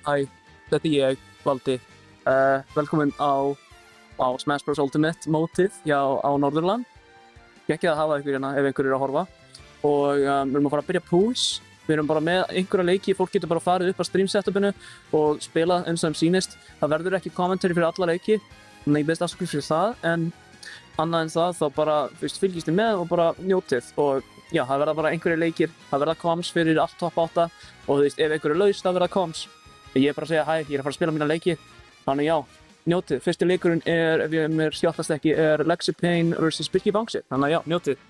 Hæ, þetta er ég, Valdi. Velkomin á Smash Bros Ultimate mótið á Norðurland. Geggjað að hafa ykkur hérna ef einhver að horfa. Og við erum að fara að byrja pools. Við erum bara með einhverja leiki, fólk getur bara farið upp að stream setupinu og spila eins og þeim sýnist. Það verður ekki commentary fyrir alla leiki, þannig ég beðist afsökunar fyrir það, en annað en það þá bara fylgist þið með og bara njótið. Og já, það verða bara einhverjir leikir, það verða comms fyrir allt top 8 og ef einhver er laus, það verða comms. Ég er bara að segja hæ, ég er að fara að spila mína leiki, þannig já, njótið. Fyrsti leikurinn er, ef ég mér skjáttast ekki, er Lexipane vs Birki Bangsi, þannig já, njótið.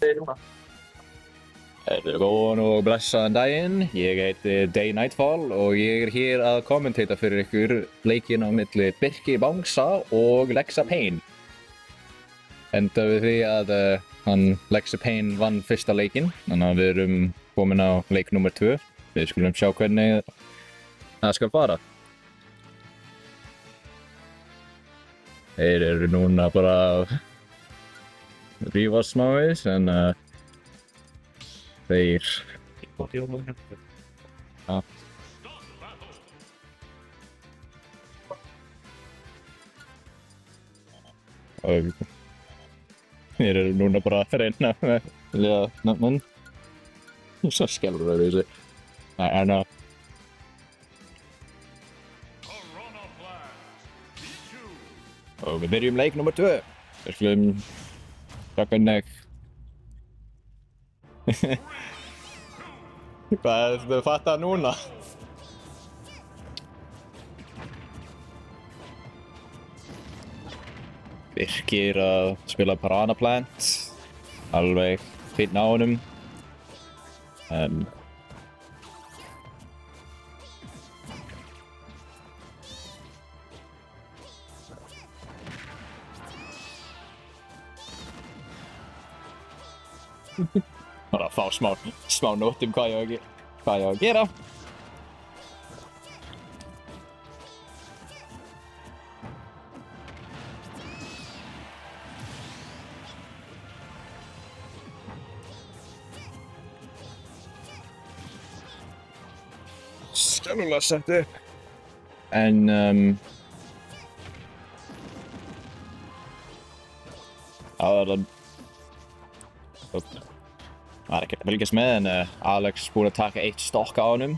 segir núna? Góðan og blessaðan daginn, ég heiti Day Nightfall og ég hér að kommentata fyrir ykkur leikinn á milli Birki Bangsa og Lexa Payne. Enda við því að Lexa Payne vann fyrsta leikinn, þannig að við erum komin á leik nummer 2. Við skulum sjá hvernig það skal fara. Þeir eru núna bara að rífast smávegis, en þeir... Ja. Og þeir eru núna bara að reyna með nafnum. Svo skellur það við sig. En og við byrjum leik nummer 2. Við skulum sjá hvernig hvað er þetta að fatta núna? Birki er að spila Piranha Plant, alveg fínn á honum. En bara að fá smá nótt hvað ég á að gera. Skellulega sett upp. En það er ekki að fylgjast með, en Alex búinn að taka 1 stokk á honum.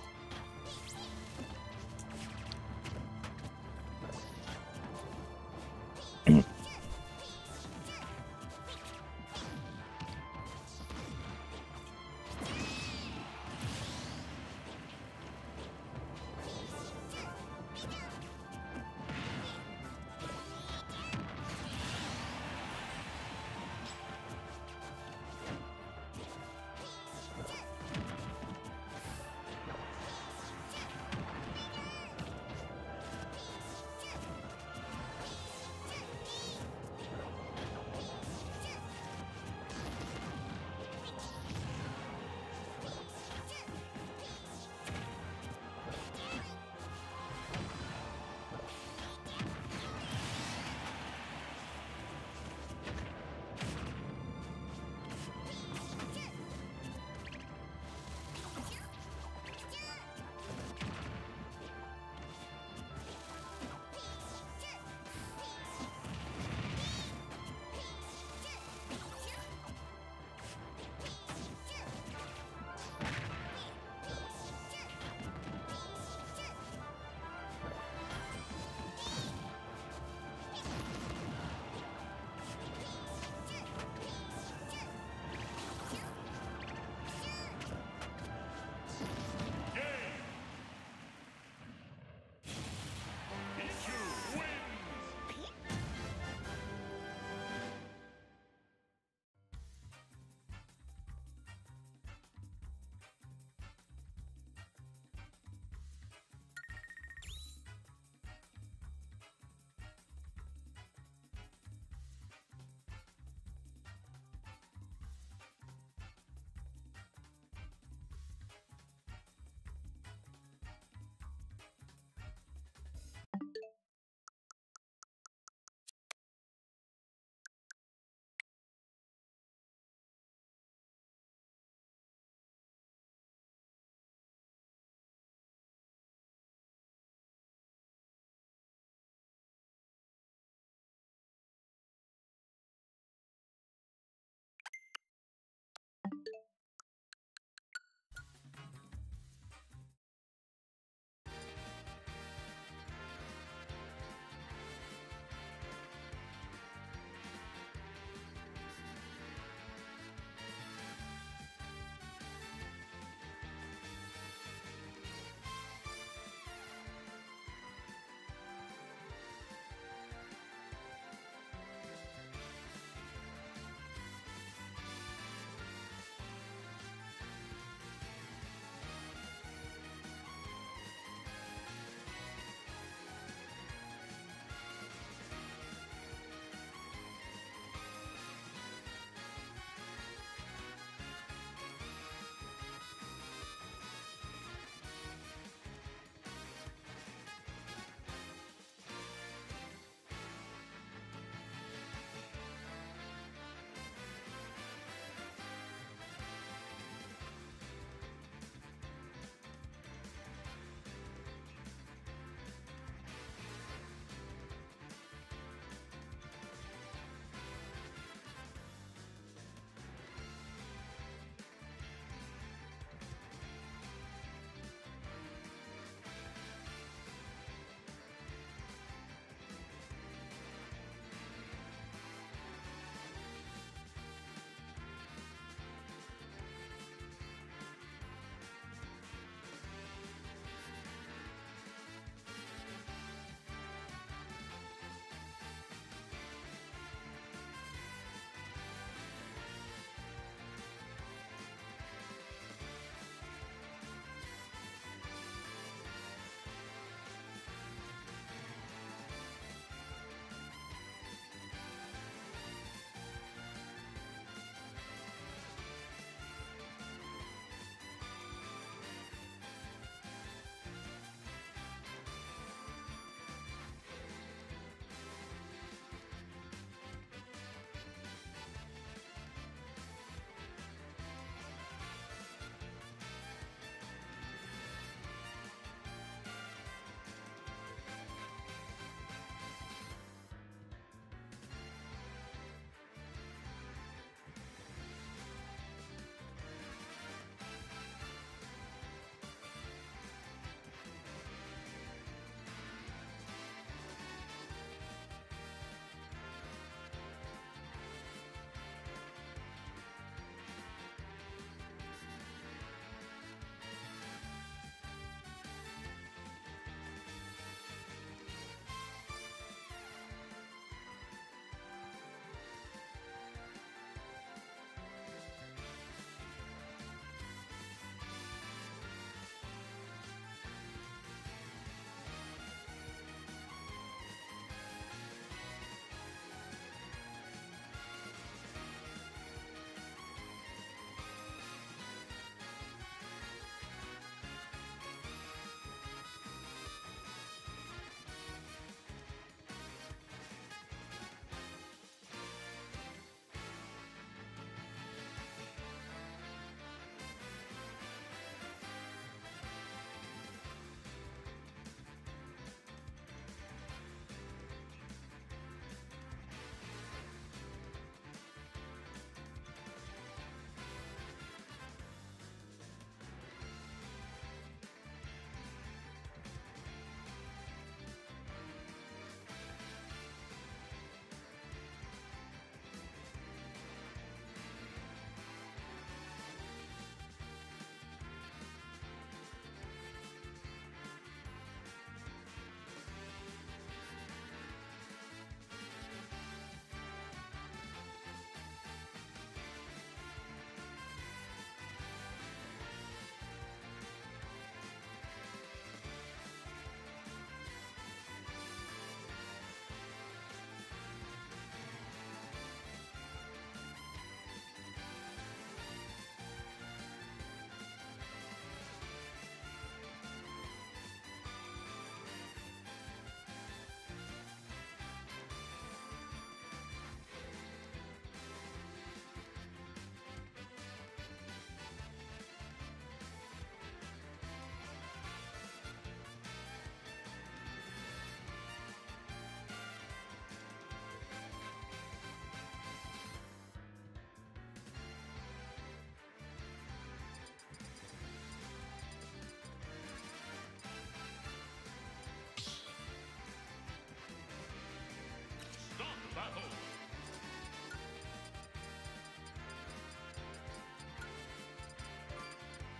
battle.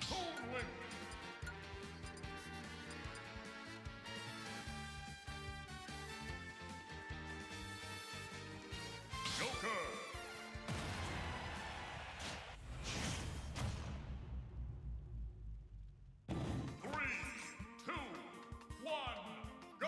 Cold Wind. Joker. Three, two, one, go!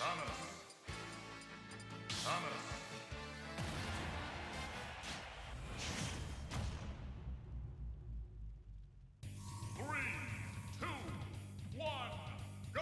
Thomas. Thomas. Three, two, one, go!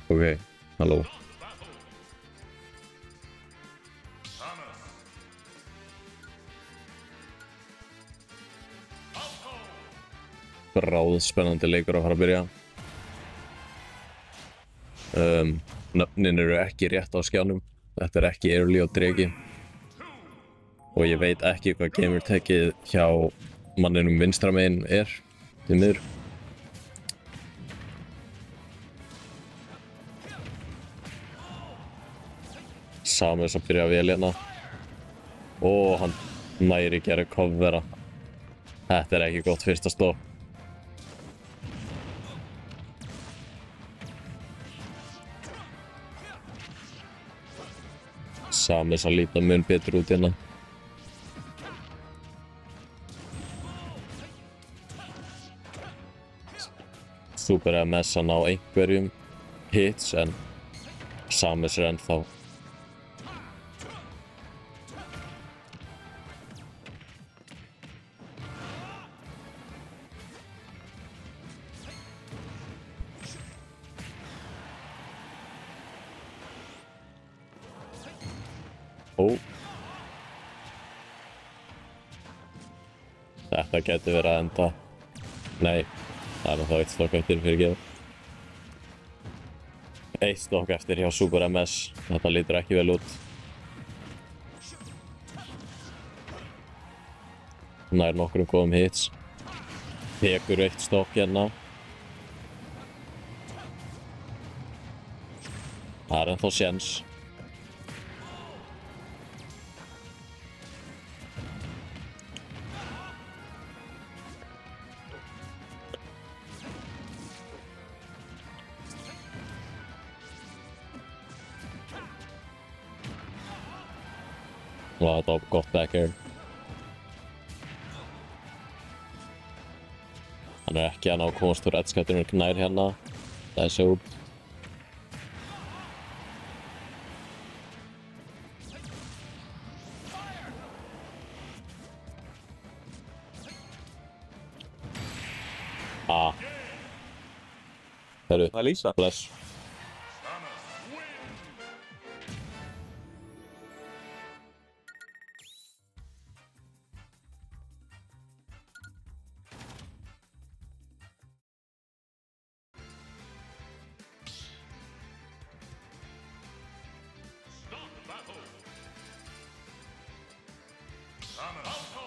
Ok, halló. Bráðspennandi leikur að fara að byrja. Nöfnin eru ekki rétt á skjánum. Þetta er ekki Early og Dreki. Og ég veit ekki hvað gamertekið hjá manninum vinstra megin er, því miður. Samus að byrja vel hérna. Og hann næri gera covera. Þetta er ekki gott fyrsta stopp. Samus að líta mun betur út hérna. Super MS að ná einhverjum hits en Samus er ennþá. Ó. Þetta getur verið að enda. Nei, það er þá eitt stokk eftir fyrir geð. Eitt stokk eftir hjá Super MS. Þetta lítur ekki vel út. Nær nokkrum góðum hits. Tekur eitt stokk hérna. Það er ennþá séns. Og þetta var gott back air. Hann er ekki að ná að komast úr edge-skatturinn nær hérna. Það er svo út. Herru, Það er Lísa. bless. Stop the battle. Samus.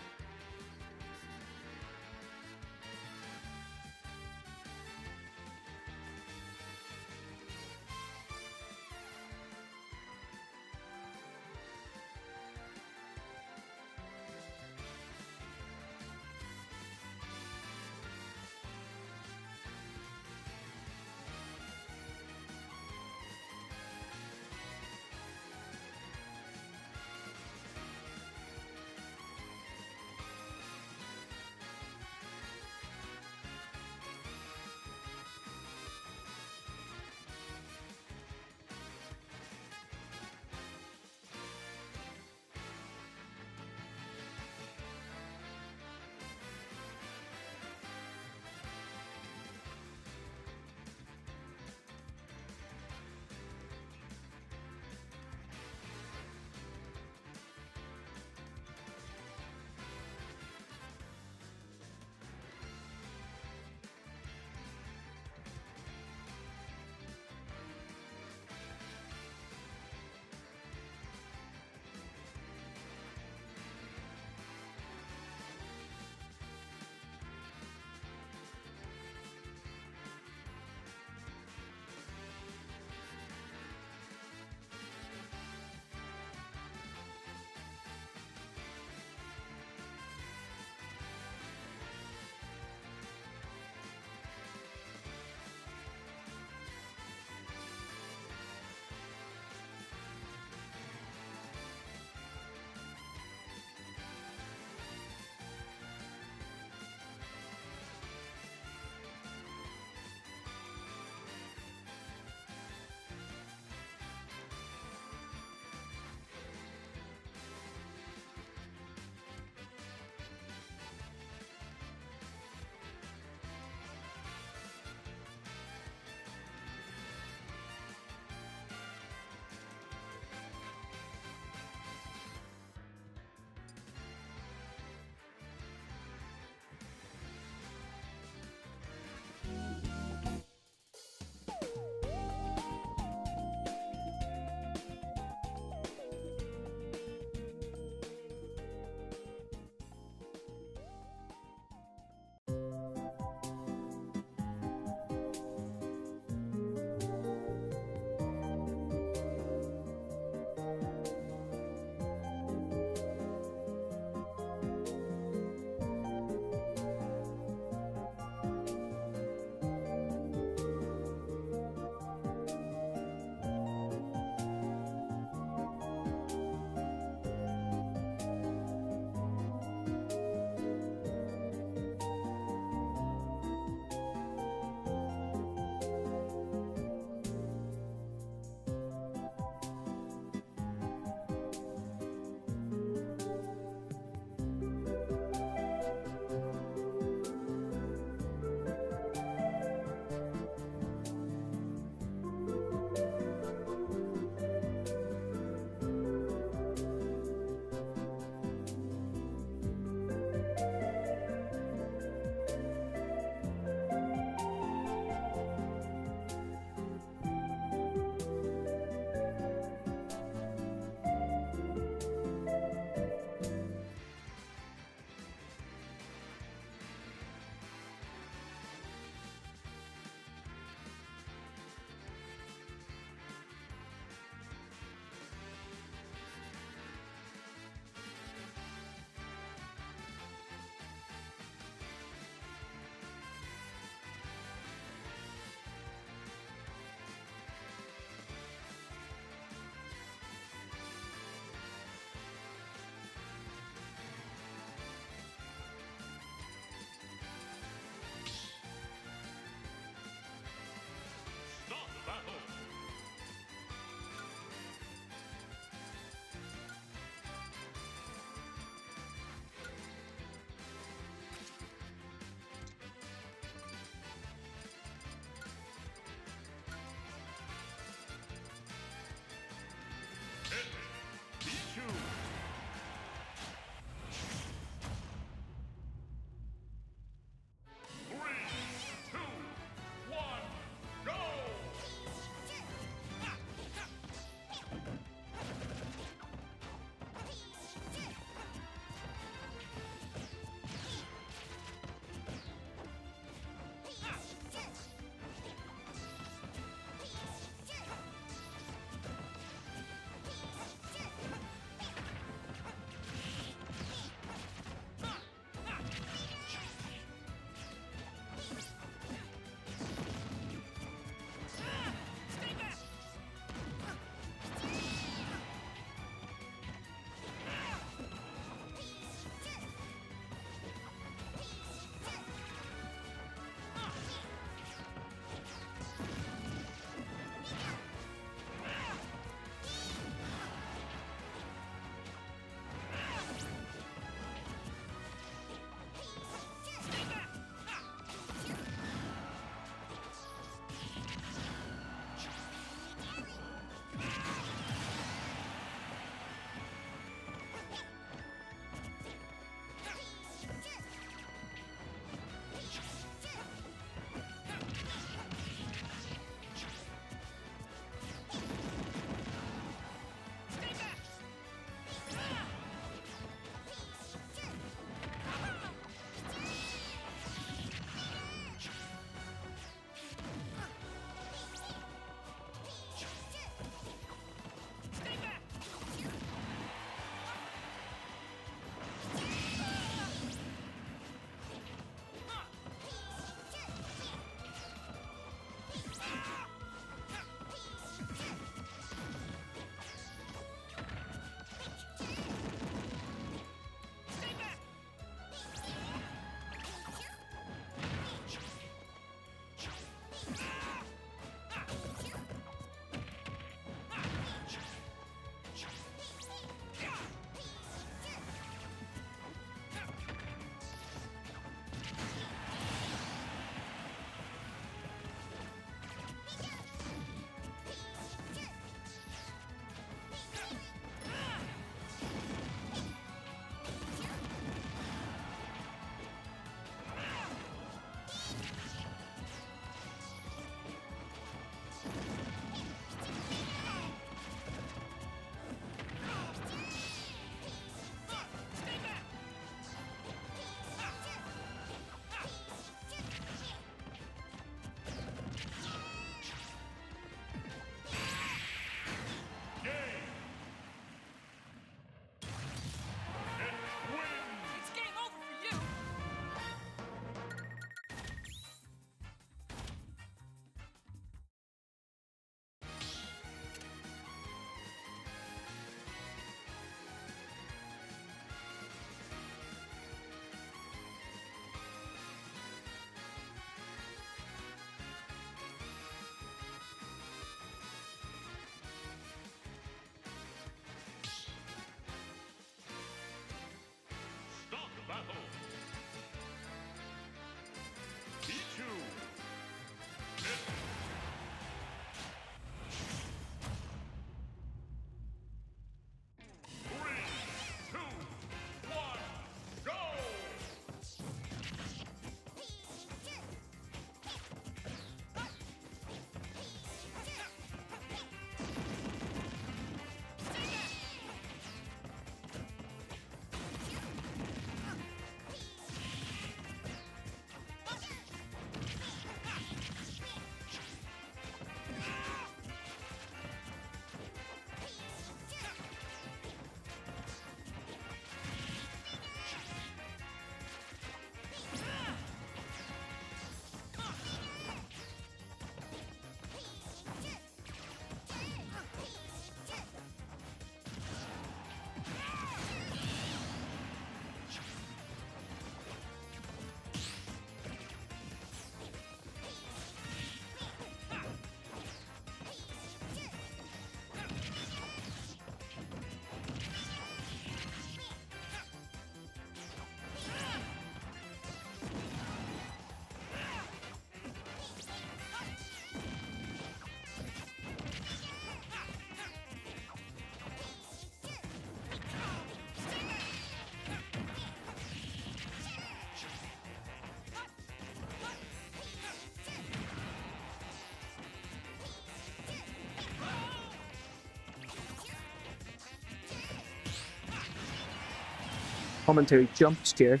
commentary jump scare.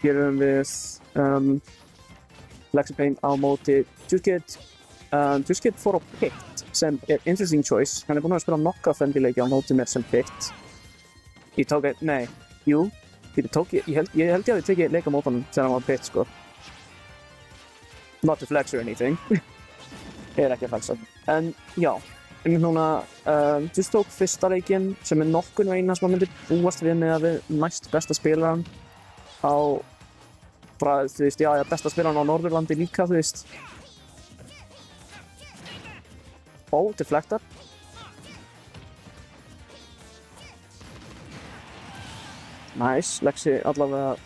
Hér erum við Lexa Payne á móti Juskid. Juskid fór á Pit sem interesting choice. Hann búinn að spila nokkra friendly leiki á móti mér sem Pit. Ég tók nei, jú, ég held ég hafi tekið leik á móti honum þegar hann var Pit, sko. Not to flex or anything. Ég ekki að flexa. En já, núna Just tók fyrsta leikinn sem nokkurn veginn sem myndi búast við með að við næst besta spilaran á bara, þú veist, já, besta spilaran á Norðurlandi líka, þú veist. Deflectar. Nice, Lexi allavega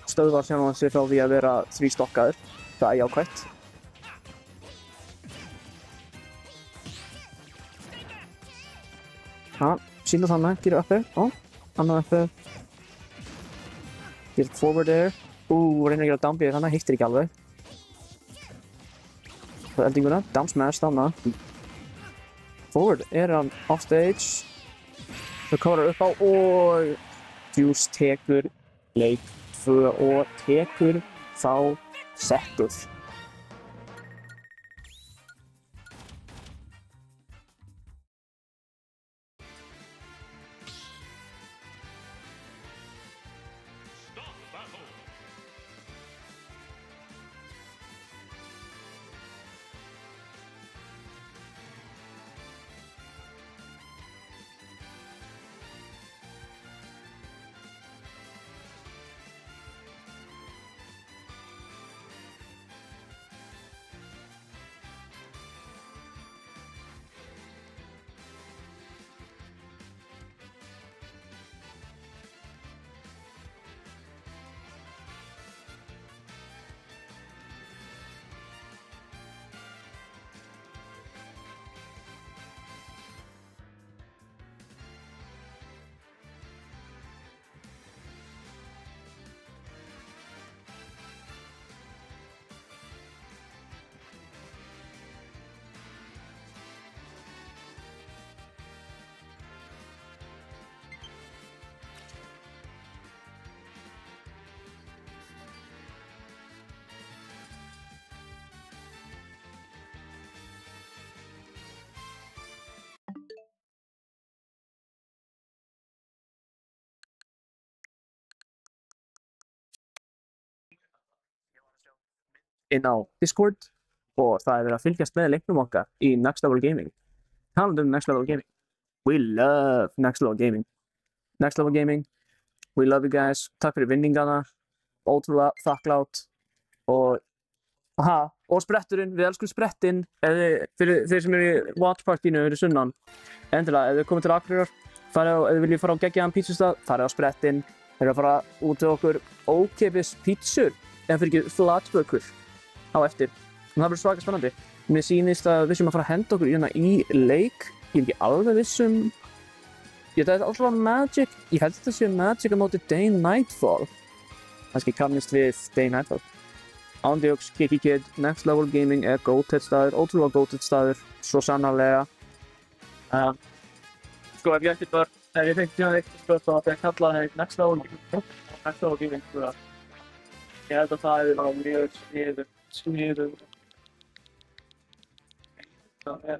stöðvar sjálfan sig frá því að vera þrístokkaður. Það er jákvætt. Síla þannig, gerir uppi. Annað uppi. Gerir forward air. Reynir að gera down B, þannig hittir ekki alveg. Það er eldinguna, down smash, þannig. Forward er hann offstage. Recover upp á og Juice tekur leik 2 og tekur þá settuð. Stop battle. Inn á Discord og það er verið að fylgjast með leiknum okkar í Next Level Gaming. Talandi Next Level Gaming. We love Next Level Gaming. Next Level Gaming, we love you guys. Takk fyrir vinningana. Ótrúlega þakklátt. Og spretturinn, við elskum sprettinn. Fyrir þeir sem eru í Watch Partyinu fyrir sunnan. Endilega, ef þið komið til Akureyrar, ef þið viljið fara á geggjaðan pítsustað, farið á sprettinn. Þeir eru að fara út til okkur ókeypis pítsur, en fyrir ekki flatbökur á eftir. Og það verður svaka spennandi. Mér sýnist að við séum að fara að henda okkur í leik. Ég er ekki alveg vissum. Það er alltaf Magic. Ég held þetta sé Magic á móti Day Nightfall. Kannski kannist við Day Nightfall. Ándjóks, Kiki Kid, Next Level Gaming er GOATed staður, ótrúlega GOATed staður, svo sannarlega. Sko, ef ég ætti börn, ef ég fengi tíma eitt spurt þá ætti ég að kalla það Next Level Gaming. Ég held að það er mjög sniðugt. Það er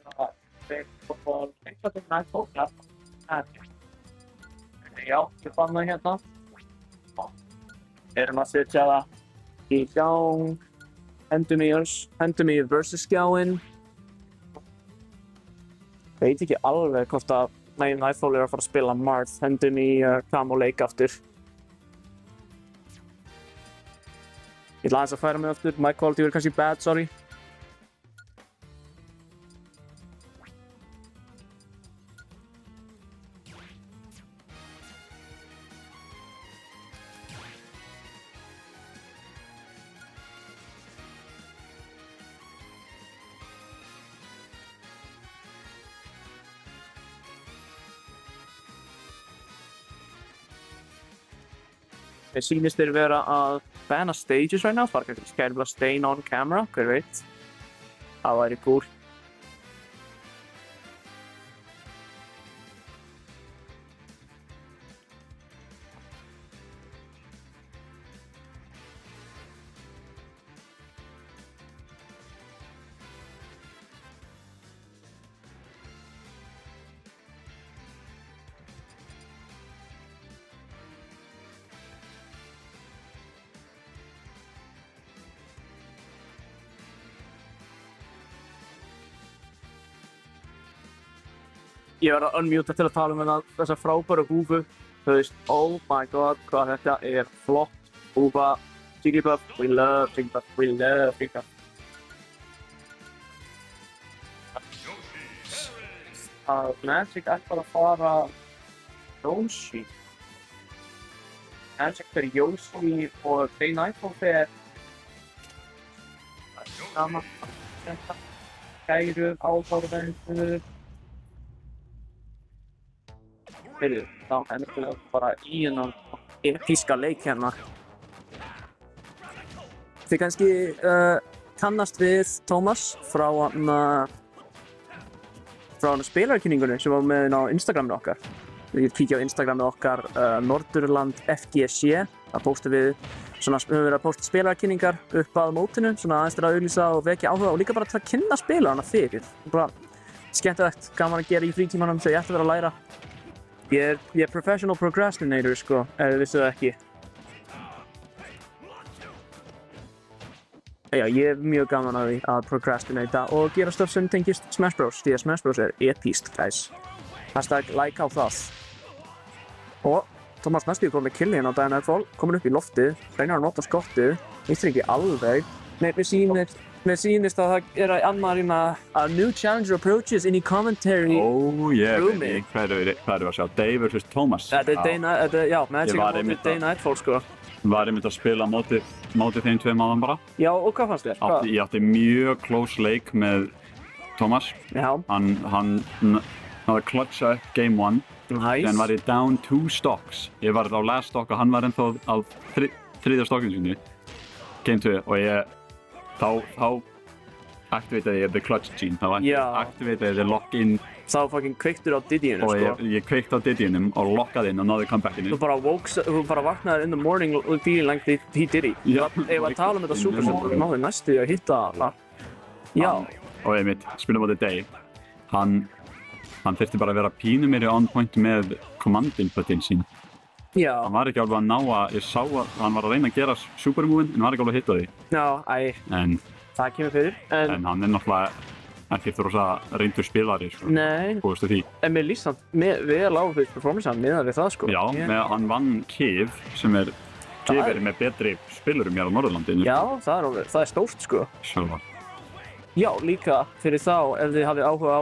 eitthvað til Nightfall, já. Já, ég fann það hérna. Erum að setja það í gang. Hendum í versus skjáinn. Veit ekki alveg hvort að Nightfall er að fara að spila Marth. Hendum í Camo leik aftur. Ég ætla aðeins að færa mig aftur. Mic quality verður kannski bad, sorry. Mér sýnist þeir vera að banna stages right now, bara kannski skærla stain on camera, hver veit. Það væri cool. ég verð að unmute til að tala þessa frábæru húfu. Þú veist, oh my god, hvað þetta er flott húfa. Jigglypuff, we love Jigglypuff, we love Jigglypuff. Magic ætlar að fara Yoshi. Magic fyrir Yoshi og Day Nightfall fyrir sama þetta kæru áhorfendur. Heyrðu, þá endur við bara í hennan episka leik hérna. Þið kannski kannast við Tómas frá spilarkynningunni sem var með á Instagraminu okkar. Við kíkja á Instagraminu okkar Norðurland FGC. Það póstum við svona, við höfum verið að pósta spilarkynningar upp að mótinu, svona aðeins til að auglýsa og vekja áhuga og líka bara til að kynna spilarana fyrir. Bara skemmtilegt, gaman að gera í frítímanum þegar ég ætti að vera að læra. Ég er professional procrastinator sko, ef þið vissu það ekki. Já, ég er mjög gaman að því að procrastinata og gera stöf sem tengist Smash Bros. Því að Smash Bros er episkt, guys. Hashtag like á það. Og Tómas næstu kom með killi hérna á Day Nightfall, komin upp í loftið, reynir að nota skottið, vissi ekki alveg. Nei, mér sýnist að það er annar a new challenger approaches inn í commentary. Baby, hvað er að sjá? Day vs. Tómas. Þetta er já, Magic mótið Day Nightfall sko. Var einmitt að spila mótið þeim tveim áðan bara. Já, og hvað fannst þér? Ég átti mjög close leik með Tómas. Já. Hann náði að clutcha upp game 1. Nice. Then var ég down 2 stocks. Ég var á last stock og hann var ennþá á þriðja stokkinu sinni. Game 2 og þá aktiveitaði ég the clutch gene. Þá aktiveitaði ég lock-in. Þá fucking kveiktur á Diddyinu sko. Og ég kveikti á Diddyinum og lokkaði inn og náði comebackinu. Þú bara vaknaði in the morning feeling like he Diddy. Ef að tala þetta super þú náði næstu að hitta alla. Já. Og einmitt, spilum á the day. Hann þurfti bara að vera pínu meiri on point með command inputin sín. Já. Hann var ekki alveg að ná að, ég sá að hann var að reyna að gera supermovin en var ekki alveg að hitta því. Já, En það kemur fyrir. En hann er náttúrulega ekki þrósa reyndur spilari, sko. Nei. Búist því. En mér líst hann vel á fyrir performance hann miðað við það, sko. Já, hann vann KIF sem er með betri spilurum hér á Norðurlandinu. Já, það er stórt, sko. Sjálfa. Já, líka fyrir þá, ef þið hafið áhuga á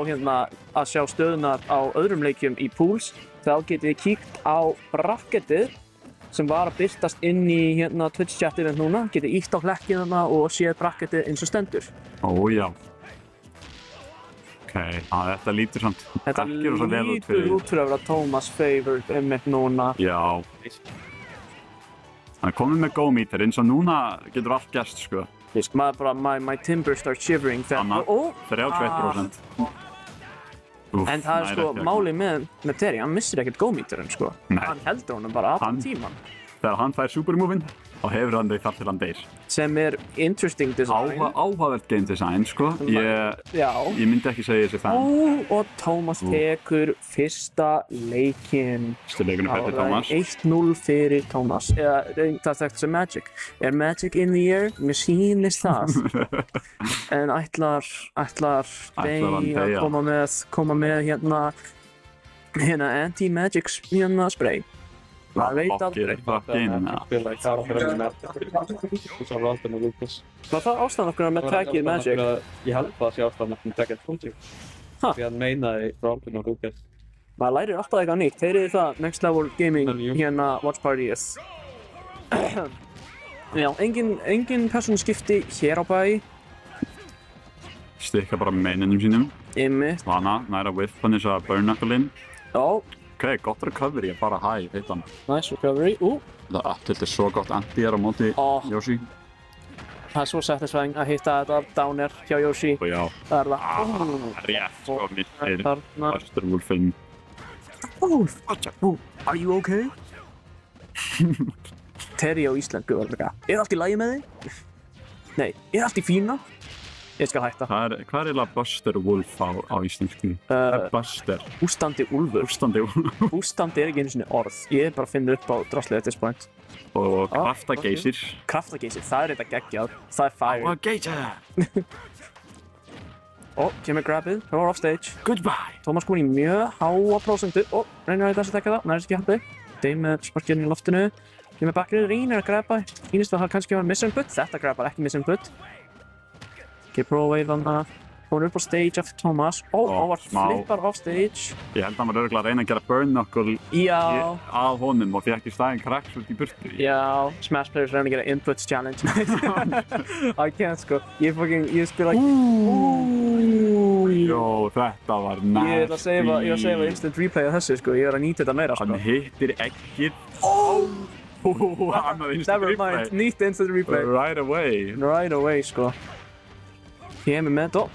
að sjá stöðunar á öðrum leikjum í pools, þá getið þið kíkt á bracketið sem var að birtast inn í Twitch-chatið núna. Getið ítt á hlekkinn og séð bracketið eins og stendur. Já. Ok, þetta lítur samt Þetta lítur út fyrir að vera Tómas favorite einmitt núna. Já. Hann er komið með go meter eins og núna getur allt gerst, sko. Maður bara, my timber starts shivering þegar... 31%. En það er sko málið með Terry, hann missir ekkert go-meterinn sko. Nei. Hann heldur honum bara allan tíman. Þegar hann fær supermovin, þá hefur hann þau þar til hann deyr. Sem er interesting design. Áhugavert game design, sko. Ég myndi ekki segja þessi fan. Og Tómas tekur fyrsta leikinn. Fyrsta leikunum fyrir Tómas. 1-0 fyrir Tómas. Það þekktu sem Magic. Er Magic in the air? Mér sýnist það. En ætlar Day að koma með anti-magic spray. Það veit aldrei. Var það ástæðan okkur með taggið Magic? Ég held það sé ástæðan okkur með taggið Magic. Því hann meinaði frá Alvin og Lucas. Maður lærir alltaf eitthvað nýtt. Þeir eru það Next Level Gaming Watch Partyið. Já, engin persónuskipti hér á bæ. Stikka bara meininum sínum. Einmitt. Lana næra whiff-punnis að burn-knuckle-inn. Já. Ok, gott recovery, bara hæ, veit hann. Nice recovery. Þetta er svo gott anti á móti Yoshi. Það er svo satisfying að hitta þetta downer hjá Yoshi. Já. Það er það. Rétt, sko, missir Busterwolfinn. Wolf, are you okay? Terry á Íslandi var líka. Er allt í lagi með þig? Nei, er allt í fína? Ég skal hætta. Hvað er eiginlega Busterwolf á íslensku? Buster. Hústandi úlfur. Hústandi er ekki einu sinni orð. Ég er bara að finna upp á draslið at this point. Og kraftageysir. Kraftageysir, það er þetta geggjað. Það er fire. Geyser! Kemur grabbið, það var offstage. Goodbye! Thomas komin í mjög háa prósentu. Reynir að þessi tekja það, nærist ekki haldið. Dame með sparkirinn í loftinu. Kemur bakgrið, reynir að grabba. Sýnist að það kannski var miss input. Þetta grabbar ekki miss input. Ekki pro-wave þarna. Komur upp á stage eftir Thomas. Hann var flippar off stage. Ég held að hann var örugglega að reyna að gera burn knuckle að honum og fekk í staðinn cracks út í burtu. Já, Smash players reyna að gera inputs challenge. I can't sko. Ég spila Jó, þetta var nasty. Ég ætla að seifa instant replay af þessu sko. Ég er að nýta þetta meira sko. Hann hittir ekkert. Annað instant Never replay. mind, nýtt instant replay. Right away. Right away sko. Kemur með þetta.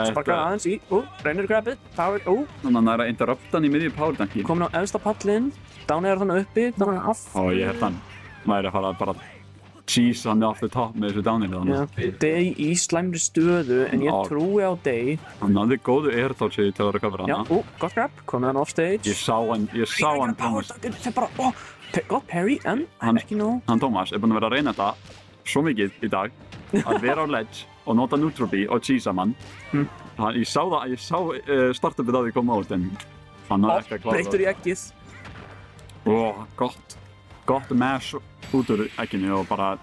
Sparkar aðeins í. Reynir grabbið. Power. Þannig að hann er að interrupta hann í miðju powertanki. Komin á efsta pallinn. Downair þannig uppi. Downair off. Ég held hann væri að fara að bara cheese hann off the top með þessu downhill þannig. Day í slæmri stöðu en ég trúi á Day. Hann náði góðu airtouchi til að recovera hana. Já, gott grab. Komið hann offstage. Ég sá hann Thomas. Það er bara, gott parry en ekki nóg. Hann Thomas er búinn að vera að reyna þetta svo mikið í dag að vera á ledge og nota neutral B og cheesa mann. Ég sá startupið á því koma út en hann náði ekki að klára það. Breyttur í eggið. Gott mash út úr egginu og bara...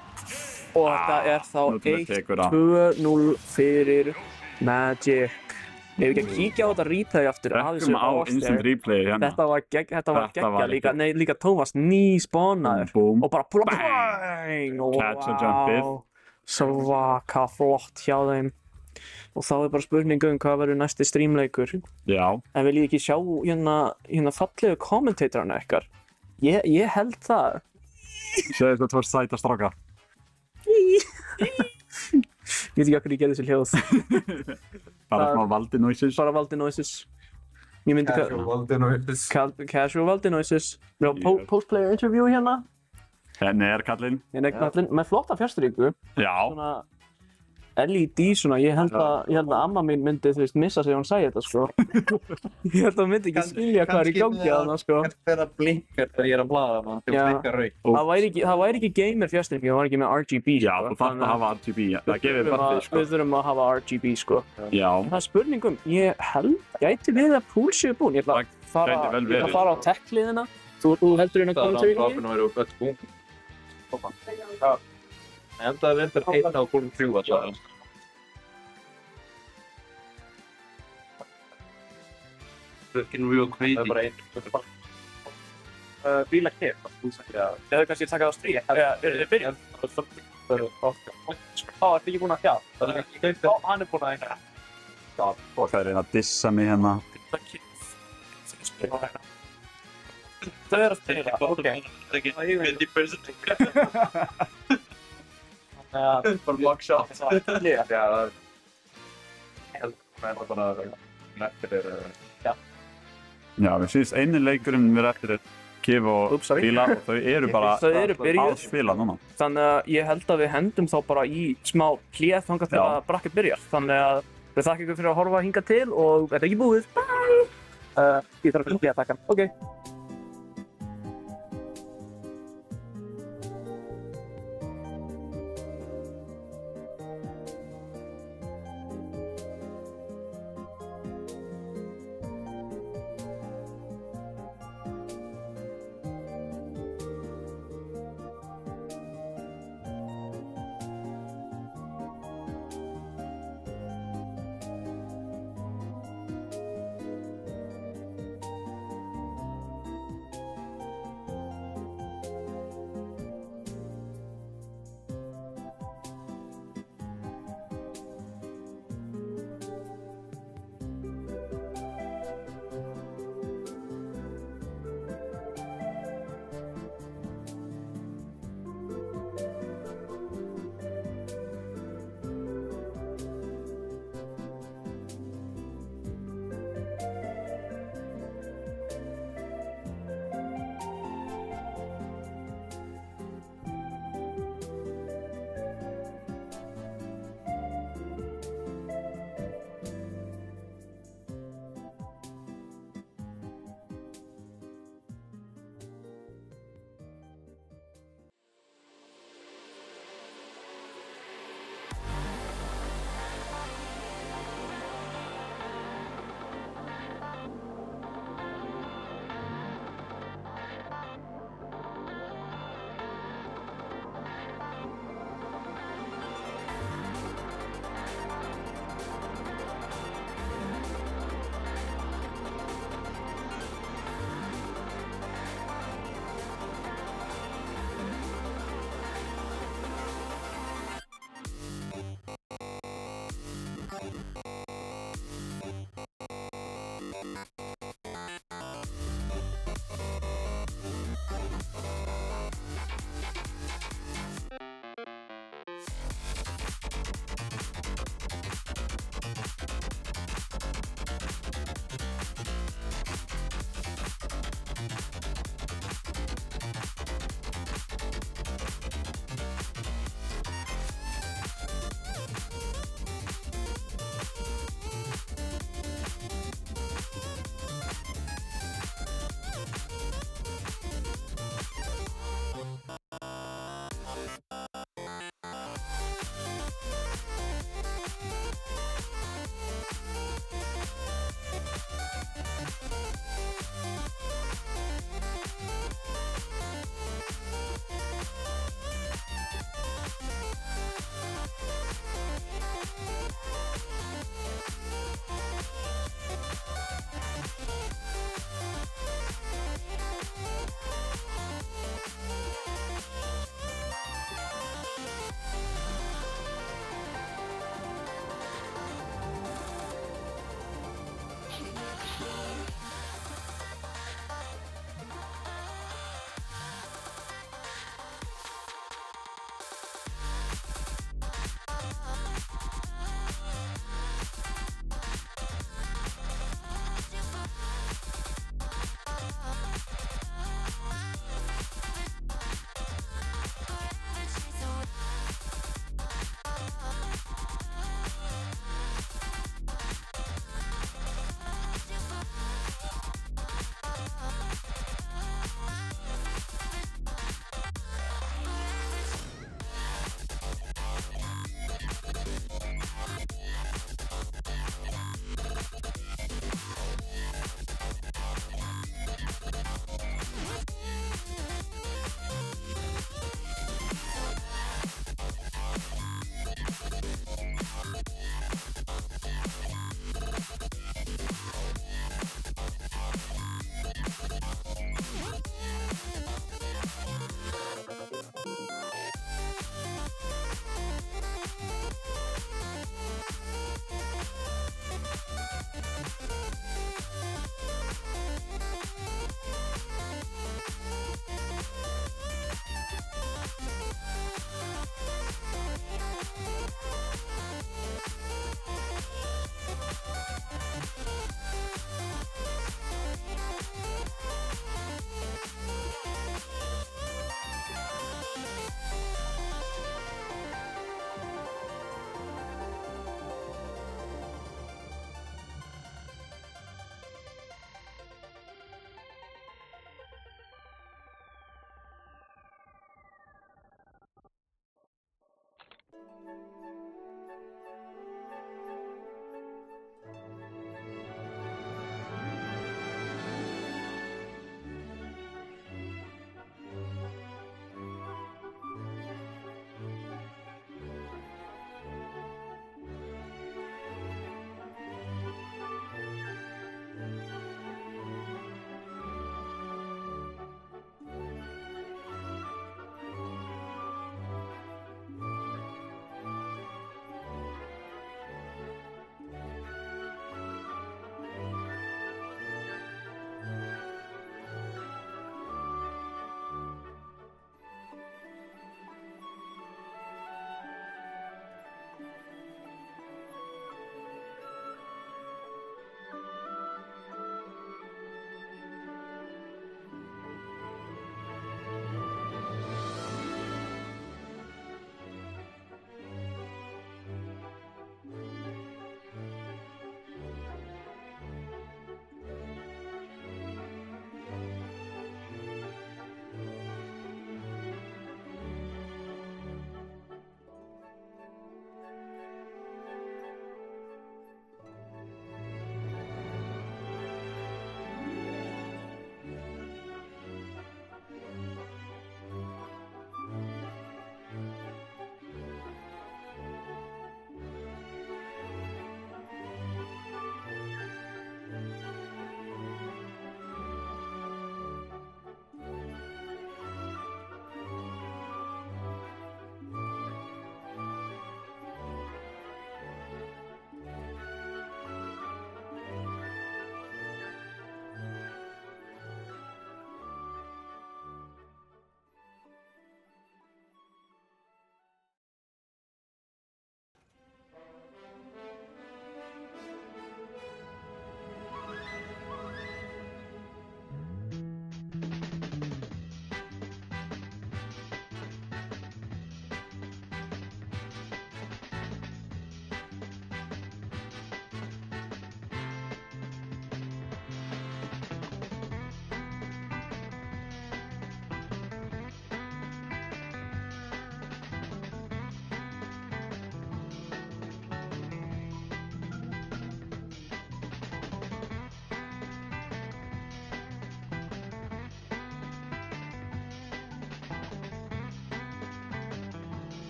Og það er þá 1-2-0 fyrir Magic. Ef við ekki að kíkja á þetta replay aftur að þessu á instant replay hérna. Þetta var geggja líka. Nei, líka Thomas nýspawnaður. Boom. Og bara pull up. Bang! Catch a jumpið. Svaka flott hjá þeim. Og þá er bara spurning hvað verður næsti streamleikur. Já. En viljið ekki sjá hérna fallegu kommentatorana ykkar? Ég held það. Segðu þetta tvær sæta stráka. Ég veit ekki okkur ég gerði þessi hljóð. Bara smá valdi noises. Bara valdi noises. Ég myndi Casual valdi noises. Casual valdi noises. Við erum post-player interview hérna. Henni er kallinn. Hérna er kallinn með flotta fjárstýringu. Já. Svona LED svona, ég held að amma mín myndi, þú veist, missa sig ef hún sæði þetta, sko. Ég held að hún myndi ekki skilja hvað er í gangi þarna, sko. Kannski þegar það blinkar þegar ég er að blaða mann, þegar það blinkar rautt. Það væri ekki gamer fjárstýringu, það var ekki með RGB, sko. Já, þú þarft að hafa RGB, það gefur barðið, sko. Við þurfum að hafa RGB, sko. Já. Það er spurningum, ég held, gæti við að Pool séu búin. Ég ætla að fara á tech-liðina. Þú heldur inn á kommentary? Ég held að það reyndar 1 á kólum 3 alltaf. Freaking real crazy. Það er bara 1. Bíla kef. Já. Þið hefðu kannski takað á stríð. Þið byrjað? Ertu ekki búinn að fjá? Hann er búinn að einhverja. Og það er einn að dissa mig hérna. Það er að stríða. Það er ekki 20%. Bara blockshot. Já, það er bara nættir Já, við síðust einu leikurinn við eftir Kif og Bíla og þau eru bara að spila núna. Þannig að ég held að við hendum þá bara í smá hléð þangað til að bracket byrjar. Þannig að við þakka ykkur fyrir að horfa hingað til og þetta er ekki búið. Bye! Ég þarf að hléða takkan. Ok.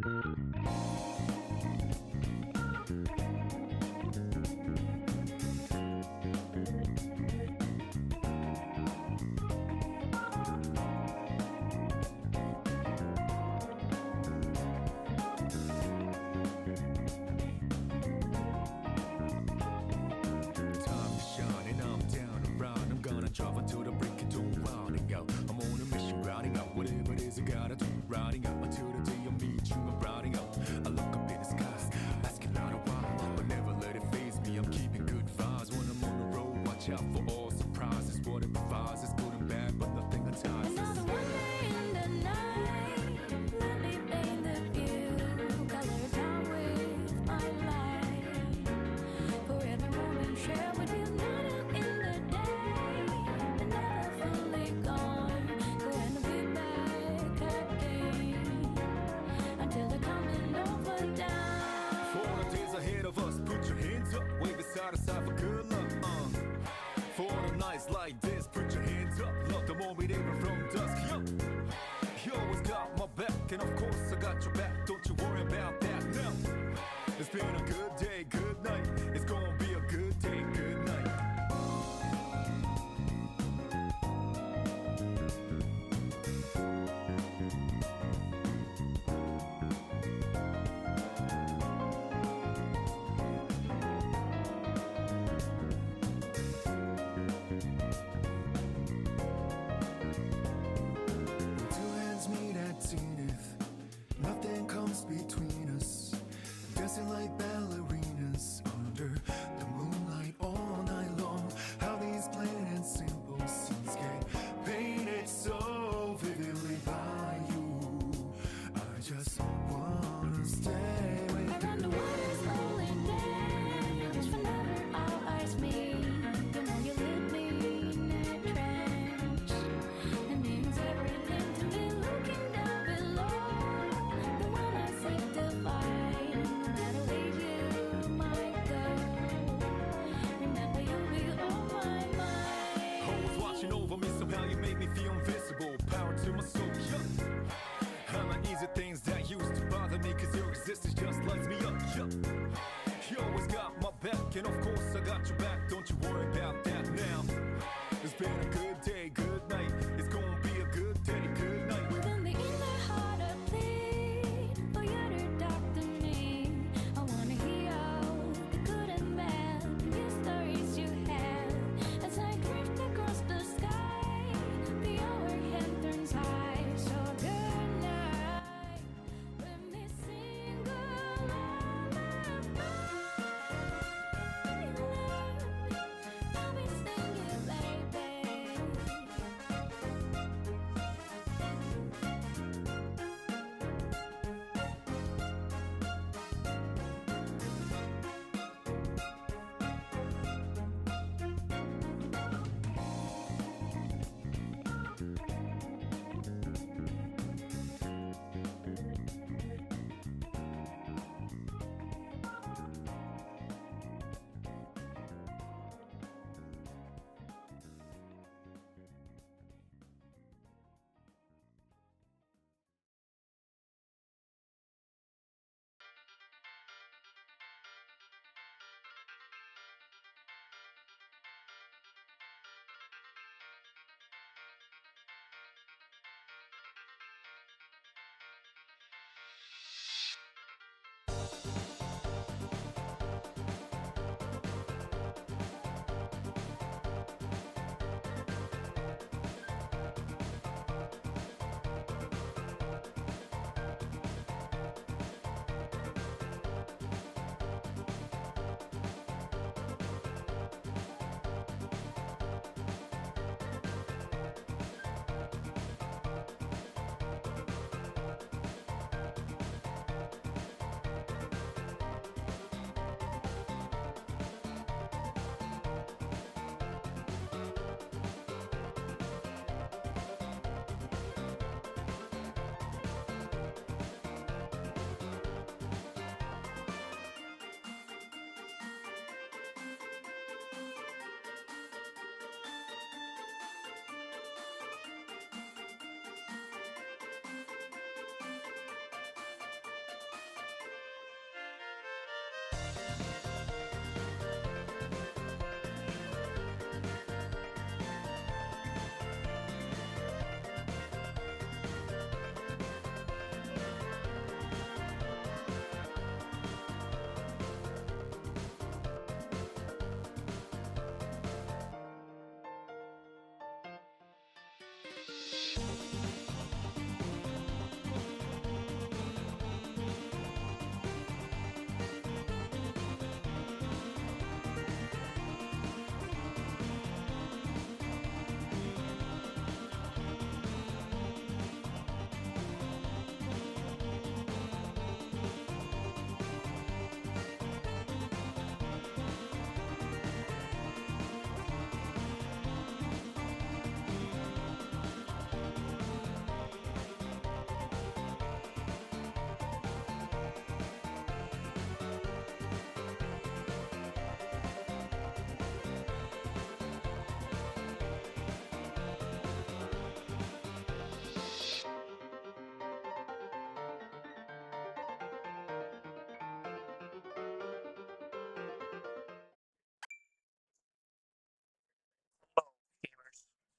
Love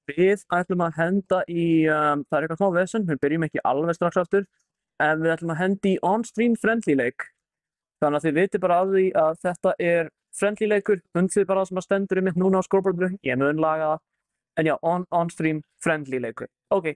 við ætlum að henda í, það er eitthvað smá vesen, við byrjum ekki alveg strax aftur, en við ætlum að henda í on-stream friendly leik. Þannig að þið vitið bara af því að þetta er friendly leikur, hundsið bara það sem að stendur mitt núna á scoreboardinu, ég mun laga það, en já, on-stream friendly leikur. Ok.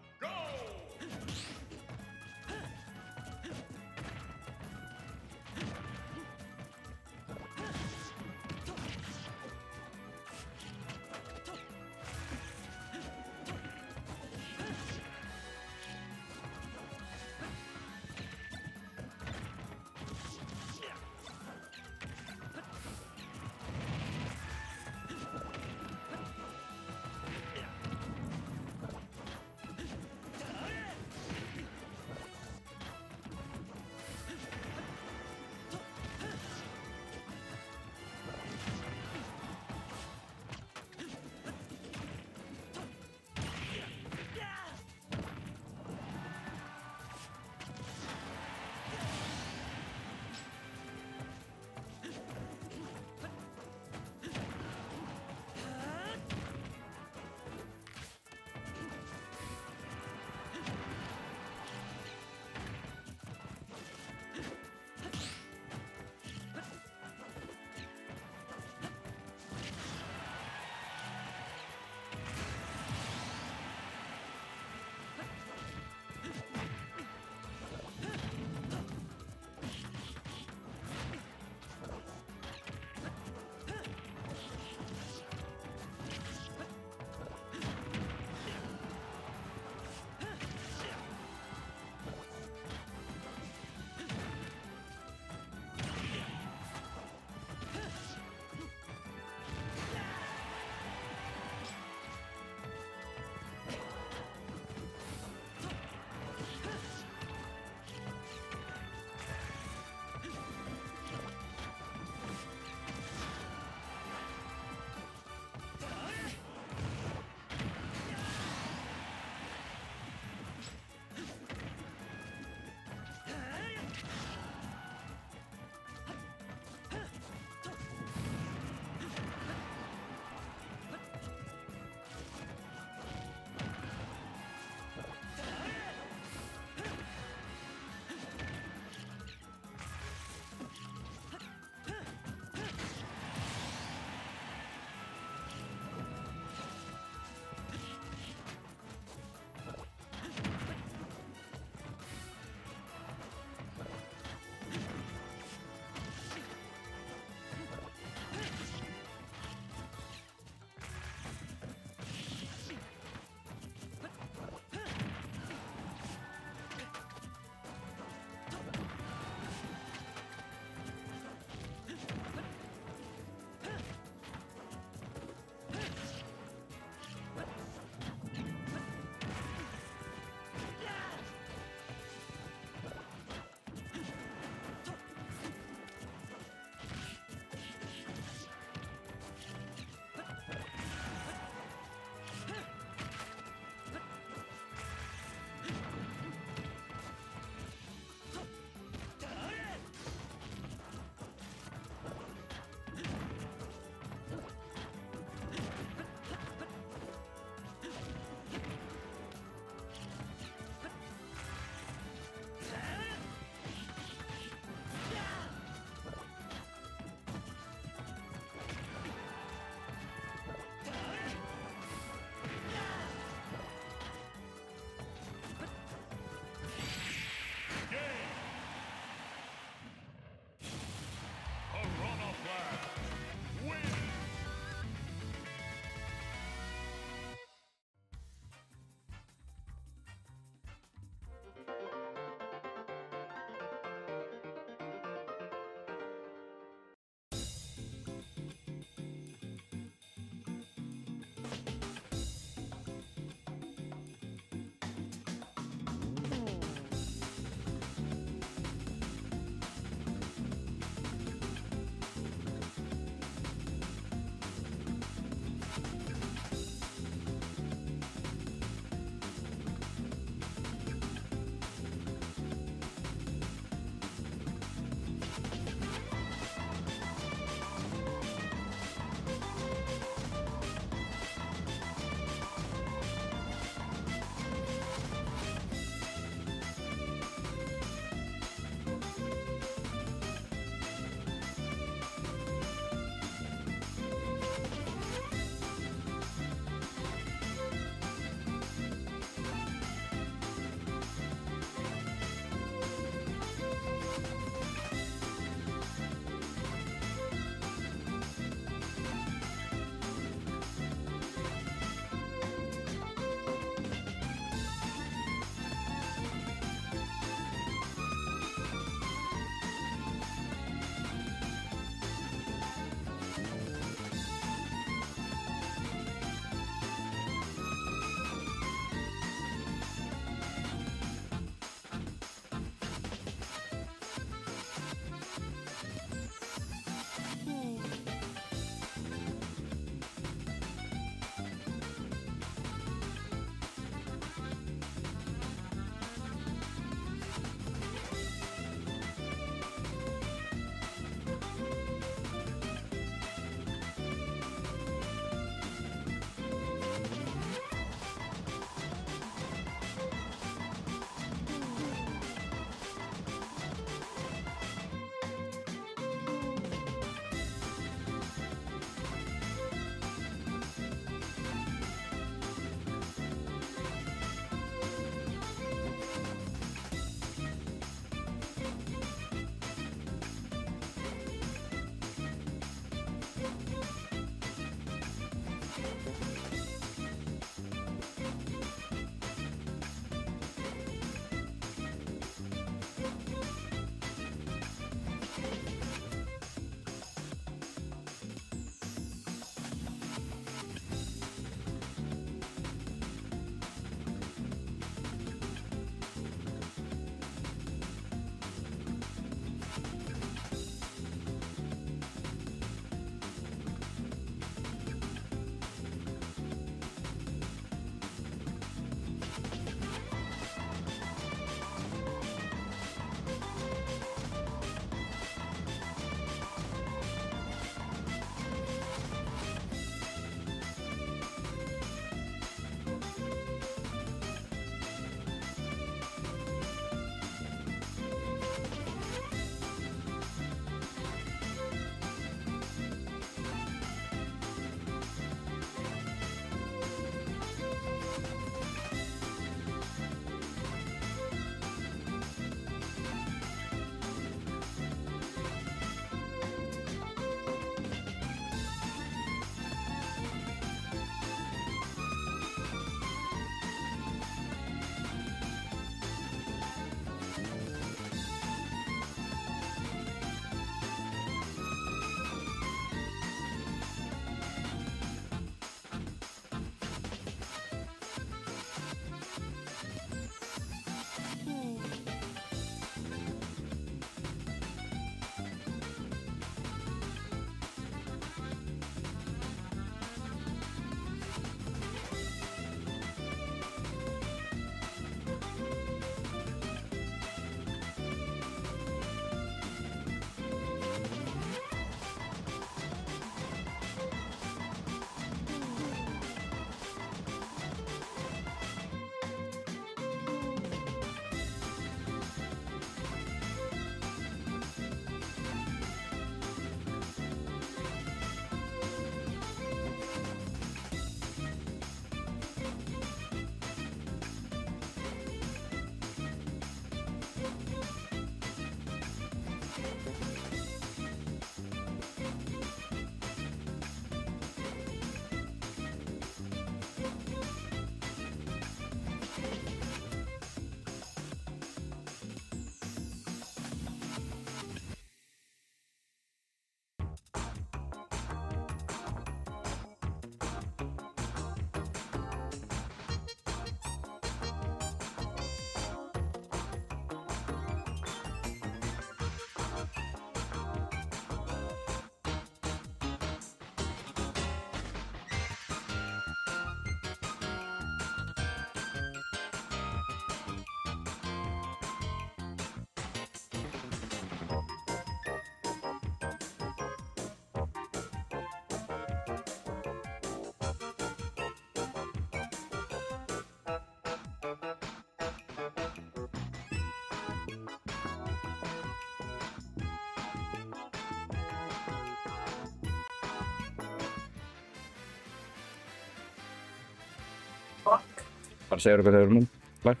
bara segja hvað þau eru nú. Live.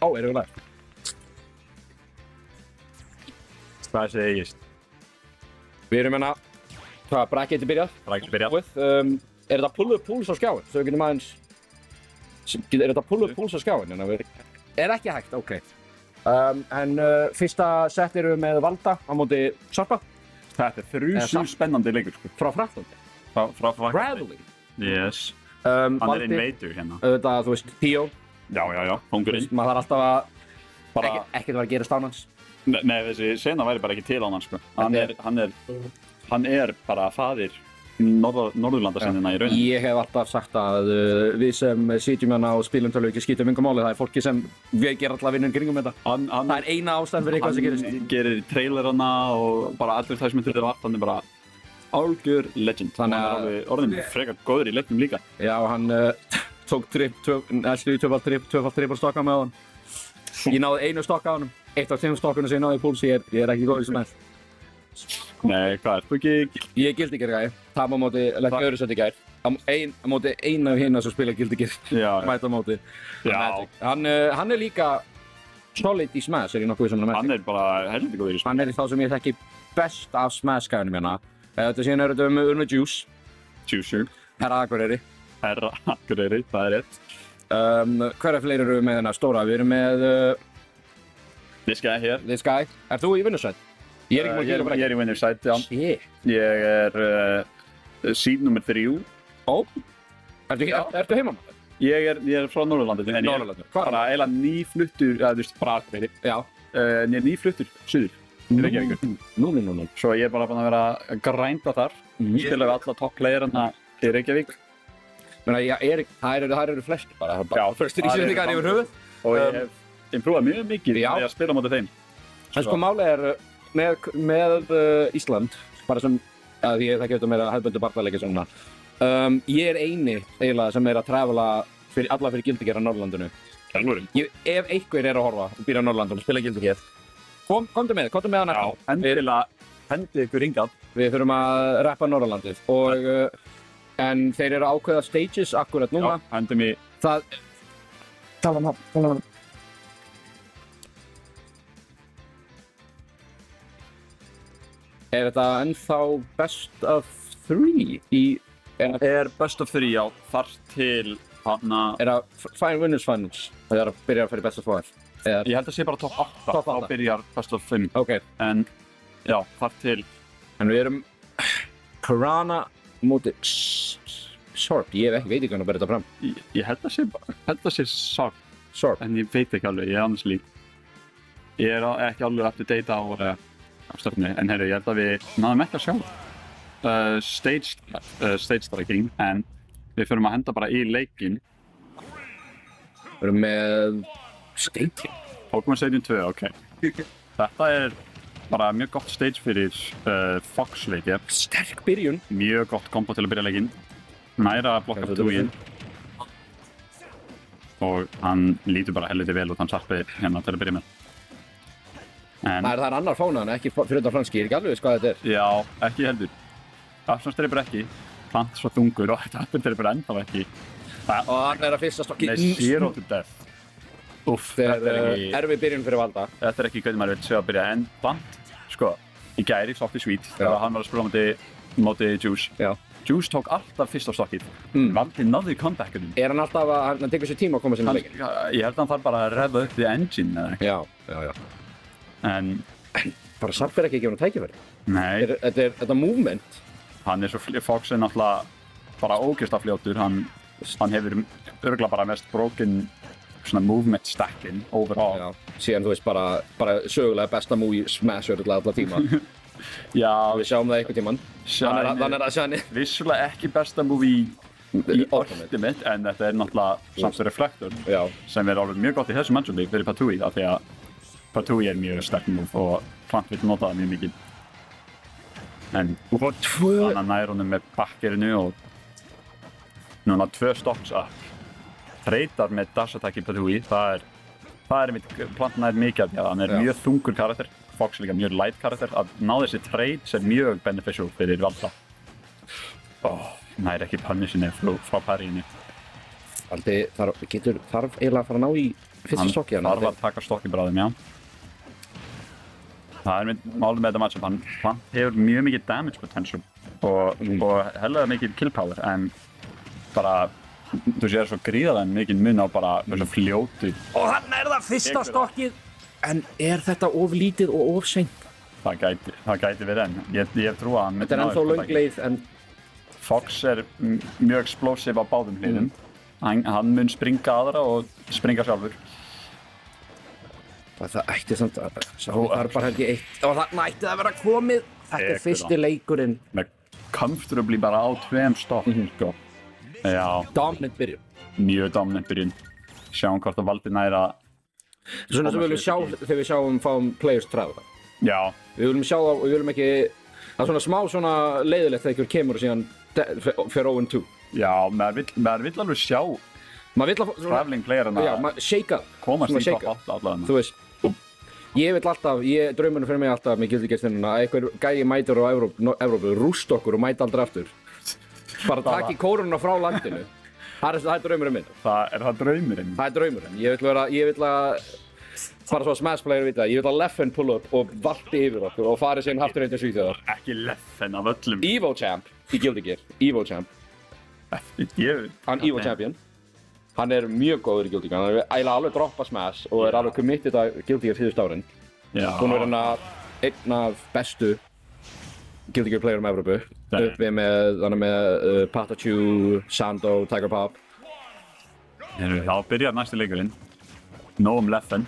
Ó, erum við live? Hvað segist? Við erum hérna, hvað, bracketi byrjað? Bracketi byrjað. Er þetta pull-up púls á skjáin? Svo við getum aðeins... Er þetta pull-up púls á skjáin? Er ekki hægt, ok. Fyrsta set eru með Valda á móti Sorpa. Þetta er þrjusum spennandi leikur, sko. Frá Fraklandi. Frá Bradley. Yes. Hann er invader hérna. Auðvitað, þú veist, Píó. Já, kóngurinn. Maður þarf alltaf að... Ekkert var að gera stánans. Nei, þessi sena væri bara ekki til á hann, sko. Hann er bara faðir Norðurlandasennina í rauninni. Ég hef alltaf sagt að við sem sitjum hérna og spilum tölvuleiki skiptum engu máli. Það er fólki sem við gerum alltaf vinnun kringum þetta. Það er eina ástæðan fyrir eitthvað sem gerist. Hann gerir trailerana og bara advertisementir og allt. Hann er bara algjör legend. Hann er orðin frekar góður í leiknum líka. Já, hann tók tvöfalt trippelstokka með hann. Ég náði einu stokka á hann. Eitt af 5 stokkunum sem ég náði í púls. Ég er ekki góð í sem helst. Nei, hvað ert þú ekki? Ég er gildíkir-gæi, tap á móti, lenti öðru seti í gær. Á móti einu af hinna sem spila gildíkir, mæta á móti. Já. Hann er líka solid í Smash, er ég nokkuð sem hann er. Hann er bara heldur góður í Smash. Hann er þá sem ég þekki best af Smash-gæðunum hérna. Þetta síðan eru þetta með Juice. Juicer. Herra Akureyri, það er rétt. Hverja fleiri eru við með hérna stóra? Við erum með... This guy hér. This guy. Er þú í vinnusætt? Ég er ekki ég er í winner side, já. Shit. Ég er seed nummer 3. Ó? Ertu heima? Ég er frá Norðurlandi. Norðurlandi. Bara eiginlega nýfluttur, þú veist, bara Akureyri. Já. Ég er nýfluttur suður. Í Reykjavíkur. Nú. Svo ég er bara búinn að vera að grænda þar. Spila við alla topp-playerana í Reykjavík. Það eru flestir bara. Já, fyrstir Íslendingar yfir höfuð. Og ég hef improvað mjög mikið í að spila á móti þeim. En sko málið er með Ísland, bara sem, því ég þekki auðvitað meira hefðbundu barndaleiki svona. Ég er eini eiginlega sem er að travela alla fyrir gildíker á Norðurlandinu. Ef einhver er að horfa og býr á Norðurlandinu og spila gildíker, komdu með hann eftir. Endilega, hendi ykkur hingað. Við þurfum að rappa Norðurlandið en þeir eru að ákveða stages akkurat núna. Já, hendum í... Tala um hann. Er þetta ennþá best of 3 í... Er best of 3, já. Þar til hana... Er það Winners Finals? Það er að byrja að fyrir best of 4? Ég held að sé bara top 8. Þá byrjar best of 5. Ok. En, já, þar til... En við erum... Piranha móti... Sorp. Ég veit ekki hvernig að byrja þetta fram. Ég held að sé Sorp. Sorp. En ég veit ekki alveg, ég er annars lík. Ég er ekki alveg up to date á stöfni, en herru, ég held að við náðum ekki að sjá stage striking, en við förum að henda bara í leikinn. Við erum með staging. Pokémon Stadium 2, ok. Þetta er bara mjög gott stage fyrir Fox-leiki. Sterk byrjun. Mjög gott kombo til að byrja leikinn. Næra að blokka upp túginn. Og hann lítur bara helviti vel út, hann sarpið hérna til að byrja með. Það er annar fánan, ekki fyrir þetta franski, ég er ekki alveg viss hvað þetta er. Já, ekki heldur. Afslandsdreipur ekki, plant svo þungur og þetta appendreipur ennþá ekki. Og hann er að fyrsta stokki. Nei, zero to death. Úff, þetta er erfið byrjun fyrir Valda. Þetta er ekki hvernig maður vil sjá að byrja, en plant, sko, í gæri stokki svít, þegar hann var að spila móti Juice. Já. Juice tók alltaf fyrst á stokkið. Valdi náði comeback-unum. Er hann alltaf að, hann tekur sér tíma að koma sinni í leikinn? Ég held að hann þarf bara að refa upp the engine, eða ekki. Já. En... Bara Sarp er ekki að gefa hann tækifæri. Nei. Þetta movement. Hann er svo, Fox er náttúrulega bara ógeðslega fljótur. Hann hefur örugglega bara mest broken svona movement stackin overall. Já, síðan þú veist bara sögulega besta move í Smash örugglega alla tíma. Já. Við sjáum það einhvern tímann. Þannig að Shiny. Vissulega ekki besta move í Ultimate, en þetta er náttúrulega samt Reflector. Já. Sem er alveg mjög gott í þessu matchupi fyrir Patui, af því að Patui er mjög sterk move og Plant vill nota það mjög mikið. En hann nær honum með bakkerinu og núna 2 stocks up. Treytar með dash attack í Patui, það er einmitt, Plant nær mikið af því að hann er mjög þungur karakter. Fox er líka mjög light karakter. Að ná þessi trades er mjög beneficial fyrir Valda. Nær ekki punishinu frá parryinu. Valdi þarf eiginlega að fara að ná í fyrsta stokkið Hann þarf að taka stokki bráðum, já. Það er málið með þetta matchup, hann hefur mjög mikið damage potential og hellega mikið kill power, en bara, þú sér svo gríðarlega mikið mun á bara þessu fljótu. Og þarna er það fyrsta stokkið. En er þetta of lítið og of seint? Það gæti verið enn. Ég trú að hann Þetta er ennþá löng leið, en Fox er mjög explosive á báðum hliðum. Hann mun springa aðra og springa sjálfur. það ætti samt að það er bara ekki eitt og þarna ætti það að vera komið. Þetta er fyrsti leikurinn. Með comfortably bara á 2 stokkum, sko. Já, Dominant byrjun. mjög dominant byrjun. Sjáum hvort að Valdi næra. Svona sem við viljum sjá þegar við fáum players træða. Já, Við viljum sjá það og við viljum ekki það er svona smá svona leiðilegt þegar ykkur kemur og síðan fyrir 0-2. já, maður vill alveg sjá Maður vill að traveling playerana já, maður shake up. komast í Svona top 8 allavega. Þú veist, ég vill alltaf, draumurinn fyrir mig alltaf með gildingestinuna að einhver gæi mætur á Evrópu, rúst okkur og mæti aldrei aftur. Bara taki kórunna frá landinu. Það er draumurinn minn. Það er það draumurinn. Það er draumurinn. Ég vill að, bara svo að Smash player vita, ég vill að Leffen pull up og valti yfir okkur og fari síðan aftur til Svíþjóðar. Ekki Leffen af öllum. Evo champ í Guilty Gear. Evo champ. Hann Evo champion. Hann er mjög góður í Guilty Gear. Hann er eiginlega alveg droppa Smash og er alveg committed að Guilty Gear síðust árin. Já. Hún er einn af bestu Guilty Gear playerum Evrópu. Uppi með Patachu, Sando, Tiger Pop. Þá byrjar næsti leikurinn. Nóg Leffen.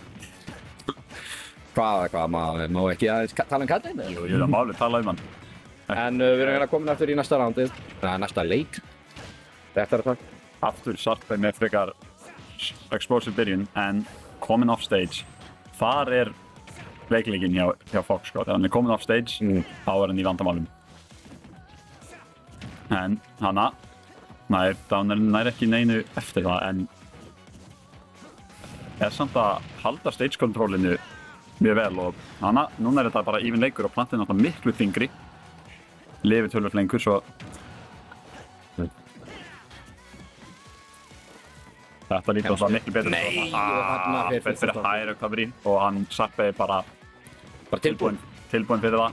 Hvað maður, má ekki aðeins tala um kallinn? Jú, það má alveg tala hann. En við erum hérna komin aftur í næsta roundið. Næsta leik. Þetta er það. Aftur Sarpei með frekar explosive byrjun, en komin off stage. Þar er veikleikinn hjá Fox, sko. Þegar hann er komin off stage, þá er hann í vandamálum. En hana, nær ekki neinu eftir það, en er samt að halda stage controlinu mjög vel og hana, núna er þetta bara even leikur og plantin er alltaf miklu þyngri. Lifir tölvöld lengur, svo þetta lítur alltaf miklu betur. Nei, og þarna fyrir high recovery og hann Sarpei bara tilbúinn fyrir það.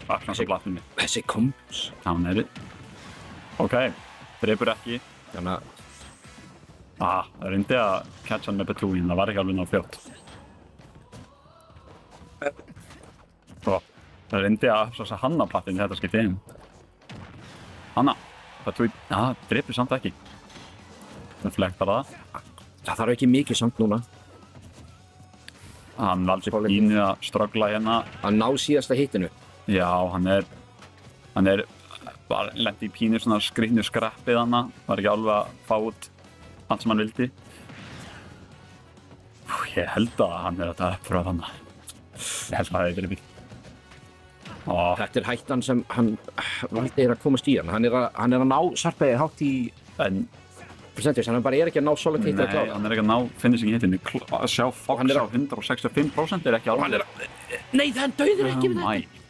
Vaknar svo plattinni. Þessi kombos. Hann er ok, drepur ekki. Þannig að Það reyndi að catcha hann með Petúin, það var ekki alveg ná fljótt. Það reyndi að hanna plattinni þetta skipti inn. Hanna, Petúin, drepur samt ekki. Það flektar það. það þarf ekki mikið samt núna. Hann valdi pínu að ströggla hérna. Að ná síðasta hitinu. Já, hann er bara lenti í pínu svona skrýtnu skrappið hana. Var ekki alveg að fá út allt sem hann vildi. Ég held að hann er að frá þannig. Ég held að það er bíl. Þetta er hættan sem hann valdi að komast í hann. Hann er að ná Sarpei hátt í percentage, hann bara er ekki að ná solid hit að klára. Nei, hann er ekki að ná finishing hitinu. Að sjá Fox á 165% er ekki alveg. Nei, það er dauður ekki við þetta.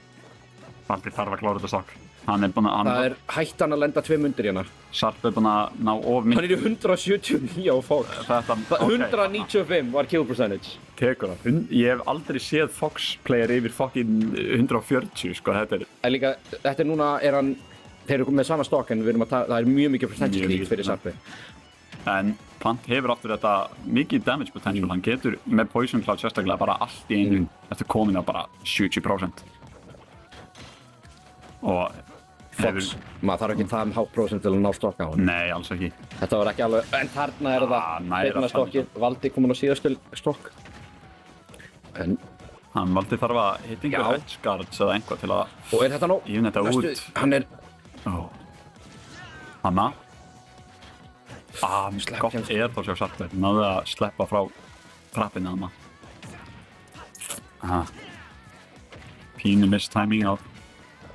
Valdi þarf að klára þetta stokk. Það er hættan að lenda 2 mundir hérna. Sarpei er búinn að ná of mikið. Hann er í 179 á Fox. 195 var kill percentage. Tekur það. Ég hef aldrei séð Fox player yfir fucking 140, sko. En líka, þetta er núna, þeir eru komið með sama stokk en það er mjög mikið percentage lead fyrir Sarpei. En Plant hefur aftur þetta mikið damage potential. Hann getur með Poison Cloud sérstaklega bara allt í einu eftir komin á bara 70%. Og Fox, maður þarf ekki það hátt prósent til að ná stokk á hann. Nei, alls ekki. Þetta var ekki alveg, en þarna er það beinna stokkið, Valdi komin á síðastu stokk. En hann Valdi þarf að hitta einhver edge guards eða einhvað til að og er þetta nóg? Ífna þetta út. Hann er Hanna. Gott er þá sjá Sarpei. Náðu að sleppa frá trappinu hana. Pínu mistiming á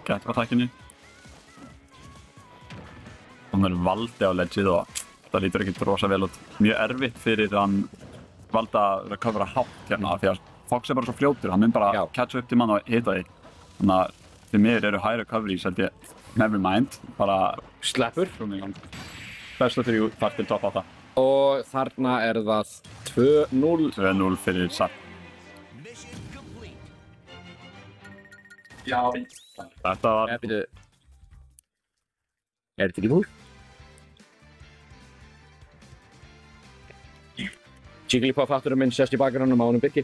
get-attackinu. Hann er Valdi á ledgeið og það lítur ekkert rosa vel út. Mjög erfitt fyrir hann Valdi að recovera hátt hérna því að Fox er bara svo fljótur, hann mun bara catcha upp til mann og hita þig. Þannig að því mér eru high recoveries held ég never mind, bara sleppur. Best of 3 þar til top 8. Og þarna er það 2-0. 2-0 fyrir Sarp. Já. Þetta var... Býtu. Er þetta ekki múl? Jigglypuff-hatturinn minn sést í bakgrunum á honum Birki.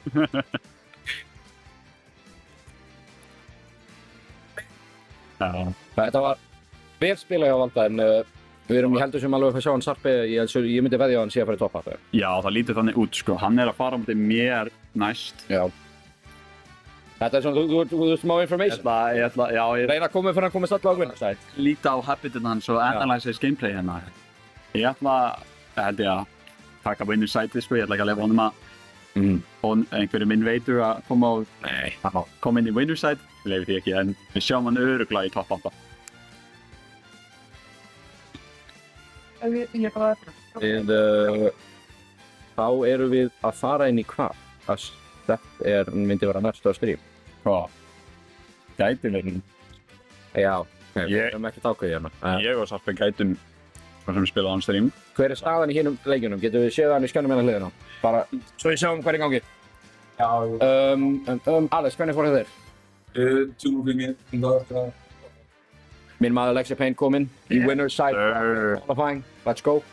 Já. Þetta var vel spilað hjá Valda en við erum, ég heldur sem alveg að sjá hann Sarpi, ég myndi veðja á hann sé að fara í topp 8. Já, það lítur þannig út, sko. Hann er að fara á móti mér næst. Já. Þetta er svona, þú veist smá information. Ég Reyna að koma fyrir hann komist alltaf á vinnarstæð. líta á habitin hans og analyze his gameplay hérna. Ég held ég að taka winner side, sko. Ég ætla ekki að lefa honum að einhverju minn veitur að koma inn í winner side. Ég lefi því ekki, en við sjáum hann örugglega í topp 8. Þá erum við að fara inn í hvað? Þetta myndi vera næsta stream. Hvað? Gæti verið. Já, við erum ekki ákveðið hérna. Ég og Sarpi gætum sem spila á stream. Hver er staðan í hinum leikjunum? Getum við séð hann í skjánum hérna hliðina? Bara svo við sjáum hvað er í gangi. Já. Alex, hvernig fór þér? 2-0. Minn maður Lexi Payne kom inn í winner's side. Qualifying. Let's go.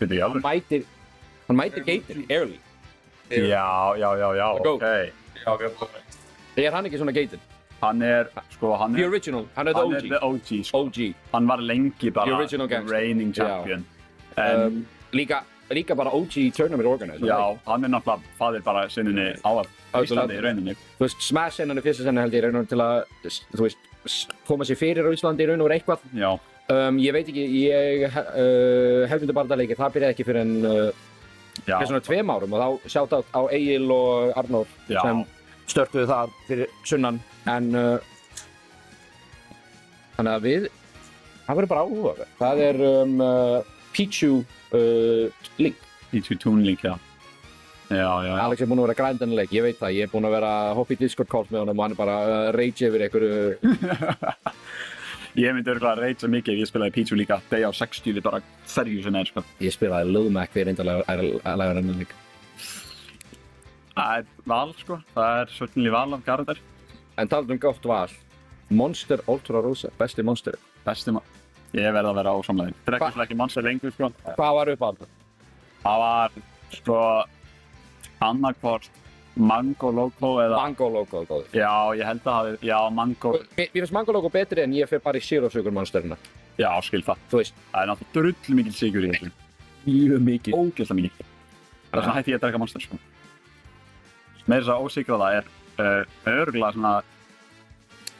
Veitu ég alveg? Hann mætir Gator early. Já, Go. ok. Já, við erum búin. Er hann ekki svona Gator? Hann er The original. Hann er the OG. sko. OG. Hann var lengi bara The original gangster. reigning champion. En Líka bara OG tournament organizer. já, hann er náttúrulega faðir bara sinninni á Íslandi í rauninni. Þú veist, Smash-innan er fyrsta senni held ég raun og til að, þú veist, koma sér fyrir á Íslandi í raun og vera eitthvað. Já. Ég veit ekki, hefðmyndabardaleiki, það byrjaði ekki fyrir en fyrir svona 2 árum og þá shoutout á Egil og Arnór sem störtuðu það fyrir sunnan en þannig að það verður bara áhuga. Það er Pichu Link. Pichu Toon Link, já. Já. Alex er búinn að vera grændan leik, ég veit það, ég er búinn að vera að hoppa í Discord calls með honum og hann er bara að rage yfir einhverju. Ég myndi örugglega að ragea mikið ef ég spilaði Pichu líka, degi á 60 bara ferju sinni, sko. Ég spilaði Lil Mac fyrir reyndarlega hennar líka. Það er val, sko. Það er certainly val af karakter. En talað gott val, Monster Ultra Rosa, besti monster. Ég verði að vera ósamlegin. Drekkur ekki monster lengur, sko. Hvað var upp á það? Það var, sko, annarkvort Mango Loco eða... Mango Loco, góður. Já, ég held að Mango... Mér finnst Mango Loco betri en ég fer bara í Zero Sugar monsterina. Já, skil það. Þú veist. Það er náttúrulega drull mikil sigur í þessu. Mjög mikið. Ógeðslega mikið. Það er svona hætti ég að drekka monster, sko. Meira þess að ósigraða er örugglega svona...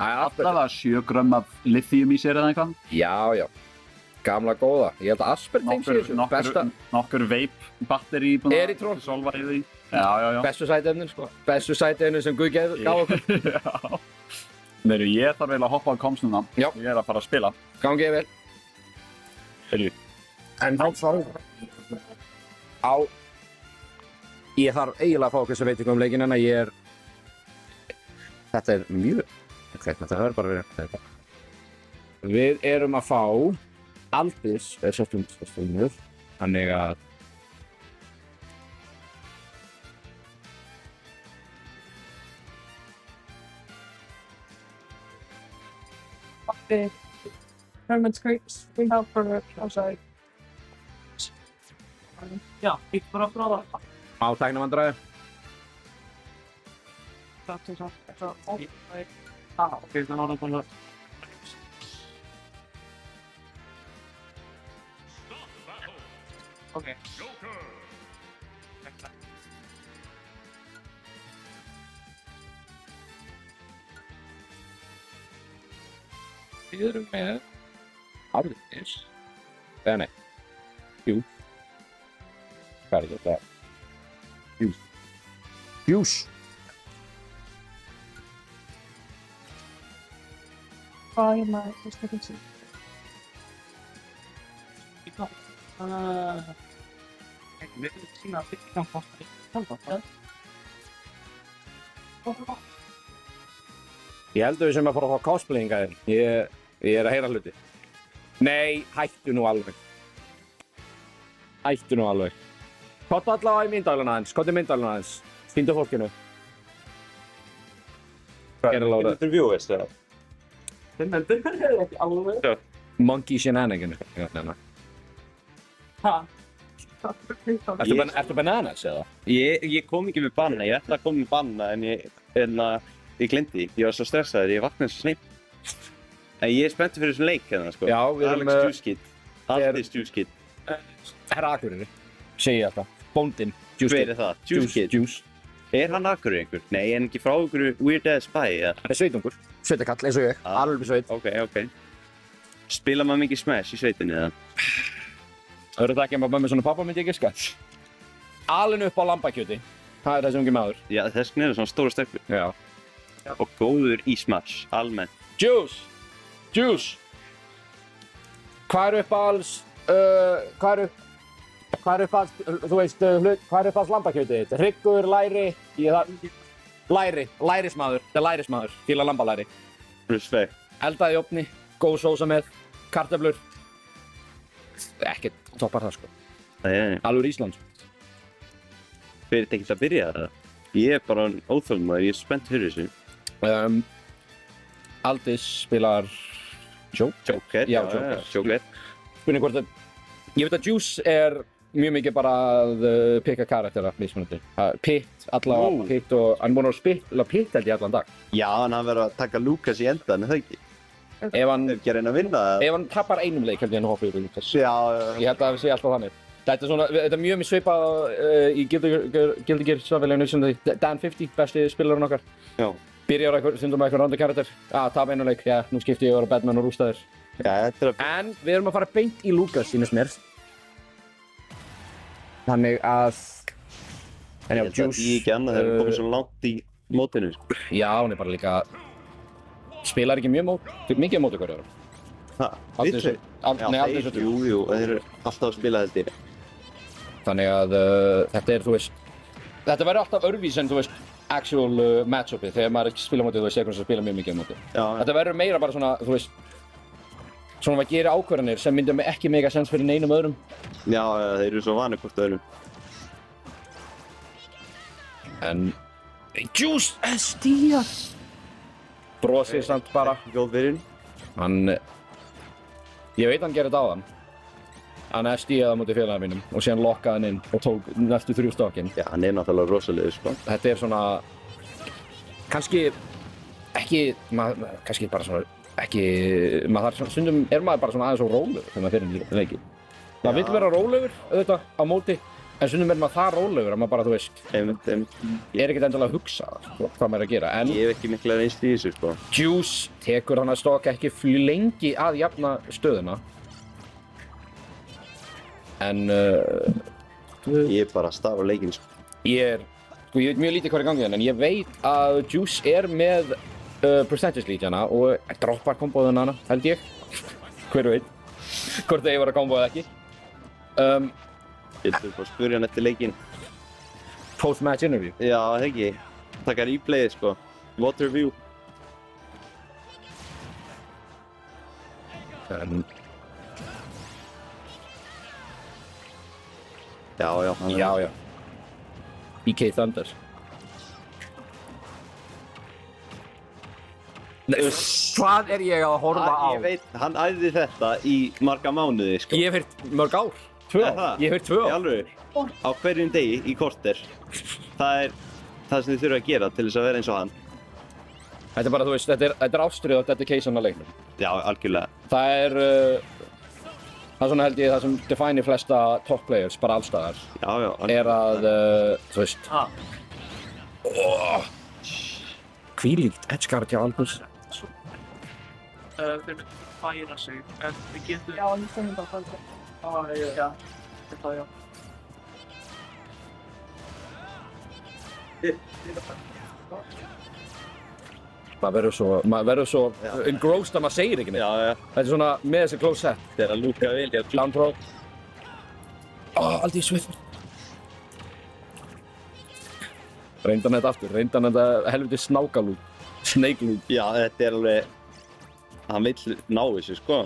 Allavega 7 grömm af lithium í sér eða eitthvað. Já. Gamla góða. Ég held að Aspartame sé þessu. Nokkur vape batteri búin að solva í því. Já. Bestu sætefnin, sko. Bestu sætefnin sem Guð gaf okkur. Já. Neiru, ég þarf eiginlega að hoppa á komst núna. Já. Ég er að fara að spila. Gangið vel. Heyrðu. En þá ég þarf eiginlega að fá okkur sem veit ekki leikinn en að þetta er mjög þetta verður bara verið. Við erum að fá Aldis er settum þannig að Tournament scrapes we have for outside. Já, ég bara að fráða. Á tæknavandræði. Ok, þannig að það bara... Ok. Við erum með... Aldis. Nei. Jú. Hvað er þetta? Jús. Hvað er maður? Hvað er þetta? Við erum sína að byggja hvort. Ég held að við sem að fara að fá cosplayinga þér. Ég er að heyra hluti. Nei, hættu nú alveg. Ættu nú alveg. Kottu allavega í myndavélina aðeins, kottu í myndavélina aðeins. Sýndu fólkinu. Gerðu Lára. Interview, veistu það? Þinn endur er ekki alveg. Monkey shenanigans. Ha? Ertu bananas eða? Ég kom ekki með banna, ég ætlaði að koma með banna en ég glemdi því. Ég var svo stressaður, ég vaknaði svo sneip. En ég er spenntur fyrir þessum leik hérna, sko. Já, við erum Alex Juice-Kid. Allt Juice-Kid. Herra Akureyri, segi ég alltaf. Bóndinn, Juice Hver er það? Juice-Kid? Juice. Er hann Akureyri einhver? Nei, er hann ekki frá einhverju Weird Ass Bæ, eða? Hann er sveitungur, sveitakall eins og ég, alveg sveit. Ok. Spila maður mikið Smash í sveitinni, eða? Öðru ekki að maður með svona pappa myndi ég giska. Alinn upp á lambakjöti, það er þessi ungi maður. Já, þess vegna er svona stóra stökkur. Já. Og góður í Smash, almennt. Juice! Hvað er uppáhalds, hvað er uppáhalds, þú veist, hvað er uppáhalds lambakjötið þitt? Hryggur, læri, lærismaður, það er lærismaður, fíla lambalæri. Respekt. Eldaði í ofni, góð sósa með, kartöflur. Ekkert toppar það sko. Nei. Alveg Íslands. Fyrir þetta ekki að byrja það? Ég er bara óþolinmóður, ég er spennt fyrir þessu. Aldís spilar Joker. Já, Joker. Spurning hvort að, ég veit að Juice er mjög mikið bara að pikka karaktera mismunandi. Pitt, allavega Pitt og hann búinn að spila Pitt held ég allan dag. Já, en hann verður að taka Lucas í endan, er það ekki? Ef hann ekki að reyna að vinna það? Ef hann tapar einum leik held ég hann hoppa yfir Lucas. Já. Ég held að það sé alltaf þannig. Þetta er mjög svipað í Guilty Gear samfélaginu sem Dan 50, besti spilarinn okkar. Já. Byrjar stundum með eitthvað random karakter. Tapa einu leik, já, nú skipti ég að vera Batman og rústa þér. Já, þetta er En við erum að fara beint í Lucas, sýnist mér. Þannig að... En já, Juice... Ég ekki annað þegar við komum svo langt í mótinu. Já, hún er bara líka... Spilar ekki mikið mót ykkur ára. Hæ? Við tveir? Nei, aldrei svo tveir. Jú, þeir eru alltaf að spila held ég. Þannig að þetta er, þú veist... Þetta verður alltaf örvís en, þú veist, actual match-upið þegar maður spila mótið, þú veist, einhvern sem spila mjög mikið mótið. Þetta verður meira bara svona, þú veist... Svona maður gerir ákvarðanir sem myndi ekki mega sens fyrir neinum öðrum. Já, þeir eru svo vanir hvort öðrum. En... Juice SD! Brosir samt bara. Góð byrjun. Hann... Ég veit hann gerir þetta á hann. Hann SD-aði á móti félagum mínum og síðan lokkaði hann inn og tók næstu 3 stokkinn. Já, hann er náttúrulega rosalegur, sko. Þetta er svona... Kannski... Ekki... Kannski bara svona... Ekki... Stundum er maður bara svona aðeins á rólegur þegar maður fyrir í leiki. Maður vill vera rólegur, auðvitað, á móti. En stundum er maður það rólegur að maður bara, þú veist... Einmitt. Er ekkert endilega að hugsa hvað maður er að gera, en... Ég hef ekki mikla reynslu í þessu, sko. Juice tekur hann að stokka ekki lengi að jafna stöðuna. En... Ég er bara að stafa leikinn, sko. Ég veit mjög lítið hvað er í gangi hérna, en ég veit að Juice er með percentage lead hérna og droppar kombóðun hana, held ég. Hver veit? Hvort það ég var að kombóða ekki. Ég ætla bara að spyrja hann eftir leikinn. Post-match interview? Já, það ekki. Taka replayið, sko. Water view. Já. BK Thunder. Hvað er ég að horfa á? Ég veit, hann æfði þetta í marga mánuði, sko. Ég hef heyrt mörg ár. 2 ár. Ég hef heyrt 2 ár. Í alveg. Á hverjum degi í korter. Það er það sem þið þurfa að gera til þess að vera eins og hann. Þetta er bara, þú veist, þetta er ástrið og dedication að leiknum. Já, algjörlega. Það er svona held ég það sem definir flesta top players, bara allstaðar. Já, er að, þú veist... Hvílíkt edgeguard hjá Albus. Þeir myndi færa sig, en við getum... Já, ég finnum það fældi. Já, þetta já. Maður verður svo engrossed að maður segir ekki neitt. Já. Þetta er svona með þessi close set. Þetta er að lúka vel, já. Down throw. Aldrei Swift. Reyndan þetta aftur, reyndan þetta helviti snákalúp. Snake loop. Já, þetta er alveg... Hann vill ná þessu, sko.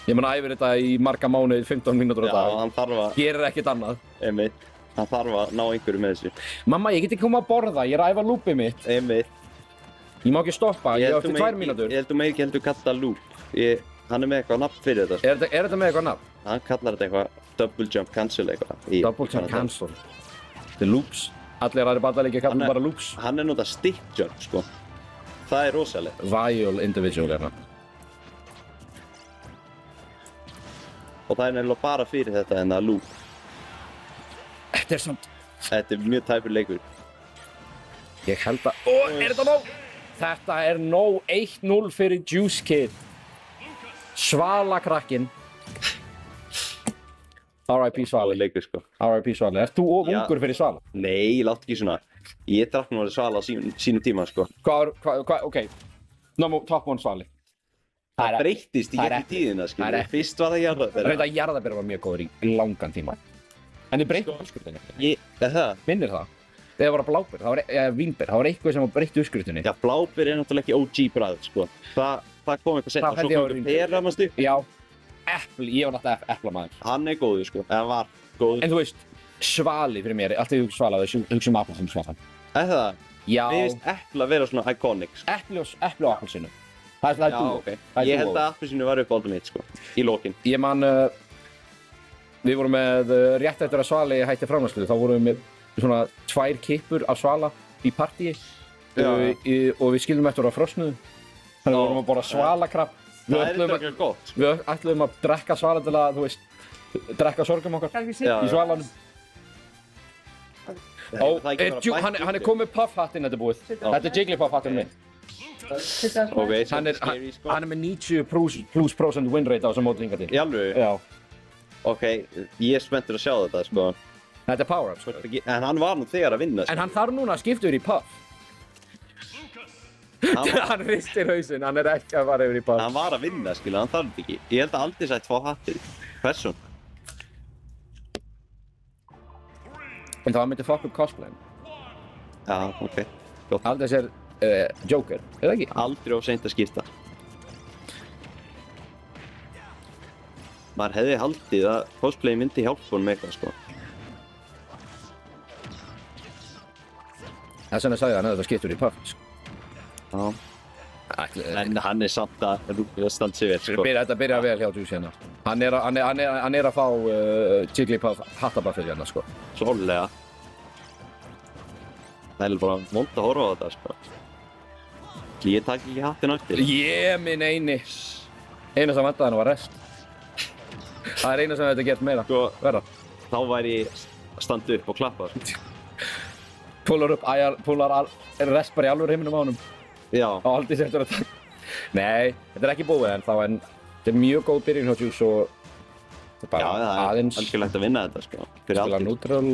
Ég mun æfir þetta í marga mánuði, 15 mínútur á Já, dag. hann þarf að, Gerir ekkert annað. einmitt, hann þarf að ná einhverju með þessu. Mamma, ég get ekki koma að borða, ég er að æfa lúpið mitt. Einmitt. Ég má ekki stoppa, ég hef eftir 2 mínútur. Ég held þú með ekki heldur kalla loop. Hann er með eitthvað nafn fyrir þetta, sko. Er þetta með eitthvað nafn? Hann kallar þetta eitthvað double jump cancel eitthvað. Double jump cancel. Þetta er loops. Allir aðri bandaleikir kalla bara loops. Hann er notað stick jump, sko. Það er rosalegt. Vile individual hérna. Og það er nefnilega bara fyrir þetta en að loop. Þetta er samt... Þetta er mjög tæpur leikur. Ég held að... Ó, er þetta nóg? Þetta er nóg 1-0 fyrir Juice Kid. Svala krakkinn. R.I.P. Svali. Það er leikur, sko. R.I.P. Svali. Ert þú of Já. ungur fyrir Svala? Nei, láttu ekki svona. Ég drakk nú að Svala á sínum tíma, sko. Ok. Top 1 Svali. Það breyttist í gegnum tíðina, skilur. Fyrst var það jarðarberja. Reynda jarðarberja var mjög góður í langan tíma. En þið breyttu uppskriftinni. Það? Minnir það? Þegar það var bláber, eða vínber, það var eitthvað sem var breytt uppskriftinni. Já, bláber er náttúrulega ekki OG bragð, sko. Það kom eitthvað seinna. Svo kom pera, manstu? Já. Epli, ég var náttúrulega eplamaður. Hann er góður, sko. Eða var góður. En þú veist, Svali fyrir mér, alltaf ég hugsa Svala, þau hugsa appelsinu Svala. Það? Já. Mér finnst epli að vera svona iconic, sko. Epli og appelsinu. Það er dúo. Ok. Ég held að appelsinu var uppáldum mitt, sko. Í lokin. Ég man, við vorum með rétt eftir að Svali hætti framleiðslu, þá vorum við með svona 2 kippur af Svala í partíi og við skildum eftir að frosnuðu. Þannig við vorum að borða svalakrabb. Það er þetta ekki gott. Við ætluðum að drekka Svala til að, þú veist, drekka sorgum okkar í Svalanum. Hann er komið puff-hattinn, þetta er búið. Þetta er Jigglypuff-hattinn minn. Ok, hann er með 90% win rate á þessum móti hingað til. Í alveg? Já. Ok, ég er spenntur að sjá þetta, sko. Þetta er power-up, sko. En hann var nú þegar að vinna, sko. En hann þarf núna að skipta yfir í puff. Hann ristir hausinn, hann er ekki að fara yfir í puff. Hann var að vinna, skilu, hann þarf ekki. Ég held að Aldís ætti fá hattið. Hversun? En það myndi fuck upp cosplayin. Já, ok. Gott. Aldís er Joker, er það ekki? Aldrei of seint að skipta. Maður hefði haldið að cosplay myndi hjálpa honum eitthvað, sko. Það sem ég sagði hann að þetta skiptur í puff, sko. Já. En hann er samt að standa sig vel, sko. Þetta byrja vel hjá Juice hérna. Hann er að fá Jigglypuff hattabuffið hérna, sko. Svolítið. Það er bara vond að horfa á þetta, sko. Ég takk ekki hattinn eftir. Minn eini. Eina sem vantaði hann var rest. Það er eina sem þetta gert meira. Sko, verða. Þá væri ég að standa upp og klappa, sko. Púlar rest bara í alvöru heiminum á honum. Já. Og aldrei settur að taka. Nei, þetta er ekki búið en þetta er mjög góð byrjun hjá Juice og það er bara aðeins. Já, það er algjörlegt að vinna þetta, sko. Spila neutral.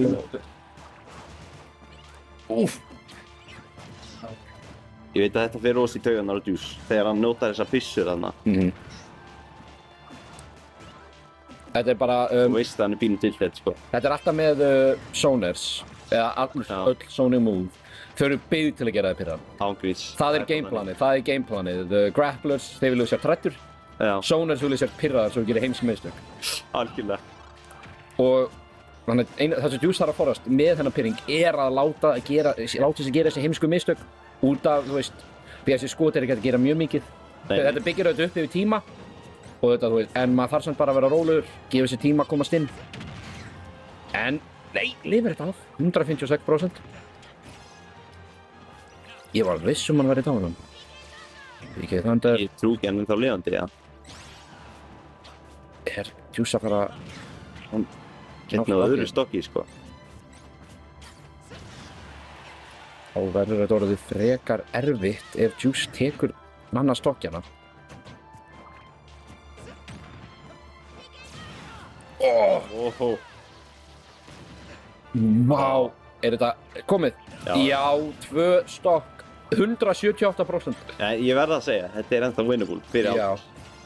Úff. Ég veit að þetta fyrir rosa í taugarnar á Juice þegar hann notar þessar byssur þarna. Þetta er bara... Þú veist að hann er pínu til þetta, sko. Þetta er alltaf með zoners, eða öll zoning move. Þau eru byggð til að gera það pirran. Ángriðs. Það er gameplanið. The grapplers, þeir vilja sér trættur. Zoners vilja sér pirraðar svo þeir gera heimsmeistök. Algjörlega. Og það sem Juice þarf að forðast með þennan pirring er að láta sig gera þessi heimsku mistök út af, þú veist, því að þessi skot er ekki að gera mjög mikið. Þetta byggir auðvitað upp yfir tíma og þetta, þú veist, en maður þarf samt bara að vera rólegur, gefa sér tíma að komast inn. En, nei, lifir þetta af, 156%. Ég var viss hann verið í tánan. Ég trú ekki hann þá lifandi, já. Er Juice að fara... Hann getna á öðru stokki, sko. Þá verður þetta orðið frekar erfitt ef Juice tekur annað stokkjana. Vá! Er þetta komið? Já, 2 stokk. 178%. Ég verð að segja, þetta er ennþá winnable fyrir Aldís.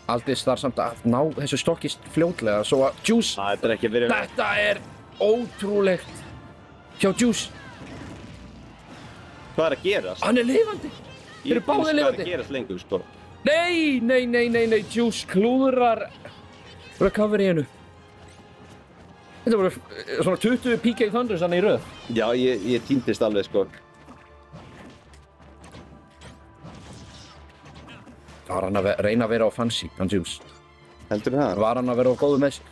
Aldís þarf samt að ná þessu stokki fljótlega svo að Juice... Þetta er ekki verið... Þetta er ótrúlegt hjá Juice. Hvað er að gerast? Hann er lifandi! Þeir eru báðir lifandi! Hvað er að gerast lengur, sko? Nei, Juice klúðrar recovery-inu. Þetta voru svona 20 PK Thunders hann í röð. Já, ég týndist alveg, sko. Var hann að reyna að vera á fancy, hann Juice? Heldur það? Var hann að vera á góðu með sig?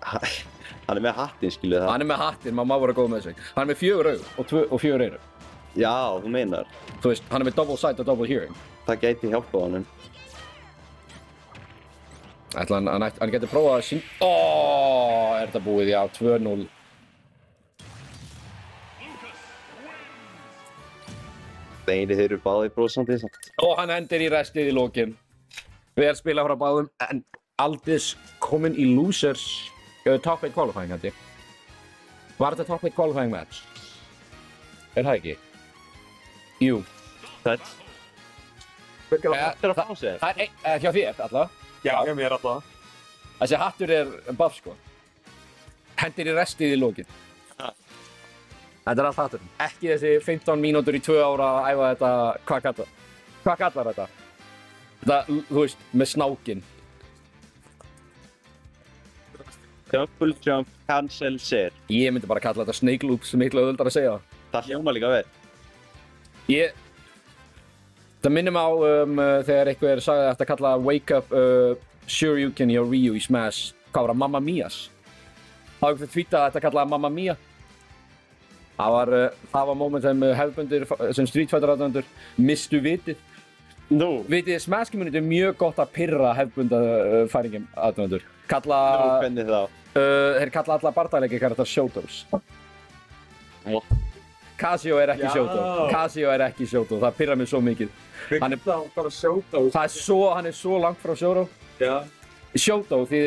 Hann er með hattinn, skilu það. Hann er með hattinn, maður má vera góð með sig. Hann er með 4 augu og 4 eyru. Já, þú meinar. Þú veist, hann er með double sight og double hearing. Það gæti hjálpað honum. Ætla hann getur prófað að sín... Er þetta búið? Já, 2-0. Þeir eru báðir brosandi samt. Og hann endir í restið í lokin. Vel spila frá báðum, en Aldis kominn í losers top 8 qualifying, held ég. Var þetta top 8 qualifying match? Er það ekki? Jú. Það er að fá sig. Það er hjá þér, alltaf. Já, hjá mér alltaf. Þessi hattur er buff, sko. Hendir í restið í lokin. Þetta er allt hatturinn. Ekki þessi 15 mínútur í 2 ára að æfa þetta, hvað kallar þetta? Þetta, þú veist, með snákinn. Double jump, cancel, ser. Ég myndi bara kalla þetta snake loop sem miklu auðvöldar að segja. Það hljóma líka vel. Það minnir mig á þegar einhver sagði að þetta kalla Wake Up Shoryuken hjá Ryu í Smash. Hvað var það? Mamma Mias. Það var einhver tweetað að þetta kallaði Mamma Mia. Það var moment sem Street Fighter aðdæmendur mistu vitið. Nú. Vitið, Smash community er mjög gott að pirra hefðbunda færingum aðdæmendur. Hvernig þá? Þeir kalla alla bardagleiki karakter Shotos. Casio er ekki Shoto. Casio er ekki Shoto. Það pirrar mig svo mikið. Hann er bara Shoto. Hann er svo langt frá Shoto. Já. Shoto því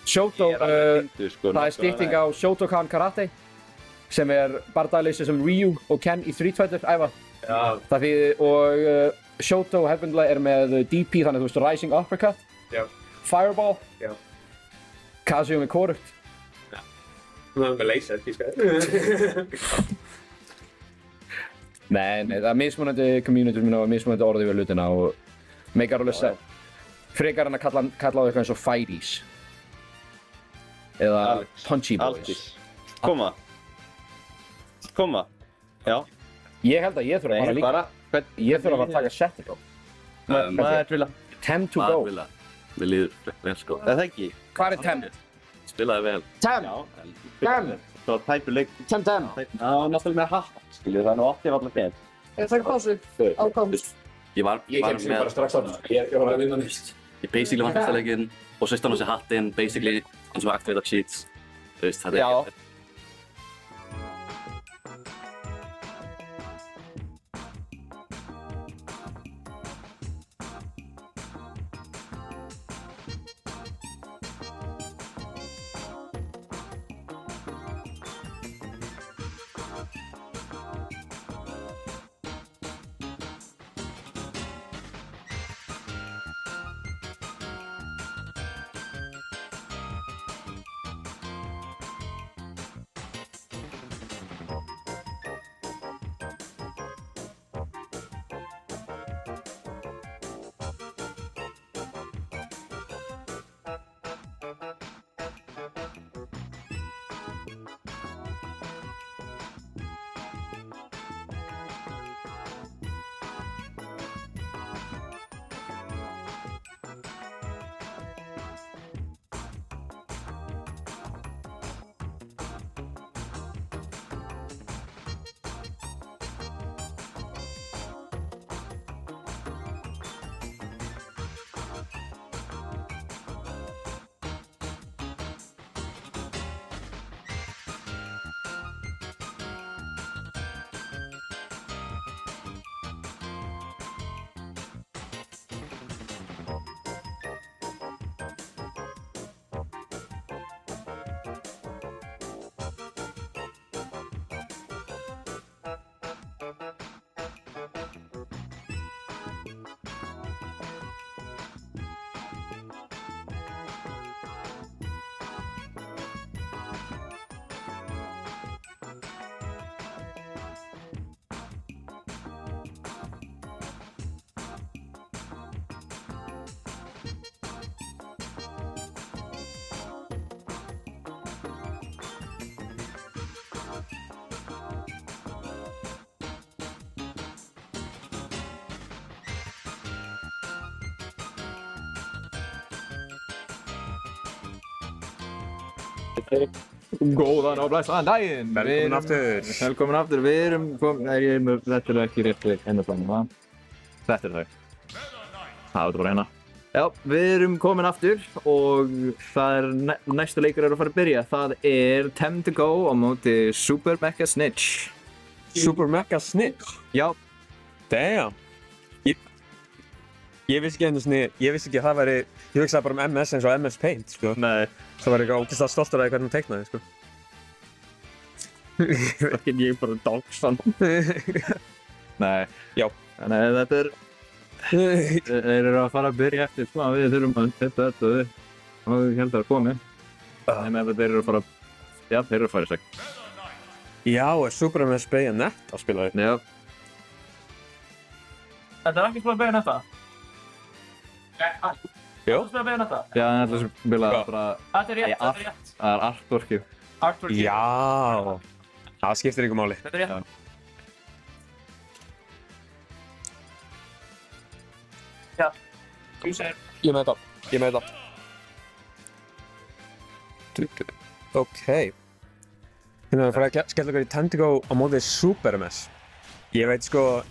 Shoto, það er stytting á Shotokan Karate sem er bardagleysi sem Ryu og Ken í Street Fighter æfa. Já. Það þýðir og Shoto hefðbundlega er með DP þannig þú veist Rising Uppercut. Já. Fireball. Já. Casio með Korut. Já. Það er með laser, kíska. Nei, það er mismunandi community mín og mismunandi orði við hlutina og meikar alveg sett. Frekar hann að kalla á eitthvað eins og Fighties. Eða Punchy Boys. Koma. Já. Ég held að ég þurfa að fara líka. Ég þurfa að fara að taka setting á. Hvað er Villa? Tem to go. Mér líður vel sko. Það ekki. Hvað er Tem? Spilaði vel. Tem! Tem! Svo tæpur leik. Tem! Já, náttúrulega með hatt. Skilju, það er nú alltaf allir fenn. Það er pásu. Ákvæmst. Ég var með... bara strax á það. Ég var að vinna nýst. Ég basically vann fyrsta leikinn og sýst hann á sig hattinn, basically eins og activate cheats. Þú veist, þetta er ekki... Góðan og blessaðan daginn! Velkomin aftur. Velkomin aftur, við erum komin... Nei, þetta er ekki rétt ennaflanum, va? Þetta er þau. Það er bara hérna. Já, við erum komin aftur og það er næstu leikur að fara að byrja. Það er Time to Go á móti Super Mega Snitch. Super Mega Snitch? Já. Damn! Ég vissi ekki að það væri, ég hugsaði bara MS eins og MS Paint, sko. Nei. Það var eitthvað ógeðslega stoltur af því hvernig hún teiknaði, sko. Ekki ég bara dogsan. Nei. Já. Þannig að þetta er... Þeir eru að fara að byrja eftir smá, við þurfum að setja þetta upp og ég held að það er komið. Þannig að þeir eru að fara... Já, þeir eru að fara í seg. Já, er Super MS Bayonet að spila því? Já. Þetta er ekki spilað Bayonetta? Jó. Þú spilað Bayonetta? Já, en þetta er spilað bara... Þetta er rétt. Það er artworkið. Artworkið. Já. Það skiptir ykkur máli. Þetta er rétt. Já. Þú segir. Ég með þetta. Ok. Hérna erum við að skella okkur í Time to Go á móti Super MS. Ég veit sko...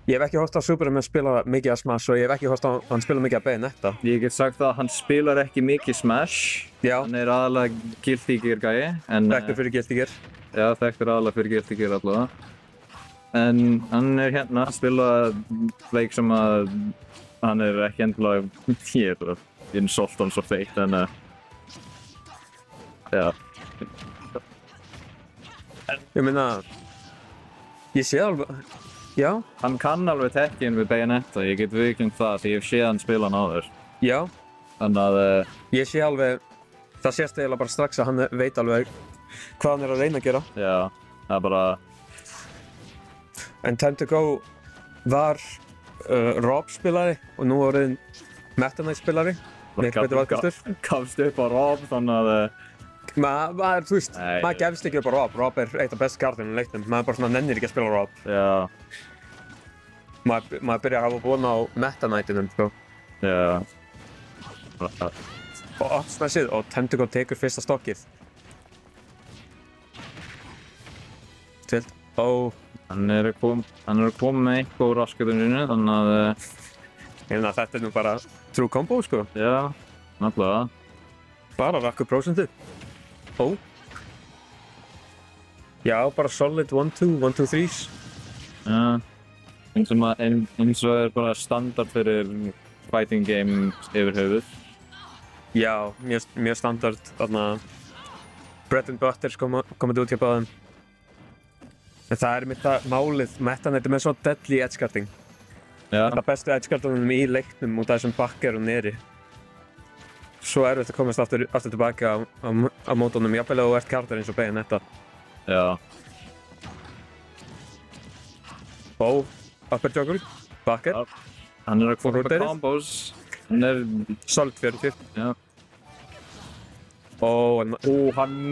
Ég hef ekki hort á Super MS spila mikið að Smash og ég hef ekki hort á hann spila mikið að Bayonetta. Ég get sagt það að hann spilar ekki mikið Smash. Já. Hann er aðalega Guilty Gear gæi. Þekktur fyrir Guilty Gear. Já, þekktur aðalega fyrir Guilty Gear allavega. En hann er hérna að spila leik sem að hann er ekki endilega... Ég er bara insult on so fate, en... Já. Ég meina... Ég sé alveg... Já. Hann kann alveg tekkin við Bayonetta, ég get viðurkennt það því ég hef séð hann spila hann áður. Já. Þannig að... Ég sé alveg... Það sést eiginlega bara strax að hann veit alveg hvað hann er að reyna að gera. Já, það er bara... En Time to Go var Rob spilari og nú orðinn Meta Knight spilari. Mikið betur valkostur. Gafst upp á Rob, þannig að... Maður, þú veist, maður gefst ekki upp á Rob. Rob er eitt af bestu karakterunum í leiknum. Maður bara svona nennir ekki að spila Rob. Já. Maður byrjar að hafa von á Meta Knightinum, sko. Já. Og smessið, og Time to Go tekur fyrsta stokkið. Tvilt. Hann er að koma með eitthvað úr raskatunum sinu, þannig að... Þetta er nú bara true combo, sko. Já, náttúrulega. Bara rakku prósentu. Já, bara solid 1-2, 1-2-3s. Já. Eins og er bara standard fyrir fighting game yfir höfuð. Já, mjög standard, þarna... Bread and butter komið út hjá báðum. En það er mitt það málið, Meta Knight er með svo deadly edgeguarding. Já. Það er bestu edgeguardunum í leiknum út af þessum bakker og neri. Svo erfitt að komast aftur tilbaka á mótunum, jafnvel að þú ert karakter eins og Bayonetta. Já. Upper jogger, bakker. Hann er að koma með combos. Hann er... Solid 40. Já. Hann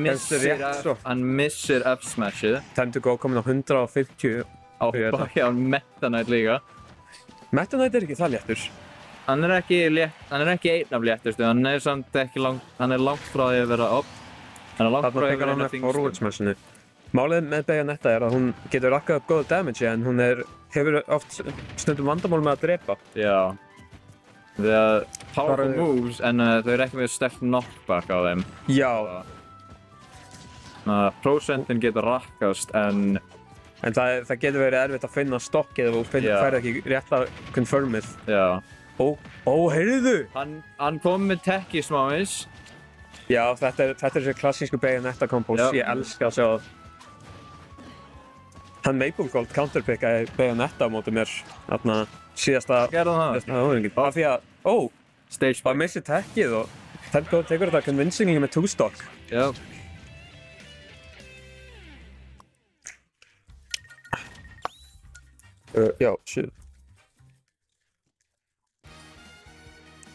missir F-smashið. Time to Go komin á 150. Á Meta Knight líka. Meta Knight er ekki það léttur. Hann er ekki einn af léttustu, hann er samt ekki langt, hann er langt frá því að vera upp. Hann er langt frá því að vera einn af þyngstu. Málið með Bayonetta er að hún getur rakkað upp góða damage en hún hefur oft stundum vandamál með að drepa. Já. Það er powerful moves en þau eru ekki með sterkt knockback á þeim. Já. Prosentin getur rakkast en það getur verið erfitt að finna stokkið ef þú færð ekki rétta confirmið. Já. Heyrðu! Hann kom með tekki smáis. Já, þetta er þessi klassísku Bayonetta kombos. Ég elska að sjá það. Hann Maple Gold counterpickaði Bayonetta á móti mér. Þarna síðasta... Gerðu það? Af því að, það missir tekkið og Time to Go tekur þetta convincingly með 2-stock. Já. Já, shit.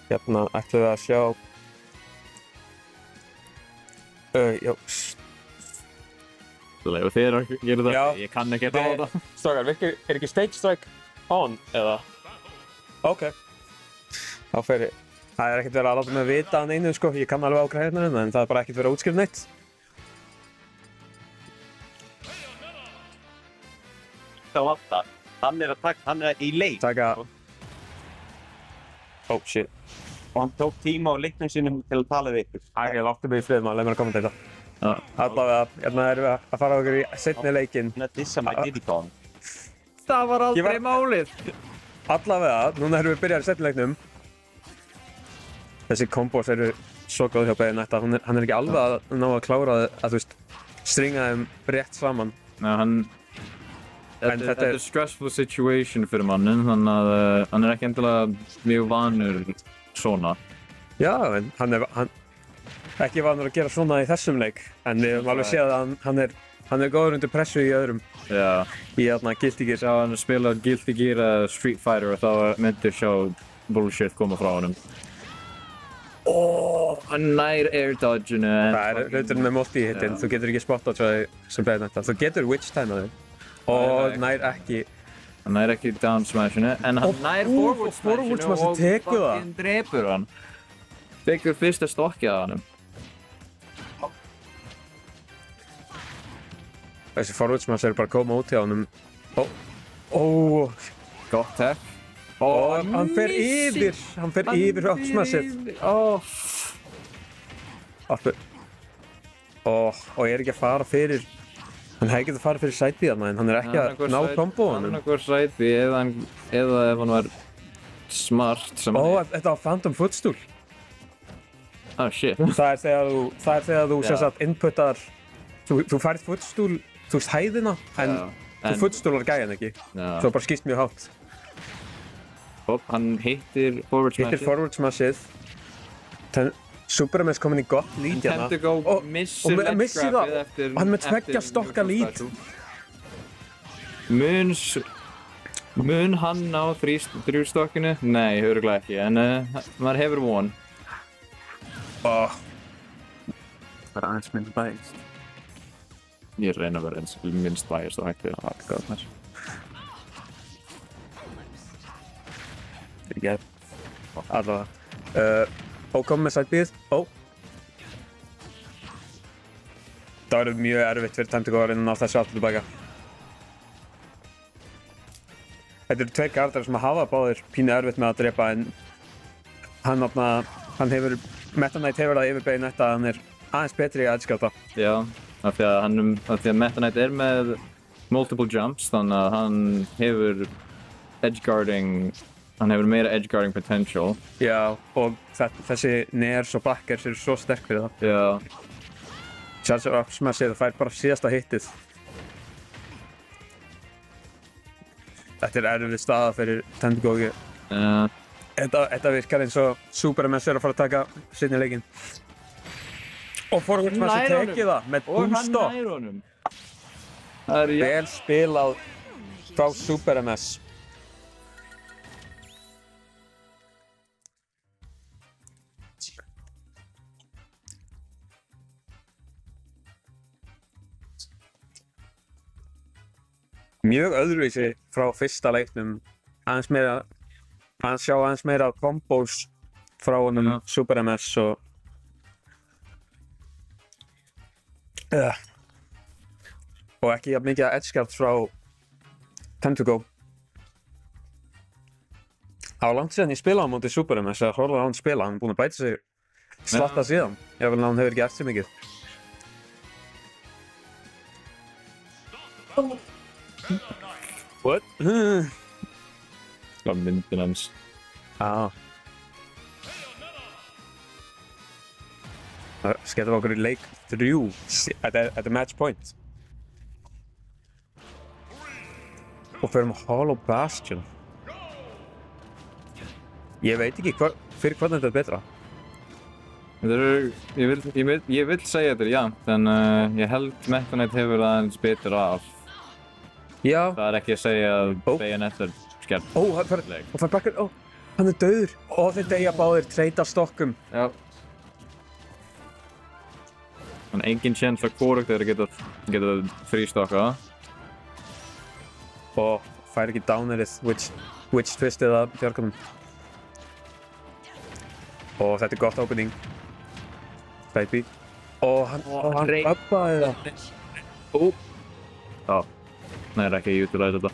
Hérna ætlum við að sjá... Já. Þú leiður þér að gera það? Já. Ég kann ekki að hafa það. Strákar, er ekki Stage Strike on, eða? Ok. Þá fer ég. Það er ekkert verið að láta mig vita að neinu, sko. Ég kann alveg á græðirnar en það er bara ekkert verið að útskýra neitt. Það var alltaf. Hann er í leik. Taka... Oh, shit. Og hann tók tíma á leiknum sínum til að tala við ykkur. Æ, láttu mig í frið, maður. Leið mér að kommentata. Allavega, hérna erum við að fara okkur í seinni leikinn. Hann er dissa með Diddycon. Það var aldrei málið. Allavega, núna erum við byrjað í seinni leiknum. Þessi kombos eru svo góð hjá Bayonetta. Hann er ekki alveg að ná að klára að, þú veist, stringa þeim rétt saman. Nei, þetta er stressful situation fyrir mannin, þannig að hann er ekki endilega mjög vanur svona. Já, en hann er ekki vanur að gera svona í þessum leik, en við höfum alveg séð að hann er góður undir pressu í öðrum. Já. Í þarna Guilty Gear. Já, hann spilar Guilty Gear eða Street Fighter og þá myndir sjá bullshit koma frá honum. Hann nær air dodgeinu. Það er hluturinn með multi-hitinn, þú getur ekki spottað sem Bayonetta. Þú getur witch timeað þig og nær ekki. Hann nær ekki down smashinu, en hann nær forward smashinu og fucking drepur hann. Tekur fyrsta stokkið af hann. Þessi forward smash eru bara að koma út hjá honum. Gott tech. Og hann fer yfir up smashið. Og ég er ekki að fara fyrir, hann hefði getað að fara fyrir sætið þarna en hann er ekki að ná komboðunum. Hann er hvort sætið eða ef hann var smart sem þetta var Phantom footstool. Shit. Það er þegar þú sem sagt inputar, þú færð footstool, þú veist hæðina, en þú footstoolar gæjan ekki. Svo bara skýst mjög hátt. Hann hittir forward smashið. Super MS komin í gott lead hérna. Tentacle missir ledge grabið eftir... Og hann með 2 stokka lead. Mun hann ná 3 stokkinu? Nei, örugglega ekki, en maður hefur von. Það er aðeins minnst bæst. Ég reyna að vera eins minnst bæst og hægt við að halka þarna. Allavega. Komum með sætbíð. Það verður mjög erfitt fyrir Tentacle að reyna að ná þessu aftur tilbaka. Þetta eru 2 karakterar sem hafa báðir pínu erfitt með að drepa en hann hefur, Meta Knight hefur það yfir Bayonetta að hann er aðeins betri í að edge-skjáta. Já, af því að Meta Knight er með multiple jumps, þannig að hann hefur meira edge guarding potential. Já, og þessi nairs og backers eru svo sterk fyrir það. Já. Charger up smashið og fær bara síðasta hittið. Þetta er erfið staða fyrir Tentacle. Þetta virkar eins og Super MS er að fara að taka seinni leikinn. Og forward smashið tekið það með boomstock. Og hann nær honum. Vel spilað frá Super MS. Mjög öðruvísi frá fyrsta leiknum, sjá aðeins meira combos frá honum Super MS og ekki jafn mikið edge-guard frá Tentacle. Það var langt síðan ég spilaði á móti Super MS að horfa á hann spila, hann er búinn að bæta sig slatta síðan, jafnvel hann hefur ekki eftir sig mikið. What? Það var myndin hans. Það skellum okkur í leik 3. Þetta er match point. Og förum Hollow Bastion. Ég veit ekki fyrir hvernig þetta er betra. Ég vil segja þetta jafnt, en ég held Meta Knight hefur aðeins betur af. Já. Það er ekki að segja að Bayonetta er skemmt. Hann fær bakkar, hann er dauður. Þeir deyja báðir, treyta stokkum. Já. Þannig engin chance að hvorugt er að geta þrýstokka. Og fær ekki downerið, witch twistið að bjarganum. Og þetta gott opening. Baby. Og hann bubbaði það. Já. Nei, ekki að utilize þetta.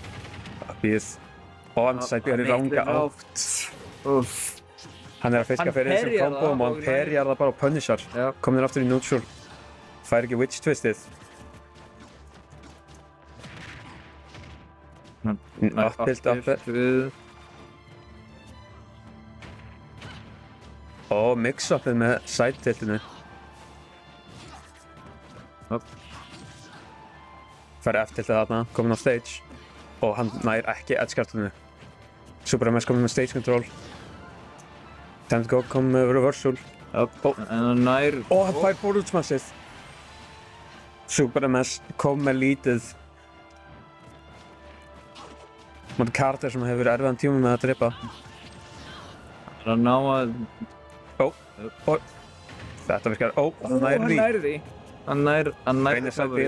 Býð. Og hann Baby í ranga átt. Hann að fiska fyrir þessum kombóum og hann perjar það bara á Punisher. Kominn aftur í neutral. Fær ekki Witch Twistið. Uppið. Og mix-upið með side-tiltinu. Fær F-tiltið þarna, kominn á stage. Og hann nær ekki edge-kartinu. Super MS kominn með stage control. Tentacle kom með reversal. En hann nær... Og hann fær forward smashið. Super MS kom með lítið. Móti Carter sem hefur erfiðan tíma með að drepa. Hann ná að... Þetta virkar, hann nær því. Hann nær Reynir Sæbí,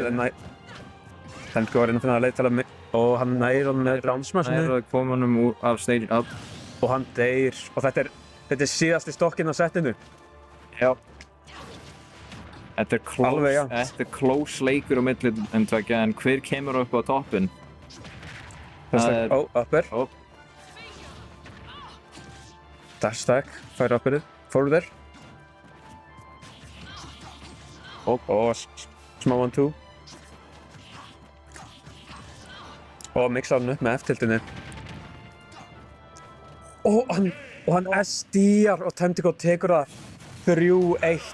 Tentacle var inn að finna að leita til að og hann nær hann með roundsmashinu. Nær að koma honum af stage up. Og hann deyr. Og þetta er síðasti stokkinn á settinu. Já. Þetta er close leikur á milli en tveggja, en hver kemur upp á toppinn? Upper. Dash stack, fær upperið. Forwarder. Og smá 1-2. Og mixar hann upp með F-tiltinu. Og hann SD-ar og Tentacle tekur það 3-1.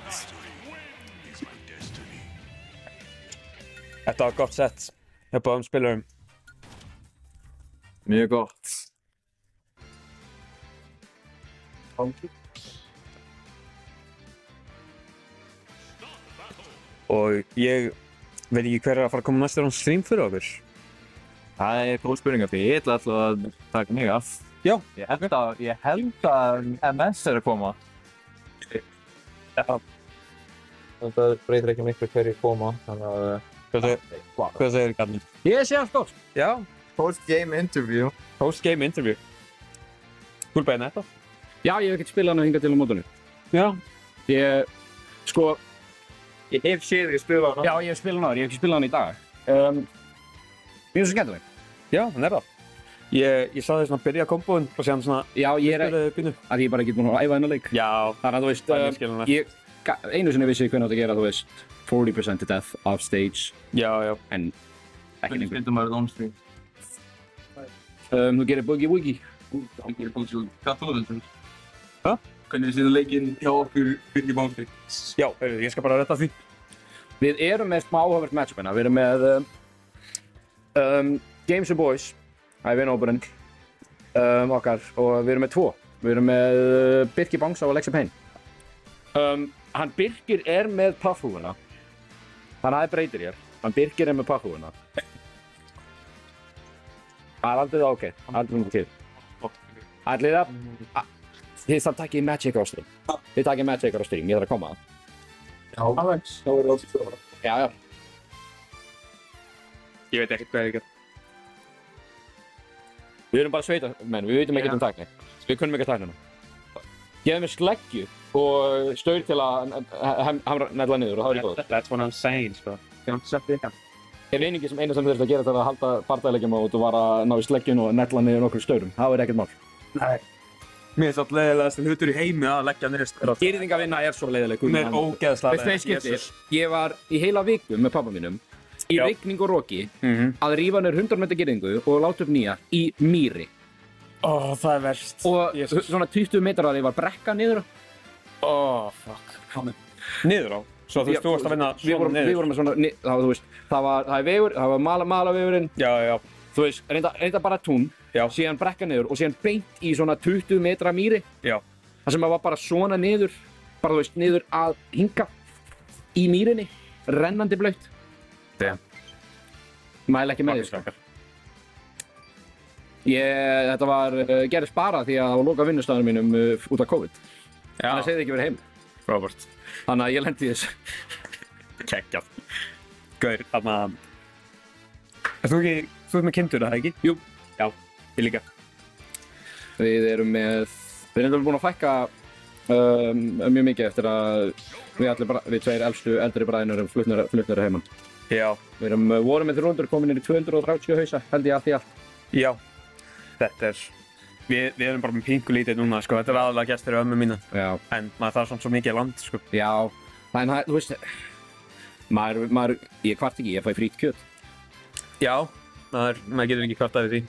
Þetta var gott sett hjá báðum spilurum. Mjög gott. Og ég veit ekki hver að fara að koma næstur á stream fyrir okkur. Það er góð spurning af því, ég ætla alltaf að taka mig af. Já. Ég held að MS er að koma. Já. Það breytir ekki miklu hverju koma, þannig að... Hvað segir Garni? Ég sé allt gott. Já. Post-game interview. Post-game interview. Gúlbeðin þetta? Já, ég hef ekkert spilað hann að hinga til á mótinu. Já. Ég hef séð þig spila hann. Já, ég hef spilað hann áður, ég hef ekki spilað hann í dag. Mér finnst það skemmtileg. Já, hann er það. Ég sá þess að byrja kombóinn og sé hann svona... Já, ég er að ég bara ekki búinn að æfa þennan leik. Já. Þannig að þú veist, einu sinni vissi ég hvernig átt að gera, þú veist, 40% to death off stage. Já. En ekki lengur. Hvernig spildur maður on stream? Þú gerir boogie woogie. Þú gerir boogie woogie. Hvað þú þetta? Hæ? Hvernig séð leikinn hjá okkur fyrir bánstík? Já, ég skal bara retta því. Við erum með smá áhugavert matchupina. Við erum með Games of Boys, það er vinahópurinn okkar, og við erum með 2. Við erum með Birkir Bangsa og Lexa Payne. Hann Birkir er með puffhúfuna. Þannig að það breytir hér. Hann Birkir er með puffhúfuna. Það er aldrei það ok. Aldrei það til. Allir það. Þið þarf takkið Magic á stream. Þið takkið Magic á stream, ég þarf að koma að. Já, aðeins. Þá er það alltaf stöðara. Já. Ég veit ekkert hvað ég gert. Við erum bara sveitamenn, við veitum ekkert tækni. Við kunnum ekki tæknina. Gefum við sleggju og staur til að hamra netla niður og það er góður. That's what I'm saying, sko. Ef einingi sem eina sem þurft að gera þetta að halda bardagleikjum og þú var að ná í sleggjun og netla niður nokkur staurum, það er ekkert mál. Nei. Mér finnst alltaf leiðilegast hlutur í heimi að leggja niður staur. Girðingavinna er svo leiðileg. Hún er ógeðslega leiðileg. Veist hvað skiptir? Ég var í heila viku með pappa mínum í rigning og roki að rífa niður 100 metra girðingu og láta upp nýja í mýri. Það er verst. Og svona 20 metrar að ég var brekka niður. Fuck. Niður á? Svo þú veist, þú varst að vinna svona niður? Við vorum með svona, þú veist, það er vegur, það var malavegurinn. Já. Þú veist, reynda bara tún, síðan brekka niður og síðan beint í svona 20 metra mýri. Já. Það sem var bara svona niður, bara þú veist, niður að hinga í mýrinni, rennandi blautt. Mæla ekki með því. Þetta var gerðist bara því að á loka vinnustæðunum mínum út af COVID. Þannig að segði ekki verið heim. Robert. Þannig að ég lendi í þessu. Kekjað. Gaur, þarna... Þú ert með kindur, það ekki? Jú. Já, ég líka. Við erum búin að fækka Mjög mikið eftir að við tveir eldri bræðinur erum flutnir heimann. Já. Við vorum með rundur komin inn í 230 hausa, held ég allt í allt. Já. Þetta við erum bara með pingu lítið núna, sko. Þetta aðalega gert fyrir ömmu mína. Já. En maður þarf samt svo mikið land, sko. Já. En þú veist, ég kvart ekki, ég fæ frýtt kjöt. Já. Maður getur ekki kvartað við því.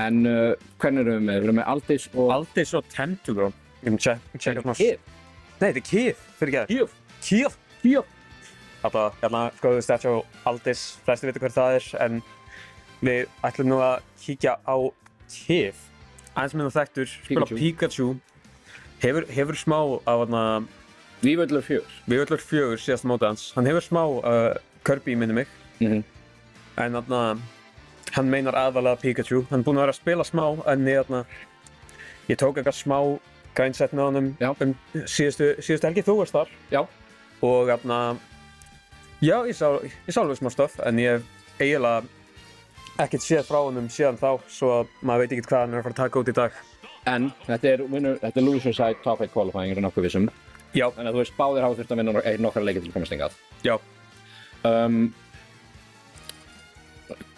En hvernig erum við með? Við erum með Aldis og... Aldis og Tentugron. Ég tjekka smá. Kýr? Nei, þetta er Kýr, fyrir ekki það. Kýr. Þetta, sko, þú veist, Aldis, flestir vita hver það en við ætlum nú að kíkja á Kýr. Aðeins með það þekktur, spila Pikachu. Hefur smá á Vívöllur 4. Vívöllur 4 síðast mótið hans. Hann hefur smá Kirby minni mig. En hann meinar aðalega Pikachu. Hann er búinn að vera að spila smá, en ég tók eitthvað smá grænsett með honum síðustu helgi, þú varst þar. Já. Og já, ég sá alveg smá stöf, en ég hef eiginlega ekkert séð frá honum síðan þá, svo að maður veit ekkert hvað hann er að fara að taka út í dag. En þetta er loser side top 8 qualifying, er nokkuð vissum. Já. En að þú veist, báðir hafa þurft að vinna nokkra leiki til að komast hingað. Já.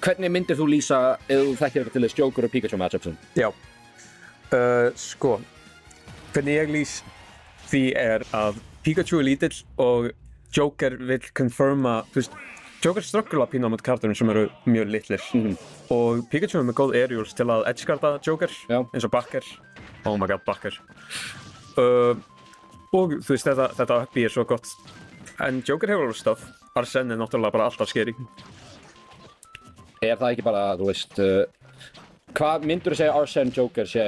Hvernig myndir þú lýsa ef þú þekkir til þess Joker og Pikachu matchupsum? Já. Sko, hvernig ég lýs því er að Pikachu er lítill og Joker vill confirma, þú veist, Joker struggla pínu á móti karakterum sem eru mjög litlir. Og Pikachu er með góð aerials til að edgeguarda Joker, eins og Bakker. Oh my god, Bakker. Og þú veist, þetta uppi er svo gott. En Joker hefur alveg stöf. Arsene er náttúrulega bara alltaf scary. Er það ekki bara, þú veist, hvað myndur þú segja Arsene Joker sé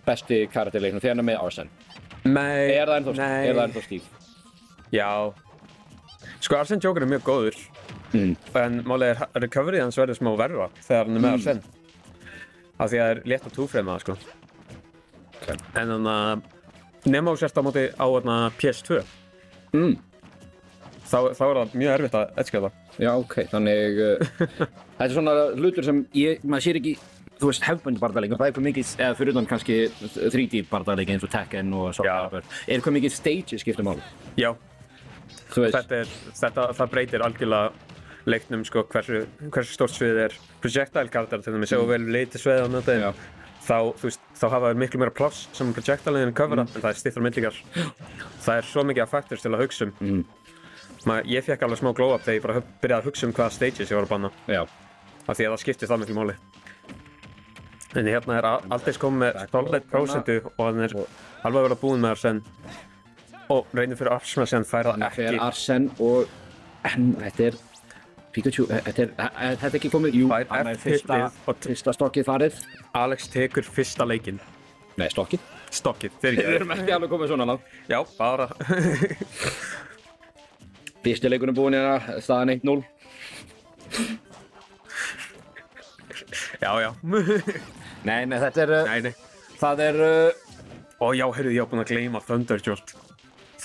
besti karakterleiknum þegar hann er með Arsene? Nei. Er það ennþá stíl? Já. Sko, Arsene Joker er mjög góður. En málið er recoveryð hans verður smá verra þegar hann er með Arsene. Af því að það er létt að two-frame það, sko. En nema þú sért á móti á PS2. Þá er það mjög erfitt að edgeguarda. Já, ok, þannig þetta er svona hlutur sem maður sér ekki, þú veist, hefðbundin bardaðleik, það er eitthvað mikið, eða fyrir utan kannski 3D bardaðleik eins og Tekken og svona, er eitthvað mikið stages skiptir máli? Já, það breytir algjörlega leiknum, sko, hversu stórt sviðið er. Projectile karakter til dæmis, ef þú velur leiti sviðið á nöndin, þá hafa þær miklu meira pláss sem projectile-in covera, en það er styttra myndlíkar. Það er svo mikið af factors til að hugsa Ég fekk alveg smá glow up þegar ég bara byrjaði að hugsa hvaða stages ég var að banna. Já. Af því að það skiptir það miklu máli. En hérna er Aldis komið með solid prosentu og hann er alveg verið að búinn með Arsene. Og reynir fyrir Arsene sem fær það ekki. Fyrir Arsene og... En þetta er... Pikachu, þetta er ekki komið... Jú, hann er fyrsta stokkið farið. Alex tekur fyrsta leikinn. Nei, stokkið? Stokkið, Við erum ekki alveg komið svona langt. Já, bara... Fyrsti leikurinn er búinn hérna, staðan 1-0. Já. Nei, þetta er... Nei. Það er... Ó já, heyrðu, ég var búinn að gleyma Thunderjolt.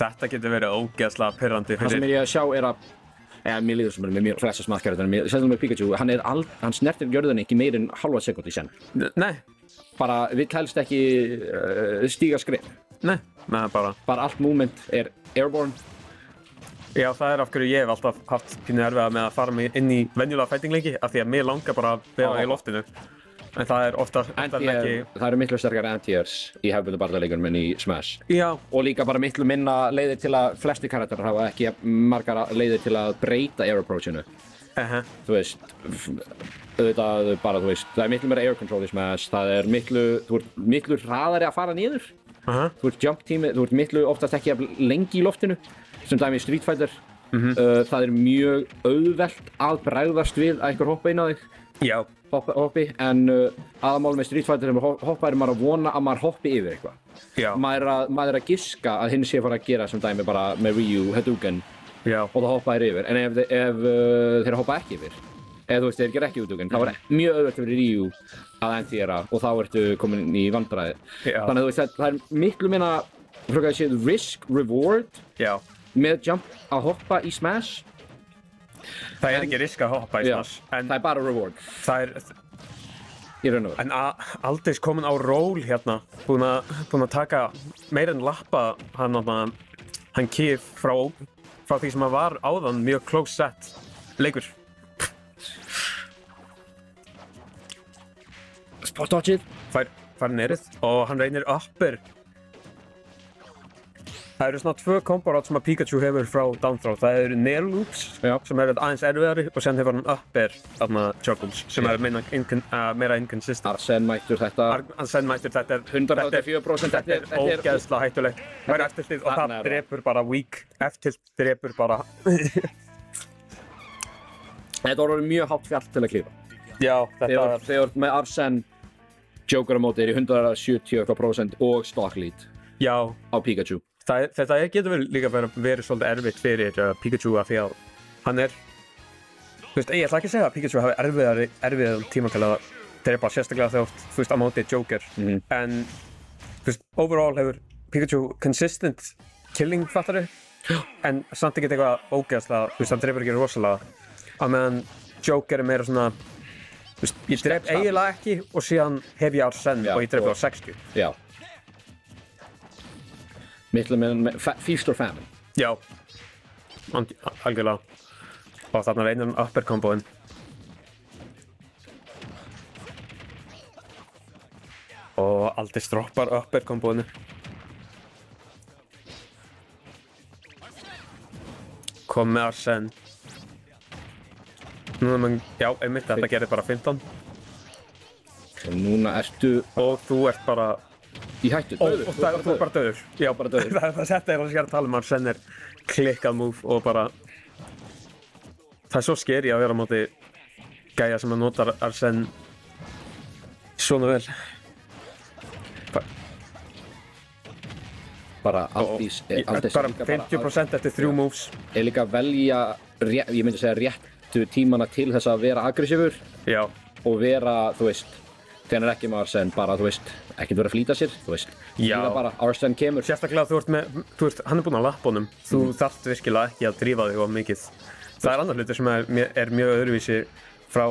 Þetta getur verið ógeðslega pirrandi fyrir... Það sem ég að sjá er að... mér líður sem er með mér flesta smaðkæriðar. Sérstaklega með Pikachu, hann snertir gjörðinni ekki meir en halva sekúndu í senn. Nei. Bara, vill helst ekki stíga skref. Nei, bara... Bara allt movement er airborne. Já, það er af hverju ég hef alltaf haft pínu erfiða með að fara mig inn í venjulega fighting-leiki af því að mér langar bara að vera í loftinu. En það er ofta ekki... Það eru miklu sterkar anti-airs í hefðbundu bardaleikunum en í Smash. Já. Og líka bara miklu minna leiðir til að flesti karakterar hafa ekki margar leiðir til að breyta air approachinu. Þú veist, auðvitað bara, þú veist, það er miklu meira air control í Smash, það er þú ert miklu hraðari að fara niður. Þú ert jump tími, þú ert miklu oftast ekki lengi í loftinu. Sem dæmi í Street Fighter, það er mjög auðvelt að bregðast við að einhver hoppa inn á þig. Já. Hoppi, en aðmál með Street Fighter sem hoppa er maður að vona að maður hoppi yfir eitthvað. Já. Maður er að giska að hinn sé að fara að gera sem dæmi bara með Ryu, Hadouken. Já. Og það hoppa er yfir, en ef þeir hoppa ekki yfir, eða þú veist þeir gera ekki Hadouken, þá er mjög auðvelt fyrir Ryu að anti-aira og þá ertu komin í vandræði. Já. Þannig að þú veist það er miklu minna, frá hvað ég sé, risk, reward. Já. Með jump að hoppa í Smash. Það er ekki risk að hoppa í Smash. En það er bara reward. í raun og veru. En Aldis kominn á ról hérna, búinn að taka meira en lappa hann Kif frá því sem hann var áðan mjög close set leikur. Spot dodgeið. Fær nerið og hann reynir upper. Það eru svona 2 komborátt sem að Pikachu hefur frá down throw. Það eru nair loops sem eru aðeins erfiðari og sen hefur hann upper juggles sem eru meira inconsistent. Arsene mættur þetta. Þetta er 184%. Þetta er ógeðslega hættulegt. Það er eftirstið og það drepur bara weak. Eftirst drepur bara. Þetta voru mjög hátt fjall til að klífa. Já, þetta Þegar með Arsene Joker á móti er í 170% og stock lead á Pikachu. Þetta getur líka verið svolítið erfitt fyrir Pikachu af því að hann er, ég ætla ekki að segja að Pikachu hafi erfiðan tíma til að drepa sérstaklega þegar á móti Joker, en overall hefur Pikachu consistent killing fattari, en samt ekki eitthvað ógeðslega, hann drepur ekki rosalega, á meðan Joker er meira svona, ég drep eiginlega ekki og síðan hef ég Arsene og ég drep á 60. Já. Miklu með Feast or Famine. Já, algjörlega. Og þarna reynir hann upper komboinn. Og Aldis droppar upper komboinu. Kom með Arsene. Já, einmitt, þetta gerir bara 15. Og núna ertu... Og þú ert bara... Í hættu, döður. Þú er bara döður. Já, bara döður. Þetta er það sem ég er að tala um, Arsene er klikkað move og bara... Það er svo scary að vera á móti gæja sem að notar Arsene svona vel. Bara Aldis... Bara 50% eftir 3 moves. Er líka að velja, ég myndi segja réttu tímana til þess að vera aggressífur. Já. Og vera, þú veist, þegar hann er ekki með Arsene, bara, þú veist, ekkert verið að flýta sér, þú veist. Já. Líka bara, Arsene kemur. Sérstaklega hann er búinn að lappa honum. Þú þarft virkilega ekki að drífa þig of mikið. Það er annar hlutur sem er mjög öðruvísi frá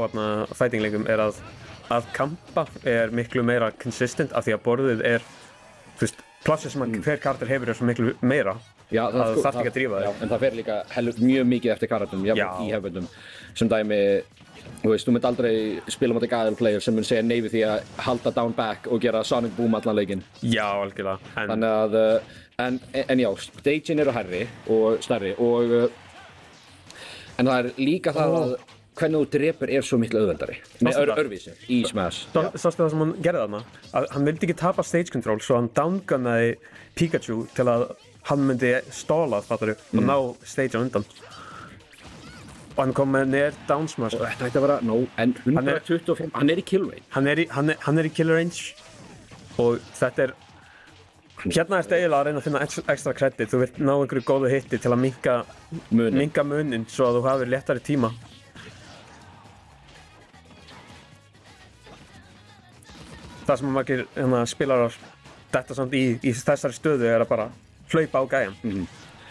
fightingleikum, er að kampa er miklu meira consistent af því að borðið er, þú veist, plassið sem hver karakter hefur er svo miklu meira. Já, það þarf ekki að drífa þig. Já, en það fer líka mjög mikið eftir karakterum, jafnvel í hefðbundum. Sem dæmi, þú veist, þú mynd aldrei spila á móti Gæðal player sem mun segja nei við því að halda down back og gera Sonic Boom allan leikinn. Já, algjörlega. Þannig að, en já, stagein eru hærri og stærri og en það er líka það að hvernig þú drepur er svo miklu auðveldari. Með öðruvísi í Smash. Sástu það sem hann gerði þarna? Að hann vildi ekki tapa stage control, svo hann downgunnaði Pikachu til að hann myndi stóla, fattar og ná stage á undan. Og hann kom með near down smash. Og þetta ætti að vera, en 125, hann er í kill range. Hann er í kill range og þetta er, hérna ertu eiginlega að reyna að finna ekstra credit. Þú vilt ná einhverju góðu hitti til að minnka munin svo að þú hafir léttari tíma. Það sem margir spilarar detta samt í þessari stöðu er að bara hlaupa á gæjan.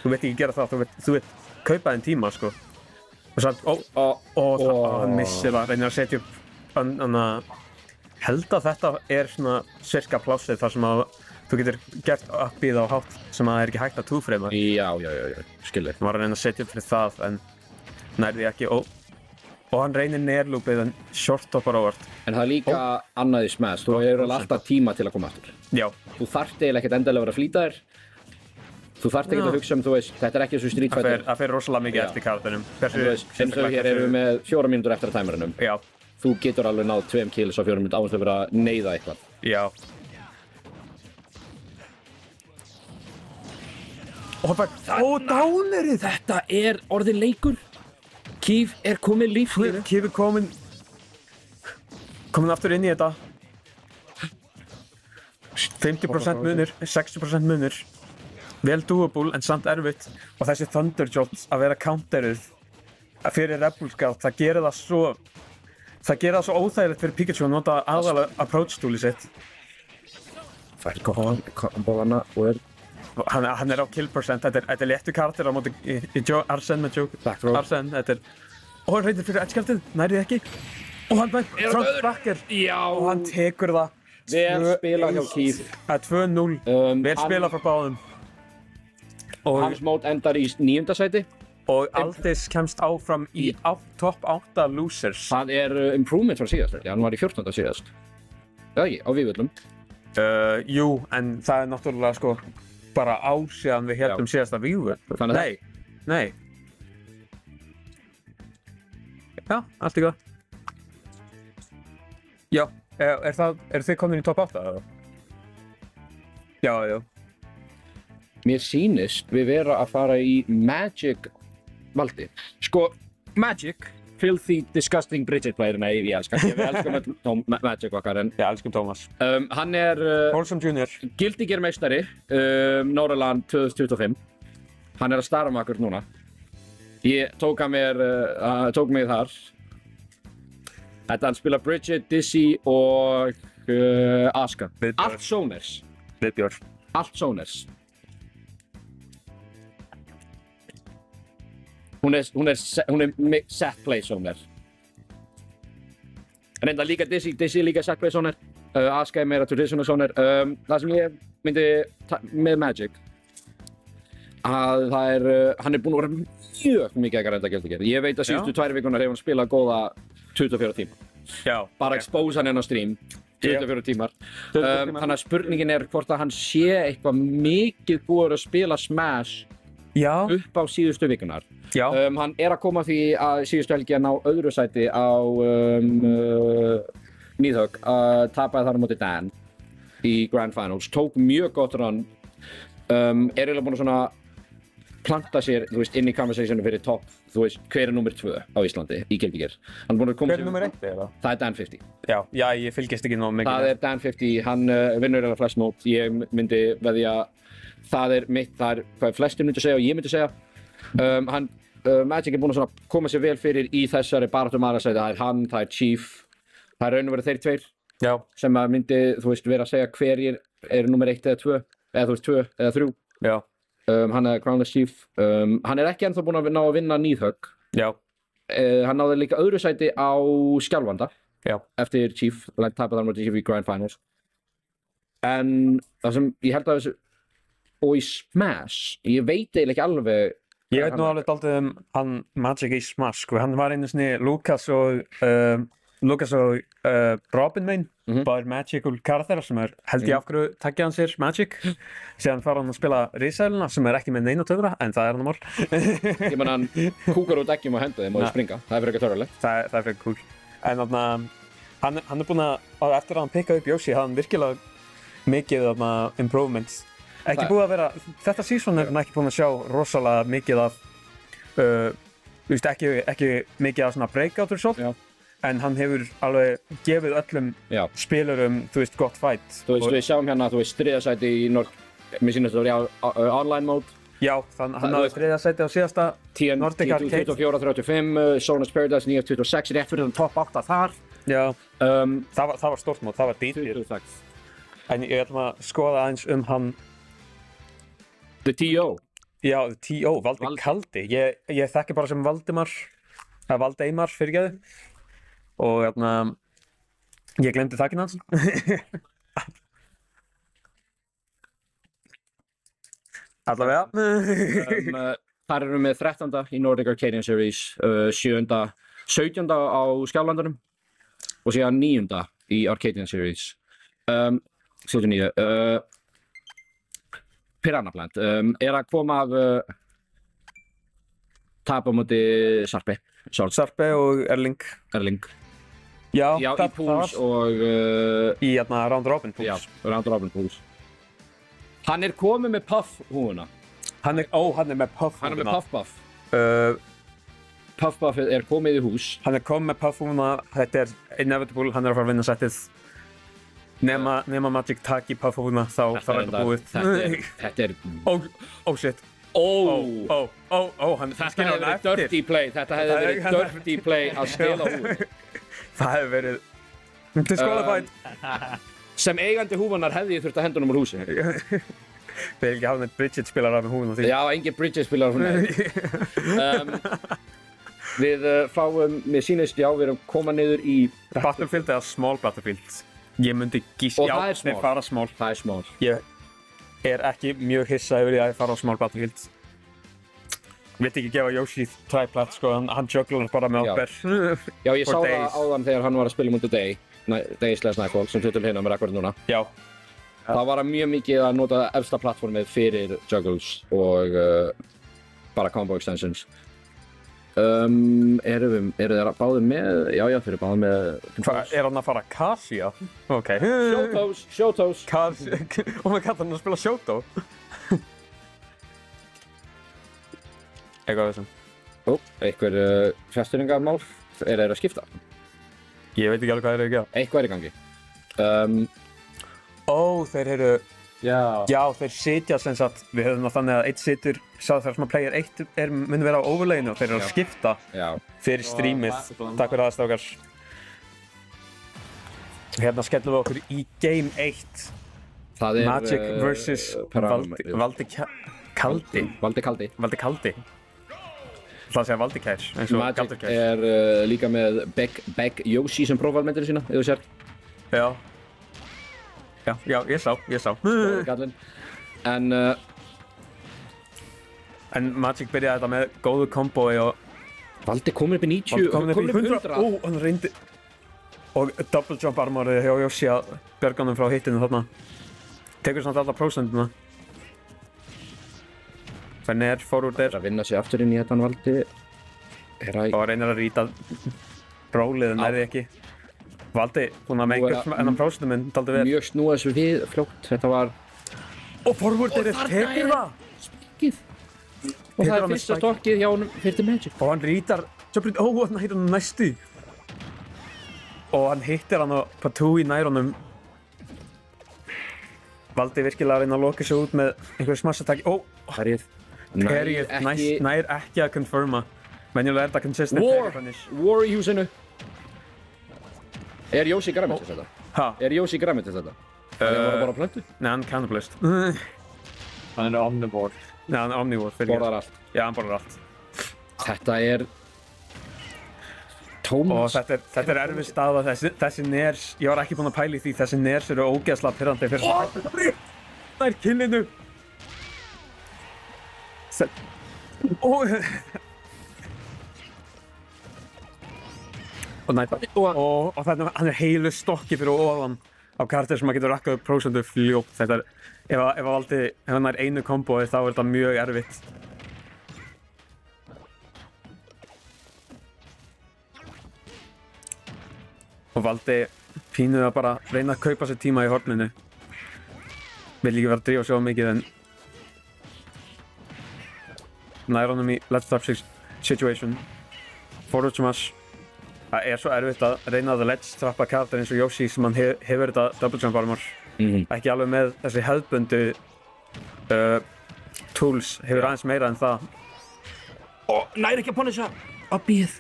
Þú vilt ekki gera það, þú vilt kaupa þinn tíma, sko. Og svo hann missir það, reynir að setja upp, hann held að þetta er svona cirka plássið þar sem að þú getur gert uppið á hátt sem að það er ekki hægt að two-frama. Já, skilur. Hann var að reyna að setja upp fyrir það, en nærði ekki, og hann reynir nearloopið en short-toppar óvart. En það er líka annað í Smash, þú hefur alltaf tíma til að koma aftur. Já. Þú þarft eiginlega ekkert endilega að vera að flýta þér. Þú þarft ekkert að hugsa þú veist, þetta er ekki eins og Street Fighter. Það fer rosalega mikið eftir karakterinn. Eins og hér erum við með 4 mínútur eftir að tæmarinnum. Já. Þú getur alveg náð 2 kills á 4 mínútur án þess að vera að neyða eitthvað. Já. Downerið! Þetta er orðið leikur. Kif er komið lífsliður. Kif er komin aftur inn í þetta. 50% munur, 60% munur. Vel doable en samt erfitt. Og þessi Thunder Jolt að vera counteruð fyrir Rebel Scout, það gerir það svo óþægilegt fyrir Pikachu að nota aðalega approach toolið sitt. Fær kombóðana og er... Hann er á kill percent, þetta er léttu karakter á móti Arsene með Joker. Arsene, þetta er... Ó, hann reytir fyrir edge-kartið, nærið ekki. Og hann með frontbacker. Já. Og hann tekur það. Vel spilað hjá Keith. Það er 2-0. Vel spilað frá báðum. Hans mót endar í 9. sæti. Og Aldis kemst áfram í topp 8 losers. Það er improvement frá síðast, hann var í 14. síðast. Eða ekki, á Víðvöllum. Jú, en það er náttúrulega sko bara ár síðan við héldum síðasta Víðvöll. Nei. Já, allt í góð. Já, eru þið komin í topp 8 eða? Já. Mér sýnist við vera að fara í Magic valdi. Sko, Magic, filthy, disgusting Bridget player, nei, ég elskar. Við elskum Magic okkar, en... Já, elskum Tómas. Hann er... Wholesome Jr. Guilty Gear meistari, Norðurland 2025. Hann er að starfa með okkur núna. Ég tók mig þar. Þetta hann spila Bridget, Dizzy og Asuka. Allt Zoners. Viðbjörn. Allt Zoners. Hún er set play zoner. Reynda líka Dizzy líka set play zoner. Asuka er meira traditional zoner. Það sem ég myndi með Magic að það er, hann er búinn að vera mjög mikið að reynda Guilty Gear. Ég veit að síðustu 2 vikunar hefur hann spilað góða 24 tíma. Já. Bara expose hann inn á stream. 24 tímar. Þannig að spurningin er hvort að hann sé eitthvað mikið búinn að spila Smash upp á síðustu vikunar. Hann er að koma því að síðustu helgi að ná öðru sæti á Nýðhögg, tapaði þar á móti Dan í Grand Finals, tók mjög gott run, er eiginlega búinn að svona planta sér, þú veist, inn í conversationu fyrir topp, þú veist, hver er nummer 2 á Íslandi í Guilty Gear. Hann er búinn að koma sér... Hver er nummer 1 eða? Það er Dan 50. Já, ég fylgist ekki nóg mikið. Það er Dan 50, hann vinnur eiginlega flest mót, ég myndi veðja það er mitt, það er hvað flestir myndi segja og ég myndi segja. Magic er búinn að svona koma sér vel fyrir í þessari baráttu maðursæti. Það er hann, það er Chief, það er raun og verið þeir tveir sem að myndi, þú veist, vera að segja hverjir eru nummer 1 eða 2, eða þú veist 2 eða 3. Já. Hann er Crownless Chief. Hann er ekki ennþá búinn að ná að vinna Nýðhögg. Já. Hann náði líka öðru sæti á Skjálfanda. Já. Eftir Chief, tapaði hann móti Chief í Grand Finals. En það sem ég held að þessu og í Smash, ég veit eiginlega ekki alveg. Ég veit nú alveg dálítið hann Magic í Smash, sko. Hann var einu sinni Lucas og Robin Main, bara magical karakterar sem er held ég af hverju taggja hann sér Magic. Síðan fara hann að spila risaðilina sem er ekki með neina töfra, en það er hann mál. Ég menn hann kúkar út eggjum og hendur þeim og springa, það er fyrir ekki törrulegt. Það er fyrir cool. En hann er búinn að, eftir að hann pikkaði upp Yoshi, hafði hann virkilega mikið improvements. Ekki búið að vera, þetta season er hann ekki búinn að sjá rosalega mikið af, ekki mikið af svona breakout result, en hann hefur alveg gefið öllum spilurum, þú veist, gott fight. Þú veist, við sjáum hérna, þú veist, 3. sæti í mér sýnist að vera í online mode. Já, hann náði 3. sæti á síðasta Nordic Arcade. 24-35, Zoners Paradise 9-26, rétt fyrir þann topp 8 þar. Já, það var stórt mót, það var dýrðir. En ég ætlum að skoða aðeins hann The T.O. Já, The T.O. Valdi Kaldi. Ég þekki bara sem Valdeimar fyrirgefðu. Og ég glemdi þakkinn hans. Allavega. Þar erum við 13. í Nordic Arcadian Series, 17. á Skjálfandunum og síðan 9. í Arcadian Series. 79. Piranha Plant er að koma af tap á móti Sarpe. Sarpe og Erling. Já, í pools og í round robin pools. Já, round robin pools. Hann er komið með puff húfuna. Hann er með puff húfuna. Hann er með puff buff. Puff buffið er komið í hús. Hann er komið með puff húfuna. Þetta er inevitable, hann er að fara að vinna settið. Nema Magic taki puff húfuna, þá er þetta búið. Þetta er... Oh shit. Þetta hefði verið dirty play. Þetta hefði verið dirty play að stela húfuna. Það hefði verið... disqualified. Sem eigandi húfunar hefði ég þurft að henda honum úr húsi. Þeir ekki hafa neitt Bridget spilar af með húfuna því. Já, engin Bridget spilar af húfuna. Við fáum, mér sýnist, já, við erum koma niður í Battlefield eða small Battlefield. Ég myndi gíska, Og já, það er small. þeir fara small. Það er small. Ég er ekki mjög hissa yfir því að þeir fara á small Battlefield. Vilt ekki gefa Yoshi træplat, sko, hann jugglar bara með Já. okkur. Já, ég sá For það days. áðan þegar hann var að spila mútið Day/Nightfall sem hlutum hérna með rekordin núna. Já. Það var mjög mikið að nota efsta plattformið fyrir juggles og bara combo extensions. Eru þeir báðir með? Já, þeir eru báðir með... Hvað, er hann að fara Kasia? Ok. Shotos. Oh my god, hann er að spila Shoto. Eitthvað þessum. Einhver fjasturingamál? Þeir að skipta? Ég veit ekki alveg hvað þeir eru að gera. Eitthvað er í gangi. Þeir eru... Já, þeir sitja sem sagt, við höfum það þannig að eitt situr, sá þar sem að player 1 mun vera á overlayinu og þeir eru að skipta fyrir streamið. Takk fyrir aðstrákar. Hérna skellum við okkur í Game 1. Það er... Magic vs. Valdi Kaldi. Það að segja Valdikær, eins og Magic Galdurkær. er líka með Beg Yoshi sem prófvalmyndir sína, ef þú sér. Já, ég sá. Gallinn. En Magic byrjaði þetta með góðu kombói og... Valdi komið upp í 90, Valdi komið upp í 100. Hann reyndi... Og double jump armorið hjá Yoshi að bjarga honum frá hittinu þarna. Tekur samt alla prósenduna. Þannig er forward er... að vinna sig aftur inn í þetta Valdi. Og reynir að rýta rólið en nærði ekki. Valdi, hún að með einhvern prósendum minn dálítið vel. Mjög snúa þessu við fljótt, þetta var... Og forward er tekur það! Spokkið! Og það er fyrsta stokkið hjá honum fyrir Magic. Og hann rýtar... hann hittir hann næstu. Og hann hittir hann á Patooey nær honum. Valdi virkilega að reyna að loka sig út með einhverju smassattaki. Herrið. Nær ekki að confirma. Venjulega er þetta consistent. War í húsinu. Er Yoshi græmitis þetta? Er Yoshi græmitis þetta? Það var bara plöntu? Nei, hann er cannibalist. Hann er omnivore. Nei, hann er omnivore. Borðar allt. Já, hann borðar allt. Þetta er... Thomas. Og þetta er erfið staða. Þessi ners, ég var ekki búinn að pæla í því, þessi ners eru ógeðslega pirrandi fyrir svona... Það er kynlinu! Og þannig hann er heilu stokki fyrir ofan á karakter sem maður getur rakkað upp prósentu fljótt. Þetta er, ef hann er einu kombói þá er þetta mjög erfitt. Og Valdi pínuð að bara reyna að kaupa sér tíma í horninu. Vil ekki vera að drífa svo mikið en nær honum í let's stop situation. Forward smash. Það er svo erfitt að reyna að ledge trappa karakter eins og Yoshi sem hann hefur þetta double jump armor. Ekki alveg með þessi hefðbundu tools, hefur aðeins meira en það. Og næri ekki að punisha! Að býð!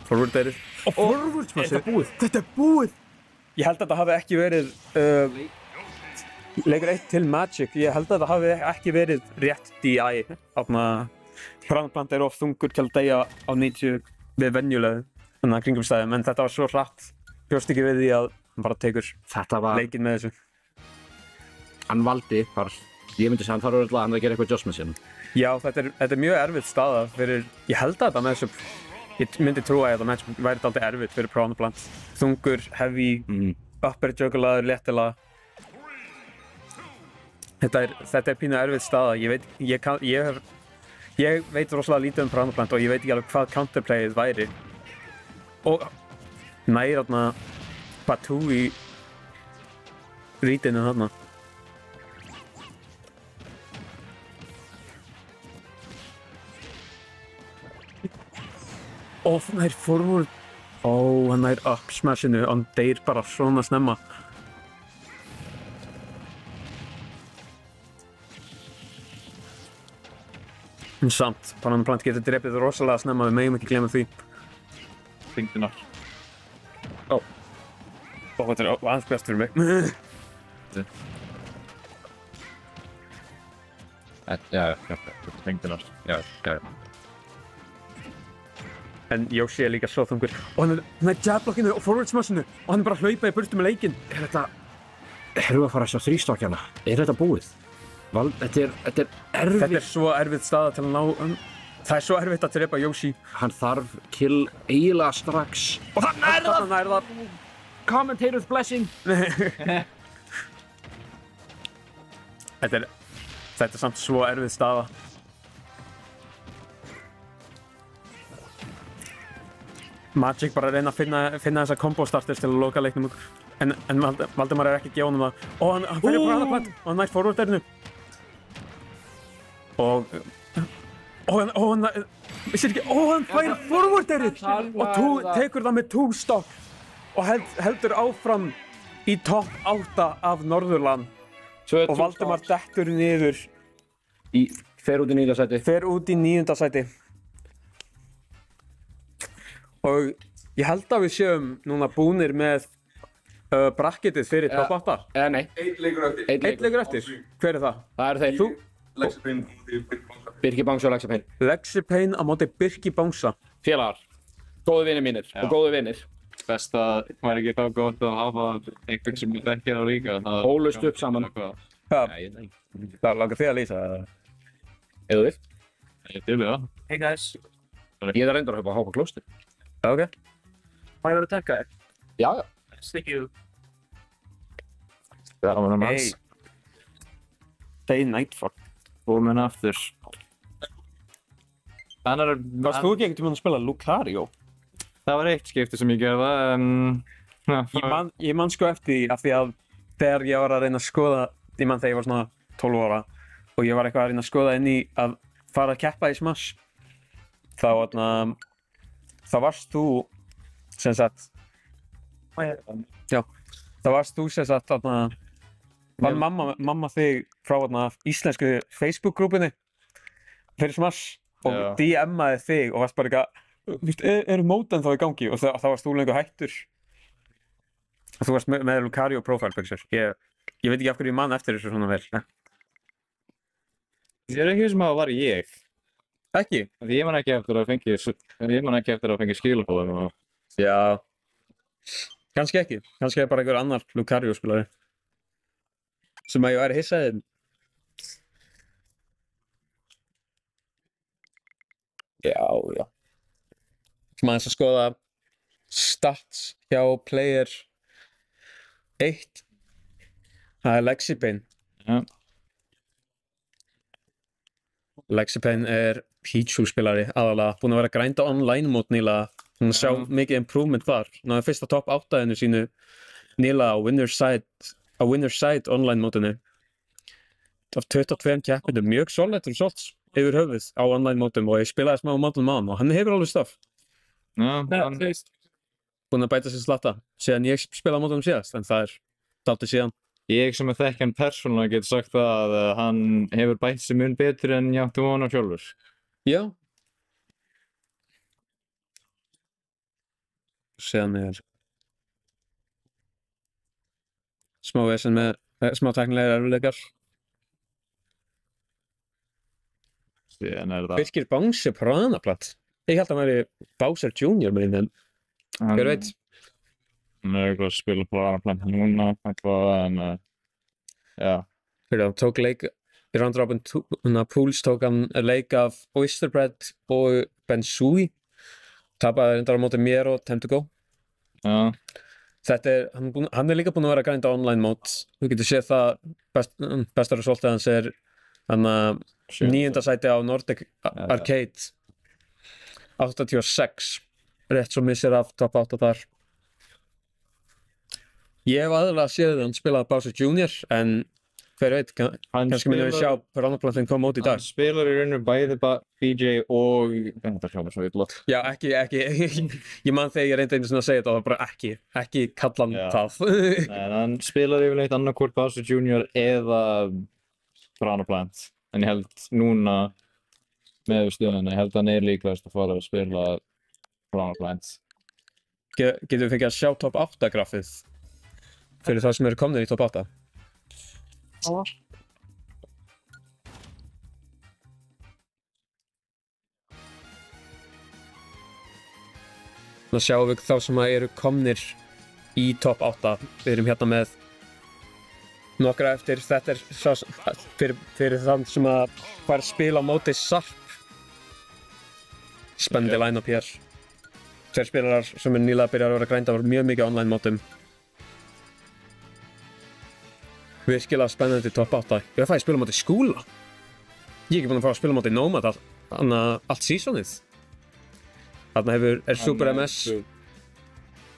Forward er forward smash! Þetta er búið! Ég held að þetta hafi ekki verið leikur 1 til Magic. Ég held að þetta hafi ekki verið rétt DI. Plant er of þungur til að deyja á 90 við venjulegu. Þannig að kringumstæðum, en þetta var svo hratt. Bjóst ekki við því að hann bara tekur leikinn með þessu. Hann valdi, ég myndi segja hann þarf örugglega að gera eitthvað adjustment síðan. Já, þetta er mjög erfitt staða fyrir, ég held að þetta með þessu, ég myndi trúa að þetta match væri dálítið erfitt fyrir Plant. Þungur, heavy, upper jugglaður, léttilega. Þetta er pínu erfitt staða, ég veit rosalega lítið Plant og ég veit ekki alveg hvað counterplayið væri. Og nær þarna Patooey rítinu þarna. Og hann nær forward. Hann nær up smashinu, hann deyr bara svona snemma. En samt, Plant getur drepið rosalega snemma, við megum ekki glemma því. Þyngdunar. Þetta er aðeins best fyrir mig. Já, þyngdunar. Já. En Yoshi er líka svo þungur. Og hann er jabblockinu og forward smashinu og hann er bara að hlaupa í burtu með leikinn. Erum við að fara að sjá þrístokkjana? Er þetta búið? Þetta er erfitt. Þetta er svo erfið staða til að ná... Það er svo erfitt að drepa Yoshi. Hann þarf kill eiginlega strax. Og það nær það! Commentator's blessing! Þetta er samt svo erfið staða. Magic bara að reyna að finna þessa combo starters til að loka leiknum okkur. En Valdimar er ekki að gefa honum það. Og hann fyrir bara aðra plant og hann nær forward-erinu. Og hann fær forward-erið og tekur það með 2 stock og heldur áfram í topp 8 af Norðurland. Og Valdimar dettur niður. Fer út í 9. sæti. Fer út í 9. sæti. Og ég held að við séum núna búnir með bracketið fyrir topp 8. Nei. Einn leikur eftir. Einn leikur eftir? Hver er það? Það eru þeir. Þú? Lexi Payne móti Birki Bangsa. Birki Bangsa og Lexi Payne. Lexi Payne á móti Birki Bangsa. Félagar. Góðu vinir mínir og góðu vinir. Best að væri ekki þá gott að hafa einhvern sem ég þekkir á líka. Hólust upp saman. Það langar þig að lýsa það? Ef þú vilt. Ég til það. Hey guys. Ég er reyndar að hoppa klósti. Ok. Má ég vera að tekka þér? Já. Thank you. Það var hans. Day Nightfall. Komin aftur. Varst þú ekki einhvern tímann að spila Lucario? Það var eitt skipti sem ég gerði en... Ég man sko eftir því af því að þegar ég var að reyna að skoða, ég man þegar ég var svona 12 ára og ég var eitthvað að reyna að skoða inn í að fara að keppa í Smash þá varst þú sem sagt þá varst þú sem sagt var mamma þig frá íslensku Facebook-grúpunni fyrir Smash og DM-aði þig og varst bara eitthvað eru móten þá í gangi og þá varst þú lengur hættur og þú varst með Lucario profile picture ég veit ekki af hverju ég man eftir þessu svona vel Ég er ekki sem að það var ég Ekki? Ég man ekki eftir að fengi skilabóðum Já Kannski ekki, kannski er bara einhver annar Lucario spilari sem að ég væri hissaðið Já sem aðeins að skoða stats hjá player 1 það er Lexi Payne Lexi Payne er Pichu spilari aðalega búinn að vera að grænda online mót nýlega hún sjá mikið improvement þar hún hafði fyrsta top 8-inu sínu nýlega á Winner's Side online mótinu af 22 keppindum mjög solid results yfir höfuð á online mótum og ég spilaði smá mótum á hann og hann hefur alveg stuff búinn að bæta sér slatta síðan ég spilaði mótum síðast en það er dálítið síðan Ég sem að þekki hann persónulega get sagt það að hann hefur bætt sig mun betur en ég átti von á sjálfur Já Síðan er smá vesen með smá tæknilegir erfiðleikar Síðan er það Birkir Bangsi Pranaplatt Ég held að hann væri Bowser Jr. með hinn hver veit Hann er eitthvað að spila Pranaplatt núna eitthvað en já Fyrir hann tók leik í round robin Pools tók hann leik af Oyster Bread og Bensui tapaði reyndar á móti mér og Time to Go Já Þetta er, hann er líka búinn að vera að grænda online mót þú getur séð það besta resultið hans er hann að 9. sæti á Nordic Arcade 86 rétt svo missir af top 8 þar Ég hef aðalega séð hann spilaði Bowser Jr. en hver veit, kannski myndum við sjá Pranaplatin koma út í dag Hann spilar í rauninu bæði BJ og þetta hljómar svo illa Já, ekki ég man þegar ég reyndi einu sinni að segja þetta og það bara ekki kalla hann það En hann spilar yfirleitt annarkvort Bowser Jr. eða Pranaplant en ég held núna með stöðuna, ég held að hann er líklegast að fara að spila Pranaplant Getum við fengið að sjá top 8 grafið fyrir það sem eru komnir í top 8 Hérna sjáum við þá sem eru komnir í top 8. Við erum hérna með nokkra eftir. Þetta sá fyrir þann sem að fara að spila á móti Sarp. Spennandi line-up hér. 2 spilarar sem nýlega byrjar að vera grænda var mjög mikið online mótum. Virkilega spennandi top 8. Ég fæði að spila á móti Skúla. Ég ekki búinn að fara að spila á móti Nomad allt seasonið. Þarna er Super MS.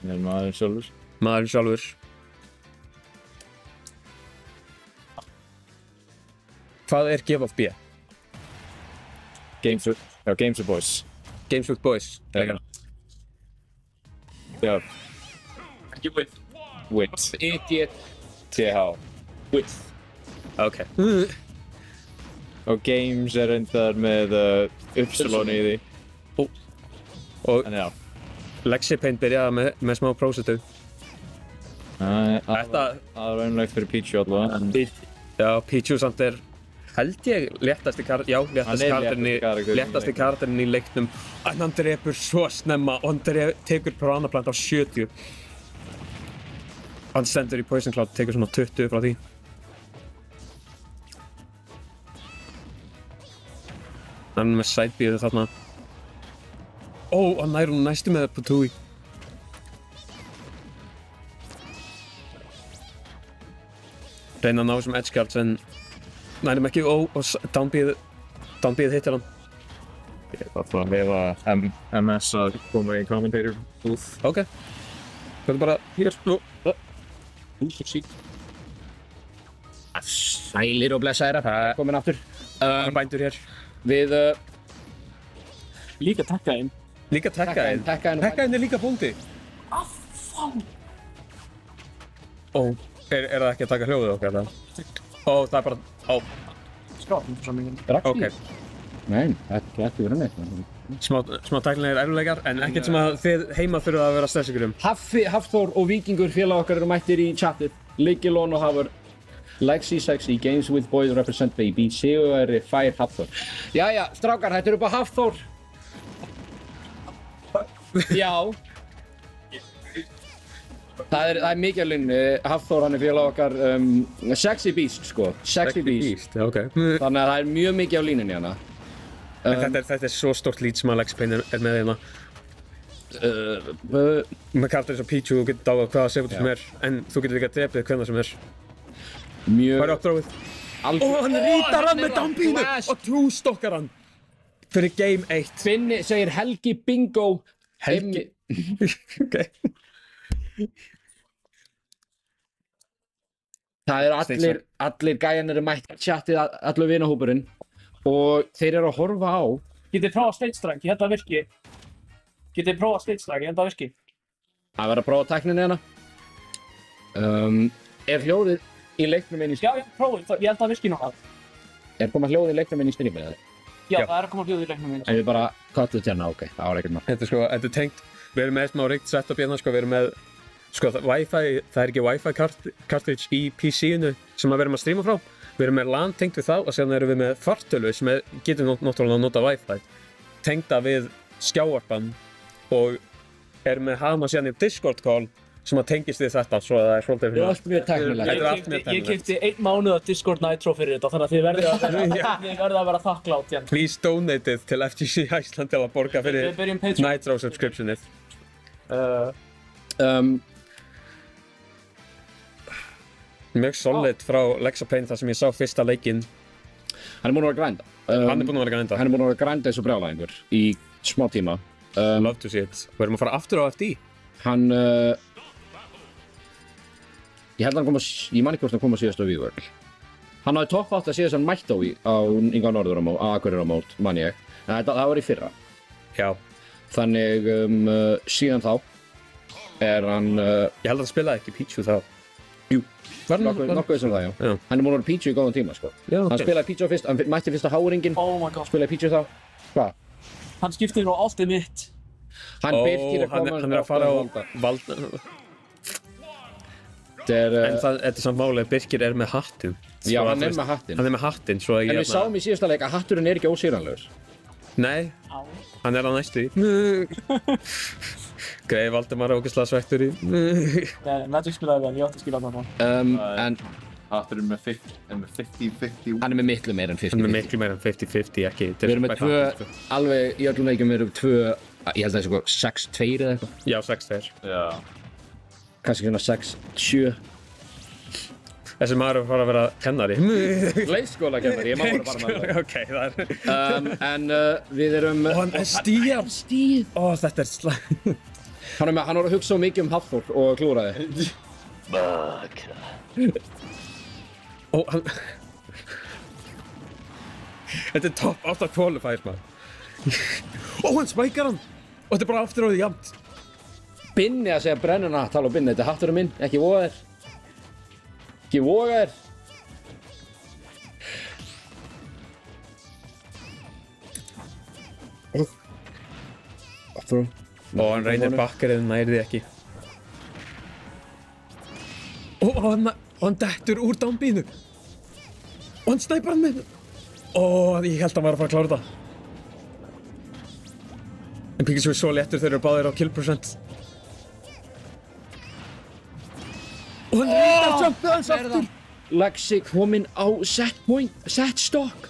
Maðurinn sjálfur. Maðurinn sjálfur. Hvað er Give of B? Games with Boys. Games with Boys. Já. Ekki with. With. Idiot. TH. With. Ok. Og Games reyndar með Upsilon í því. Og En já. Lexipaint byrjaði með smá prósetu. Þetta raunlegt fyrir Pichu allavega. Já, Pichu samt held ég léttasti karakterinn í leiknum. En hann drepur svo snemma og hann tekur Piranha Plant á 70. Hann stendur í Poison Cloud, tekur svona 20 frá því. Hann með sidebíðu þarna. Hann nær hún næstu með Putui. Reyna að ná þessum edge guards en nærum ekki og downbeið hittir hann. Ég ætla að vefa MS að koma í commentator booth. Ok. Það bara hér. Sælir og blessaðir komin aftur. Bændur hér. Við Líka tekkaðinn. Líka tekkaðinn? Tekkaðinn líka bóndi. Er það ekki að taka hljóðið okkar það? Það er bara Skráðum fyrir samlingin. Ok. Nei, þetta er verið neitt. Smá tæknilegir erfiðleikar, en ekkert sem að þið heima þurfa að vera að stressa ykkur um. Hafþór og Víkingur félag okkar eru mættir í chatið. Ligilón og Hafur. Like C6 í Games with Boys represent baby. Sigurveri fær Hafþór. Jæja, strákar, þetta eru bara Hafþór. Já. Það er mikið að linn. Hafþór hann er félag okkar Sexy Beast sko. Sexy Beast. Ok. Þannig að það er mjög mikið á línunni hérna. Þetta er svo stórt lít sem að Lexipaint er með hérna. Með karakter eins og Pichu, þú getur dáið hvaða sekundur sem er, en þú getur líka drepið hvenær sem er. Mjög... Hvað er uppdráfið? Hann rítar hann með downbeinu og two-stokkar hann fyrir game 1. Finni segir Helgi bingo. Helgi? Ok. Það eru allir gæjarnir mætt chatið, allur vinahópurinn og þeir eru að horfa á. Getið þið prófað stage strike, ég held að virki. Getið þið prófað stage strike, ég held að virki. Það verður að prófa tækninni hérna. Er hljóðið í leiknum inn í streamið? Já, prófið, ég held að virki nokkuð. Er komað hljóðið í leiknum inn í streamið? Já, það er að koma hljóðið í leiknum inn í streamið. En við bara kottuð hérna, ok, það var ekkert maður. Þetta er tengt, við erum með smá ríkt setup hérna, við erum með Wi-Fi, það er ekki Wi-Fi cartridge í PC-inu sem við erum að streama frá. Við erum með LAN tengt við það og síðan erum við með fartölu sem getur náttúrulega að nota Wi-Fi tengda við skjávarpan og erum með hana síðan í Discord call sem að tengist við þetta svo að það er svolítið fyrir allt mjög tæknilegt. Ég keypti 1 mánuð af Discord Nitro fyrir þetta þannig að þið verðið að vera þakklátt hérna. Please donate it til FGC Iceland til að borga fyrir Nitro subscriptionið. Mjög solid frá Lexipaint þar sem ég sá fyrsta leikinn. Hann er búinn að vera grænda. Hann er búinn að vera grænda. Hann er búinn að vera grænda eins og brjálæðingur í smá tíma. Love to see it. Við erum að fara aftur á FD. Hann, ég held að hann kom að, ég man ekki hvort hann kom að síðast á Víðvörl. Hann hafði topp 8 síðast hann mætt á Inga Norður á Akureyrar mót, man ég. En það var í fyrra. Já. Þannig síðan þá er hann... Ég held að hann spilaði ekki Pichu þá. Jú. Nokkuð sem það, já. Hann er múin að vera Pichu í góðan tíma, sko. Já, okay. Hann spilaði Pichu fyrst, hann mætti fyrst á Háringinn. Oh my god. Spilaði Pichu þá. Hvað? Hann skipti frá Ultimate. Hann Birkir er komin hann er að fara á valda. En þetta er samt málið að Birkir er með hattinn. Já, hann er með hattinn. Hann er með hattinn, svo að ég... En við sáum í síðasta leik að hatturinn er ekki ósýranlegur. Nei, hann er á næstu. Greið Valdimar ógeðslega svektur í. Nei, Magic spilaði vel, ég átti að skila þarna. En Hattur með 50-50. hann er með miklu meira en 50. Hann er miklu meira en 50-50, ekki. Við erum með 2, alveg í öllum leikjum við erum 2, ég held að það er 6-2 eða eitthvað. Já, 6-2. Já. Kannski svona 6-7. Þessi maður er að fara að vera kennari. Leikskólakennari, ég má vera bara með það. Ok, það er... En við erum... Ó, hann er stíð! Stíð! Ó, þetta er slæm. Hann var að hugsa mikið um Hafþór og klúraði. Ó, hann... Þetta er top 8 qualifiers, maður. Ó, hann spækar hann! Og þetta er bara aftur á því jafnt. Binni að segja brennuna, tala um Binni, þetta er hatturinn minn, ekki voga þér. Ekki voga þér. Aftur. Ó, hann reynir bakkarið, næri því ekki. Ó, hann dettur úr downbeinu. Og hann snæpar hann með. Ó, ég held að hann var að fara að klára þetta. En Pikachu er svo léttur þegar þeir eru báðir á kill percent. Og hann reyndar jumpið hans aftur. Lexi kominn á set point, set stock.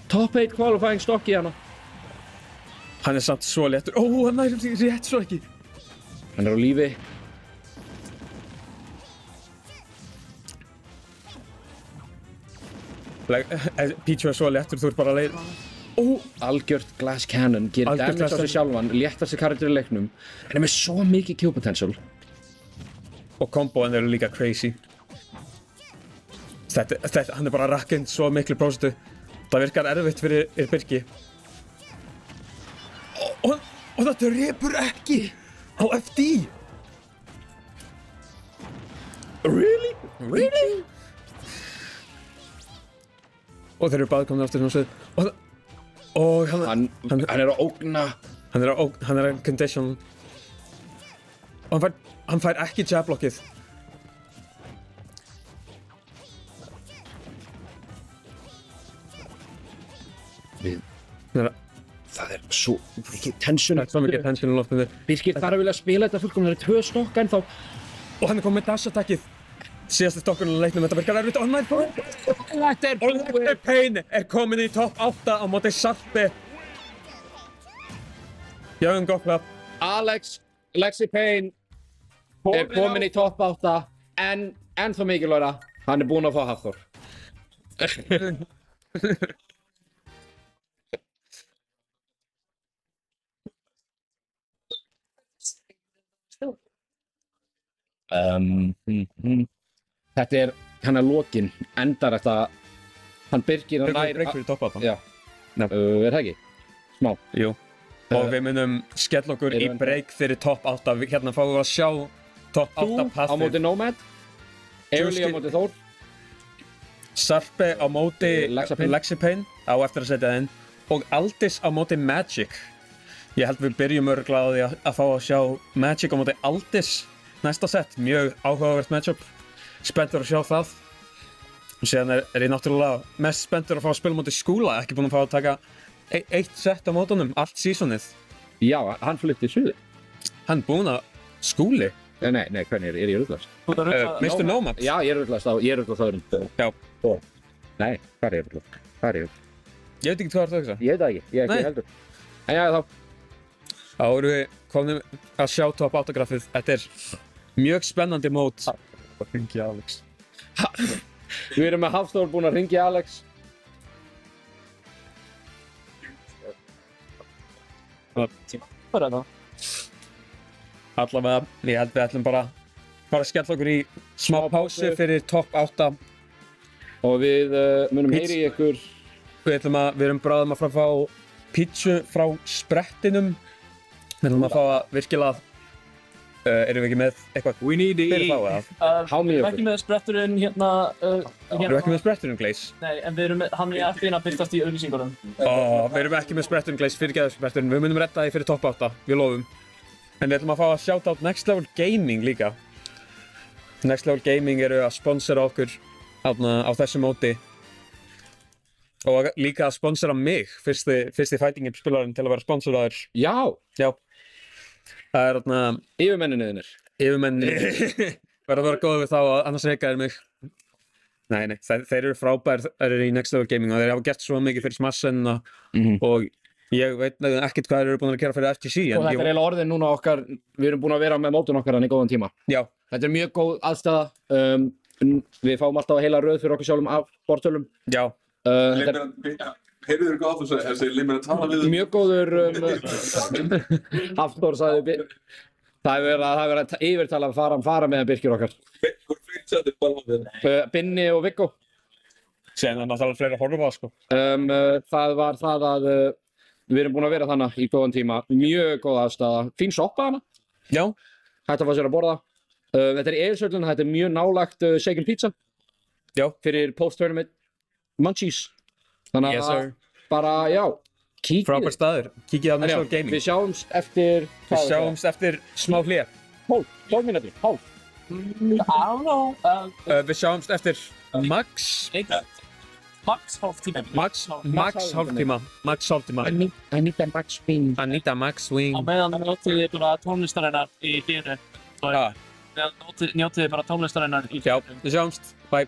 Top 8 qualifying stock í hana. Hann er samt svo léttur. Ó, hann næri því rétt svo ekki. Hann er á lífi. Pichu er svo léttur, þú ert bara að leið. Ó, algjört glass cannon, gerir damage á sig sjálfan, léttast karakter í leiknum. Hann er með svo mikið Q potential. Og komboðan eru líka crazy. Hann er bara rakkinn svo miklu prósentu. Það virkar erfitt fyrir Birki. Og þetta repur ekki á FD. Really? Really? Og þeir eru báðir komin aftur hérna á svið. Og hann er að ógna. Hann er að condition. Og hann fær ekki jabblockið. Það er svo mikið tension. Það er svo mikið tension í loftinu. Birkir þarf að vilja spila þetta fullkomlega, það eru 2 stokka ennþá. Og hann er komið með dash attackið. Síðasti stokkurinn á leiknum, þetta virkar erfitt. Og hann er Lexi Payne er komin í top 8 á móti Sarpi. Jöfum gott klapp. Lexi Payne er komin í top 8 en ennþá mikilvægara, hann er búinn að fá Hafþór. Þetta er, hann er lokin, endar þetta, hann Birkir að nær... Break fyrir top 8. Já, er það ekki? Smá. Jú. Og við munum skella okkur í break fyrir top 8. Hérna fáum við að sjá top 8 pathið. Þú á móti Nomad, Euli á móti Þór. Sarpi á móti Lexi Payne á eftir að setja það inn. Og Aldis á móti Magic. Ég held við byrjum örugglega á því að fá að sjá Magic á móti Aldis. Næsta sett, mjög áhugavert matchup. Spenntur að sjá það. Og síðan er ég náttúrulega mest spenntur að fá að spila móti Skúla. Ekki búinn að fá að taka eitt sett á mótunum, allt seasonið. Já, hann flytti í suði. Hann búinn að Skúli? Nei, hvernig er ég ruglast? Mr. Nomad? Já, ég er ruglast á öðrum. Já. Nei, hvað er ég ruglast? Ég veit ekki hvað það er það, ekki? Ég veit það ekki, ég ekki heldur. En já, þá. Þá erum við komin að sjá top 8 grafið. Þetta er mjög spennandi mót. Hringi Alex. Við erum með Hafþór búinn að hringja Alex. Hvað er það? Allavega, ég held við ætlum bara að skella okkur í smá pásu fyrir top 8. Og við munum heyri í ykkur. Við erum bráðum að fara að fá pítsu frá sprettinum. Við ætlum að fá að virkilega erum við ekki með eitthvað fyrir þá eða? Við erum ekki með spretturinn hérna. Erum við ekki með spretturinn, Glaze? Nei, en við erum með, hann er eftir að byrtast í auglýsingunum. Við erum ekki með spretturinn, Glaze, fyrirgeðu spretturinn. Við munum redda því fyrir top 8, við lofum. En við ætlum að fá að shout out Next Level Gaming líka. Next Level Gaming eru að sponsora okkur á þessu móti. Og líka að sponsora mig, fyrsti fighting game spilarinn til að vera sponsoraður. Já! Það þarna Yfirmenninniðinir. yfirmenninir verða að vera góð við þá að annars reka þeir mig. Nei, þeir eru frábær, þeir eru í Next Level Gaming og þeir hafa gert svo mikið fyrir Smash-ina og ég veit ekkert hvað þeir eru búin að gera fyrir FGC. Og þetta er eiginlega orðin núna okkar, við erum búin að vera með mótun okkar hann í góðan tíma. Já. Þetta er mjög góð aðstæða, við fáum alltaf heila röð fyrir okkur sjálfum af bortölum. Já. Heyrðu þér gott þessi leið mér að tala við þig? Mjög góður, Hafþór sagði, það er verið að yfirtala að fara með Birkir okkar. Hvor fylgsettir bara við þig? Binni og Viggo. Sen er náttúrulega fleiri að horfa á sko. Það var það að við erum búin að vera þannig í góðan tíma. Mjög góð aðstæða. Fín soppa hana. Já. Hægt að fá sér að borða. Þetta er í Eiríksvöllum, þetta er mjög nálagt Shaken Pizza. Já. Fyrir post-tournament munchies. Þannig að bara, já, kíkið. Frábær staður. Kíkið á Next Level Gaming. Við sjáumst eftir... Við sjáumst eftir smá hlé. 12 mínútur, hálf. Við sjáumst eftir max hálftíma. Max hálftíma. I need that max wing. I need that max wing. Á meðan njótið þið bara tónlistarinnar í hliðinu. Njótið þið bara tónlistarinnar í hliðinu. Já, við sjáumst. Bye.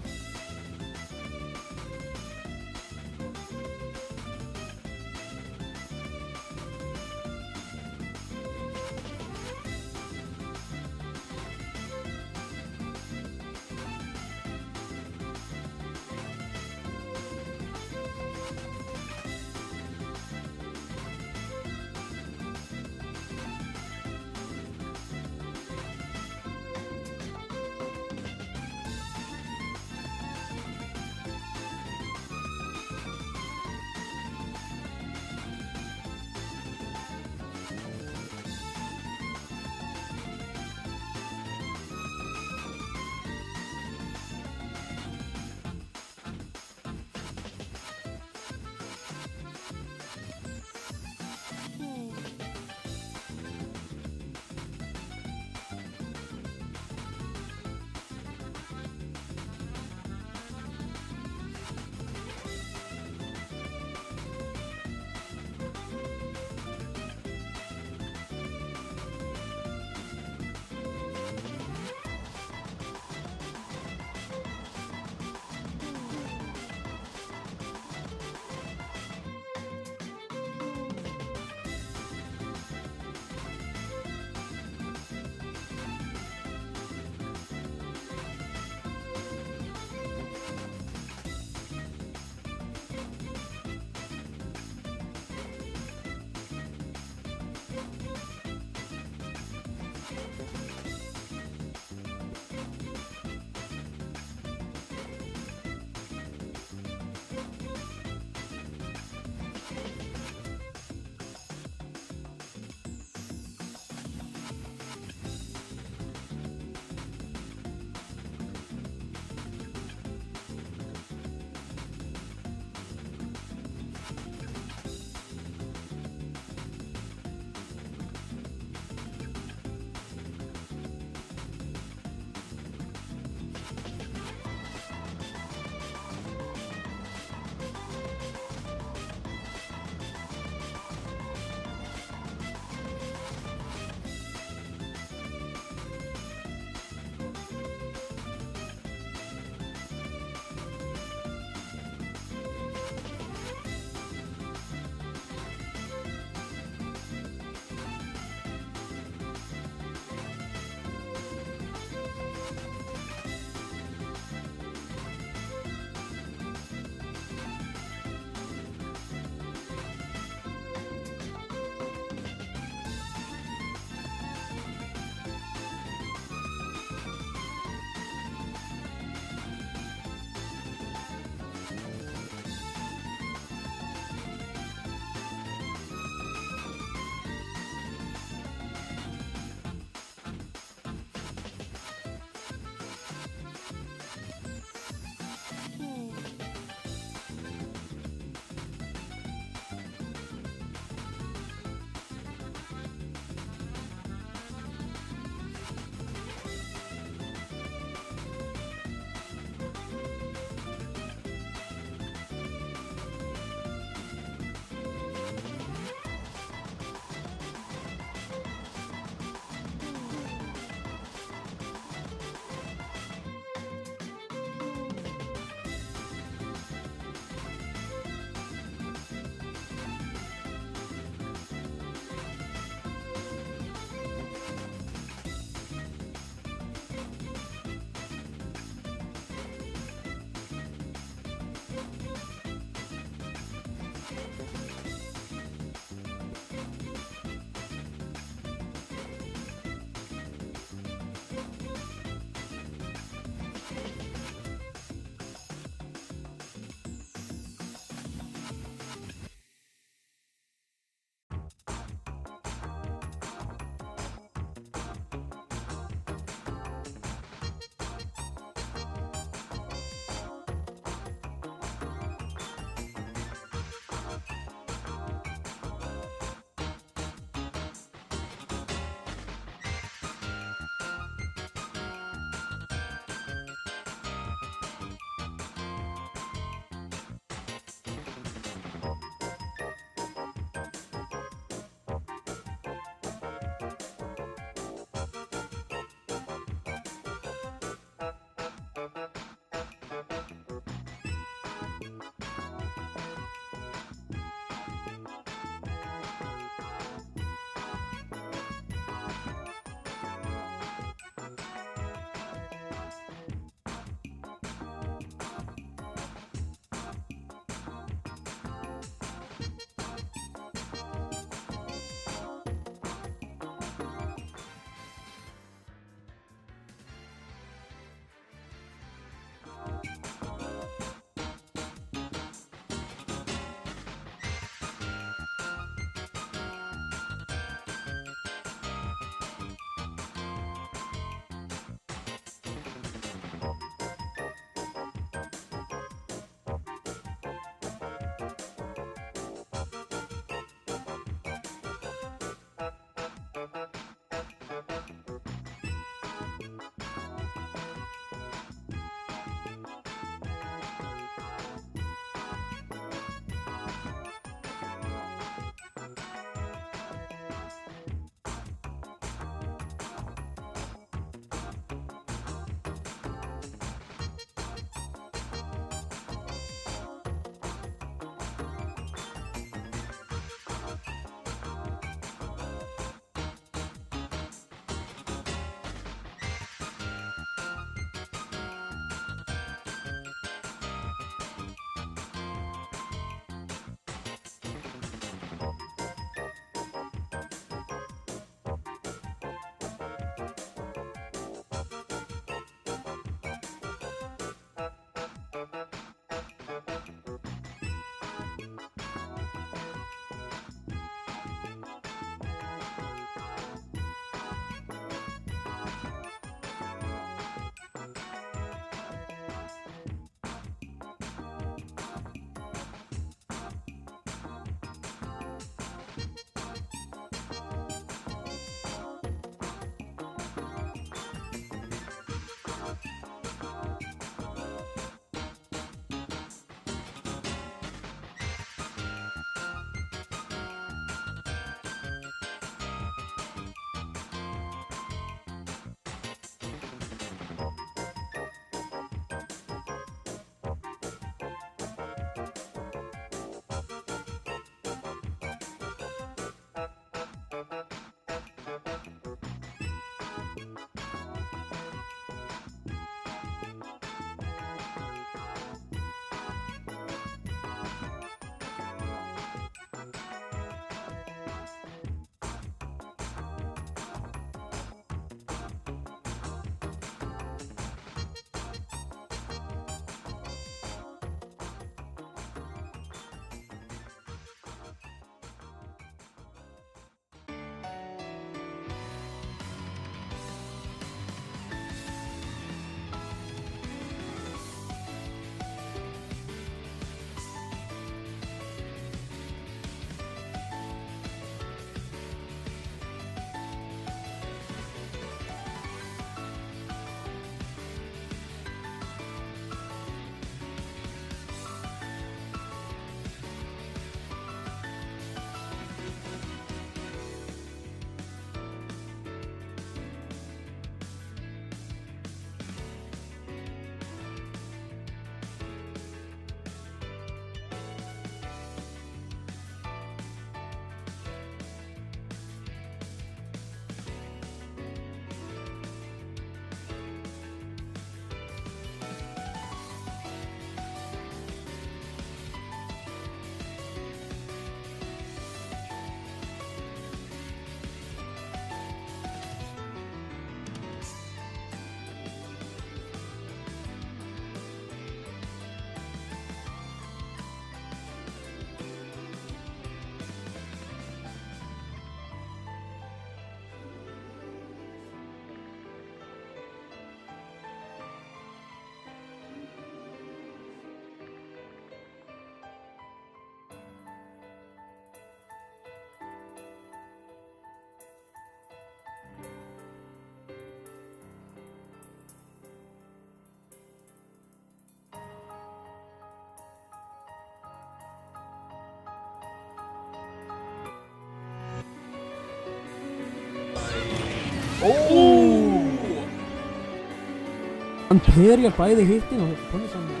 Hann perjar bæði hittin og komið saman.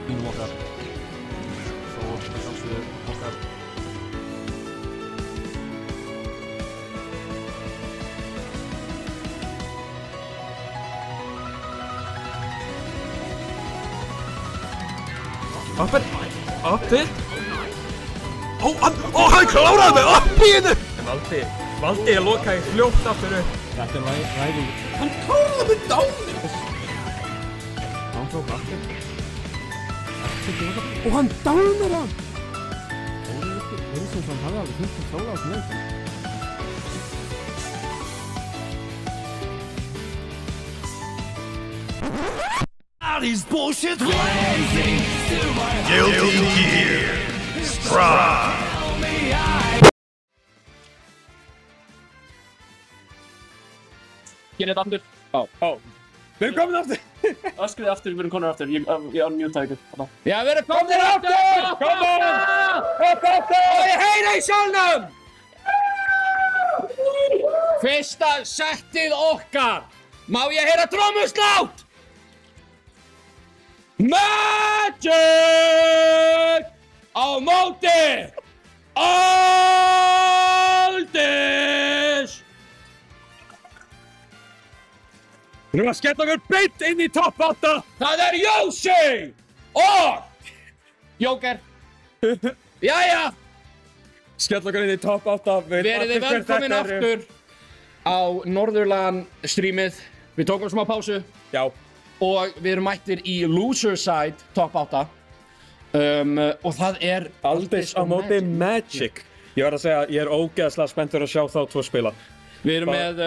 Mínum okkar. Svo sjálfsögðu okkar. Oppi! Hann kláraði með oppíinu! Valdi ég lokaði fljótt aftur upp. Þetta er ræðing. Hann kláraði með dánir! Hann tók aftur. Og hann dánar hann! Það er sem hann hafði alveg fyrst að klára á þessu leik. These bullshit crazy. Guilty Gear Strive. Gerið þetta aftur. Við erum komin aftur! Öskrið aftur, við erum konur aftur. Ég unmjútaði ykkur. Já, við erum komnir aftur! Come on! Og ég heyra í sjálfnum! Fyrsta settið okkar! Má ég heyra trommuslátt? Magic! Á móti! Aldis! Við erum að skella okkur beint inn í topp 8! Það er Yoshi! Og Joker. Jæja! Skella okkur inn í topp 8. Verið þið velkomin aftur á Norðurland streamið. Við tókum smá pásu. Já. Og við erum mættir í Loser Side top 8. Og það er Aldis á móti Magic. Ég verð að segja, ég er ógeðslega spenntur að sjá þá tvo spila. Við erum með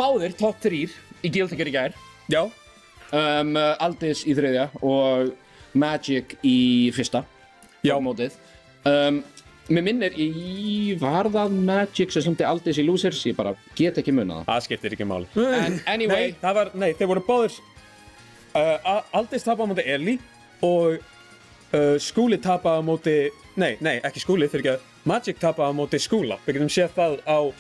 báðir top 3 í Guilty Gear í gær. Já. Aldis í 3. og Magic í 1. Já. Mótið. Mér minnir var það Magic sem slumti Aldis í Losers, ég bara get ekki munað það. Það skiptir ekki máli. En anyway. Nei, þeir voru báðir, Aldis tapaði á móti Eli og Skúli tapaði á móti, nei, ekki Skúli, fyrir ekki, Magic tapaði á móti Skúla. Við getum séð það á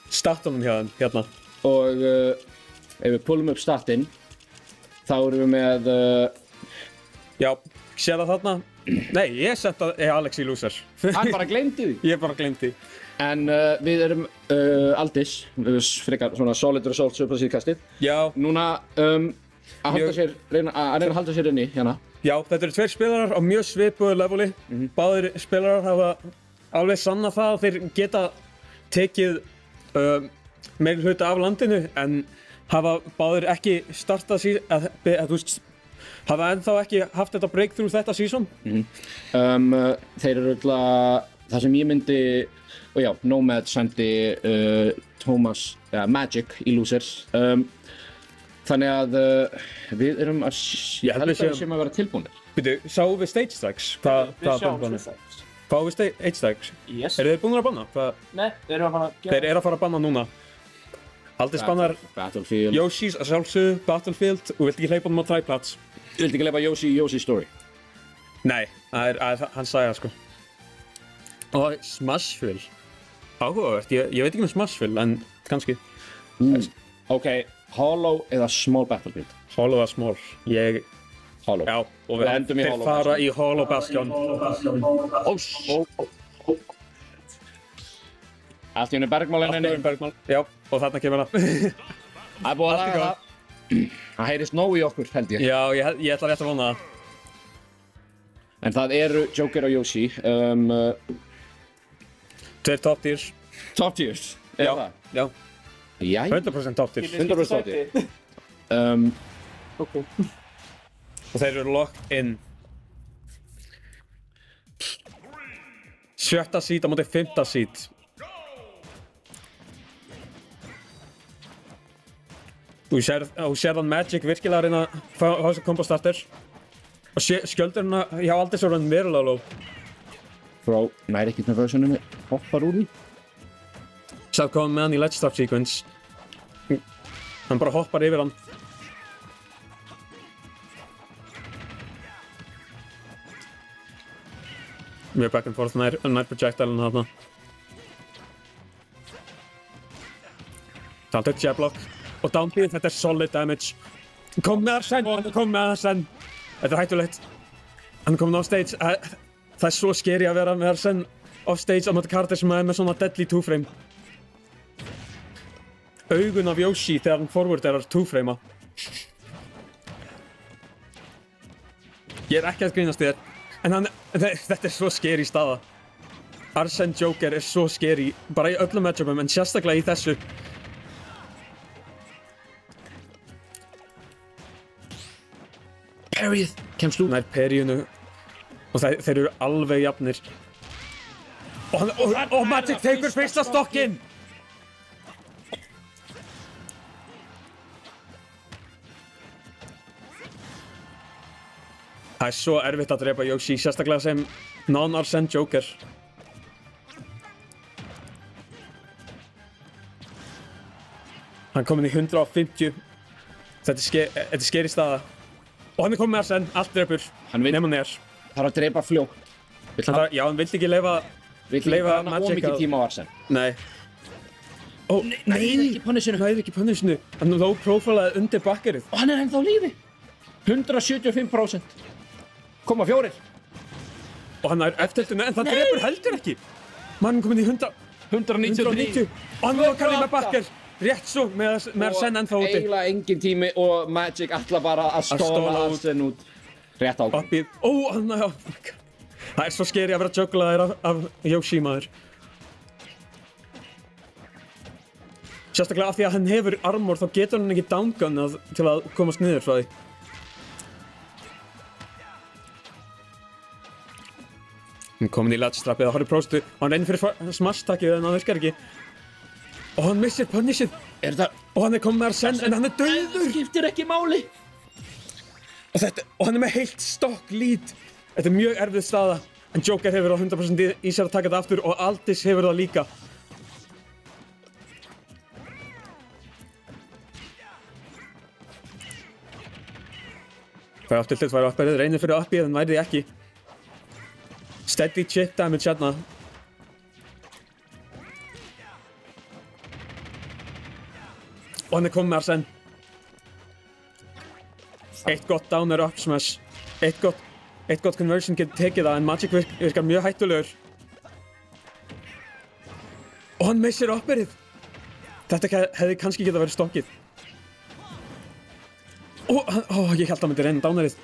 startunum hérna. Og ef við pullum upp startinn, þá erum við með, já, séð það þarna. Nei, ég setti Alex í Losers. Hann bara gleymdi því. Ég bara gleymdi því. En við erum Aldis, frekar svona solid results upp á síðkastið. Já. Núna reyna að halda sér inni hérna. Já, þetta eru tveir spilarar á mjög svipuðu leveli. Báðir spilarar hafa alveg sannað það að þeir geta tekið meiri hluta af landinu, en hafa báðir ekki startað hafa ennþá ekki haft þetta breakthrough þetta season. Þeir eru það sem ég myndi, og já, Nomad sendi Magic í Losers. Þannig að við erum að sem að vera tilbúinir. Býtu, sáum við Stage Strikes? Við sjáum Stage Strikes. Fáum við Stage Strikes? Yes. Eru þeir búin að banna? Nei, þeir eru að fara að gera. Þeir eru að fara að banna núna. Aldis bannar Battlefield. Yoshi's að sjálfsögðu, Battlefield, og vilt ekki hleypa honum á træplats. Þú vilt ekki hleypa Yoshi Story? Nei, hann sagði það sko. Og Smashville. Áhugavert, ég veit ekki um Smashville, en kannski. Ok, Hollow eða Small Battlefield? Hollow eða Small. Hollow. Já, og þeir fara í Hollow Bastion. Allt í henni bergmálinni. Já, og þarna kemur það. Það er búið að laga það. Það heyrist nóg í okkur, held ég. Já, ég ætla rétt að vona það. En það eru Joker og Yoshi. Tveir top tiers. Top tiers? Já. Já. 100% top tiers. 100% top tiers. Ok. Og þeir eru locked in. 7. seed á móti 5. seed. Þú sér þann Magic virkilega að reyna að fá þessu combo starter. Og skjöldurinn hjá Aldis er hann verulega low. Frá næri ekkert með versioninu hoppar úr því. Sá komið með hann í Ledge Stop sequence. Hann bara hoppar yfir hann. Mjög back and forth nær projectilen þarna. Taltu jab-lock og downbeat, þetta solid damage. Kom með Arsene, Þetta hættulegt. Hann komin á stage. Það svo scary að vera með Arsene off stage á móti karakter sem með svona deadly two-frame. Augun af Yoshi þegar hann forwarderar two-framea. Ég ekki að grínast þér, en þetta svo scary staða. Arsene Joker svo scary, bara í öllum matchupum, en sérstaklega í þessu. Parryið, kemst út. Nær parryinu. Og þeir eru alveg jafnir. Og Magic tekur fyrsta stokkinn! Það svo erfitt að drepa Yoshi, sérstaklega sem non-Arsene Joker. Hann kominn í 150. Þetta er scary staða. Og hann kominn með Arsene, allt drepur. Nefnum nér. Það að drepa fljótt. Já, hann vill ekki leifa Magic mikið tíma á Arsene. Nei. Næði ekki punishinu. Hann low profilaði undir bakkerið. Og hann ennþá á lífi. 175%. 0,4. Og hann eftirtildinu, en það drepur heldur ekki. Mann kominn í 190. Og hann lokar í með bakker. Rétt svo með Arsene ennþá úti. Eiginlega engin tími og Magic ætla bara að stóla Arsene út. Rétt á. Það svo scary að vera jugglaðir af Yoshi maður. Sérstaklega af því að hann hefur armor, þá getur hann ekki downgunnað til að komast niður frá því. Hann kominn í ledge-strappið á Horror Prostu og hann reynir fyrir smash-takkið en það virkar ekki. Og hann missir punishið. Og hann kominn með Arsene en hann dauður. Það skiptir ekki máli. Og hann með heilt stokk lead. Þetta mjög erfið staða. En Joker hefur á 100% í sér að taka þetta aftur og Aldis hefur það líka. Það aftur til væri uppærið, reynir fyrir uppið en væri því ekki. Steady chip damage hérna. Og hann kominn með Arsene. Eitt gott downer up smash. Eitt gott conversion getur tekið það, en Magic virkar mjög hættulegur. Og hann missir uppærið. Þetta hefði kannski getað verið stokkið. Ég held að hann myndi reyna downerið.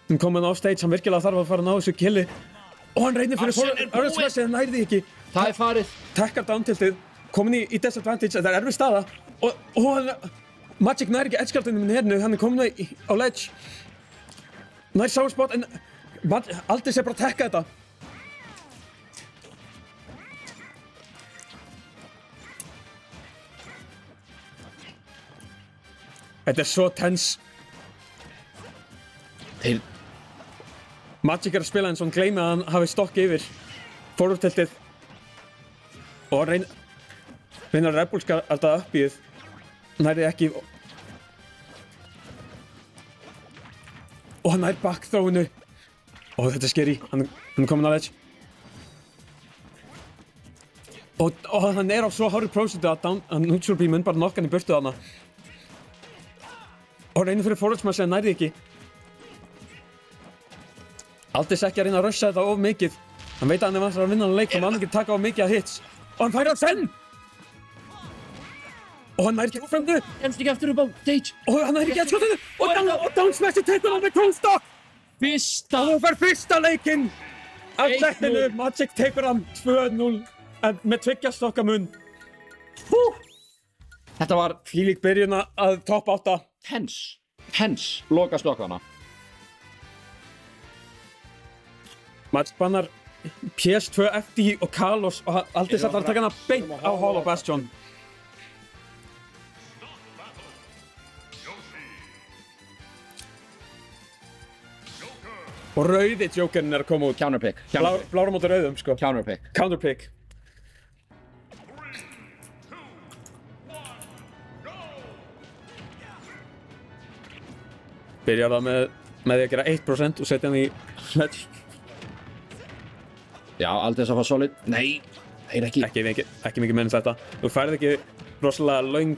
Hann kominn á stage, hann virkilega þarf að fara að ná þessu killi. Og hann reynir fyrir forward smash en hann nærði ekki. Það farið. Tekkar downtiltið, kominn í disadvantage, þetta erfið staða. Og hann, Magic nær ekki edgeguardinu með hernu, hann kominn á ledge. Nær sour spot, en Aldis bara að tekka þetta. Þetta svo tense. Magic að spila eins og hann gleymi að hann hafi stokk yfir forward-tiltið og reyna að rebulska alltaf uppíð. Nærði ekki. Og hann nær backthrow-inu. Þetta er scary. Hann er kominn á ledge. Og hann er á svo hárri prósentu að neutral beam mun bara nokka hann í burtu þarna. Og reynir fyrir forward smash en nærði ekki. Aldis ekki að reyna að rusha þetta of mikið. Hann veit að hann er vantur að vinna hann leik og hann ekki taka of mikið að hits. Og hann fær Arsene! Og hann nær ekki áframdu! Kemst ekki aftur upp á stage. Og hann nær ekki að skjóta þetta! Og downsmashi tekur hann með coolstock! Fyrsta! Og hann fær fyrsta leikinn! Af settinu, Magic tekur hann 2-0 með 2 stokka mun. Þetta var fílík byrjun að top 8. Tense. Loka stokkana. Magic bannar PS2, FD og Kalos og Aldis ætlar að taka hana beint á Hollow Bastion. Og rauði Jokerinn er að koma út. Counterpick. Blára móti rauðum, sko. Counterpick. Byrjar það með því að gera 1% og setja hann í ledge. Já, Aldis að fá solid. Nei, það er ekki. Ekki mikið meira en þetta. Þú færð ekki rosalega löng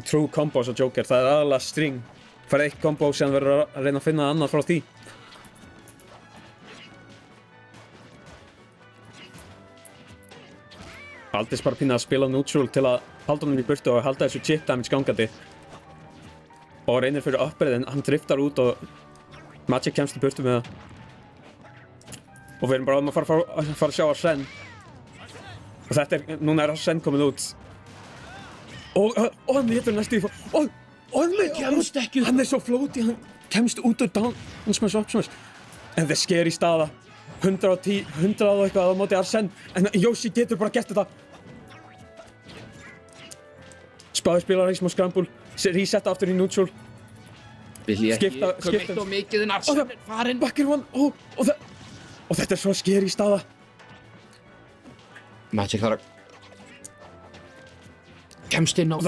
true combos á Joker. Það er aðalega string. Færði eitt combo sem verður að reyna að finna annað frá því. Aldís bara pínu að spila neutral til að halda honum í burtu og halda þessu chip damage gangandi. Og reynir fyrir uppbyrðin, hann driftar út og Magic kemst í burtu með það. Og við erum bara að fara að sjá Arsene. Og núna er Arsene komin út. Og hann hittur næstu í og hann er svo flóti, hann kemst út úr down smash up smash. En það sker í staða. 100 og eitthvað á móti Arsene. En Yoshi getur bara gert þetta. Spáði spilar í smá scramble. Resetta aftur í neutral. Skipta. Komið og mikið en Arsene er farinn. Backer one. Og þetta er svo sker í staða. Magic þarf að kemst inn á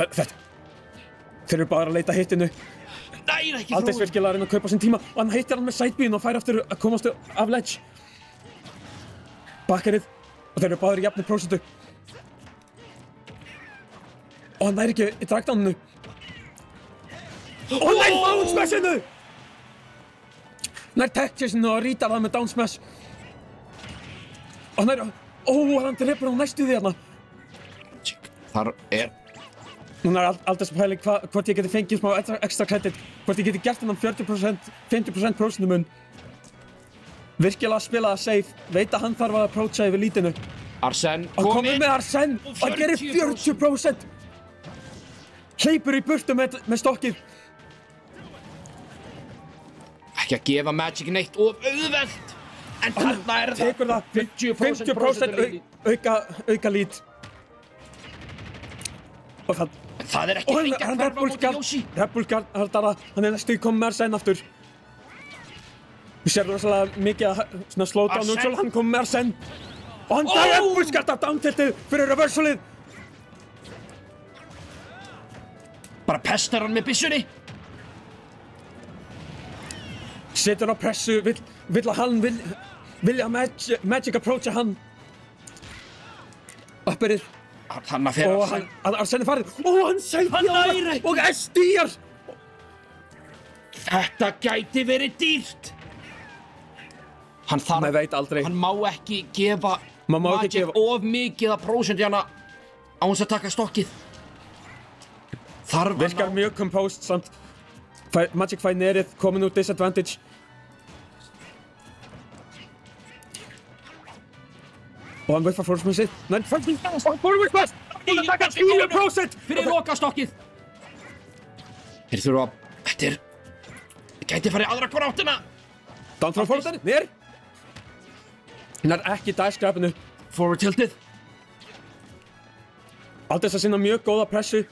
Þeir eru bara að leita hittinu. Nei, ekki Aldís virkilega að reyna að kaupa sinn tíma og hann hittir hann með sidebeam og fær aftur að komast af ledge. Bakkerið og þeir eru báðir í jafnir prósentu. Og hann næri ekki í dragdáninu. Og hann næri down smashinu! Hann næri tech chasinu og rítar það með down smash. Og hann næri... hann drepur hann næstu því hérna. Þar er... Núna er Aldís að pæla hvort ég geti fengið smá extra credit. Hvort ég geti gert hennan 40%, 50% prósentumun. Virkilega að spila það safe. Veit að hann þarf að approacha yfir lítinu. Arsene komið með Arsene og hann gerir 40%. Hleypur í burtu með stokkið. Ekki að gefa Magic neitt of auðvelt. En þarna er það tekur það 50% auka lít. Og það er ekki fengið að hverfa á móti Yoshi. Rebulgard haldara, hann er næstu komið með Arsene aftur. Við séum rosalega mikið að slowta á neutral, hann komið með Arsene. Og hann tar Rebulgard af downtiltið fyrir reversalið. Bara pestar hann með byssunni. Setur á pressu, vill að hann vilja Magic approacha hann. Uppbyrðið. Hann að fer Arsene. Og Arsene er farið. Hann sækir og SDR. Þetta gæti verið dýrt. Maður veit aldrei. Hann má ekki gefa Magic of mikið af prósent hérna á hans að taka stokkið. Virkar mjög composed samt. Magic fær nerið, komin úr disadvantage. Og hann viffar fórsmissið. Nei, fórsmissið! Hann taka 10% fyrir loka stokkið. Þeir þurfa að... Þetta gæti farið aðra hvora áttina. Down frá fórhundan, nér. Hann er ekki dice-grabinu. Forward tiltið. Aldís að sinna mjög góða pressu.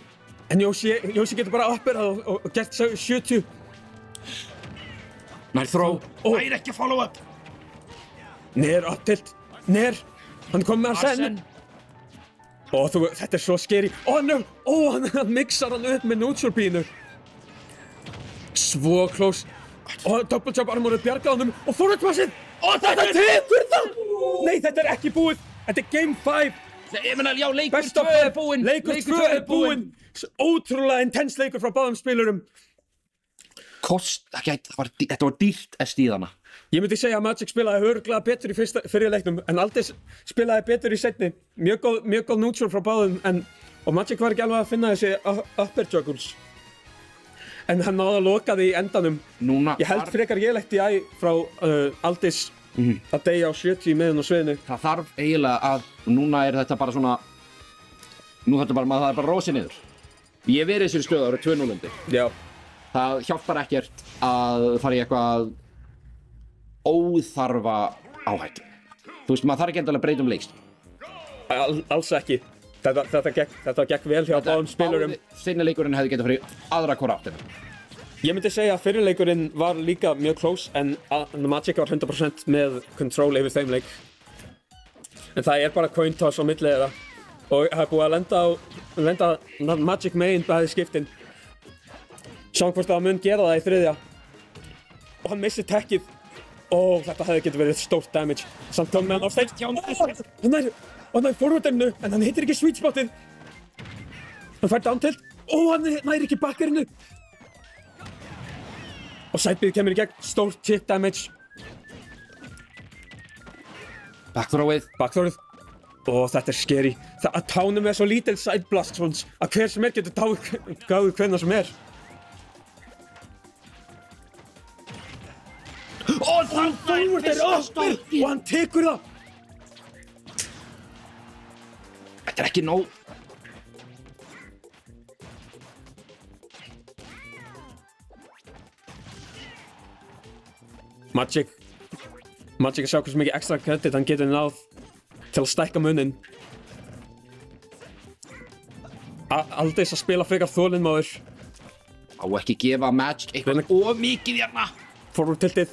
En Yoshi getur bara uppbyrðað og gert 70. Nær throw. Nær ekki follow-up. Nér, up tilt. Nér. Hann kom með Arsene. Þetta er svo scary. Hann mixar hann upp með neutral pínu. Svo close. Double jump armorið bjargaði honum og forward smashið. Þetta tekur það! Nei, þetta er ekki búið. Þetta er game 5. Ég meina, já, leikur 2 er búinn. Leikur 2 er búinn. Ótrúlega intense leikur frá báðum spilurum. Þetta var dýrt SD-þarna. Ég myndi segja að Magic spilaði örugglega betur í fyrri leiknum, en Aldís spilaði betur í seinni. Mjög góð neutral frá báðum, og Magic var ekki alveg að finna þessi upper juggles. En hann náði að loka því í endanum. Ég held frekar lélegt í frá Aldís að deyja á 70 meðan á sviðinu. Það þarf eiginlega að, núna er þetta bara svona, það er bara rosi niður. Ég hef verið í þessu stöðu árið 2-0. Já. Það hjálpar ekkert að fara í eitthvað óþarfa áhættu. Þú veist, maður þarf ekki endilega að breyta leikst. Alls ekki. Þetta gekk vel hjá báðum spilurum. Seinni leikurinn hefði getað farið aðra hvora áttina. Ég myndi segja að fyrri leikurinn var líka mjög close, en Magic var 100% með control yfir þeim leik. En það er bara coin toss á milli þeirra. Og það er búið að lenda Magic megin bæði skiptin. Sjáum hvort það mun gera það í þriðja. Og hann missir techið. Þetta hefði getið verið stórt damage. Samt kom með hann á stage. Hann nær forwardinu, en hann hittir ekki sweet spotið. Hann fær down tilt. Hann næri ekki bakkerinu. Og sidebið kemur í gegn. Stórt chip damage. Backthrowið. Þetta scary. Að tánum svo lítil side blast svona að hver sem getur gáðu hvenær sem Það forward uppir og hann tekur það. Þetta ekki nóg. Magic að sjá hversu mikið extra credit hann getur náð til að stækka munin. Aldís að spila frekar þolinmóður. Á ekki gefa Magic eitthvað of mikið hérna. Forward tiltið.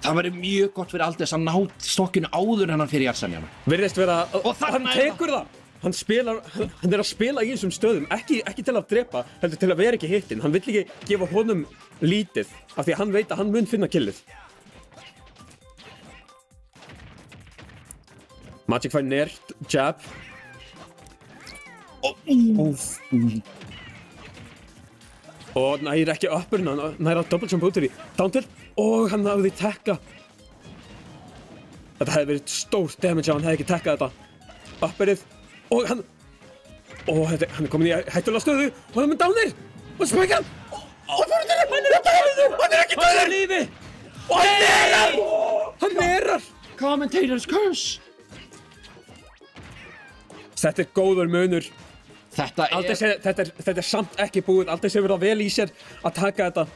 Það væri mjög gott fyrir Aldís að ná stokkinu áður en hann fyrir Arsenjana. Virðist vera að hann tekur það. Hann að spila í þessum stöðum, ekki til að drepa, heldur til að vera ekki hittinn. Hann vill ekki gefa honum lítið, af því að hann veit að hann mun finna killið. Magic fær nert, jab. Og næri ekki uppurinn, hann næri að double jump út í down tilt. Og hann hafði tekka. Þetta hefði verið stórt damage ef hann hefði ekki tekkað þetta. Uppurinn. Og hann er komin í hættulega stöðu. Og hann er með downir. Og spækja hann. Og hann er ekki döður. Lífi. Og hann nerar. Hann nerar. Commentator's curse. Þetta er góður munur. Þetta er samt ekki búið. Aldís hefur það vel í sér að taka þetta.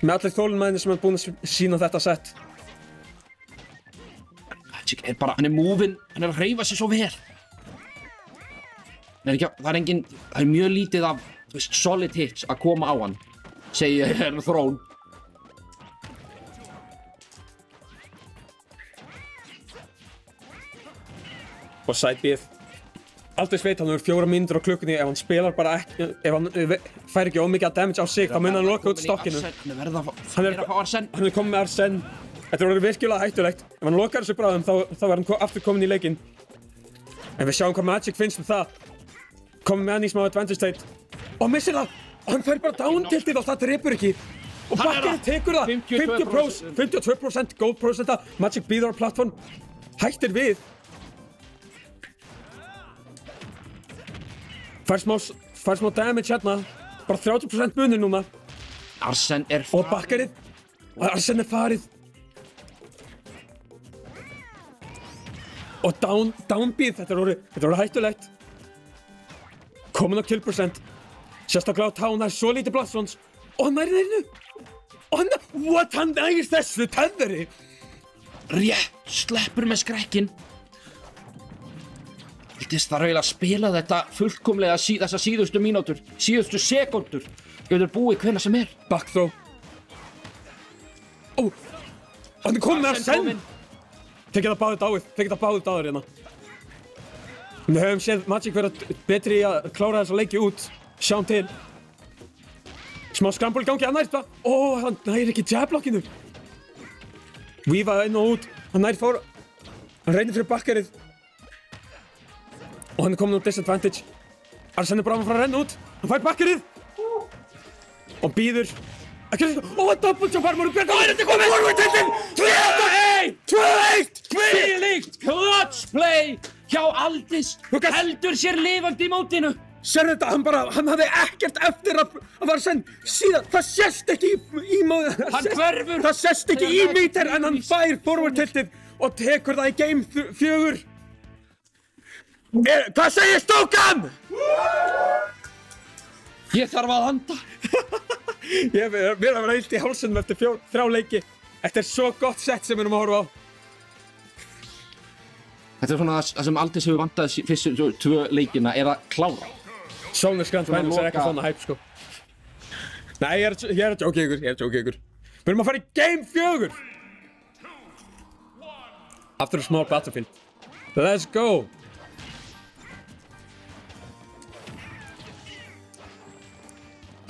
Með allir þolinmæðinni sem hann er búinn að sína þetta sett. Magic er bara, hann er movin, hann er að hreyfa sig svo vel. Það er mjög lítið af solid hits að koma á hann, segi ég hérna þrón. Og sidebið. Aldís veit hann hefur 4 mínútur á klukkunni ef hann spilar bara ekki, ef hann fær ekki ómikið að damage á sig, þá mun hann loka út stokkinu. Hann er að fá Arsen. Hann er komið með Arsen. Þetta er orðið virkilega hættulegt. Ef hann lokar þessu bráðum, þá er hann aftur komin í leikinn. En við sjáum hvað Magic finnst það. Komið með hann í smá advantage state. Og missir það! Hann fær bara down tiltið og það drepur ekki. Og bakkerinn tekur það! 52% gold procenta. Magic býður á plattform. Hættir við. Fær smá damage hérna. Bara 30% munir núna. Arsen er farið. Og bakkerinn. Arsen er farið. Og downbeat, þetta er orðið hættulegt. Komin á kill percent. Sérstaklega á tán, það er svo lítið blastfrons. Og hann næri þeirinu. Og hann næri þessu töðri. Rétt, sleppur með skrekkinn. Aldís þarf eiginlega að spila þetta fullkomlega þessa síðustu mínútur, síðustu sekúndur. Getur búið hvenær sem er. Backthrow. Hann er komið með Arsen. Tekið það báðið dáður hérna. Við höfum séð Magic vera betri í að klára þessa leiki út. Sjáum til. Smá scramble í gangi, hann næri það. Hann næri ekki jabblockinu. Weava inn og út. Hann reynir fyrir bakkerið. Og hann er komin úr disadvantage. Arsen er bara að fara að renna út. Hann fær bakkerið. Og býður. Double jump armor og björn. Þetta er komið! Forward tiltinn! 2-1! Tvílíkt clutch play hjá Aldís. Heldur sér lifandi í mótinu. Sérðu þetta? Hann hafði ekkert eftir að Arsen síðan. Það sést ekki í mótinu. Hann hverfur. Það sést ekki í meter en hann fær forward tiltið og tekur það í game 4. Hvað segir Stúkan? Ég þarf að anda. Mér er að vera illt í hálsinum eftir 3 leiki. Þetta er svo gott sett sem við erum að horfa á. Þetta er svona það sem Aldís hefur vantað fyrstu 2 leikina er að klára. Sónus Grand Finals er ekki svona hæp sko. Nei, ég er að jóka ykkur. Við erum að fara í game 4. After a small battlefield. Let's go.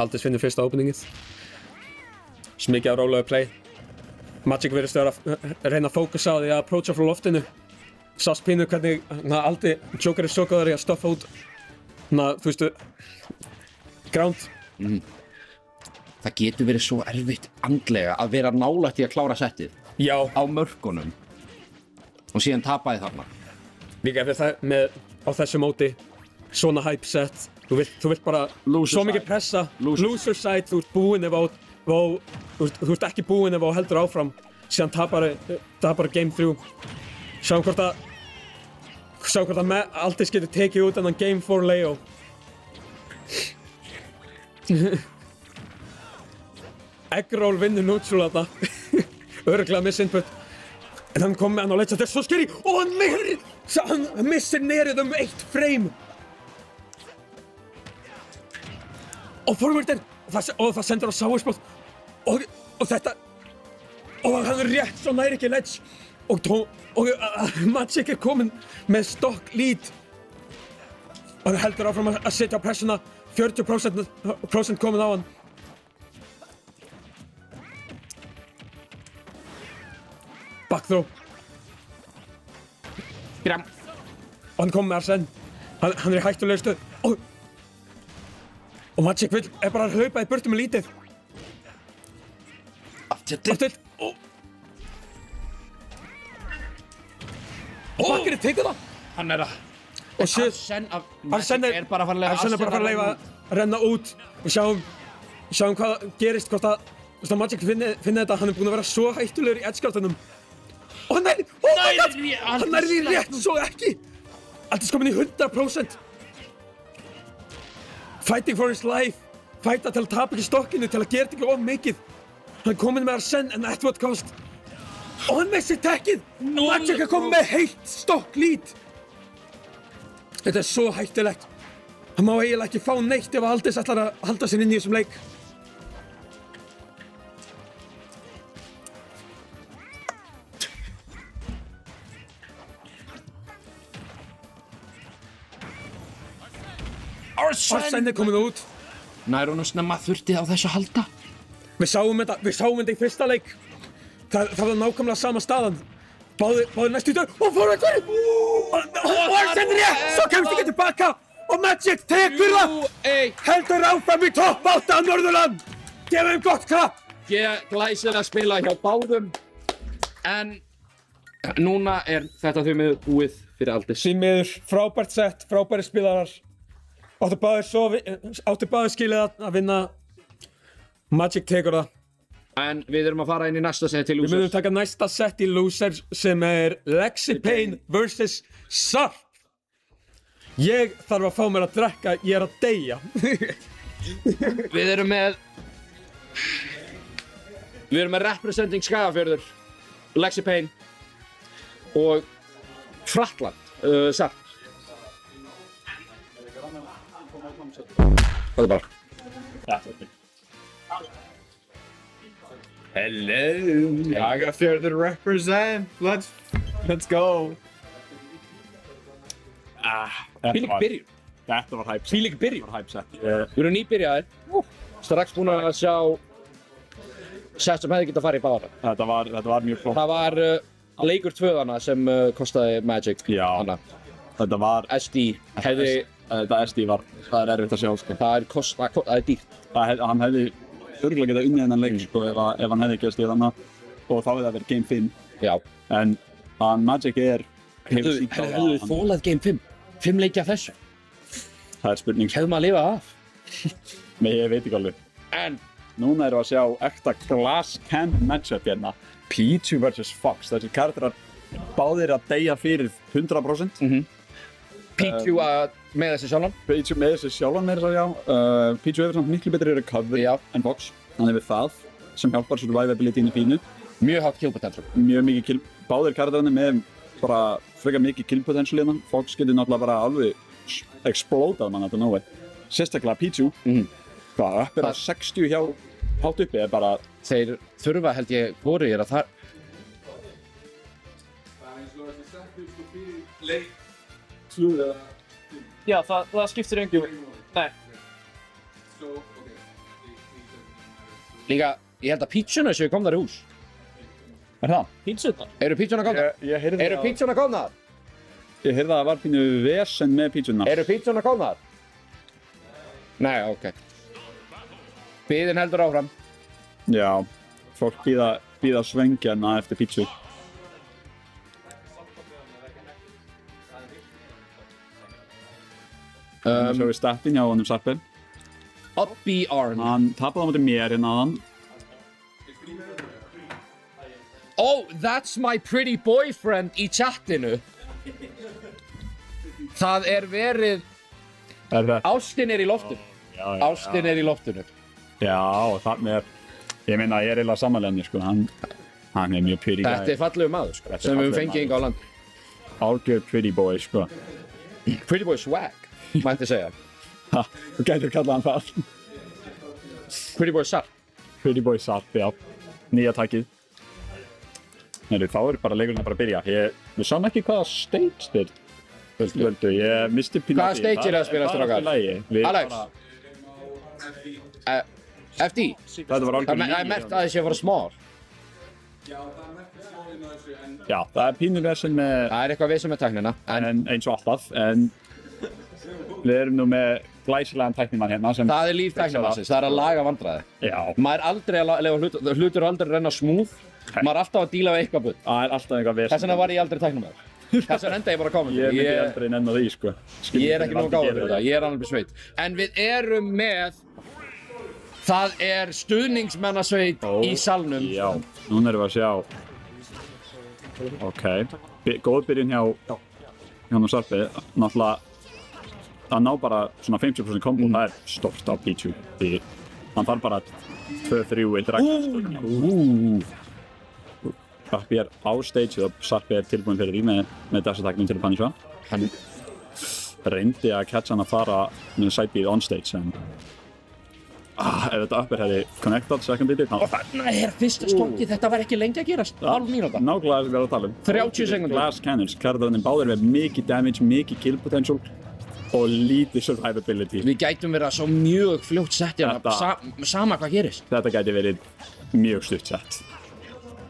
Aldís finnur fyrsta openingið. Smikið á rólegu play. Magic virðist að reyna að fókusa á því að approacha frá loftinu. sást pínu hvernig Aldi Joker svo góður í að stoffa út þú veistu ground. Það getur verið svo erfitt andlega að vera nálægt í að klára settið. Já. Á mörkunum. Og síðan tapaði þarna. Líka með á þessu móti, svona hype set, þú vilt bara svo mikið pressa, loser side, þú ert búinn ef þú ert ekki búinn ef þú heldur áfram, síðan tapar game 3. Sjáum hvort að Aldis getur tekið út þennan game 4 Leo. Eggroll vinnur neutral þarna, örugglega miss input. En hann kom með hann og leit þetta er svo skeri og hann missir nerið 1 frame. Og forwarder og það sendur á sour spot og þetta og hann rétt svo nær ekki ledge og Magic kominn með stock lead og hann heldur áfram að setja á pressuna 40% kominn á hann. Back throw. Og hann kom með Arsene. Hann í hættulegri stöðu. Og Magic bara að hlaupa í burtu með lítið. Aftur. Og Bakkeri tekur það. Hann er að... Og Arsene er bara að fara að leyfa að renna út. Og sjáum hvað gerist, hvort að Magic finni þetta. Hann er búinn að vera svo hættulegur í edgeguardunum. Og hann nærði rétt svo ekki! Aldis kominn í 100%! Fighting for his life! Fighta til að tapa ekki stokkinu, til að gera þetta ekki of mikið! Hann kominn með Arsene en at what cost! Og hann missir tekkið! Magic komið með heilt stokk lead! Þetta er svo hættulegt! Hann má eiginlega ekki fá neitt ef Aldis ætlar að halda sér inn í þessum leik. Arsene er kominn út. Nær honum snemma þurfti á þessu að halda. Við sáum þetta í fyrsta leik. Það var nákvæmlega sama staðan. Báðir næstu í dög og fór einhverju. Og Arsene rétt, svo kemst ekki tilbaka. Og Magic tekur það. Heldur áfram í topp 8 á Norðurland. Gefum þeim gott klapp. Glæsilega spila hjá báðum. En núna er þetta því miður búið fyrir Aldis. Því miður, frábært sett, frábæri spilarar. Áttu báðir skilið að vinna. Magic tekur það. En við erum að fara inn í næsta set í Losers. Við munum taka næsta set í Losers sem er Lexi Payne vs. Sarp. Ég þarf að fá mér að drekka, ég er að deyja. Við erum með representing Skagafjörður, Lexi Payne og Frakkland, Sarp. Það er bara. Hello, Skagafjörður represent. Let's go. Fílík byrjun. Þetta var hype set. Fílík byrjun. Við erum nýbyrjaðir. Strax búin að sjá set sem hefði getað að fara í báða. Þetta var mjög flott. Það var leikur 2 þarna sem kostaði Magic. Já. Þetta var SD. Þetta SD var, það er erfitt að sjá sko. Það er dýrt. Hann hefði örugglega getað unnið þennan leik sko ef hann hefði ekki að stíða þarna og þá hefði það verið game 5. Já. En Magic hefðu þolað game 5? 5 leiki af þessu? Það er spurning. Hefðu maður að lifa af? Nei, ég veit ekki alveg. En núna erum við að sjá ekta glass cannon matchup hérna. Pichu vs. Fox. Þessi karakterar báðir að deyja fyrir 100%. Pichu með þessi sjálfan? Pichu með þessi sjálfan meira svo já. Pichu hefur samt miklu betri recovery en Fox. Hann hefur það sem hjálpar survivability-inu pínu. Mjög hátt kill potential. Mjög mikið kill. Báðir karakterarnir með bara frekar mikið kill potential hérna. Fox getur náttúrulega bara alveg explodað mann þetta nógu. Sérstaklega Pichu. Hvað, upp er að 60 hjá hátt uppi er bara... Þeir þurfa held ég hvoru að það... Já, það skiptir engu. Nei. Líka, ég held að pítsuna séu komnar í hús. Er það? Pítsuna? Eru pítsuna komnar? Ég heyrði það. Eru pítsuna komnar? Ég heyrði að það var pínu vesen með pítsuna. Eru pítsuna komnar? Nei, ok. Biðin heldur áfram. Já, fólk býða svengjana eftir pítsu. Svo við statinn hjá honum Sarpin. Obby Arn. Hann tapaði á móti mér hérna áðan. Oh, that's my pretty boyfriend í chatinu. Það er verið... Ástin er í loftinu. Ástin er í loftinu. Já, og þannig er... Ég meina, ég er eiginlega samanlega sko. Hann er mjög pretty guy. Þetta er fallegu maður, sko. Sem við fengið yngi á land. Algjör pretty boy, sko. Pretty boy swag, mætti segja. Ha, þú gætir kallað hann það. Pretty boy Sarp. Pretty boy Sarp, já. Nýja takkið. Nei, þá er bara leikurinn að bara byrja. Við sáum ekki hvaða stage þeir völdu. Ég misti pínu hvaða stage er að spila strákar? Alex? FD? Þetta var algjör Það er mert að þessi að fara small. Já, það er pínu vesen með... Það er eitthvað vesen með tæknina. En eins og alltaf, en... Við erum nú með glæsilegan tæknimann hérna sem... Það er líf tæknimannsins, það er að laga vandræði. Já. Maður er aldrei að lefa hlutur aldrei að renna smooth. Maður er alltaf að díla við eitthvað bull. Það er alltaf eitthvað vesen. Þess vegna var ég aldrei tæknimaður. Þess vegna enda ég bara að koma. Ég myndi aldrei nenna því, sko. Ég er ekki nógu gáður fyrir þetta, ég er alveg sveit. En við erum með... Það er stuðningsmennasveit í salnum. Já, núna erum við að sjá. Ok, góð byrjun hjá hann og Sarpi. Náttúrulega að ná bara svona 50% kombo, það er stórt á Pichu. Því hann þarf bara 2-3 interaction. Sarpi er á stage og Sarpi er tilbúinn fyrir því með dassataknum til að punisha. Hann reyndi að catcha hann að fara með sidebeat on stage en ef þetta upper hefði connectað second bitið og þarna er fyrsta stokki, þetta var ekki lengi að gerast, halv mínúta. Nákvæmlega sem við erum að tala um 30 sekúndur. Glass cannons, karakterarnir báðir með mikið damage, mikið kill potential og lítið survivability. Við gætum verið svo mjög fljótt sett hérna, sama hvað gerist. Þetta gæti verið mjög stutt sett.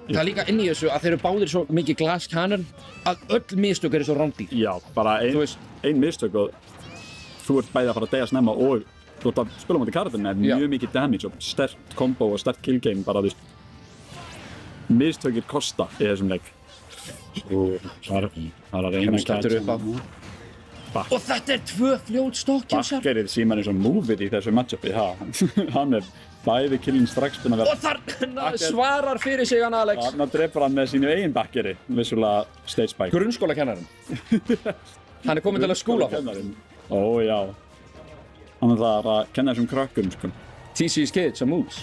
Það er líka inn í þessu að þeir eru báðir svo mikið glass cannon að öll mistök eru svo rándýr. Já, bara ein mistök og þú ert bæði að fara að deyja snemma og þú ert að spila á móti karakterinn er mjög mikið damage og sterkt combo og sterkt kill game bara mistökir kosta í þessum leik. Það er að reyna að catcha. Og þetta er 2 fljót stokki. Bakkerið símar eins og move-it í þessu matchupi. Hann er bæði killinn strax búinn að vera. Og þarna svarar fyrir sig hann Alex. Þarna drepur hann með sínu eigin bakkeri, vissulega stage spike. Grunnskólakennarinn. Hann er kominn til að skúla fólk. Ó já. Hann er það að kenna þessum krökkum, sko. TC's kids and moves.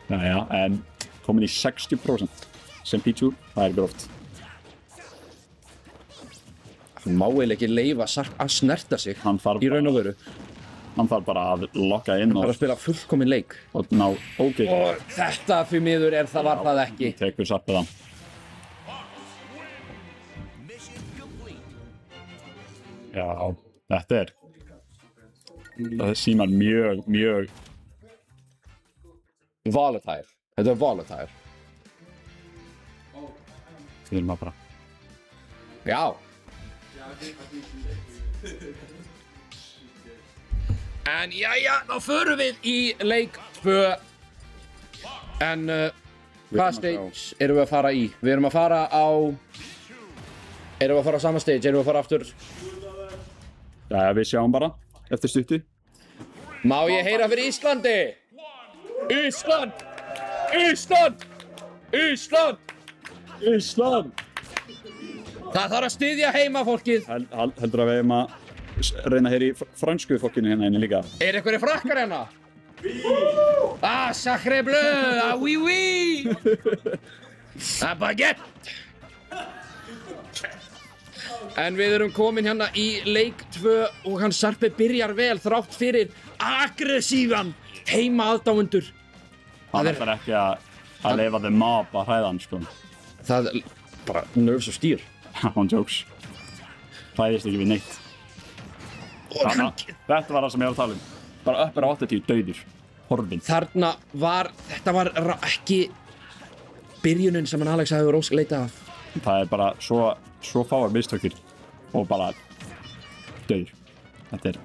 Jæja, en komin í 60% sem Pichu, það er gróft. Hann má eiginlega ekki leyfa Sarp að snerta sig í raun og veru. Hann þarf bara að lokka inn og... Bara að spila fullkominn leik. Og ná ógeð. Og þetta fyrir miður var það ekki. Tekur Sarpið hann. Já, þetta er... Það símar mjög... Volatile. Þetta er volatile. Þið erum að bara... Já. En jæja, þá förum við í leik 2. En hvað stage erum við að fara í? Við erum að fara á... Erum við að fara á sama stage? Erum við að fara aftur? Jæja, við sjáum bara. Eftir stutti. Má ég heyra fyrir Íslandi? Ísland! Ísland! Ísland! Ísland! Það þarf að styðja heima fólkið. Heldur að við hefum að reyna hér í fransku fólkinu hérna inni líka. Er einhverju frakkar hérna? Ah, sacré bleu! Ah, oui, oui! Ah, baguette! En við erum komin hérna í leik 2 og hann Sarpi byrjar vel þrátt fyrir aggressívan heima aðdáendur. Hann ætlar ekki að leyfa the mob að hræða hann, sko. Það er bara nerves of steel. On jokes. Hræðist ekki við neitt. Þetta var það sem ég var að tala um. Bara uppur á 80 dauður. Horfinn. Þetta var ekki byrjunin sem hann Alex hafði leitað af. Það er bara svo fáar mistökir og bara dauður. Þetta er...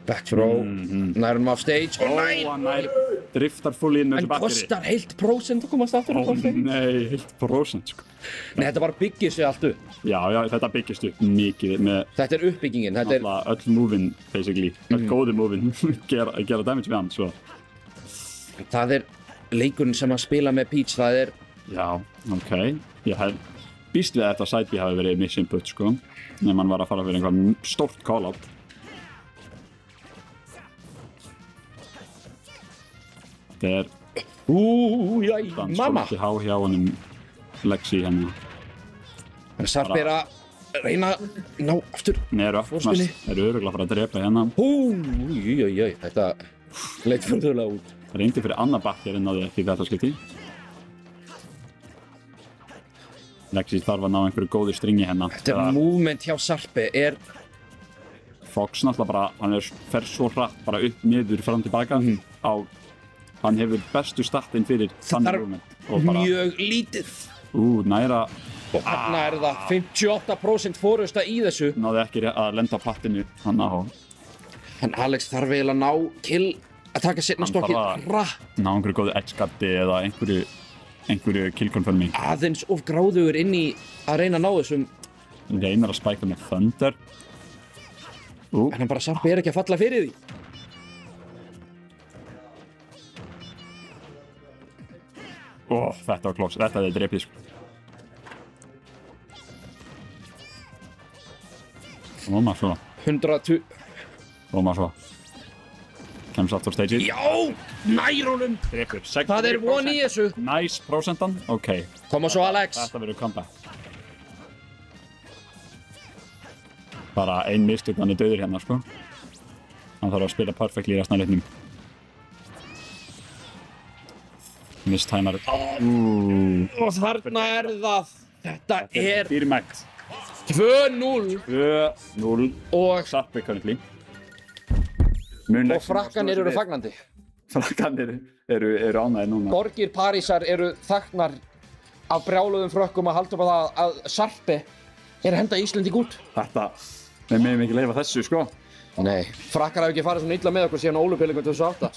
Back throw, nærum af stage, hann nær driftar full inn með þessu batteri. En kostar heilt prósent að komast aftur á stage? Nei, heilt prósent sko. Nei, þetta bara byggir sig allt upp. Já, þetta byggist upp mikið með... Þetta er uppbyggingin, þetta er... Öll movin, basically. Öll góði movin gera damage við hann, svo. Það er leikurinn sem að spila með Peach, það er... Já, ok. Ég hef býst við að þetta side B hafi verið misinput, sko. Ef mann var að fara fyrir einhvað stórt call-out. Þetta er... mamma! Svolítið há hjá honum Lexi hérna. Sarpi er að reyna að ná aftur. Nei, eru örugglega að fara að drepa hérna. Þetta leit furðulega út. Það reyndi fyrir annað bakker en náði ekki þetta skipti. Lexi þarf að ná einhverju góðu stringi hérna. Þetta movement hjá Sarpi er... Fox náttúrulega bara, hann fer svo hratt bara upp, niður, fram tilbaka á... Hann hefur bestu startinn fyrir þannig movement. Það þarf mjög lítið. Næra... Og þarna er það 58% fórusta í þessu. Náði ekki að lenda á pattinu hann á. En Alex þarf eiginlega að ná kill að taka seinna stokkið hratt. Ná einhverju góðu edge-guardi eða einhverju kill-confirming. Aðeins of gráðugur inn í að reyna að ná þessum. Reynar að spæka með Thunder. En hann bara Sarpi er ekki að falla fyrir því. Þetta var close. Þetta er drepið, sko. Róma svo. 120. Róma svo. Kemst aftur á stageið. Já! Nær honum! Drepur. Það er von í þessu. Nice prosentan. Ok. Koma svo Alex. Þetta verður comeback. Bara ein mistök, hann er dauður hérna, sko. Hann þarf að spila perfectly í restan af leiknum. Mistæmar. Og þarna er það. Þetta er... Dýrmætt. 2-0. 2-0. Og... Sarpi currently. Og frakkanir eru fagnandi. Frakkanir eru ánægðir núna. Borgir Parísar eru þagnar af brjáluðum frökkum að halda upp á það að Sarpi er að henda Íslandi út. Þetta... Við megum ekki leyfa þessu, sko. Nei. Frakkar hafa ekki farið svona illa með okkur síðan Ólympíuleikum 2008.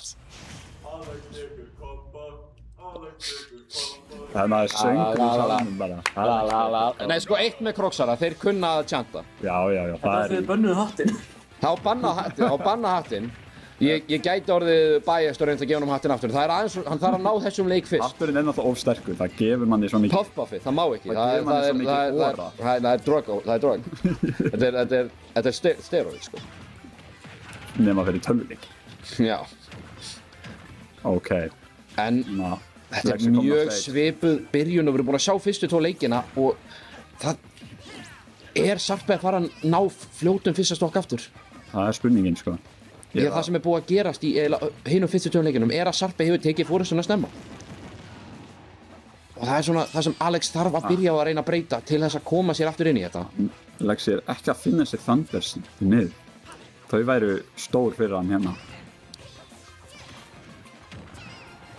Það er maður söngur í salnum bara. Nei, sko, eitt með kroksara, þeir kunna að tjanta. Já, það er... Þið bönnuðu hattinn. Það á banna hattinn. Ég gæti orðið bæjast og reynd að gefa honum hattinn aftur. Það er aðeins, hann þarf að ná þessum leik fyrst. Hatturinn er náttúrulega of sterkur, það gefur manni svo mikið... Puff-buffið, það má ekki. Það gefur manni svo mikið óra. Það er drog. Þetta er steroid, sko. Nema fyrir tölvuleik. Já. Ok. En... Þetta er mjög svipuð byrjun og við erum búin að sjá fyrstu 2 leikina og það er Sarpi að fara að ná fljótum fyrsta stokk aftur. Það er spurningin, sko. Það sem er búið að gerast í hinum fyrstu 2 leikinum er að Sarpi hefur tekið fórustuna snemma. Og það er svona það sem Alex þarf að byrja á að reyna að breyta til þess að koma sér aftur inn í þetta. Lexi er ekki að finna sér Thunders í miður. Þau væru stór fyrir hann hérna.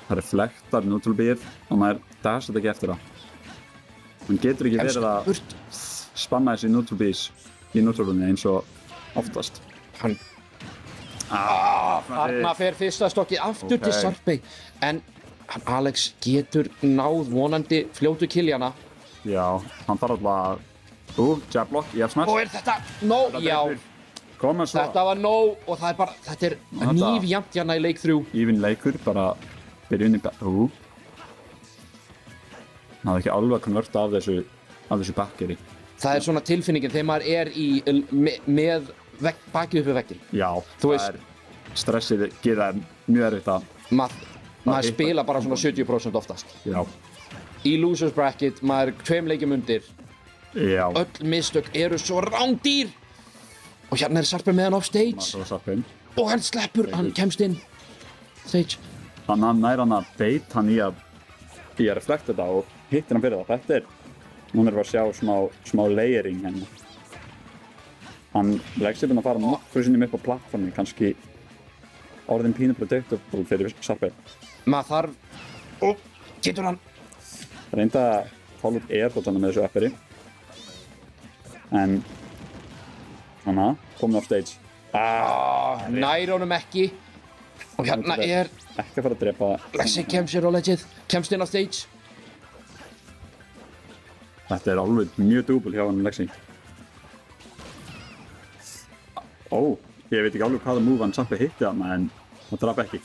Það reflektar neutral B-ið og maður dasar ekki eftir það. Hann getur ekki verið að spanna þessi neutral B-is í neutralunni eins og oftast. Þarna fer fyrsta stokkið aftur til Sarpi en Alex getur náð vonandi fljótu killjana. Já, hann þarf alltaf að... Jablock, ég hef smash. Og er þetta nóg? Já. Þetta var nóg og það er bara, þetta er nýfjamt hérna í leik 3. Even leikur, bara... Byrjun í hann hafði ekki alveg að konverta af þessu bakkeri. Það er svona tilfinningin þegar maður er með bakið upp við vegginn. Já, stressið gera mjög erfitt að... Maður spila bara svona 70% oftast. Já. Í losers bracket, maður er 2 leikjum undir. Já. Öll mistök eru svo rándýr. Og hérna er Sarpi með hann off stage. Og hann sleppur, hann kemst inn. Stage. Hann nær hann að beit hann í að reflekta þetta og hittir hann fyrir það. Þetta er, hún er að sjá smá layering hérna. Hann Lexi búinn að fara nokkru sinnum upp á plattformi, kannski orðin pínu predictable fyrir Sarpi. Maður þarf, getur hann. Reynda Fallout er þarna með þessu apperi. En, hana, komin á stage. Nær honum ekki. Og hérna er... Ekki að fara að drepa... Lexi kemst sér á ledgið, kemst inn á stage. Þetta er alveg mjög dúbul hjá hann Lexi. Ég veit ekki alveg hvaða move hann samt að hitti þarna en hann draf ekki.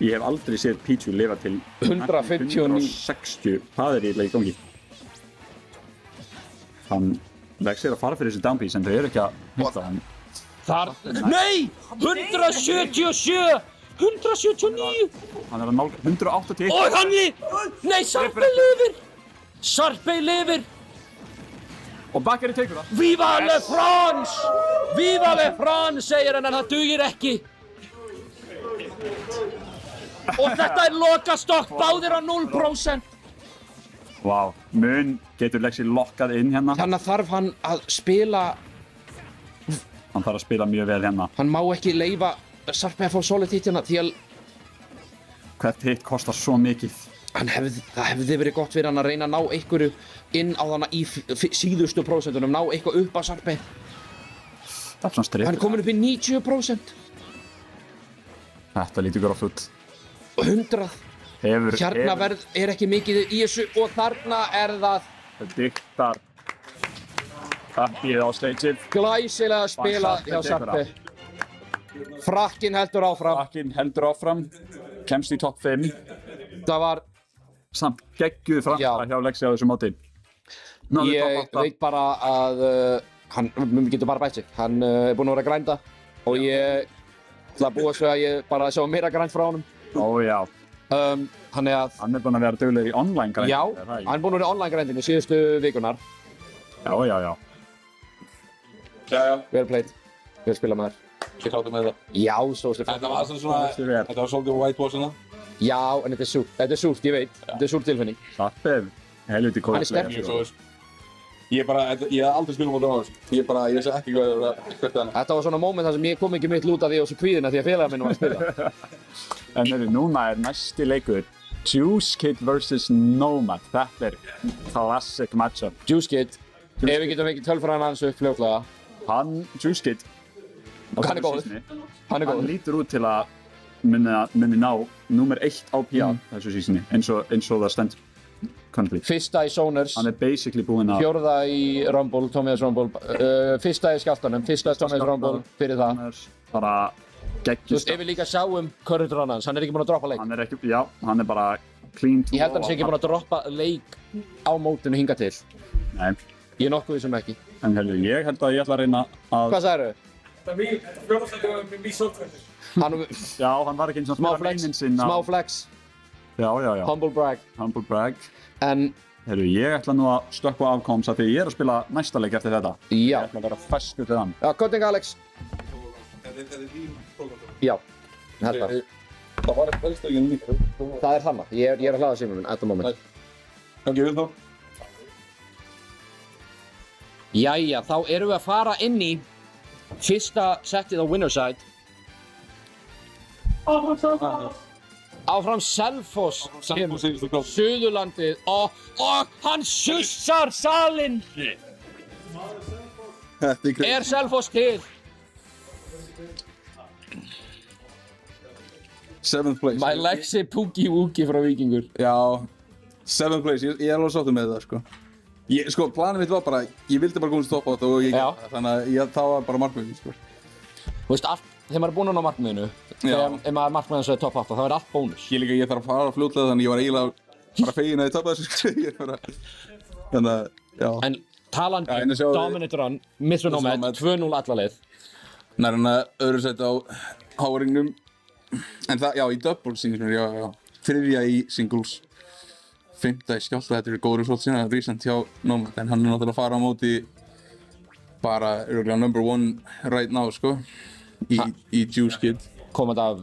Ég hef aldrei séð Pichu lifa til 160. Hvað er í gangi? Lexi er að fara fyrir þessi downpiece en þau eru ekki að hitta hann. Nei! 177! 179! Hann er að nálga 180. Og hann Nei, Sarpey lifir! Sarpey lifir! Og Bakari tekur það. Viva le France! Viva le France, segir hann, en það dugir ekki. Og þetta er lokastokk, báðir á 0%. Vá, getur Lexi lokkað inn hérna. Þannig þarf hann að spila... Hann þarf að spila mjög vel hérna. Hann má ekki leyfa Sarpey að fá solid hit hérna, því að... Hvert hit kostar svo mikið. Það hefði verið gott fyrir hann að reyna að ná einhverju inn á þannig í síðustu prósentunum, ná eitthvað upp á Sarpey. Það er svona strip. Hann er komin upp í 90%. Þetta lítur gróft út. 100. Hérna er ekki mikið í þessu og þarna er það. Það diktar. Appið á stageið. Glæsilega spilað hjá Sarpey. Frakkinn heldur áfram. Kemst í topp 5. Það var samt geggjuð framfara hjá Lexi á þessu móti. Ég veit bara að við getum bara bætt sig. Hann er búinn að vera að grænda og ég ætla að búast við að ég bara sjá meira grænt frá honum. Já. Þannig að... Hann er búinn að vera duglegur í online grændu. Já, hann er búinn að vera í online grændinu síðustu vikunar. Já. Vel played. Vel spilað með þér. Ég kláttu með það. Já, svo stefn. Þetta var svolítið whitewashina. Já, en þetta er súrt. Þetta er súrt, ég veit. Þetta er súrt tilfinning. Sarpey, helviti góð. Hann er sterkur. Ég hef aldrei spilað móti á þessu. Ég sé ekki hvað hvert annað. Þetta var svona moment þar sem ég kom ekki mitt lút af því á þessu kvíðina því að félagar minn var að spila. En núna er næsti leikur Juice Kid vs Nomad. Þetta er classic matchup. Juice Kid, ef við getum ekki tölfræðan hans upp fljótlega. Juice Kid. Hann er góður. Hann lítur út til að muni ná númer 1 á PA þessu sísoni, eins og það stendur. Fyrsta í Soners. Hann er basically búinn að... Fjórða í Rumble, Tommy's Rumble. Fyrsta í skjáltanum, fyrsta í Tommy's Rumble fyrir það. Bara geggjust. Ef við líka sjáum current run hans, hann er ekki búinn að droppa leik. Hann er bara clean to... Ég held að hann sé ekki búinn að droppa leik á mótinu hinga til. Nei. Ég er nokkuð sem ekki. En ég held að ég ætla að reyna að... Hvað sagðirðu? Já, hann var ekki eins og spila meinin sinn á... Smá flex. Já. Humble brag. En... ég ætla nú að stökkva afkoms að því ég er að spila næsta leik eftir þetta. Já. Ég ætla að vera feskur til þann. Já, Cutting Alex. Þetta er þín prógram. Já, held það. Það var eitthvað velstækinn líka. Það er þannig. Ég er að hlaða símanum at the moment. Gangi við þá. Jæja, þá erum við að fara inn í fyrsta settið á winner side. Áfram Selfoss kemur, Suðurlandið og hann sussar salinn. Er Selfoss til? 7th place. My Lexi Pookie Wookie frá Víkingur. Já, 7th place, ég er alveg sáttur með það sko. Planið mitt var bara, ég vildi bara komast topp á þetta og ég gerði það, þannig að það var bara markmiðið sko. Þú veist, þegar maður er búinn á markmiðinu, ef maður er markmiðinu svo er topp 8, þá er allt bónus. Ég þarf að fara fljótlega þannig ég var eiginlega bara fegin að ég tappa þessu sko. Þannig að, já. En talandi dominant run, Mr. Nomad, 2-0 alla leið. Nærna öðru seti á háringnum. En það, já, í double singles, já. Þriðja í singles. 5. í skjálta, þetta er góður svolít sína, recent hjá Nomad, en hann er náttúrulega að fara á móti bara, number 1 right now, sko, í Juice Kid. Komandi af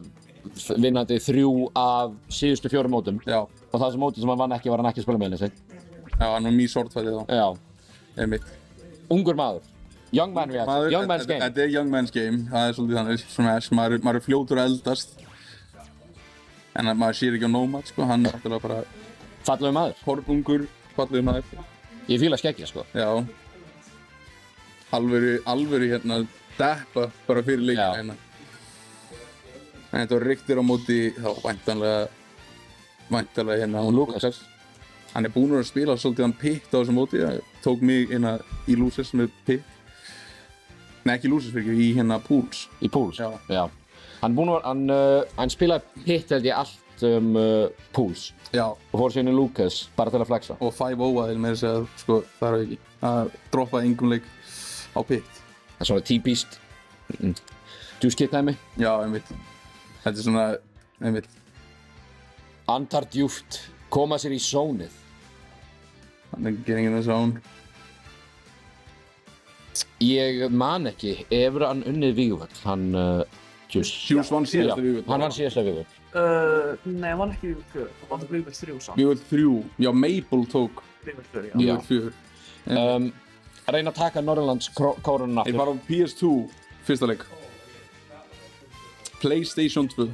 vinnandi 3 af síðustu 4 mótum. Já. Og það sem mótið sem hann vann ekki var hann ekki að spila með henni sig. Já, hann var mjög sortfæðið þá. Já. Einmitt. Ungur maður. Young man's game. Þetta er young man's game, það er svolítið þannig, Smash, maður er fljótur að eldast. En maður sér ekki á Nomad, sko, hann er náttúrulega bara... Fallegur maður. Horfungur, fallegur maður. Ég fíla skeggja, sko. Já. Alvöru hérna, deppa bara fyrir leikina hérna. En þetta var Richter á móti þá væntanlega hérna hún Lukas. Hann búinn að spila svolítið hann Pitt á þessum móti. Það tók mig hérna í Losers með Pitt. Nei, ekki Losers fyrir ekki, í hérna Pools. Í Pools? Já. Hann spilaði Pitt held ég allt Pools. Já. Og fór síðan í Lucas, bara til að flexa. Og 5-0 með þess að, sko, það er ekki. Það droppaði engum leik á Pitt. Það er svona típist Juice Kid dæmi. Já, einmitt. Þetta er svona, einmitt. Andar djúpt, koma sér í zónið. Hann getting in the zone. Ég man ekki, hefur hann unnið Vígvöll, hann Juice. Juice vann síðasta Vígvöll. Hann vann síðasta Vígvöll. Nei, hann vann ekki Vígvöll 4, hann vann Vígvöll 3 samt. Vígvöll 3, já, Maple tók Vígvöll 4, já. Vígvöll 4. Reyna að taka Norðurlands kórunum aftur. Ég var á PS2, fyrsta leik. PlayStation 2.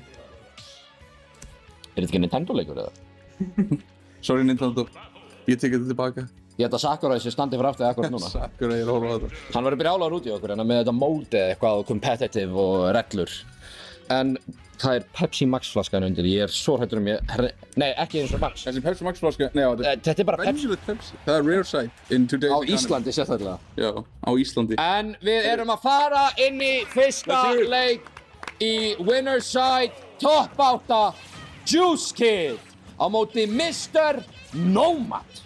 Er þetta ekki Nintendo-leikur eða? Sorry Nintendo, ég tek þetta tilbaka. Ég held að Sakurai sé standið fyrir aftur akkurat núna. Sakurai er að horfa á þetta. Hann verður brjálaður út í okkur með þetta móti eitthvað competitive og reglur. En það er Pepsi Max flaskan undir, ég er svo hrættur nei, ekki eins og Max. Þessi Pepsi Max flaska, nei, þetta er bara Pepsi. Það er rare sight in today's economy. Á Íslandi sérstaklega. Já, á Íslandi. En við erum að fara inn í fyrsta leik í winner's side top 8 Juice Kid á móti Mr. Nomad.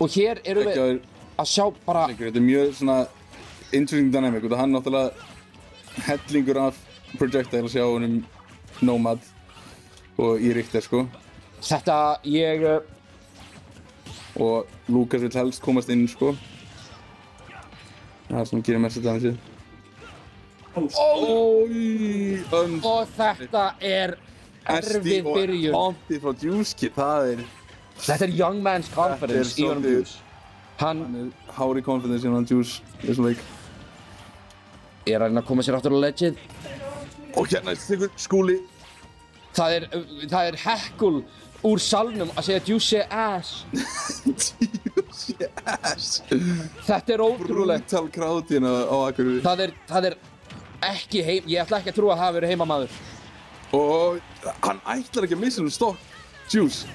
Og hér erum við að sjá bara... Þetta er mjög svona interesting dynamic og hann náttúrulega hellingur af projectile að sjá honum Nomad og í Richter sko. Þetta ég... Og Lukas vill helst komast inn sko. Það sem gerir mest þetta af þessu. Og þetta er erfið byrjun. Taunti frá Juice Kid, það er... Þetta er young man's confidence í honum Juice. Hann er hári confidence í honum Juice þessum leik. Ég er að reyna að koma sér aftur á ledgið. Og hérna tekur Skúli. Það er hekkul úr salnum að segja Juice sé ass. Juice sé ass. Þetta er ótrúlegt. Brutal crowd hérna á Akureyri. Það er ekki heim, ég ætla ekki að trúa að hafa verið heimamaður. Og hann ætlar ekki að missa um stokk, Juice.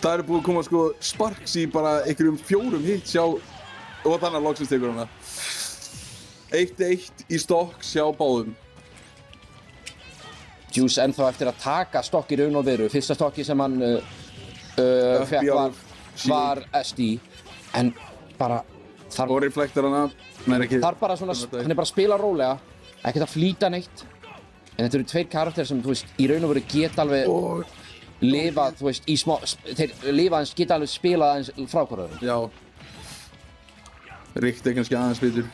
Það er búið að koma sko sparks í bara einhverjum 4 hits hjá, og þannig að loksins tekur hana. 1-1 í stokk hjá báðum. Juice ennþá eftir að taka stokk í raun og veru. Fyrsta stokki sem hann fekk var SD, en bara þarf... Og reflektar hana, þarf bara svona, hann er bara að spila rólega, ekkert að flýta neitt. En þetta eru 2 karakterir sem, þú veist, í raun og veru geta alveg lifað, þú veist, í smá, þeir lifa aðeins, geta alveg spilað aðeins frá hvort öðrum. Já. Richter kannski aðeins betur.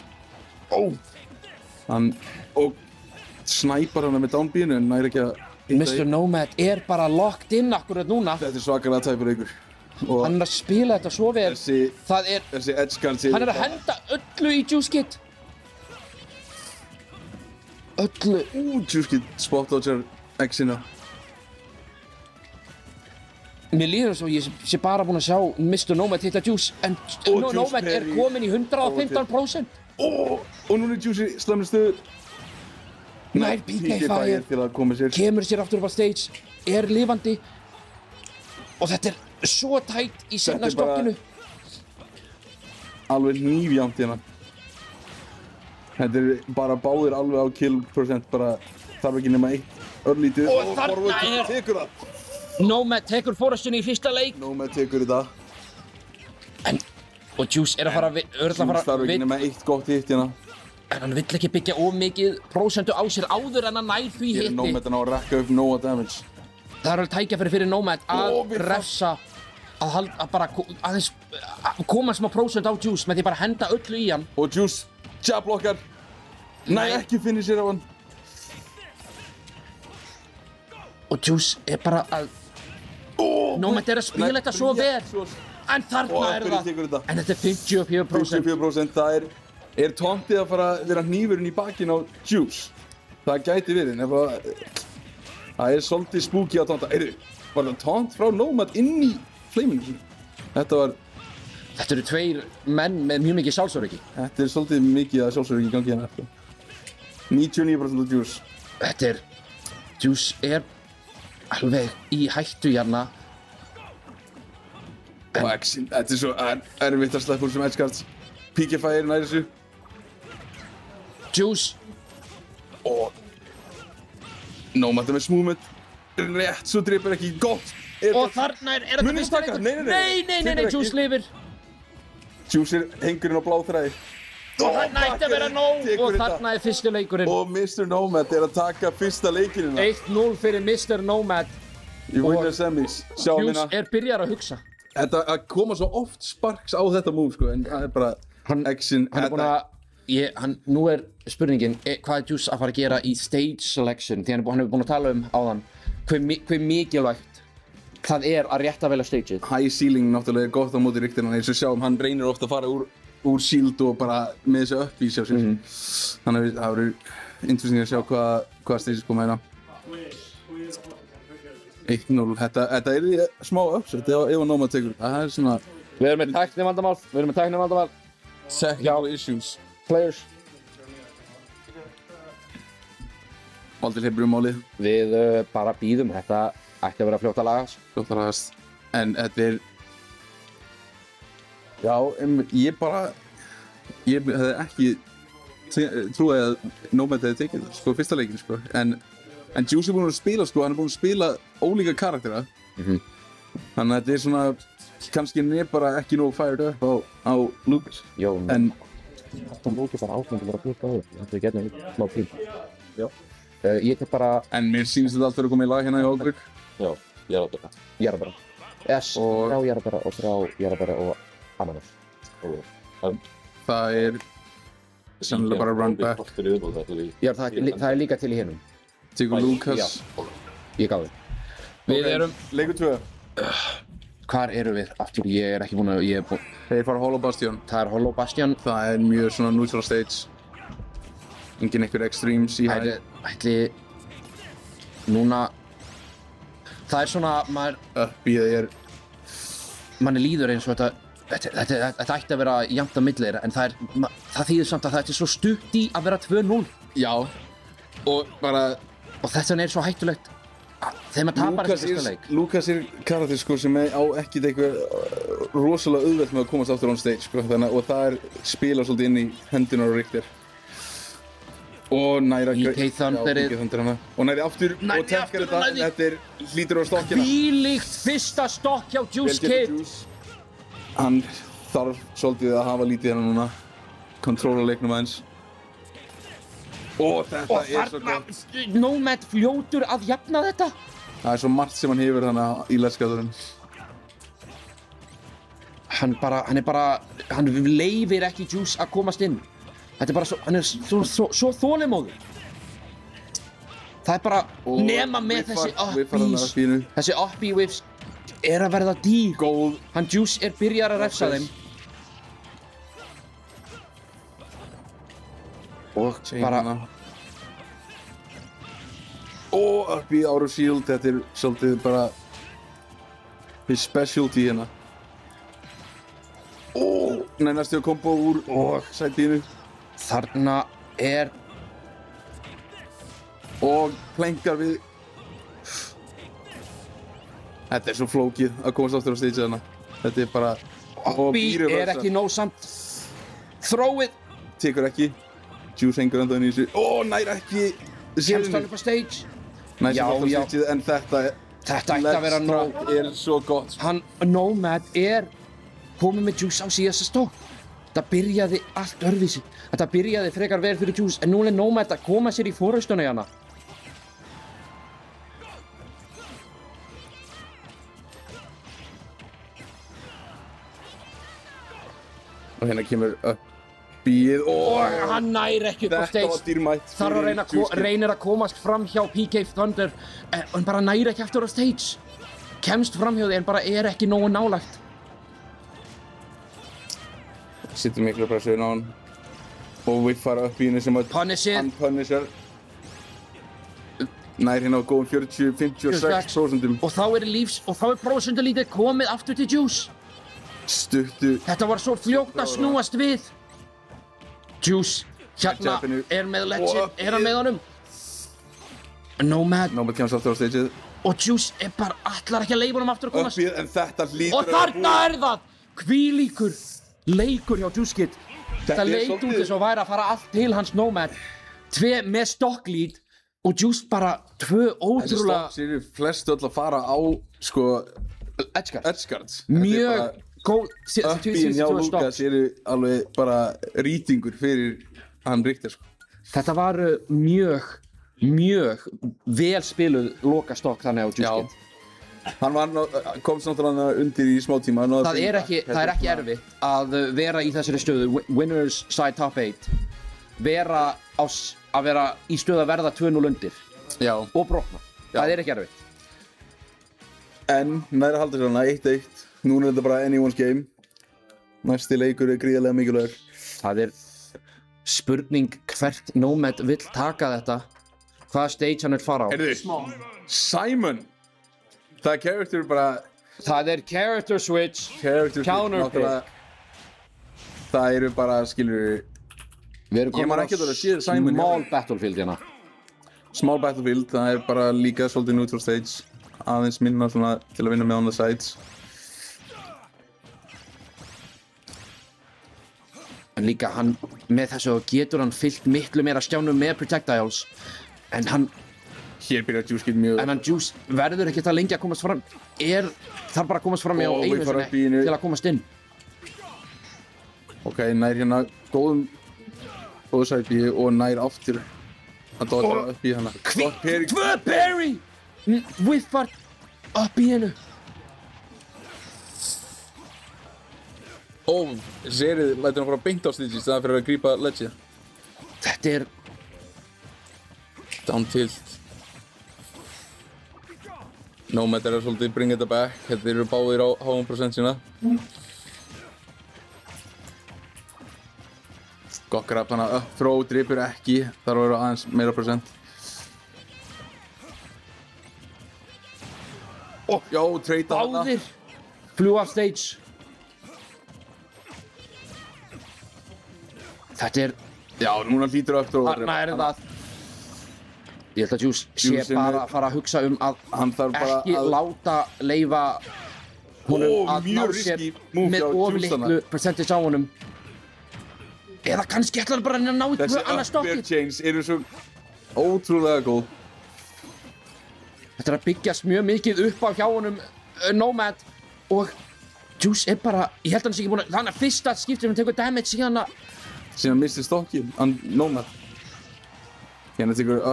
Hann, og snæpar hana með downbeinu en næri ekki að hitta Mr. Nomad er bara locked in akkurat núna. Þetta er svakalega tæpur ykkur. Hann er að spila þetta svo vel. Þessi edge guard hann er að henda öllu í Juice Kid. Öllu. Juice Kid spot dodger X-ina. Mér líður eins og ég sé bara búinn að sjá Mr. Nomad hitta Juice, en Nomad er komin í 115%. Og núna er Juice í slæmri stöðu. Nær PK Fire, kemur sér aftur upp á stage, er lifandi. Og þetta er svo tætt í seinna stokkinu. Alveg hnífjafnt hérna. Þetta er bara báðir alveg á kill %, bara þarf ekki nema 1 örlítið. Og þarna tekur það. Nomad tekur forrestinu í fyrsta leik. Nomad tekur þetta. Og Juice er að fara að Juice þarf ekki nema 1 gott hitt hérna. En hann vill ekki byggja of mikið prósentu á sér áður en hann nær því hitti. Nomad að ná að rekka upp nóga damage. Það er alveg tækjafæri fyrir Nomad að refsa, að bara aðeins koma smá prósent á Juice með því bara henda öllu í hann. Og Juice jablokkar. Nei, ekki finnir á hann. Og Juice er bara að... Nomad er að spila þetta svo vel. En þarna er það. En þetta er 54%. 54%, það er tauntið að fara að vera hnífurinn í bakinn á Juice. Það gæti verið, það er svolítið spooky að taunta. Var það taunt frá Nomad inn í claiminu. Þetta eru tveir menn með mjög mikið sjálfsöryggi. Þetta er svolítið mikið að sjálfsöryggi í gangi hérna. 99% af Juice. Juice er alveg í hættu hérna. Og X-in, þetta er svo erfitt að sleppa úr sem edgeguards. PK er nær þessu. Juice. Og Nomad með smoothment. Rétt svo dripur ekki gott. Og þarna er þetta fyrsta leikur. Nei, Juice lifir. Juice hengur inn á blá þræði. Og þarna ætti að vera nóg og þarna er fyrsti leikurinn. Og Mr. Nomad er að taka fyrsta leikinn hérna. 1-0 fyrir Mr. Nomad. Í winner semis. Sjáum hérna. Juice er byrjar að hugsa. Þetta að koma svo oft sparks á þetta move sko, en það er bara X-in. Hann er búinn að, nú er spurningin, hvað er Juice að fara að gera í stage selection? Því hann er búinn að tala áðan, hve mikilvægt það er að rétta vel að stageið. High ceiling náttúrulega er gott á móti ryktina, eins og sjáum, hann reynir ofta að fara úr shield og bara með þessu upp í sjá sér. Þannig að það verður interesting að sjá hvað stages koma hérna. 1-0, þetta er því smá upset ef að Nomad tekur. Það er svona... Við erum með tæknivandamál. Technical issues. Players. Baldur hleypur málið. Við bara bíðum, þetta ætti að vera fljótt að lagast. En þetta er... Já, ég hefði ekki trúið að Nomad hefði tekið það, sko, fyrsta leikinn, sko. En Juice er búinn að spila, sko, hann er búinn að spila ólíka karaktera. Þannig að þetta er svona, kannski hann er bara ekki nógu fired up á Lucas. Jó, en... Þetta er Lucas bara áfengur að búta á þau. Þetta er getnum smá tím. Já. Ég tek bara... En mér sýnist þetta allt verið að koma í lag hérna í Hólbrygg. Já, Jarabera. Yes, þrjá Jarabera og þrjá Jarabera og Ananas. Það er sennilega bara run back. Já, það er líka til í hinum. Tegur Lucas. Ég gáði. Við erum... Leikur 2. Hvar eru við? Aftur, ég er ekki búinn að... Þeir fara Hollow Bastion. Það er Hollow Bastion. Það er mjög svona neutral stage. Engin einhver extremes í hæði. Ætli... Núna... Það er svona, manni líður eins og þetta ætti að vera jafnt á milli þeirra, en það þýðir samt að það er svo stutt í að vera 2-0. Já, og þetta er svo hættulegt þegar maður tapar þessi fyrsta leik. Lucas er karakter sko sem á ekkert eitthvað rosalega auðvelt með að komast aftur on stage sko, og það er spila svolítið inn í hendunar og Richter. Og næra PK Thunderið og næri aftur og tekkar þetta hlýtur á stokkina. Hvílíkt fyrsta stokk hjá Juice Kid. Hann þarf svolítið að hafa lítið hérna núna, kontróla leiknum aðeins. Og þetta er svo gott. Og Nomad fljótur að jafna þetta. Það er svo margt sem hann hefur þannig í letskjáðurinn. Hann leifir ekki Juice að komast inn. Þetta er bara svo, hann er svo þolinmóður. Það er bara, nema með þessi up-bees. Þessi up-bee whiffs er að verða dýr. Góð. Hann Juice er byrjar að refsa þeim. Og bara... Og up-bee out of shield, þetta er svolítið bara... his specialty hérna. Næstu að kombo úr sætínu. Þarna er... Og plenkar við... Þetta er svo flókið að komast aftur á stage þarna. Þetta er bara... Up-bee er ekki nóg samt. Throw-it! Tekur ekki. Juice hengur enda inn í þessu. Nær ekki! Kemst hann upp á stage? Næst upp á stage, en þetta ætti að vera nóg. Er svo gott. Nomad er komið með Juice á síðasta stokk. Þetta byrjaði allt öðruvísi. Þetta byrjaði frekar vel fyrir Juice, en nú er Nomad að koma sér í forystuna í hana. Og hérna kemur up-beeið og hann nær ekki upp á stage. Þetta var dýrmætt. Þar reynir að komast fram hjá PK Thunder, en bara nær ekki aftur á stage. Kemst fram hjá því, en bara er ekki nógu nálægt. Sittur miklu pressun á hann og whiffar upp í henni sem að Punisher. Hann Punisher. nær hérna á góðum 40-56%. Og þá er prósentulítið komið aftur til Juice. Stuttu. Þetta var svo fljótt að snúast við. Juice, hérna er með Legend, er hann með honum? Nomad kemst aftur á stageið. Og Juice er bara, ætlar ekki að leyfa honum aftur að komast. En þetta hlýtur og þarna er það! Hvílíkur leikur hjá Juice Kid. Þetta leit út þess að væri að fara allt til hans Nomad. Með stocklíd og Juice bara tvö ótrúlega... Þessi stocks eru flestu öll að fara á, sko... Edgeguards. Mjög góð... Uppíinn hjá Lucas eru alveg bara rýtingur fyrir hann Richter, sko. Þetta var mjög vel spiluð lokastokk þannig á Juice Kid. Hann komst náttúrulega undir í smá tíma. Það er ekki erfitt að vera í þessari stöðu, winners side top 8, að vera í stöðu að verða 2-0 undir. Já. Og brotna. Það er ekki erfitt. En næra halda svona 1-1. Núna er þetta bara anyone's game. Næsti leikur er gríðarlega mikilvægur. Það er spurning hvert Nomad vill taka þetta. Hvaða stage hann vil fara á. Simon! Það er character bara... Það er character switch, counter pick. Það eru bara, skilur... Ég man ekki að það sé Simon. Small battlefield hérna. Small battlefield, það er bara líka svolítið neutral stage. Aðeins minna svona til að vinna með on the sides. En líka hann, með þessu getur hann fyllt miklu meira stjánum með projectiles. En hann... Hér byrjar Juice Kid mjög... En hann Juice verður ekki það lengi að komast fram. Þarf bara að komast fram á einu sinni til að komast inn. Ok, nær hérna góðu sæti og nær aftur að dodga upp í hana. Tvö parry! Whiffar upp í hennu. Og Zerið lætur hann fara beint á stage í staðan fyrir að grípa ledgið. Þetta er... Down tilt. Nomad er að svolítið bring þetta back. Þetta eru báðir á háum prosent sína. Gott grab hana up throw, dripur ekki. Þarf að vera aðeins meira prosent. Já, treyta hana. Báðir fljúa af stage. Þetta er... Já, núna hlýtur up throw. Þarna er það. Ég held að Juice sé bara að fara að hugsa að ekki láta leyfa honum að ná sér með oflitlu percentage á honum. Eða kannski ætlar bara að ná í annað stokkið. Þessi up chains eru svo ótrúlega góð. Þetta er að byggjast mjög mikið upp á hjá honum Nomad og Juice er bara, ég held að hann sé ekki búinn að, þannig að fyrsta skiptir hann tekur damage síðan að... Síðan mistir stokkið, Nomad. Hérna tekur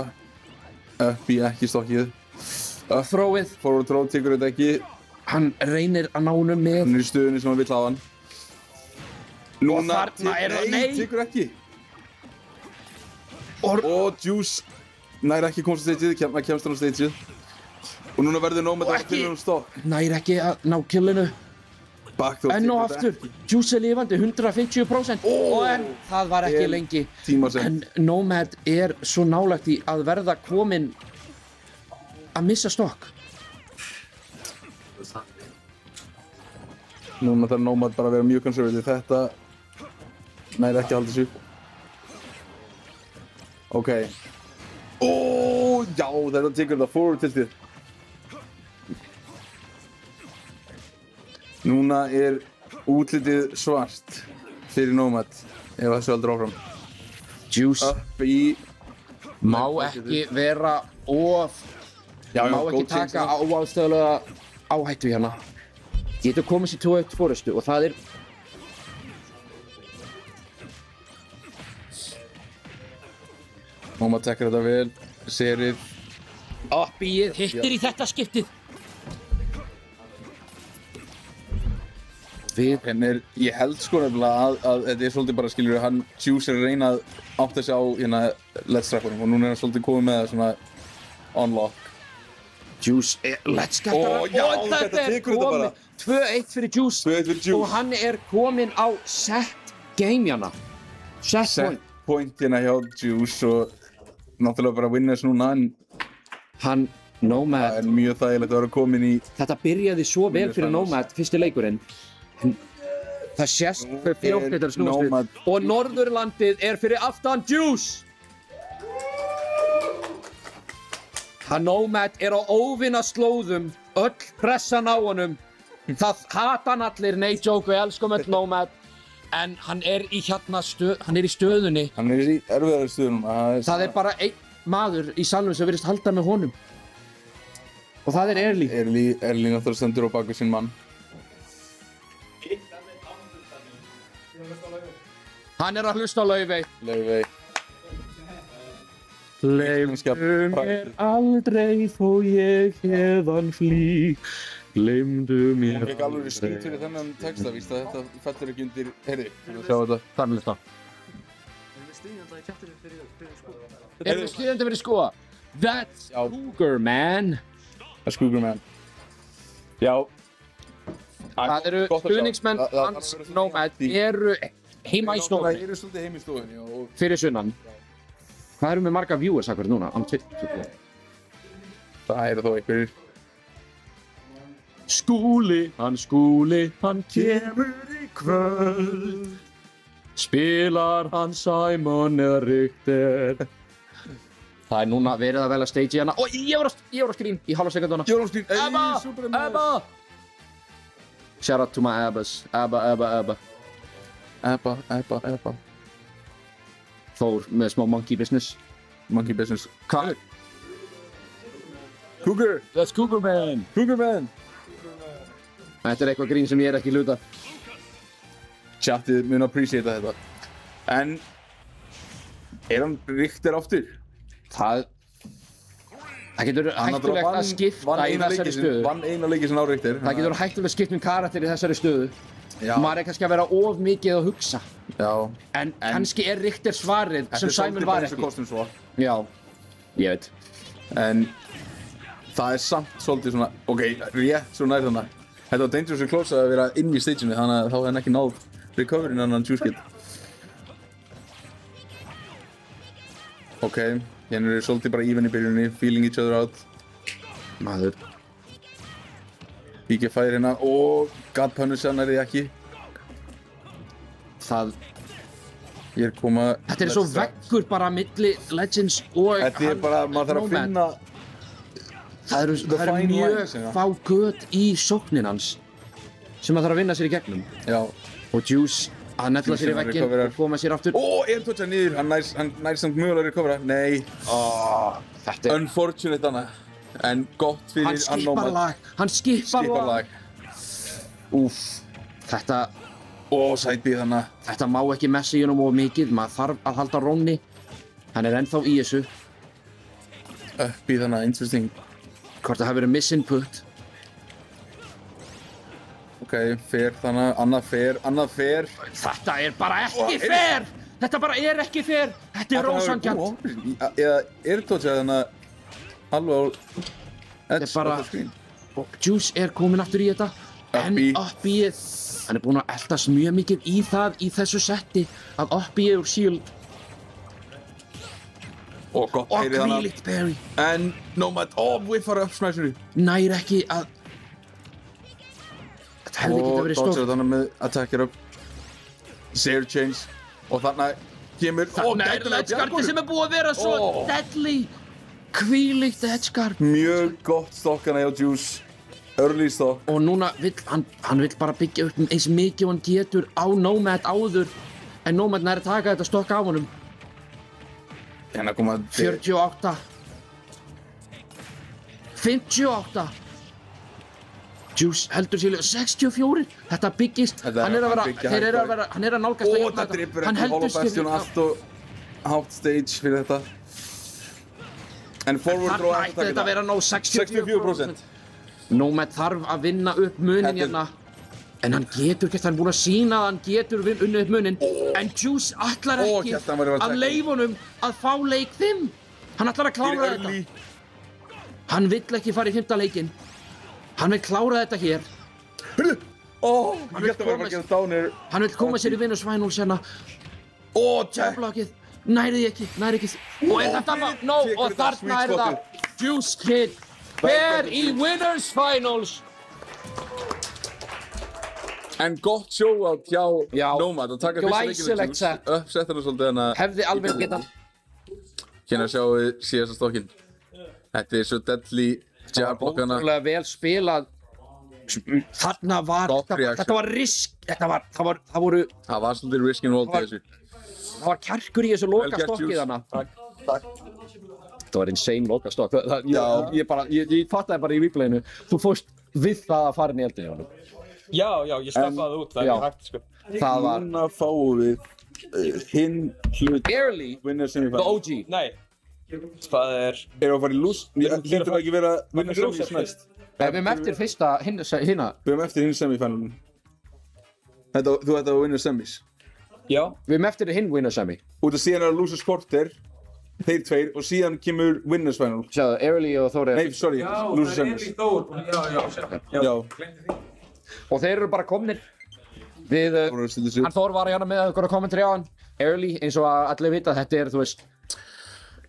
upp í ekki stokkið. Throwið. Forward throw tekur þetta ekki. Hann reynir að ná honum með. Hann er í stöðunni sem hann vill hafa hann. Núna, nei, tekur ekki. Og Juice nær ekki komst á stageið, kemst hann á stageið. Og núna verður Nomad að finna um stokk. Nær ekki að ná killinu. Enn og aftur, Juice er lifandi, 150%. En það var ekki lengi. En Nomad er svo nálægt í að verða kominn að missa stokk. Núna þarf Nomad bara að vera mjög conservative. Þetta nær ekki að halda sig upp. Ok. Já, þetta tekur þetta forward tiltið. Núna er útlitið svart fyrir Nomad ef þessu heldur áfram. Juice upp í... Má ekki vera of... Má ekki taka óástæðulega áhættu hérna. Getur komið sér 2-1 forystu og það er... Nomad tekur þetta vel, Zerið. Uppíið hittir í þetta skiptið. En ég held sko nefnilega að þetta er svolítið bara, skiljur, hann Juice er að reyna að átta sig á hérna let's strappunum og núna er hann svolítið komið með það svona unlock. Juice er let's strappunum og þetta er komið 2-1 fyrir Juice og hann er kominn á set game hérna. Set point hérna hjá Juice og náttúrulega bara winners núna en Hann, Nomad... Það er mjög þægilegt að vera komin í... Þetta byrjaði svo vel fyrir Nomad, fyrsti leikurinn. Það sést hver fljótt þetta snúast við. Og Norðurlandið er fyrir aftan Juice! Hann Nomad er á óvinna slóðum, öll pressan á honum. Það hata hann allir, nei joke, við elskum öll Nomad. En hann er í hann er í stöðunni. Hann er í erfiðari stöðunum. Það er bara einn maður í salnum sem virðist halda með honum. Og það er Erli. Erli náttúrulega stendur á bak við sinn mann. Hann er að hlusta á Laufey. Gleymdu mér aldrei þó ég héðan flýg. Gleymdu mér aldrei. Hún fekk alveg skýt fyrir þennan texta, víst að þetta fellur ekki undir... Heyrðu, þú sjá þetta. Hvað er þetta? Erum við stýðjandi í chatinu fyrir skoða? Erum við stýðjandi fyrir skoða? That's Cougar Man. That's Cougar Man. Já. Það eru stuðningsmenn hans Nomad eru heima í stofunni. Það eru svolítið heima í stofunni. Fyrir sunnan. Hvað eru með marga viewers akkur núna? Það eru þó einhverjir. Skúli, hann kemur í kvöld. Spilar hann Simon eða Richter. Það er núna verið að velja stage í hana. Og ég var á skrín í halva sekunduna. Ebba! Shout out to my Abbas. Abba. Þór með smá monkey business. Hvað? Cougar! That's Cougar Man! Þetta er eitthvað grín sem ég er ekki hluta. Chatið mun appreciata þetta. En... hann Richter aftur? Það getur hættulegt að skipta í þessari stöðu. Vann eina leiki sem á Richter. Það getur hættulegt að skipta karakter í þessari stöðu. Maður er kannski að vera of mikið að hugsa. En kannski er Richter svarið sem Simon var ekki. Já, ég veit. En það er samt svolítið svona, rétt svo nær þannig. Þetta var dangerously close að vera inn í stageinu, þannig að þá hefði hann ekki náð recovery innan Juice Kid. Hérna eru svolítið bara even í byrjunni, feeling each other out. Maður. Víkja fær hérna, God punish hann er þið ekki. Ég er koma... Þetta er svo veggur bara milli Legends og Þetta er bara, maður þarf að finna... Það eru mjög fá göt í sóknin hans sem maður þarf að vinna sér í gegnum. Já. Og Juice að nella sér í vegginn og koma sér aftur. Airtoucha niður, hann nær samt mögulega að recovera. Nei. Þetta er... Unfortunate hana. En gott fyrir Nomad. Hann skipar lag. Úff. Þetta... sætið hana. Þetta má ekki messa í honum of mikið. Maður þarf að halda rónni. Hann er ennþá í þessu. Uppið hana, interesting. Hvort það hafi verið misinput. Fair þannig, annað fair. Þetta er bara ekki fair! Þetta bara er ekki fair! Þetta er ósanngjarnt. Eða Airtoucha þannig alveg á edge á screen. Juice er komin aftur í þetta. En Uppið, hann er búinn að eltast mjög mikið í það í þessu setti að Uppið úr Shield. Og hvílíkt parry. En Nomad, whiffar upp smæsinu. Nær ekki að... Þetta hefði getað verið stórt. Dodger þannig með attacker up. Zero change. Og þarna kemur... Þarna er edgeguardið sem er búið að vera svo deadly. Hvílíkt edgeguard. Mjög gott stokkana hjá Juice. Early stock. Og núna vill hann vill bara byggja upp eins mikið og hann getur á Nomad áður. En Nomad nær að taka þetta stokk af honum. 48 58 Juice heldur sér 64 Þetta byggist Hann er að nálgast að jafna þetta Hann heldur sér allt og hátt stage fyrir þetta En forward throw ætti þetta að vera ná 64% Nomad þarf að vinna upp munin hérna En hann getur gert, hann er búinn að sýna að hann getur unnið upp munin En Juice ætlar ekki að leyfa honum að fá leik 5 Hann ætlar að klára þetta Hann vill ekki fara í 5. leikinn Hann vil klára þetta hér Hann vill koma sér í Venus Finals hérna Tjaflokið, næri ekki Og er þetta og þarna er það Juice Kid fer í Winners Finals. En gott show-out hjá Nomad að taka fyrsta Glæsilegt set. Uppsettar það svolítið hana. Hefði alveg getað. Hérna sjáum við síðasta stokkinn. Þetta er svo deadly jab-blokkana. Ótrúlega vel spilað. Þarna var, þetta var risk, það var svolítið risk involved í þessu. Það var kjarkur í þessu lokastokkið hana. Takk. Þetta var insane lokastokk. Ég fattaði bara í replayinu, þú fórst við það að fara inn í eldið hjá honum. Já, ég slappaði það út, það er ekki hægt, sko. Það var... Núna fáum við hinn hlut... Early, the OG. Nei, það er... Erum við að fara í lús? Hlýtur það ekki vera vinna semis næst? Við erum eftir fyrsta hinna. Við erum eftir hinn semifinalum. Þú ætti að vinna semis? Já. Við erum eftir hinn winner semi. Út af síðan er að losers quarter, þeir tveir, og síðan kemur winners final. Sjáðu, Early og Þóri... Nei, sorry, losers semis. Já. Og þeir eru bara komnir. Hann Þór var hérna með okkur að kommentari á hann. Early, eins og að allir vita, þetta er, þú veist...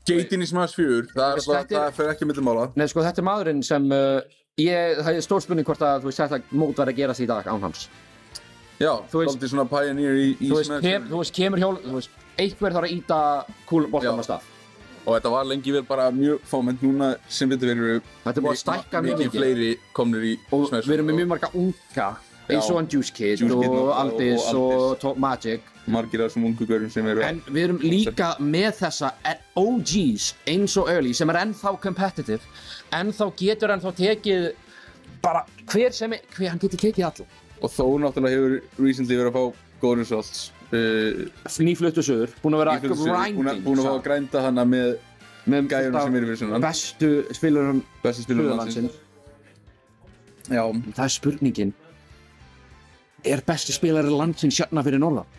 Gateinn í Smash 4, það fer ekki milli mála. Nei, sko, þetta er maðurinn sem... það er stór spurning hvort að, þú veist, þetta mót var að gerast í dag án hans. Já, svolítið svona pioneer í Smash. Þú veist, kemur hjól, þú veist, einhver þarf að íta kúlboltanum af stað. Og þetta var lengi vel bara mjög fámennt núna sem betur verið. Þetta er búið að stækka mjög mikið. Mikið fleiri komnir í Smash. Og við erum með mjög marga unga, eins og hann Juice Kid og Aldis og Top Magic. Margir af þessum ungu gaurum sem eru... En við erum líka með þessa OGs eins og Early sem er ennþá competitive. Ennþá getur ennþá tekið bara hann getur tekið alla. Og þó náttúrulega hefur recently verið að fá góð results. Nýfluttu suður, búin að vera grinding. Búin að fá að grænda hana með gæjunum sem eru fyrir svona. Bestu spilurum landsins. Já. Það er spurningin. Er besti spilari landsins hérna fyrir norðan?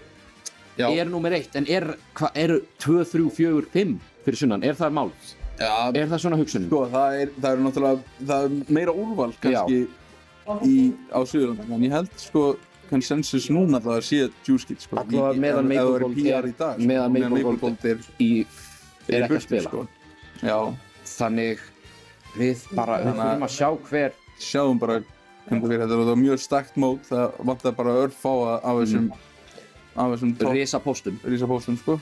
Já. Er nummer 1, en eru 2, 3, 4, 5 fyrir sunnan? Er það mál? Já. Er það svona hugsunin? Sko, það er náttúrulega, það er meira úrval kannski á Suðurlandi, en ég held sko konsensus núna alltaf að sé Juice Kid sko. Alltaf meðan Maple er ekki að spila. Sko. Já. Þannig við þurfum að sjá hver. Sjáum bara hvernig þetta var mjög stakt mót, það vantar bara örfáa af þessum risapóstum sko.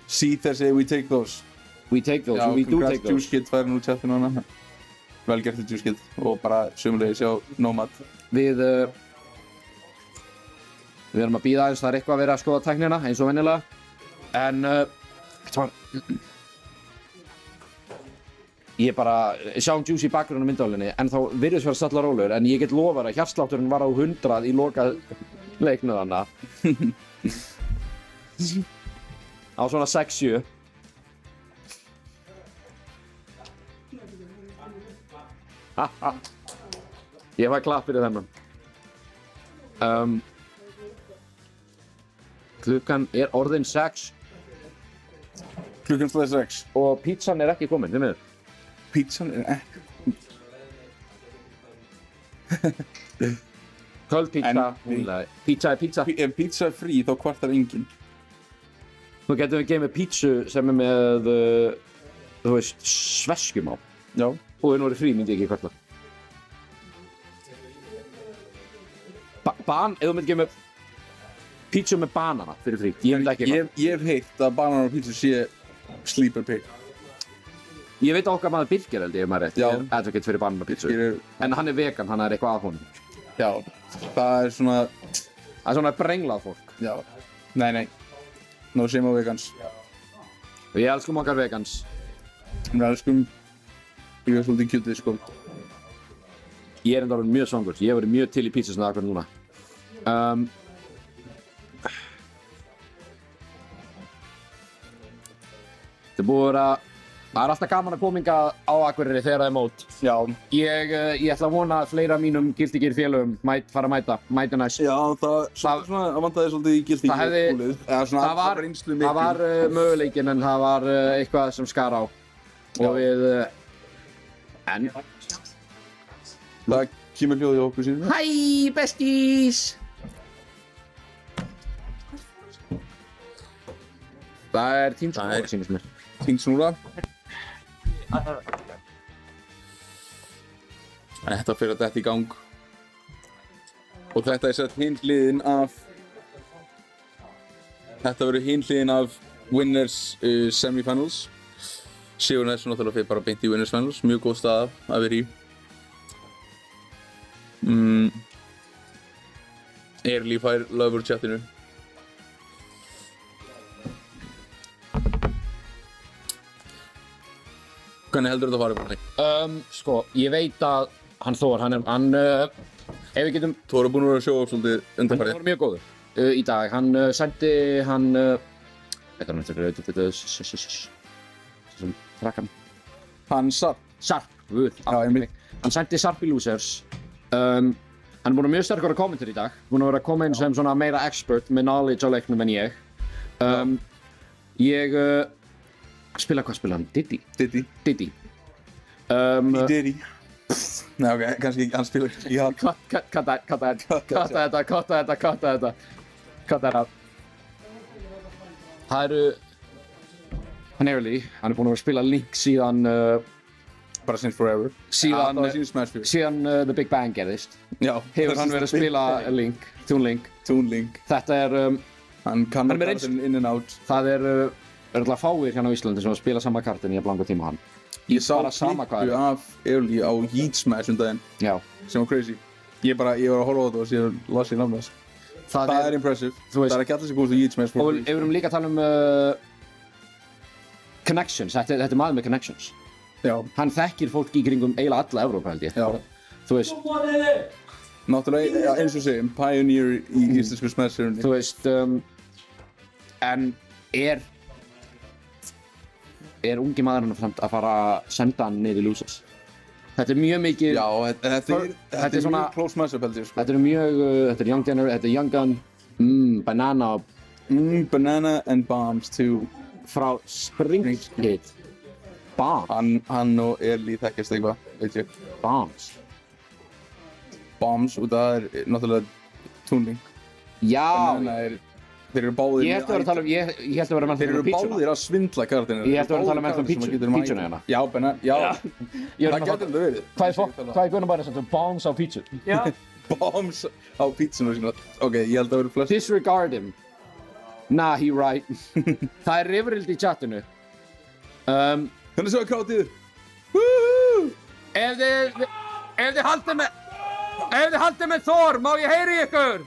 See þeir segja we take those. We take those, já, we do take those. Juice Kid færi nú chatinu hana. Vel gert til Juice Kid og bara sömulegis hjá Nomad. Við erum að bíða aðeins, það er eitthvað að vera að skoða tæknina eins og venjulega. En ég bara sjáum Juice í bakgrunum myndavélinni en þá virðist vera stallar rólur en ég get lofað að hjartslátturinn var á 100 í loka leiknum þarna. Á svona 6-7. Ég fæ klapp fyrir þennan. Klukkan er orðin 6. Klukkan slæði 6. Og pizzan er ekki komin, þið miður. Pizzan er ekki... Köld pizza, pizza er pizza. Ef pizza er frí þá kvartar enginn. Nú getum við gefið pizzu sem er með, þú veist, sveskjum á. Já. Og ef hún verið frí myndi ég ekki kvarta. Ef þú myndi gefa með pizzu með banana fyrir frí, ég myndi ekki kvarta. Ég hef heyrt að banana og pizza sé sleeper pick. Ég veit okkar maður Birgir held ég maður rétt. Ég er advocate fyrir banana pizzu. En hann er vegan, hann er eitthvað af honum. Já, það er svona... Það er svona brenglað fólk. Já. Nei. No shame á vegans. Og ég elskum okkar vegans. Við elskum... Ég er svolítið kjútið, sko. Ég er enda orðinn mjög svangur. Ég hef verið mjög til í pizza svona akkur núna. Þetta er búið að vera... Það er alltaf gaman að koma hingað á Akureyri þegar það er mót. Já. Ég ætla að vona að fleira mínum Guilty Gear félögum fara að mæta næst. Já, það vantaði svolítið í Guilty Gear púlið. Það var möguleikinn en það var eitthvað sem skar á. Og við... En... Það kemur hljóðið okkur síðan. Hæ, besties! Það er Team Snúra, sýnist mér. Team Snúra. Þetta fyrir að detta í gang. Og þetta sett hinn hliðin af... Þetta verður hinn hliðin af Winners Semifinals. Sigurinn þessu náttúrulega fyrir bara beint í Winners Finals. Mjög góð staða að vera í. Eirlí fær love úr chatinu. Hvernig heldur þetta að fara upp hann? Sko, ég veit að hann Þór, ef við getum... Þór er búinn að vera að sjóa upp svolítið undanfarið. Hann var mjög góður í dag. Hann sendi, eitthvað hann frakkan. Hann Sarp. Sarp, hann sendi Sarp í Losers. Hann er búinn að mjög sterkur að kommentar í dag. Búinn að vera að koma inn sem svona meira expert með knowledge á leiknum en ég. Hvað spila hann? Diddy. Diddy. Nei, ok, kannski hann spila ekki í hann. Katta þetta. Það eru... Hann Eirlí, hann er búinn að vera að spila Link síðan... Bara since forever. Síðan The Big Bang gerðist. Já. Hefur hann verið að spila Link, Toon Link. Þetta er... Hann kann kartinn in and out. Það er örgulega fáir hérna á Íslandi sem að spila sama kartinn í að langa tíma hann. Ég sá klippu af Eirlí á Yeet Smash daginn. Já. Sem var crazy. Ég var að horfa á þetta og síðan las ég námið þess. Það er impressive. Það er ekki allir sem komast á Yeet Smash. Og ef við erum líka að tala um connections, þetta er maður með connections. Já. Hann þekkir fólk í kringum eiginlega alla Evrópu held ég. Já. Þú veist. Náttúrulega eins og segjum, pioneer í íslensku Smash-serunni. Þú veist, en er ungi maðurinn að fara að senda hann niður í Losers? Þetta er mjög mikið... Já, þetta er mjög close matchup held ég sko. Þetta er Young Gunner, þetta er Young Gun, Banana. Banana and Bombs too. Frá Spring Kid. Bombs? Hann og Eirlí þekkjast eitthvað, veit ég. Bombs? Bombs, og það er náttúrulega Toon Link. Já! Þeir eru báðir... Ég held að vera að tala um Mental Þeir eru báðir að svindla kartinu. Ég held að vera að tala um Mental Pítsuna hérna. Já, Banana, já. Það getur þetta verið. Hvað er Gunnar bara að bombs á pítsu? Já. Bombs á pítsuna sína. Ok, ég held að vera flest. Disregard him. Nah, he right. Það er rifrild í chatinu. Þannig svo að krátið. Ef þið haldið með Thor, má ég heyri ykkur?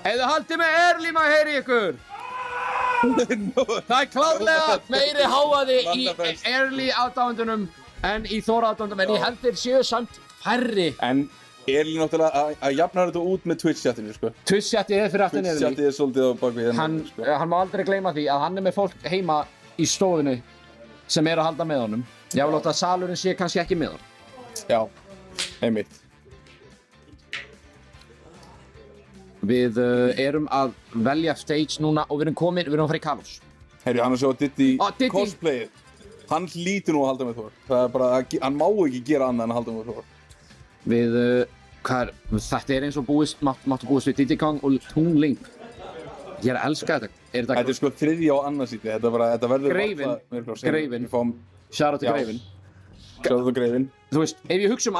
Ef þið haldið með Eirlí, má ég heyri ykkur? Það er klárlega meiri hávaði í Eirlí aðdáendunum en í Thor aðdáendunum, en ég held þeir séu samt færri. En Eirlí náttúrulega að jafna þetta út með Twitch-chatinu, sko. Twitch-chatið er fyrir aftan Eirlí. Twitch-chatið er svolítið á bakvið hennar, sko. Hann má aldrei gleyma því að hann er með fólk heima í stofunni sem er að halda með honum. Ég vil láta að salurinn sé kannski ekki með honum. Já, einmitt. Við erum að velja stage núna og við erum að fara í Kalos. Heyrðu, hann er svo Diddy cosplayið. Hann hlýtur nú að halda með Thor. Það er bara, hann má ekki gera annað en að halda með Thor. Þetta er eins og máttu búist við Diddy Kong og Toon Link. Ég er að elska þetta. Þetta er sko þriðja og annarsýti. Þetta verður... Greifinn. Shoutout til Greifinn. Shoutout til Greifinn. Þú veist, ef ég hugsa um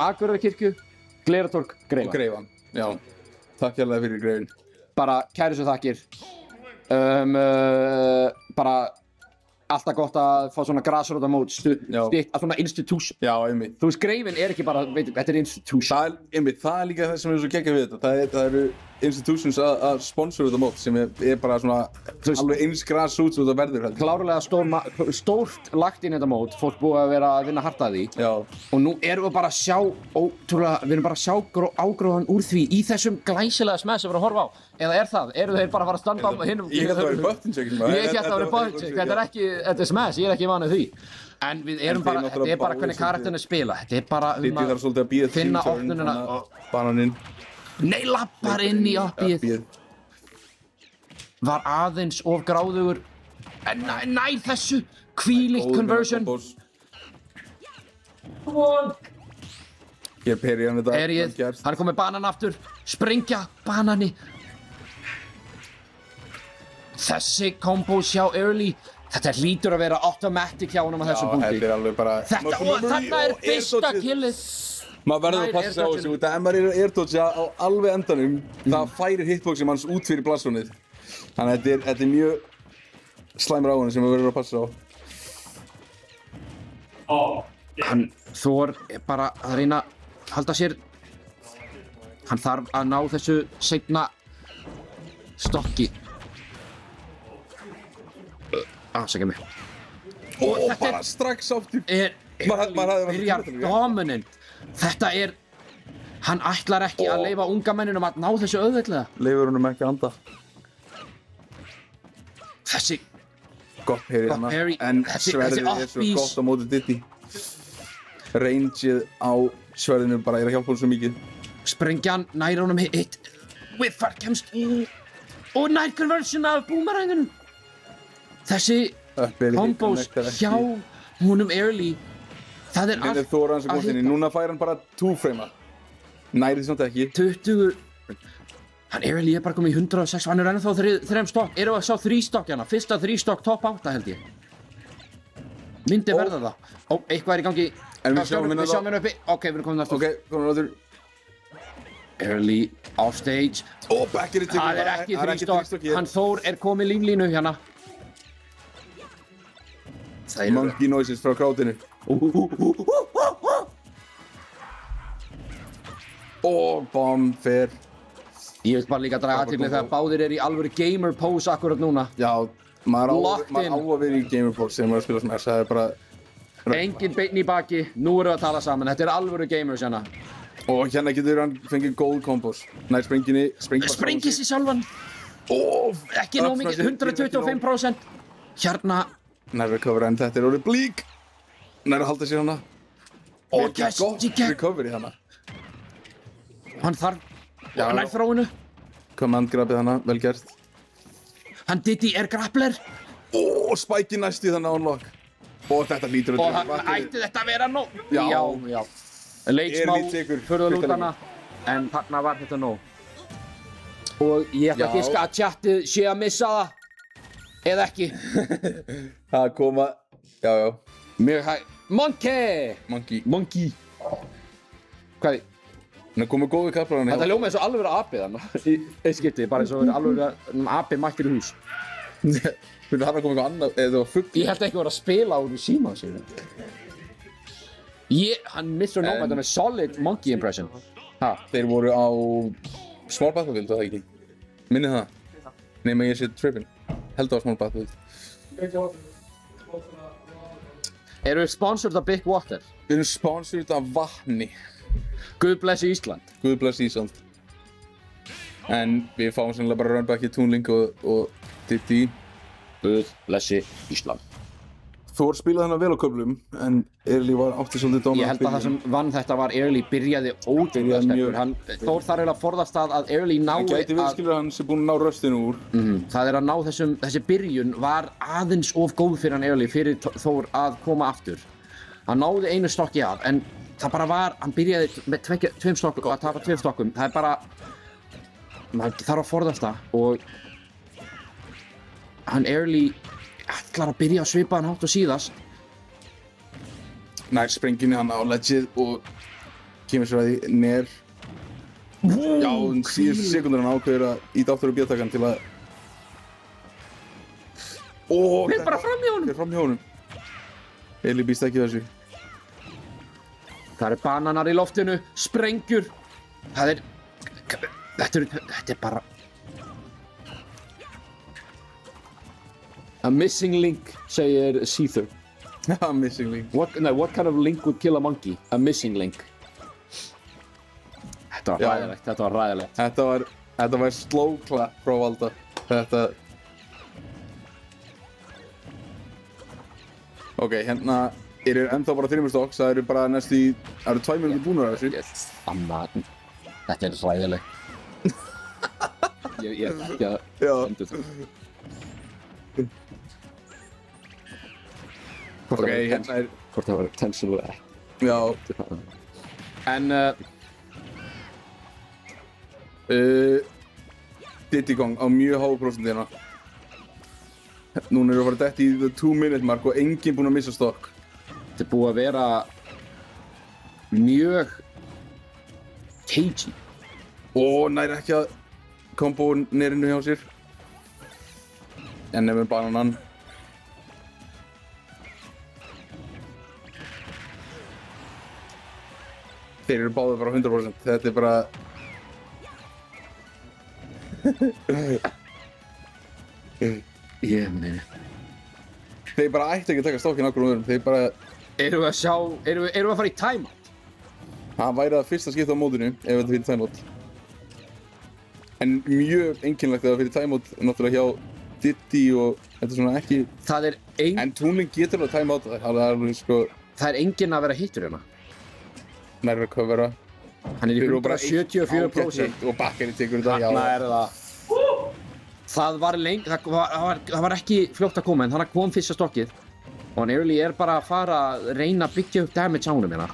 Akureyri kirkju, Gleiratorg, Greifan. Og Greifan, já. Takk hérlega fyrir Greifinn. Bara kæri svo þakkir. Bara alltaf gott að fá svona grassrota mót, svona institution. Já, einmitt. Þú veist, Greifinn er ekki bara, þetta er institution. Það er líka það sem er svo geggjað við þetta. Það eru institutions að sponsora þetta mót sem er bara svona alveg eins grassroots og það verður heldur. Klárlega stórt lagt inn þetta mót, fólk búið að vera að vinna hart að því. Já. Og nú erum við bara að sjá, ágróðan úr því í þessum glæsilega smash sem við erum að horfa á. Eða er það? Eru þeir bara að fara að standa á hinnum? Ég held að það verið button check. Ég held að það verið button check. Þetta er smash, ég er ekki vanið því. En við erum bara, þetta er bara hvernig karakterinn spila. Þetta er bara að finna opnunina. Bananinn. Nei, lappar inn í appið. Var aðeins of gráðugur. Nær þessu. Hvílíkt conversion. Come on. Ég peri hann þetta. Hann er komið banan aftur. Sprengja banani. Þessi kombo sjá Eirlí. Þetta hlýtur að vera automatic hjá honum á þessum punkti. Já, þetta er alveg bara... Þarna er fyrsta killið. Maður verður að passa sig á þessu, ef maður er airdodge'a á alveg endanum, það færir hitboxið manns út fyrir blasónið. Þannig að þetta er mjög slæmur á honum sem maður verður að passa sig á. Hann Thor er bara að reyna að halda sér. Hann þarf að ná þessu seinna stokki. Afsækja mig. Og bara strax átti. Byrjar dominant. Þetta er... Hann ætlar ekki að leyfa unga menninum að ná þessu auðveldlega. Leifur honum ekki að anda. Þessi... Gott parry en sverðið er svo gott á móti Diddy. Rangeið á sverðinu bara er að hjálpa honum svo mikið. Sprengjan nær honum hitt. Whiffar kemst og nær conversion af boomerangunum. Þessi combos hjá honum early. Það er allt Þóra hans að komast inn í. Núna fær hann bara 2-frame-a. Nærið samt ekki. 20... Hann early er bara komið í 106. Hann er ennþá 3 stokk. Erum við að sjá 3 stokk hérna? Fyrsta 3 stokk top 8 held ég. Myndi verða það. Ó, eitthvað er í gangi. En við sjáum hérna uppi. Ok, við erum komin aftur. Ok, komin aftur. Early off stage. Back er í það er ekki 3 stokk. Hann Þór er komið línu hérna. Monkey noises frá crowdinu. Bomb fer. Ég vil bara líka draga athygli þegar báðir í alvöru gamer pose akkurat núna. Já, maður á að vera í gamer pose þegar maður spila Smash. Það er bara... Engin beinn í baki, nú erum við að tala saman. Þetta er alvöru gamers hérna. Og hérna getur hann fengið gold combos. Nær sprenginni, sprengir sig sjálfan. Ekki nóg mikið, 125%. Hérna. Nær recover en þetta er orðið blík. Nær að halda sér hana. Gott recovery hana. Hann þarf, nær þróinu. Command grabið hana, vel gert. Hann Diddy er grappler. Spike næst í þannig unlock. Og þetta lítur og hann ætti þetta að vera nóg. Já. Leit smá furðulútana, en þarna var þetta nóg. Og ég ætla að giska að chatið sé að missa það. Eða ekki. Það koma, já. Mjög hæg. Monkey. Hvað? Það komið góðu kaplar hann. Þetta hljóma eins og alveg apið hann. Í eitt skipti, bara eins og alveg apið mættir í hús. Fyrir hann að koma eitthvað annað, eða það var fugl. Ég held ekki að vera að spila úr í síma síðan. Hann missur nóg með solid monkey impression. Þeir voru á Small Battlefield, var það ekki? Minnið það? Nema ég sé trippin. Held á Small Battlefield. Erum við sponsored af Big Water? Við erum sponsored af vatni. Guð blessi Ísland. Guð blessi Ísland. En við fáum sannlega bara Runback í Toon Link og Diddy. Guð blessi Ísland. Thor spilaði hennar vel á köflum, en Early var átti svolítið dómar. Ég held að það sem vann þetta var Early byrjaði ótrúlega sterkur. Thor þarf eiginlega að forðast að Early nái að... Hann gæti viðskilur að hann sé búinn að ná röstinu úr. Það er að ná þessi byrjun var aðeins of góð fyrir hann Early fyrir Thor að koma aftur. Hann náði einu stokki af, en það bara var, hann byrjaði með 2 stokkum að tapa 2 stokkum. Það er bara... maður þarf að forðast það og... hann Early... ætlar að byrja að svipaðan hátt og síðast. Nær sprenginni hann á ledgið og kemur svo að því nær. Já, síðustu sekundur hann ákveður að íta aftur á bjöðtakan til að... Við bara fram hjá honum! Við fram hjá honum. Eli býst ekki þessu. Það eru bananar í loftinu, sprengjur. Það er... þetta er bara... A missing link, segir Seether. A missing link. What kind of link would kill a monkey? A missing link. Þetta var ræðilegt. Þetta var slow clap frá Valda. Ok, hérna eru ennþá bara 3 stokks, það eru bara næstu í... það eru 2 mínútur búnir af þessu. Þetta er ræðilegt. Ég er ekki að endur það. Ok, hérna er... hvort það var intentional eða ekki. Já. En... Diddy Kong á mjög háu prósentu hérna. Núna erum við að fara dætt í the 2-minute mark og enginn búinn að missa stokk. Þetta er búið að vera mjög cagey. Og nær ekki að kombo nerinu hjá sér. En nefnir bananan. Þeir eru báðir bara 100%. Þetta er bara... Þeir bara ættu ekki að taka stokkinn okkur öðrum. Þeir bara... Erum við að fara í timeout? Það væri það fyrsta skipta á mótinu ef þetta fyrir timeout. En mjög einkennilegt að það fyrir timeout náttúrulega hjá Diddy og þetta er svona ekki... Það er enginn... En Toonlink getur alveg timeout það er alveg sko... Það er enginn að vera hittur hérna. Nærveg covera. Hann er í 174% og Bakkeri tekur þetta, já. Þarna er það. Það var ekki fljótt að koma en þannig kom fyrsta stokkið. Og hann bara að fara að reyna að byggja upp damage á honum hérna.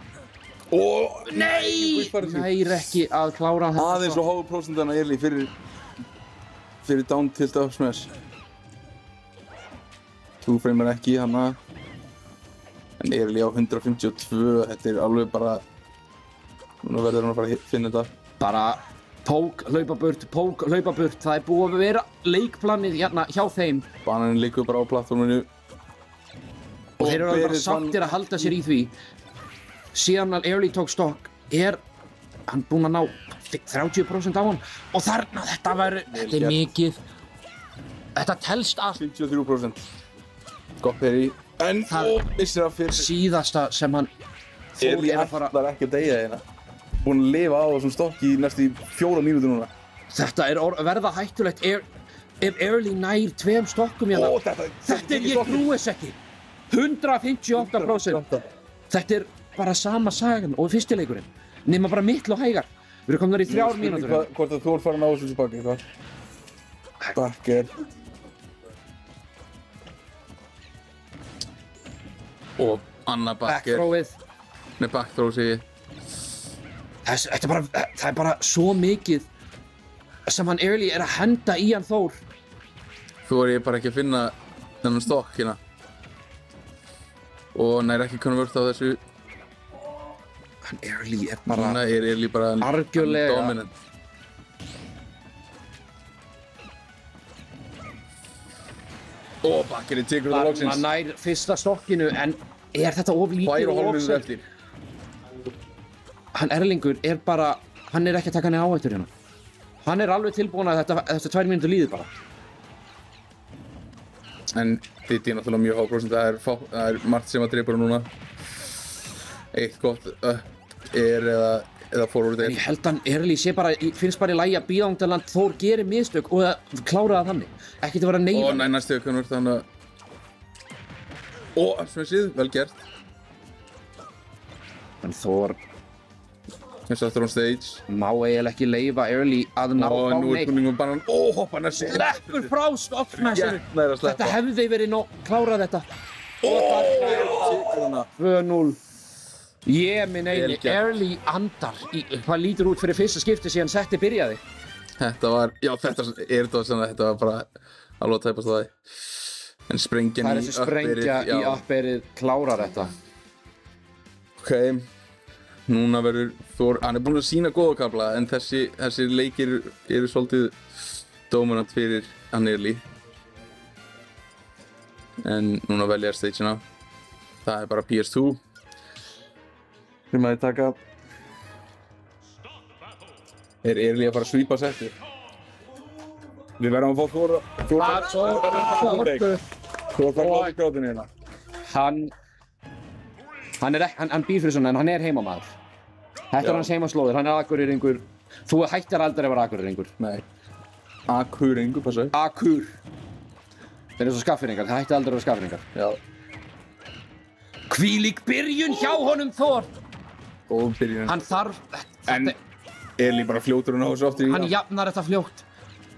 Nei! Nær ekki að klára þetta. Aðeins og hófu prósentana fyrir down tilt up smash. Two-frame ekki hana. En á 152, þetta er alveg bara... Núna verður hann að fara að finna þetta. Bara pók, hlaupa burt, það er búið að vera leikplanið hérna hjá þeim. Bananin liggur bara á plattforminu. Og þeir eru bara sáttir að halda sér í því. Síðan að Early tók stokk hann búinn að ná 30% á hann. Og þarna, þetta er mikið. Þetta telst allt. 53%. Gott Perry. En missir það fyrir. Síðasta sem hann Early ætlar ekki að deyja hérna. Búinn að lifa á þessum stokki í næstu 4 mínútur núna. Þetta er verða hættulegt ef Early nær 2 stokkum hérna. Þetta er ég trúi þess ekki. 158%. Þetta er bara sama sagan og fyrstileikurinn. Nema bara miklu hægar. Við erum komnir í 3 mínútur. Hvort að þú er farin á þessu tilbaki eitthvað. Bakker. Og Anna Bakker. Backthróið. Nei, backthrow segi ég. Það er bara svo mikið sem hann Early að henda í hann Þór. Þú ég bara ekki að finna þennan stokk hérna. Og nær ekki konvert á þessu. Hann Early bara... Núna Early bara algjörlega dominant. Og Bakkeri tekur þetta loksins. Hann nær fyrsta stokkinu en þetta of lítið og of sent? Hann Erlingur bara, hann ekki að taka henni áhættur hérna. Hann alveg tilbúinn að þetta 2 mínútur líður bara. En Diddy náttúrulega mjög háprósent, það er margt sem að drepa núna. Eitt gott eða forward en ég held að Early finnst bara í lagi að bíða ángt að Þór gerir mistök og að klára það þannig. Ekki til að vera neyða. Og næstu konvert þannig að... Og upsmashið, vel gert. En Þór... Eins og aftur on stage. Má eiginlega ekki leyfa Early að ná á neitt. Og nú Toonlink banan. Hoppa hann sleppur frá stokkmessinu. Þetta hefði verið klárað þetta. Og 2-0. Ég minn eini, Early andar. Hvað lítur út fyrir fyrsta skipti síðan setti byrjaði? Þetta var, já þetta var bara alveg að tæpast það. En sprengjan í þessi sprengja í upperið klárar þetta. Ok. Núna verður Þór, hann búinn að sýna góða kafla en þessi leikir eru svolítið dominant fyrir hann Early. En núna velja stageina. Það bara PS2. Sem að þið taka. Early að fara að svípa setið. Við verðum að fá Þór. Þór þarf að gráðinu hérna. Hann býr fyrir svona en hann heimamaður. Þetta hans heimaslóðir, hann Akureyringur. Þú hættir aldrei að vera Akureyringur. Nei. Akureyringur, passaðu. Akur. Þeir eru svo Skagfirðingar, það hætti aldrei að vera Skagfirðingar. Já. Hvílík byrjun hjá honum Þór. Góð byrjun. Hann þarf... En Early bara fljótur hún á þessu aftur í... Hann jafnar þetta fljótt.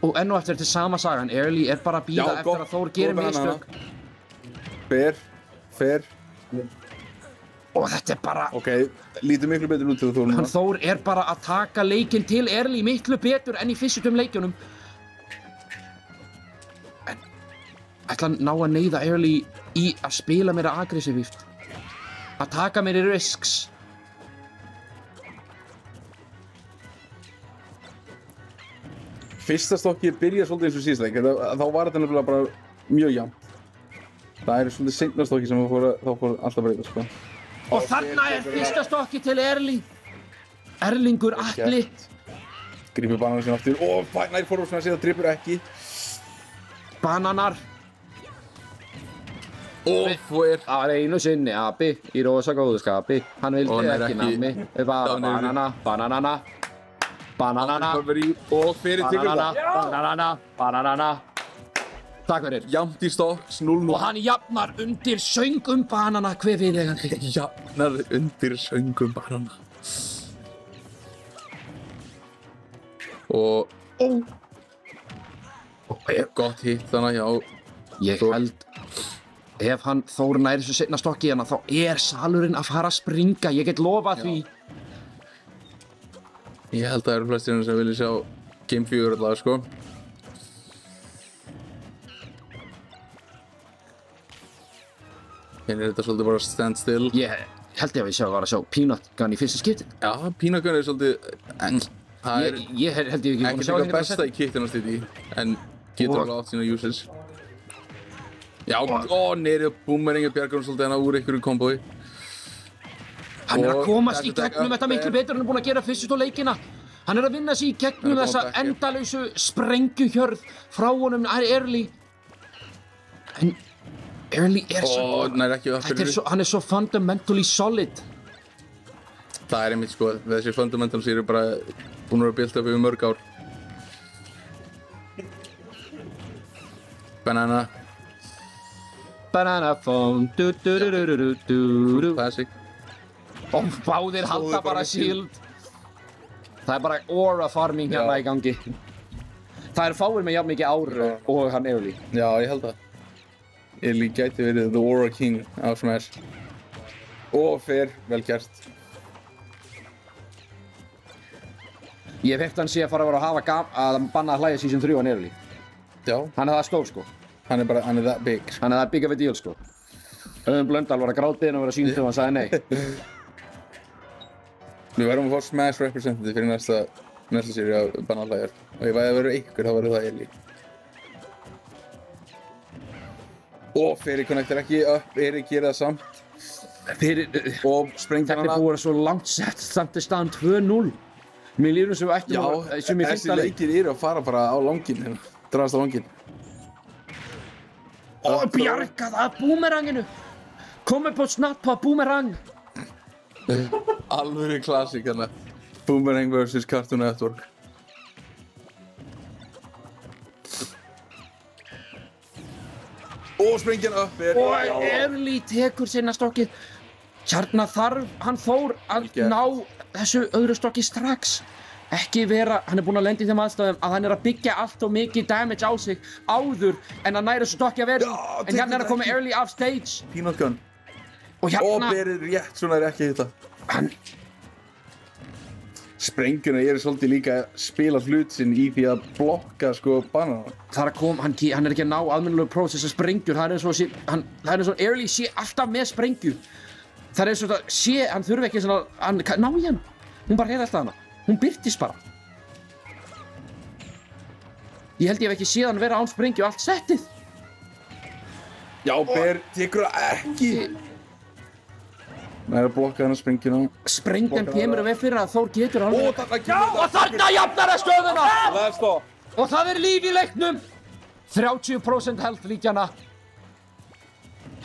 Og enn og eftir þetta sama sagan. Early bara að bíða eftir að Þór gerir mistök. Fair. Og þetta bara... Ok, lítið miklu betur út til Þór núna. Hann Þór bara að taka leikinn til Early miklu betur enn í fyrstu leikjunum. ætla að ná að neyða Early í að spila meira aggressívíft. Að taka meiri risks. Fyrsta stokkið byrja svolítið eins og síðasta leik, þá var þetta nefnilega bara mjög jafnt. Það er svolítið seinna stokkið sem þá fór alltaf að breyta, sko. Og þarna fyrsta stokkið til Erling. Erlingur Atli. Grípur bananarna sína aftur og nær forvarpsmenn að segja að dripur ekki. Bananar. Og það var einu sinni api í rosa góðskapi. Hann vildi ekki nammi. Bananana. Og fyrir tekur það. Bananana. Takk fyrir. Jafnt í stokks, 0-0. Og hann jafnar undir söngum banana hver viðeigandi. Jafnar undir söngum banana. Og gott hitt þannig, já. Ég held, ef hann Þór nær þessu seinna stokki hérna, þá er salurinn að fara að springa. Ég get lofað því. Ég held að það eru flestir sem vilja sjá Game 4 allavega, sko. Hérna er þetta svolítið bara stand still. Ég held ég að við var að sjá Peanut Gun í fyrsta skipti. Já, Peanut Gun er svolítið, en það er ég held ég ekki búin að sjá ekki besta í kittina stýtti, en getur alveg átt sína uses. Já, nýrið og boomerang bjargar hún svolítið hana úr einhverju kombói. Hann er að komast í gegnum þetta miklu betur en hann er búinn að gera fyrstu leikina. Hann er að vinna sig í gegnum þessa endalausu sprengjuhjörð frá honum Early. En Early er svo... hann er svo fundamentally solid. Það er einmitt, sko. Þessi fundamentals eru bara búin að vera built upp yfir mörg ár. Banana. Banana phone. Classic. Og báðir halda bara shield. Það er bara aura farming hérna í gangi. Það er fáir með jafn mikið áru og hann Early. Já, ég held það. Early gæti verið the Aura King á Smash. Og fair, vel gert. Ég hef hann sé að fara að banna að hlæja season 3 á Early. Já. Hann er það stór, sko. Hann er that big. Hann er that big of a deal, sko. Blöndal var að grátiðin og vera sýnt og hann sagði nei. Við verðum að fá Smash representative fyrir næsta séri af bananhlæjar. Og ef það verður ykkur, þá verður það Early. Og Fairy connectar ekki upp, Erik gerir það samt. Og sprengir hana. Þetta er búið svo langt sett, samt er staðan 2-0. Mér líður sem við ættum að þessi leikir eru að fara bara á langinn, dragast á langinn. Og bjargað að boomeranginu. Kom upp á snappa boomerang. Alvöru klassík hérna. Boomerang vs Cartoon Network. Og sprengjan upp Og Early tekur sinna stokkið. Hérna þarf hann Þór að ná þessu öðru stokki strax. Ekki vera, hann er búinn að lenda í þeim aðstæðum að hann er að byggja allt og mikið damage á sig áður en að næra stokki að vera. En hérna er að koma Early off stage. Peanut Gun. Og hérna... Og berið rétt, svona er ekki þetta. Sprengjuna eru svolítið líka að spila hlut sinn í því að blokka sko banana. Það er að koma, hann er ekki að ná almennilegu prósessa sprengjur. Það er eins og Early sé alltaf með sprengju. Það er eins og það sé, hann þurfi ekki svona, ná í hann. Hún bara reyði alltaf hana. Hún birtist bara. Ég held ég hef ekki séð hann vera án sprengju allt settið. Já, Ber tekur það ekki. Það er að blokka hennar sprengjuna. Sprengjan kemur við fyrir að Þór getur alveg. Og þarna jafnar það stöðuna! Og það er líf í leiknum. 30% health líkjana.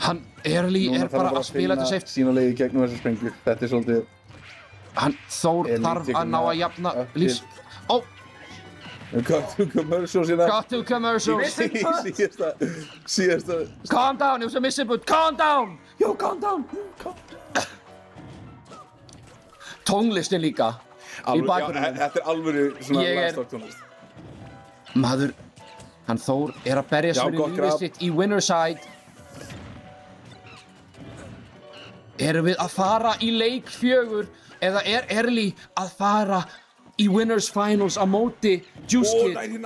Hann Early er bara að spila þetta safe. Sína leiði gegnum þessa sprengju. Þetta er svolítið... Þór þarf að ná að jafna lífs... Ó! Cut to commercials hérna. Cut to commercials. Síðasta... Calm down, it was a misinput. Calm down! Yo, calm down! Tónlistin líka. Í bakgrunum. Þetta er alvöru svona last tónlist. Maður, hann Þór er að berjast fyrir lífið sitt í winner side. Erum við að fara í leik 4 eða er Early að fara í winners finals á móti Juice Kid?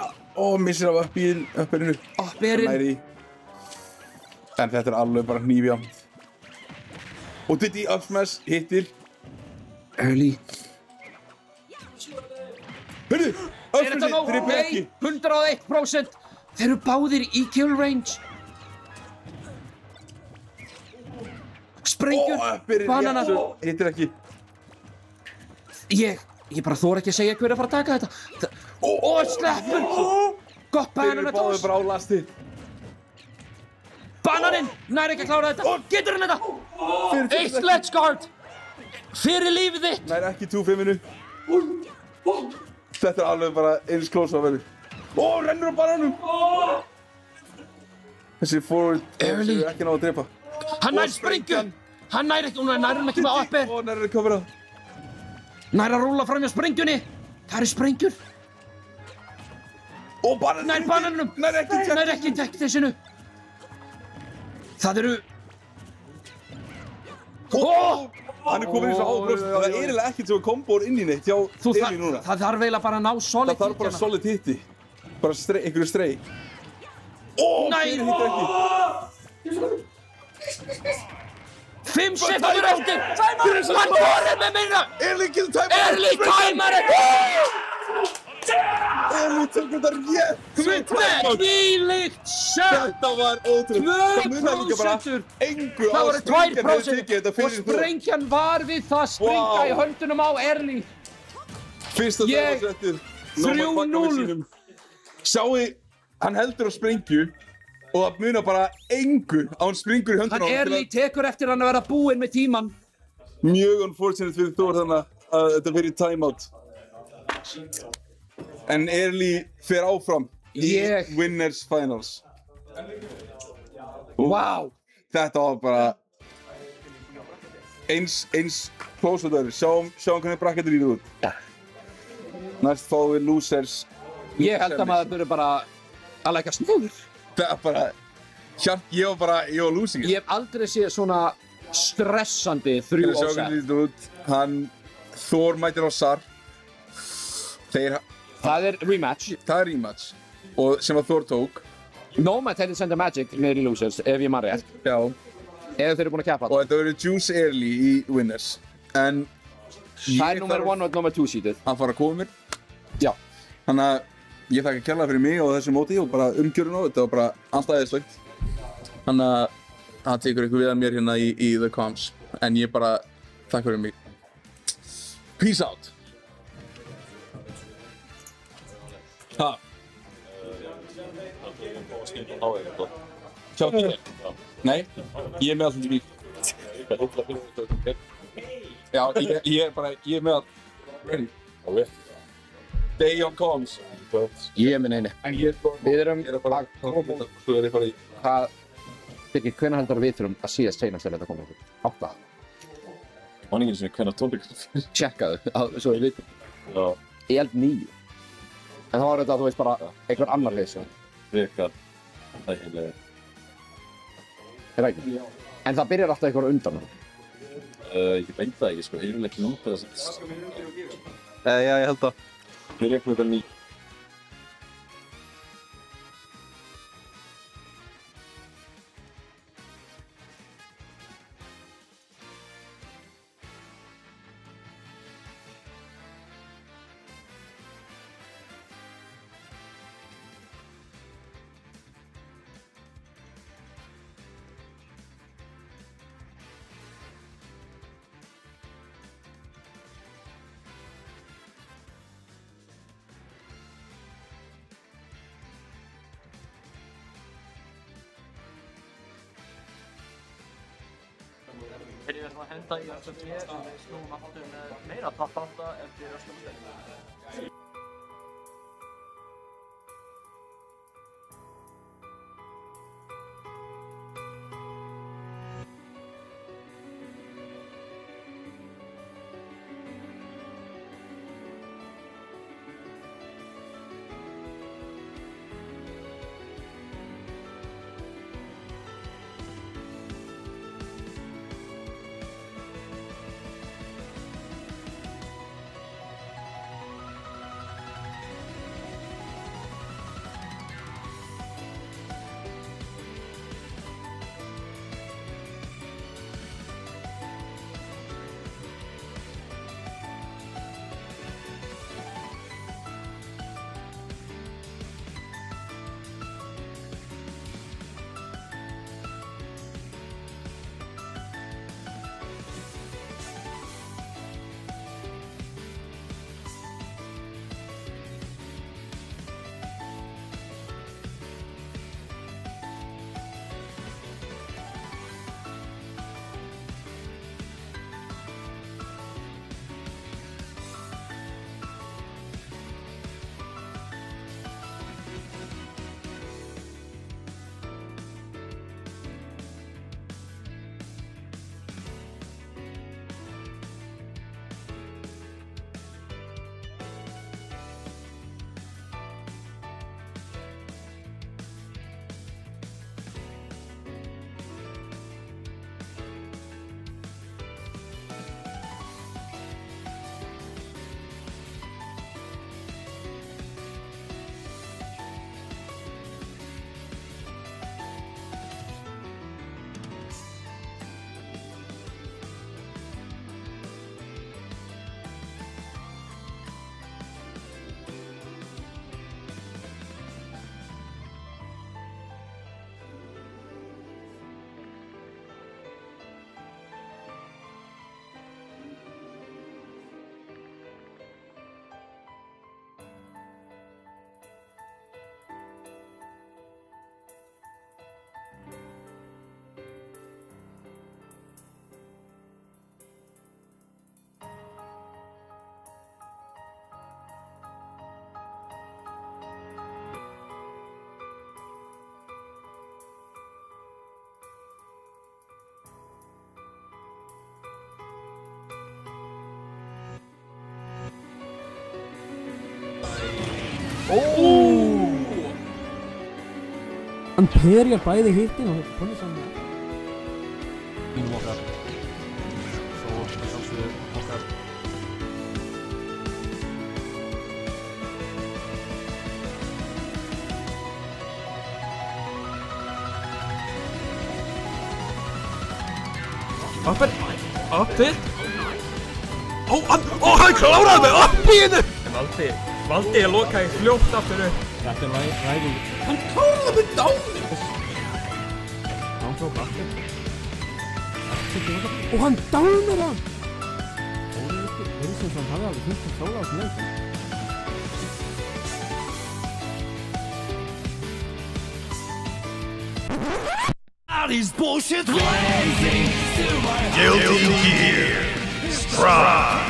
Missir af uppbyrinu. Uppbyrinn. En þetta alveg bara hnífjafnt. Og Diddy up smash hittir. Early. Hörru, up Þetta smash fyrir Becky. 101%. Þeir eru báðir í kill range. Sprengjur, bananar. Hittir ekki. Ég bara þor ekki að segja hver að fara að taka þetta. Sleppur. Gott Þeir eru banana báðir toss. bara á lasti. Bananinn, nær ekki að klára þetta. Getur hann þetta? Eitt ledge guard. Fyrir lífið þitt. Nær ekki 2-5-inu. Þetta alveg bara eins close að verður. Rennur á bananum. Þessi forward sem við ekki náðu að drepa. Hann nær sprengju. Hann nær ekki, hún nær hann ekki með upper. Nær að recovera. Nær að rúlla fram hjá sprengjunni. Það eru sprengjur. Bananum. Nær bananum. Nær ekki tech þessinu. Það eru... Hann komin í svo ábrost. Það er eiginlega ekkert sem kombór inn í neitt hjá Ellie núna. Það þarf eiginlega bara að ná solid hitti. Það þarf bara solid hitti. Bara einhverju strei. Fyrir hittir ekki. 5 sekundur eftir! Hann voru með meira! Ellie getur tæmar! Ellie tæmar þetta! Ellie tekur þetta rétt! Þvílíkt sjö! Þetta var ótrúlega. Það munar líka bara engu á Það voru sprengjan hefur 2% tekið þetta og fyrir þú. sprengjan var við það springa í höndunum á Ellie. Fyrsta dagasettir. 3-0. Sjáu, hann heldur á sprengju og það munar bara engu á hann springur í höndunum á hann. Ellie tekur eftir hann að vera búinn með tíman. Mjög unfortunate fyrir Thor þannig að þetta fyrir timeout. En Ellie fer áfram í Winners Finals. Wow. Þetta var bara eins close að það eru. Sjáum hvernig brakketur líður út. Næst fáum við losers. Ég held að maður þurfi bara að leggja snúður. Það er bara, ég var losing it. Ég hef aldrei séð svona stressandi 3 Sjá hvernig líður út. Thor mætir á Sar. Það er rematch. Það er rematch. Og sem að Thor tók. Nomad hefði senda Magic niður í losers, ef ég man rétt. Já. Ef þeir eru búin að keppa. Og þetta verður Juice Early í Winners. En það er nummer 1 og nummer 2 seeded. Hann fara að koma mér. Já. Þannig að ég þakka kærlega fyrir mig og þessu móti og bara umgjörun á þetta var bara alltaf aðeinslegt. Þannig að það tekur ykkur við að mér hérna í The Comms. En ég bara þakka fyrir mig. Peace out. Ha. Sjá ekki? Nei, ég er með alltaf lík. Já, ég er með all ready. Day on comms. Ég er með neini. Við erum að koma. Birgir, hvenær heldur við þurfum að síðast seinast þegar þetta koma okkur? 8. Man ekki eins og hvenær tónleikar fyrir. Tjekkaðu, svo við vitum. Já. Ég held 9. En þá var þetta, þú veist, bara einhver annar leið sem. Frekar. Það er heilega. Er það ekki? En það byrjar alltaf einhver undan. Ég veit það ekki, sko. Ég vil ekki nota þess að... Já, ég held það. Byrja klukkan 9. Þegar ég ætla að henda í öllum hér og við snúum aftur með meira toppátta eftir öllum stefnum. Hann perjar bæði hittin og konið saman. Mínum okkar. Svo sjálfsögðu okkar. Oppi? Hann kláraði mig upp í hennu! Valdi ég lokaði fljótt aftur upp. Þetta ræðing. Hann kláraði mig dánir! Hann svo bakki. Og hann dánir hann! Ólíkur, hann hafði alveg fyrst að klára á þessu leik. These bullshit blazing to my Guilty Gear Strive.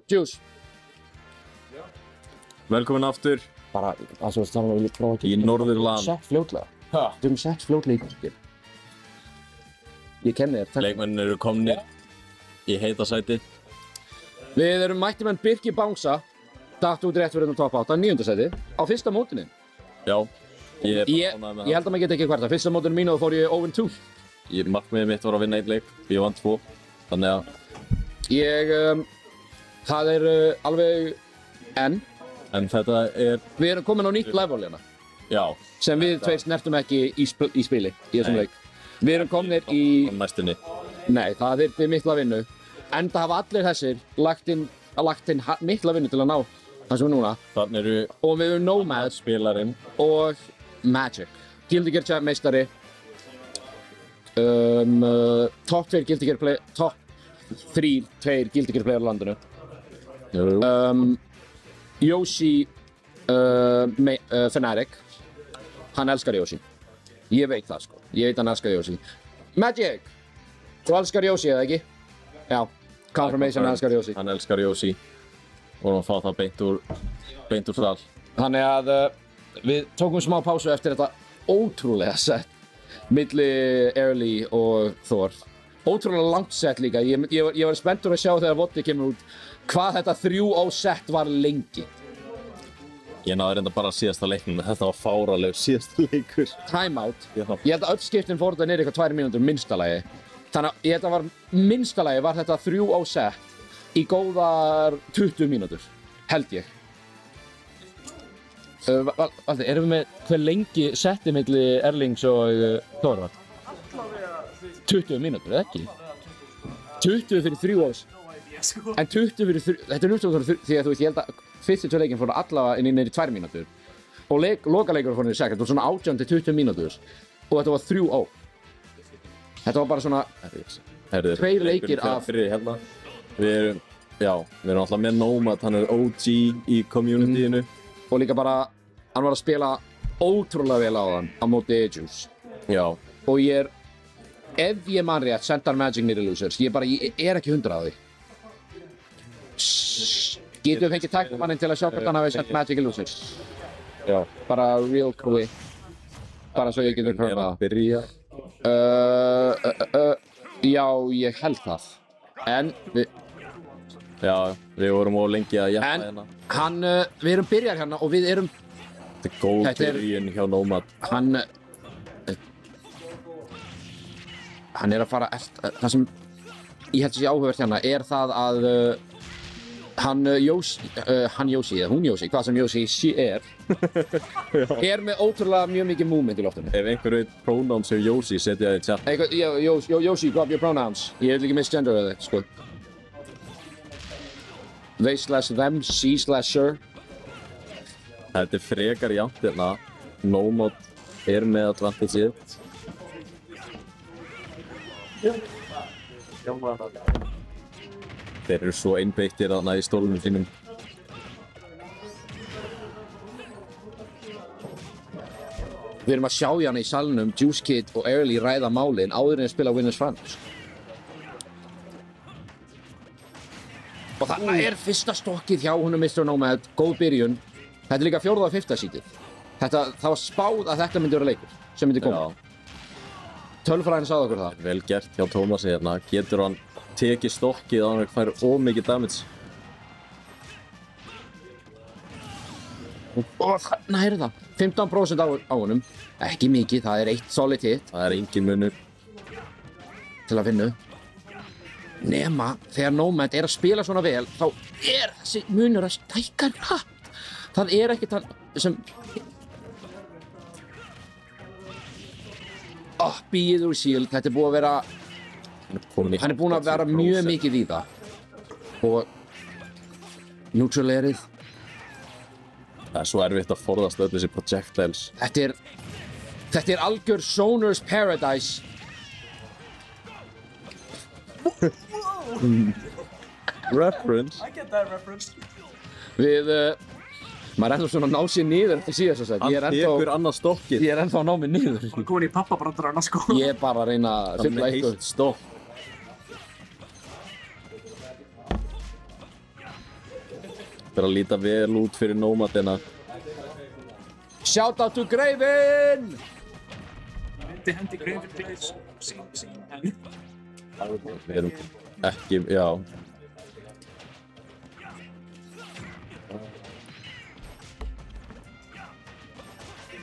Juice. Velkomin aftur. Bara, það sem við viljum prófa ekki. Í Norðurland. Sett fljótlega. Við erum sett fljótlega í byrgir. Ég kenni þér. Leikmennir eru komnir í heita sæti. Við erum mætti menn Birkir Bangsa. Datt út rétt fyrir þetta top 8, 9. sæti. Á fyrsta mótinu. Já. Ég held að maður geti ekki hverta. Fyrsta mótinu mínu og fór ég 0-2. Markmiðið mitt var að vinna 1 leik. Ég vann 2. Þannig að... Það er alveg En þetta er... Við erum komin á nýtt level hérna. Já. Sem við tveir snertum ekki í spili, í þessum leik. Við erum komnir í... Næstunni. Nei, það þyrfti mikla vinnu. Enda hafa allir þessir lagt inn mikla vinnu til að ná það sem er núna. Þannig eru... Og við erum Nomad. Spilarinn. Og Magic. Guilty Gear Champ meistari. Top 3 Guilty Gear player... Top 3 Guilty Gear player á landinu. Yoshi Fnatic. Hann elskar Yoshi. Ég veit það sko. Ég veit hann elskar Yoshi. Magic! Þú elskar Yoshi eða ekki? Já. Confirmation elskar Yoshi. Hann elskar Yoshi. Og hann fá það beint úr stall. Þannig að við tókum smá pásu eftir þetta ótrúlega sett milli Early og Thor. Ótrúlega langt sett líka. Ég var spenntur að sjá þegar Voddi kemur út hvað þetta 3-0 sett var lengi. Ég náði reynda bara síðasta leiknum, þetta var fáralegur síðasta leikur. Timeout. Ég held að öll skiptin fór þetta niður eitthvað 2 mínútur minnsta lagi. Þannig að ég held að minnsta lagi var þetta 3-0 sett í góðar 20 mínútur. Held ég. Valdi, erum við með hver lengi setti milli Erlings og Thor? 20 mínútur, eða ekki? 20 fyrir 3-0. En 20 fyrir 3, þetta er núttúrulega því að þú veist, ég held að fyrstu 2 leikin fóru allavega inn í 2 mínútur. Og lokaleikur fóru niður í 6, þetta var svona 18 til 20 mínútur. Og þetta var 3-0. Þetta var bara svona 2 leikir af... Við erum alltaf með Nomad, hann er OG í communityinu. Og líka bara, hann var að spila ótrúlega vel á hann á móti Juice. Já. Og ég er, ef ég man rétt, sendar Magic niður í losers. Ég er ekki 100 á því. Getum við fengið tæknumanninn til að sjá hvort hann hafi sendt Magic í losers? Já. Bara real quick. Bara svo ég getur hörða það. Byrja. Já, ég held það. En við... Já, við vorum of lengi að jafna hérna. En við erum byrjar hérna og við erum... Þetta er góð byrjun hjá Nomad. Hann er að fara eftir... Það sem ég held að sé áhugavert hérna er það að hann Yoshi, eða hún Yoshi, hvað sem Yoshi er með ótrúlega mjög mikið movement í loftinu. Ef einhver veit pronouns sem Yoshi, setja það í chat. Yoshi, drop your pronouns. Ég vil ekki misgendera þetta, sko. They/them, she/her. Þetta er frekar jafnt hérna. Nomad er með advantage. Þeir eru svo einbeittir þarna í stólunum sínum. Við erum að sjá hérna í salnum Juice Kid og Early ræða málin áður en að spila Winners France. Og þarna er fyrsta stokkið hjá honum Mr. Nomad, góð byrjun. Þetta er líka 4. og 5. sítið. Það var spáð að þetta myndi vera leikur sem myndi koma. Tölfræðin sagði okkur það. Vel gert hjá Tómasi hérna. Getur hann tekið stokkið á hann fær of mikið damage. Og þarna er það. 15% á honum. Ekki mikið, það er 1 solid hit. Það er engin munur. Til að finna. Nema, þegar Nomad er að spila svona vel, þá er þessi munur að stækka hratt. Það er ekkert hann sem... Býið úr shield, þetta er búið að vera... Hann er búinn að vera mjög mikið í það. Og... Neutral-erið. Það er svo erfitt að forðast öll þessi projectiles. Þetta er algjör Zoner's Paradise. Reference. I get that reference. Maður er ennþá svona að ná sér niður eftir síðast að segja. Hann tekur annað stokkið. Ég er ennþá að ná mig niður. Hann komin í pappabrandarana sko. Ég er bara að reyna að fylla eitthvað. Heilt stokk. Það er að líta vel út fyrir Nomadina. Shout out to Greifinn! Myndi hendi Greifinn til sín en... Við erum ekki, já.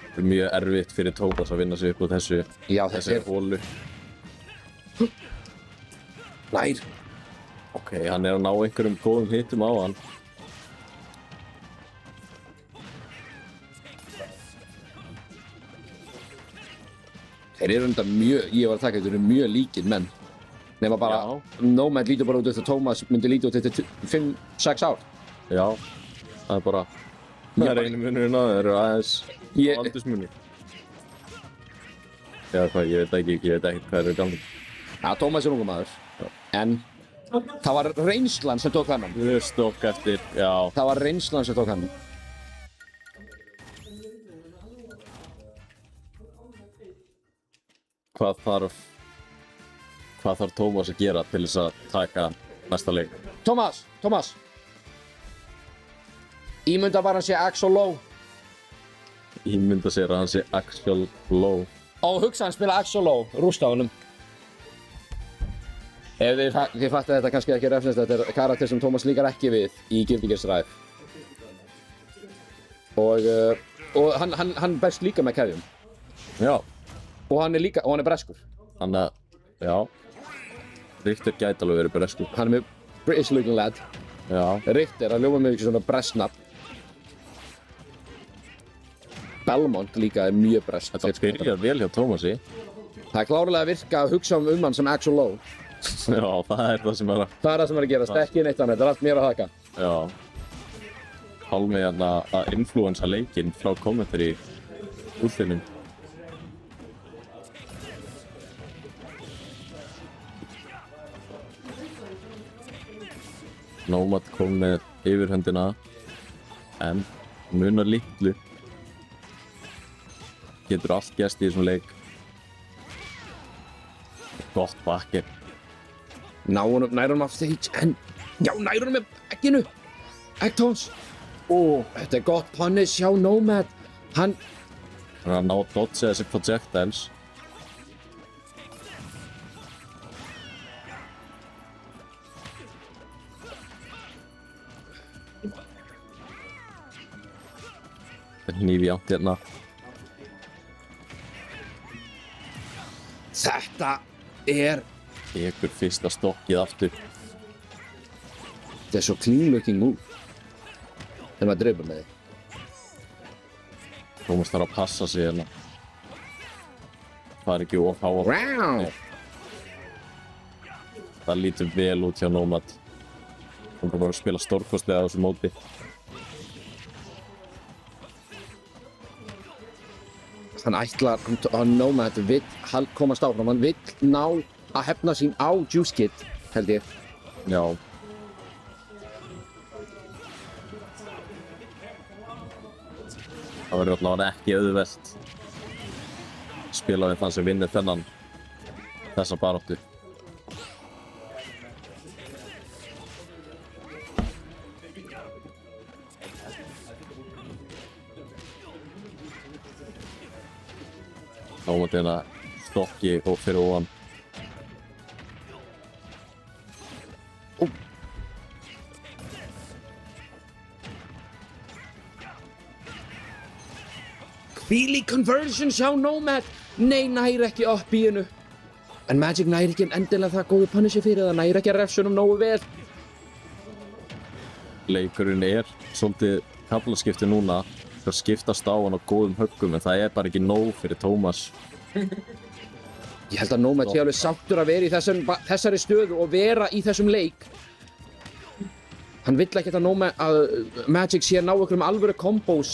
Það er mjög erfitt fyrir Thomas að vinna sig upp úr þessu hólu. Nær. Ok, hann er að ná einhverjum góðum hitum á hann. Þeir eru enda mjög, ég var að taka, þeir eru mjög líkir menn. Nefna bara, Nomad lítur bara út eftir Thomas myndi lítur út eftir 5-6 ár. Já, það er bara... Það er einu munurinn að það eru aðeins aldursmunir. Já, hvað, ég veit ekki hvað eru gamlir. Já, Thomas er ungur maður. En það var reynslan sem tók hann. Stokk eftir, já. Það var reynslan sem tók hann. Hvað þarf Thomas að gera til þess að taka næsta leik? Thomas! Ímynda bara hann sé Axel Low. Ímynda sér að hann sé Axel Low. Og hugsa hann spila Axel Low, rústa honum. Ef þið fattu þetta kannski ekki reference, þetta er karakter sem Thomas líkar ekki við í Guilty Gear Strive. Og hann berst líka með keðjum. Já. Og hann er breskur. Þannig að, já. Richter gæti alveg verið breskur. Hann er með British looking lad. Já. Richter, hann ljómar með ekki svona bresknafn. Belmont líka er mjög bresk. Þetta byrjar vel hjá Thomasi. Það er klárlega að virka að hugsa um hann sem Axel Low. Já, það er það sem er að... Það er það sem er að gerast, ekki neitt annað, þetta er allt mér að þakka. Já. Hálfmið hérna að influensa leikinn frá commentary útfinnum. Nomad kom með yfirhöndina, en munar litlu. Getur allt gerst í þessum leik. Gott bakker. Nær honum af stage, en... Já, nær honum með egginu! Eggtons! Þetta er gott punish hjá Nomad. Hann er að ná að dodga þessi projectiles. Það er hnífi átt hérna. Þetta er... Tekur fyrsta stokkið aftur. Þetta er svo clean looking move. Þegar maður dreifur með þig. Thomas þarf að passa sig hérna. Það er ekki of háa. Það lítur vel út hjá Nomad. Hann bara að spila stórkostlega á þessu móti. Hann ætlar, Nomad vill komast áfram, hann vill ná að hefna sín á Juice Kid, held ég. Já. Það verður allavega ekki auðvelt að spila við þann sem vinnur þessa baráttu. Nómad hérna stokki og fyrir ofan. Billy conversion hjá Nomad. Nei, næri ekki upp í hennu. En Magic næri ekki endilega það góðu punisher fyrir það, næri ekki að refsunum nógu vel. Leikurinn svolítið kaflaskipti núna. Það skiptast á hann á góðum höggum, en það bara ekki nóg fyrir Tómas. Ég held að Nomad sé alveg sáttur að vera í þessari stöðu og vera í þessum leik. Hann vill ekkert að Magic sé að ná einhverjum alvöru kombós.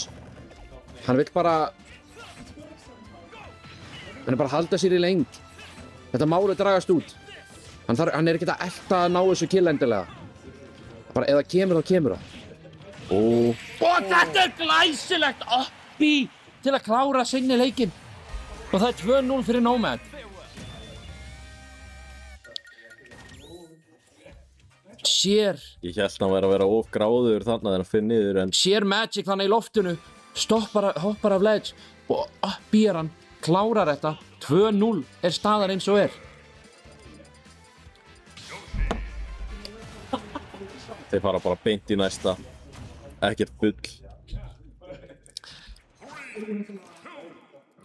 Hann vill bara halda sér í lengd. Þetta máli dragast út. Hann ekkert að elta að ná þessu kill endilega. Bara ef það kemur, þá kemur það. Og þetta glæsilegt uppi til að klára seinni leikinn. Og það 2-0 fyrir Nomad. Sér. Ég hélt hann væri að vera of gráður þarna þegar hann fyrir niður en... Sér Magic þannig í loftinu, hoppar af ledge og uppbýr hann, klárar þetta, 2-0 staðan eins og Þeir fara bara beint í næsta, ekkert bull.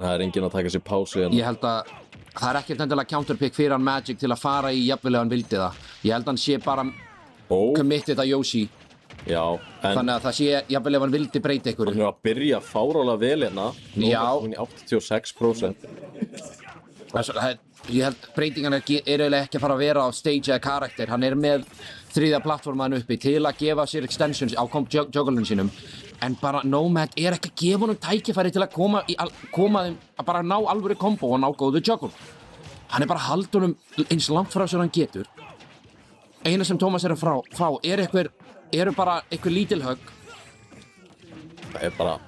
Það enginn að taka sér pásu hérna. Ég held að það ekkert endilega counterpick fyrir hann Magic til að fara í jafnvel ef hann vildi það. Ég held að hann sé bara committed að Yoshi. Já, en... Þannig að það sé jafnvel ef hann vildi breyta ykkur. Hann að byrja fárálega vel hérna. Já. Hún í 86%. Ég held breytingan eiginlega ekki að fara að vera á stage eða karakter. Hann með 3. plattformaðan uppi til að gefa sér extensions á juggleunum sínum. En bara Nomad ekki að gefa honum tækifæri til að koma þeim að bara ná alvöru kombo og ná góðu juggle. Hann bara að halda honum eins langt frá sem hann getur. Eina sem Tómas að fá eru bara einhver lítil högg. Það bara...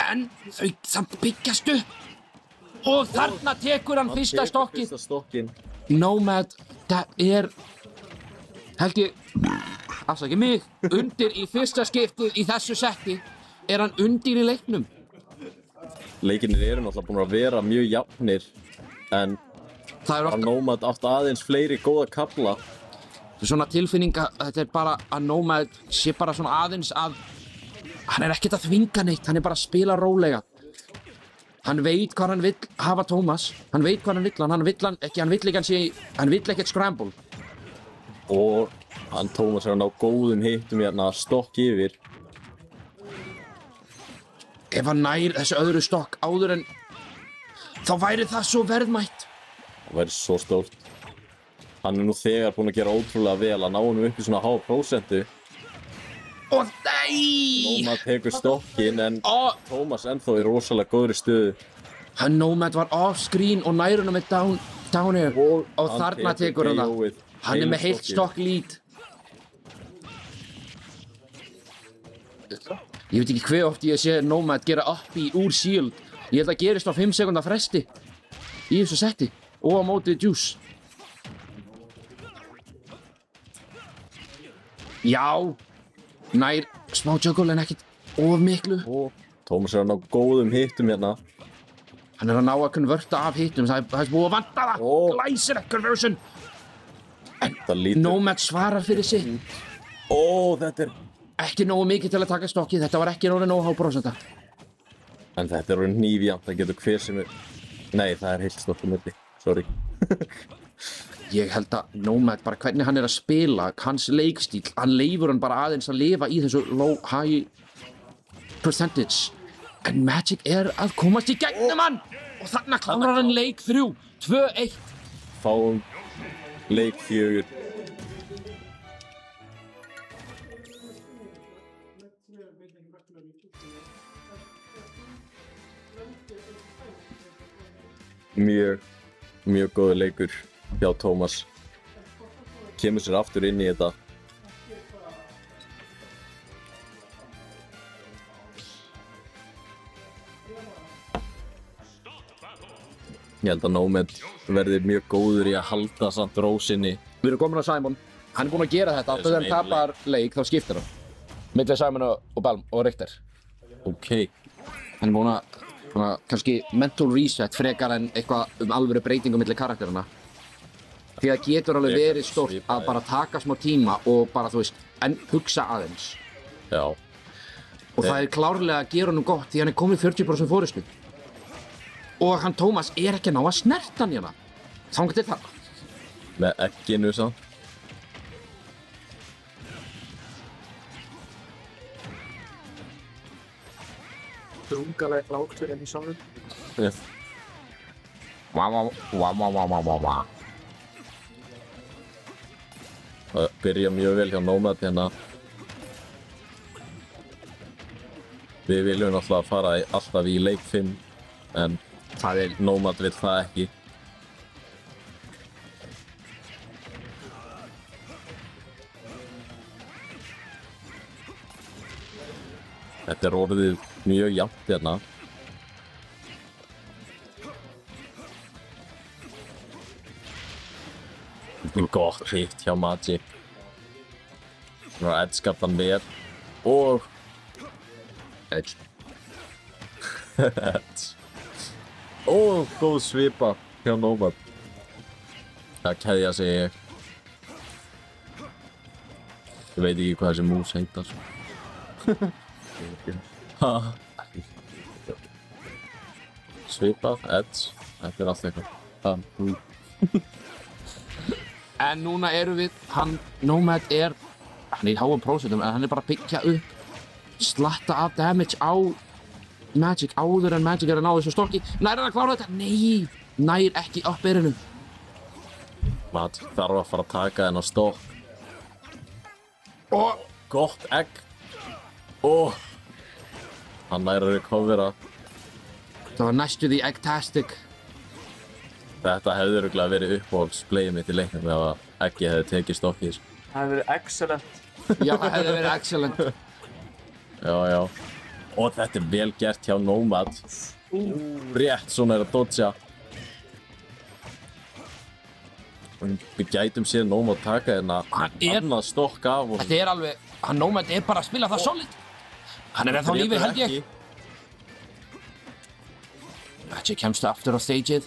En þau samt byggjast upp. Og þarna tekur hann fyrsta stokkinn. Nomad, það held ég, afsakið mig, undir í fyrsta skiptið í þessu setti hann undir í leiknum. Leikinnir eru náttúrulega búin að vera mjög jafnir, en Nomad átt aðeins fleiri góða kafla. Svona tilfinning að þetta bara að Nomad sé bara svona aðeins að hann ekkert að þvinga neitt, hann bara að spila rólega. Hann veit hvað hann vill hafa Tómas, hann veit hvað hann vill ekkert scramble. Og hann Tómas að ná góðum hittum hérna stokk yfir. Ef hann nær þessu öðru stokk áður en þá væri það svo verðmætt. Það væri svo stórt. Hann nú þegar búinn að gera ótrúlega vel að ná honum upp í svona há prósentu. Og nei! Nomad tekur stokkinn en Tómas ennþá í rosalega góðri stöðu. Nomad var off-screen og nær honum með down air og þarna tekur hann það. Hann með heilt stokk lead. Ég veit ekki hve oft ég sé Nomad gera uppi úr shield. Ég held að gerist á 5 sekúnda fresti í þessu setti og á móti Juice. Já, nær smá juggle en ekkert of miklu. Tómas að ná góðum hittum hérna. Hann að ná að konverta af hittum, það búið að vanta það. Glæsilegt conversion. En Nomad svarar fyrir sig. Þetta ekki nógu mikið til að taka stokkið, þetta var ekki nógu há prósenta. En þetta orðið hnífjafnt, það getur hver sem Nei, það heilt stokk á milli, sorry. Ég held að Nomad, bara hvernig hann að spila, hans leikstíl, hann leifur hann bara aðeins að lifa í þessu high percentage. En Magic að komast í gegnum hann! Og þarna klárar hann leik 3, 2-1. Fáum leik 4. Mjög góður leikur hjá Tómas. Kemur sér aftur inn í þetta. Ég held að Nomad verði mjög góður í að halda samt rósinni. Við erum komin á Simon. Hann búinn að gera þetta. Alltaf þegar hann tapar leik þá skiptir hann. Milli Simon og Balm og Richter. Ok. Hann búinn að kannski mental reset frekar en eitthvað alvöru breytingu milli karakterina. Því það getur alveg verið stórt að bara taka smá tíma og bara þú veist, en hugsa aðeins. Já. Og það klárlega að gera honum gott því hann komið 40% fórystu. Og hann Tómas er ekki að ná að snerta hann hérna. Þangað til þarna. Með egginu samt. Drungaleg hlátur í salnum. Það byrja mjög vel hjá Nomad hérna. Við viljum náttúrulega fara alltaf í leik 5, en Nomad vill það ekki. Þetta orðið mjög jafnt hérna. Gott hitt hjá Magic. Nú er Edge-skaptan með og Edge. Góð svipa hjá Nomad. Það keðja sig ég. Ég veit ekki hvað þessi moves heitar. Svipað, Edge, þetta er allt eitthvað. En núna erum við, Nomad hann er í háum prósentum, en hann er bara að byggja upp, slatta af damage á Magic áður en Magic er að ná þessu stokki. Nær hann að klára þetta? Nei, nær ekki upp byrjunum. Magic þarf að fara að taka þennan stokk. Gott egg. Hann nær að recovera. Það var næstu því egg-tastic. Þetta hefði örugglega verið uppáhaldsplayið mitt í leiknum ef að eggið hefði tekið stokkið. Það hefði verið excellent. Já, það hefði verið excellent. Já. Og þetta er vel gert hjá Nomad. Rétt svona er að dodja. Við gætum séð Nomad taka hérna annað stokk af honum. Þetta er alveg, Nomad er bara að spila það solid. Hann er ennþá lífið held ég. Magic kemst aftur á stageið.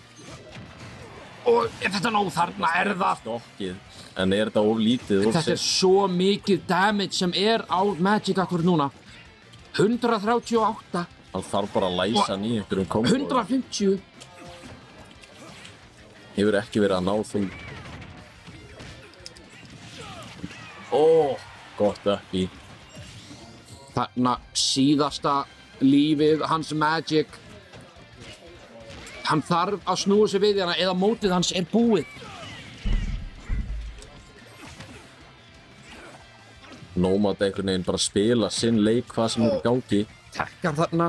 Og er þetta nóg? Þarna er það. Stokkið. En er þetta of lítið? Þetta er svo mikið damage sem er á Magic akkur núna. 138. Hann þarf bara að læsa hann í einhverjum kombo. 150. Hefur ekki verið að ná því. Gott upp í. Þarna síðasta lífið hans Magic. Hann þarf að snúa sig við hérna eða mótið hans er búið. Nomad einhvern veginn bara spila sinn leik hvað sem er í gangi. Tekkar þarna.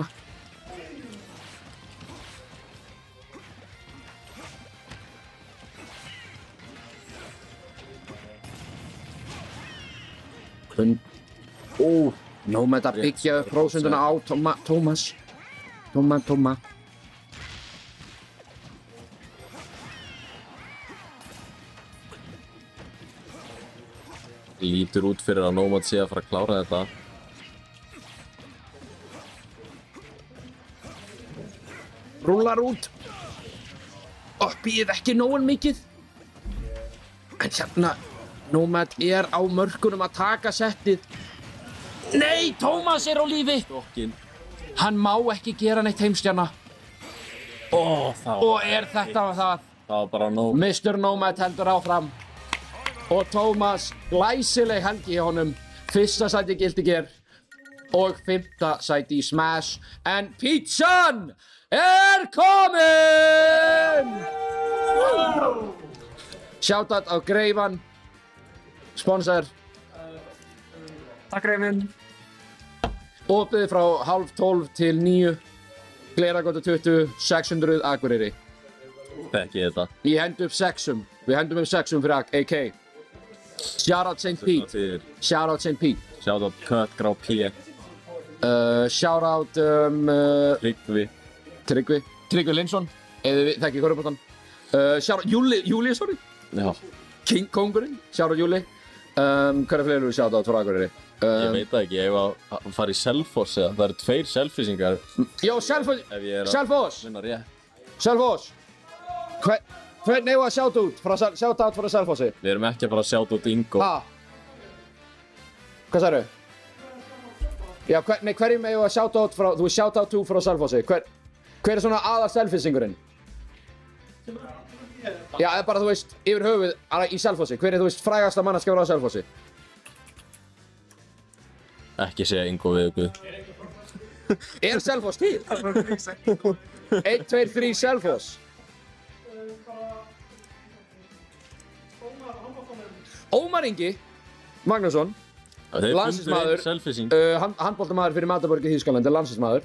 Nomad að byggja upp prósentuna á Tómas. Tóma. Lítur út fyrir að Nomad sé að fara að klára þetta. Rúlar út. Uppið ekki nógun mikið. En hérna, Nomad er á mörkunum að taka settið. Nei, Tómas er á lífi. Hann má ekki gera neitt heimstjarna. Og er þetta það? Það var bara nóg. Mr. Nomad heldur áfram. Og Tómas, glæsileg helgi hjá honum. Fyrsta sæti í Guilty Gear og 5. sæti í Smash. En pizzan er komin! Shoutout á Greifan. Sponsor. Takk Greifin. Opið frá 11:30 til 9. Gleragötu 20, 600 Akureyri. Þekki þetta. Ég hendi upp 6-um. Við hendum upp 6-um fyrir AK. Shoutout St. Pete. Shoutout St. Pete. Shoutout Kött Grá P. Shoutout Tryggvi Lindsson. Eða við þekki Köruboltan. Shoutout Júli, sorry. Já. King Kongurinn. Shoutout Júli. Hvað er fleiri shoutout frá Akureyri? Ég veit það ekki, ég var að fara í Selfoss eða það eru 2 Selfissingar. Já, Selfoss! Selfoss! Hvernig hefur að shoutout frá Selfossi? Við erum ekki að fara að shoutout Ingo. Hvað sagðirðu? Já, hverjum hefur að shoutout frá, þú er shoutout to frá Selfossi? Hver er svona aðal selfissingurinn? Já, eða bara þú veist, yfir höfuð í Selfossi. Hver er þú veist frægasta manneskja á Selfossi? Ekki segja Ingo Viðguð. Er Selfoss til? 1, 2, 3 Selfoss. Ómar Ingi Magnússon, landsliðsmaður, handboltamaður fyrir Magdeburg í Þýskalandi, landsliðsmaður.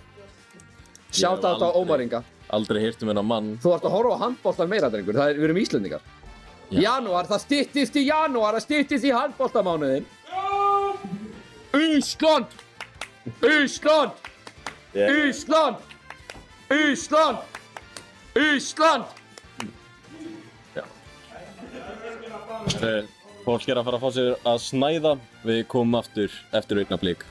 Shoutout á Ómar Inga. Aldrei heyrt um hennar mann. Þú ert að horfa á handboltan meira, drengur. Við erum Íslendingar. Janúar, það styttist í janúar, það styttist í handboltamánuðinn. Ísland! Ísland! Ísland! Ísland! Ísland! Fólk er að fara að fá sér að snæða. Við komum aftur eftir augnablik.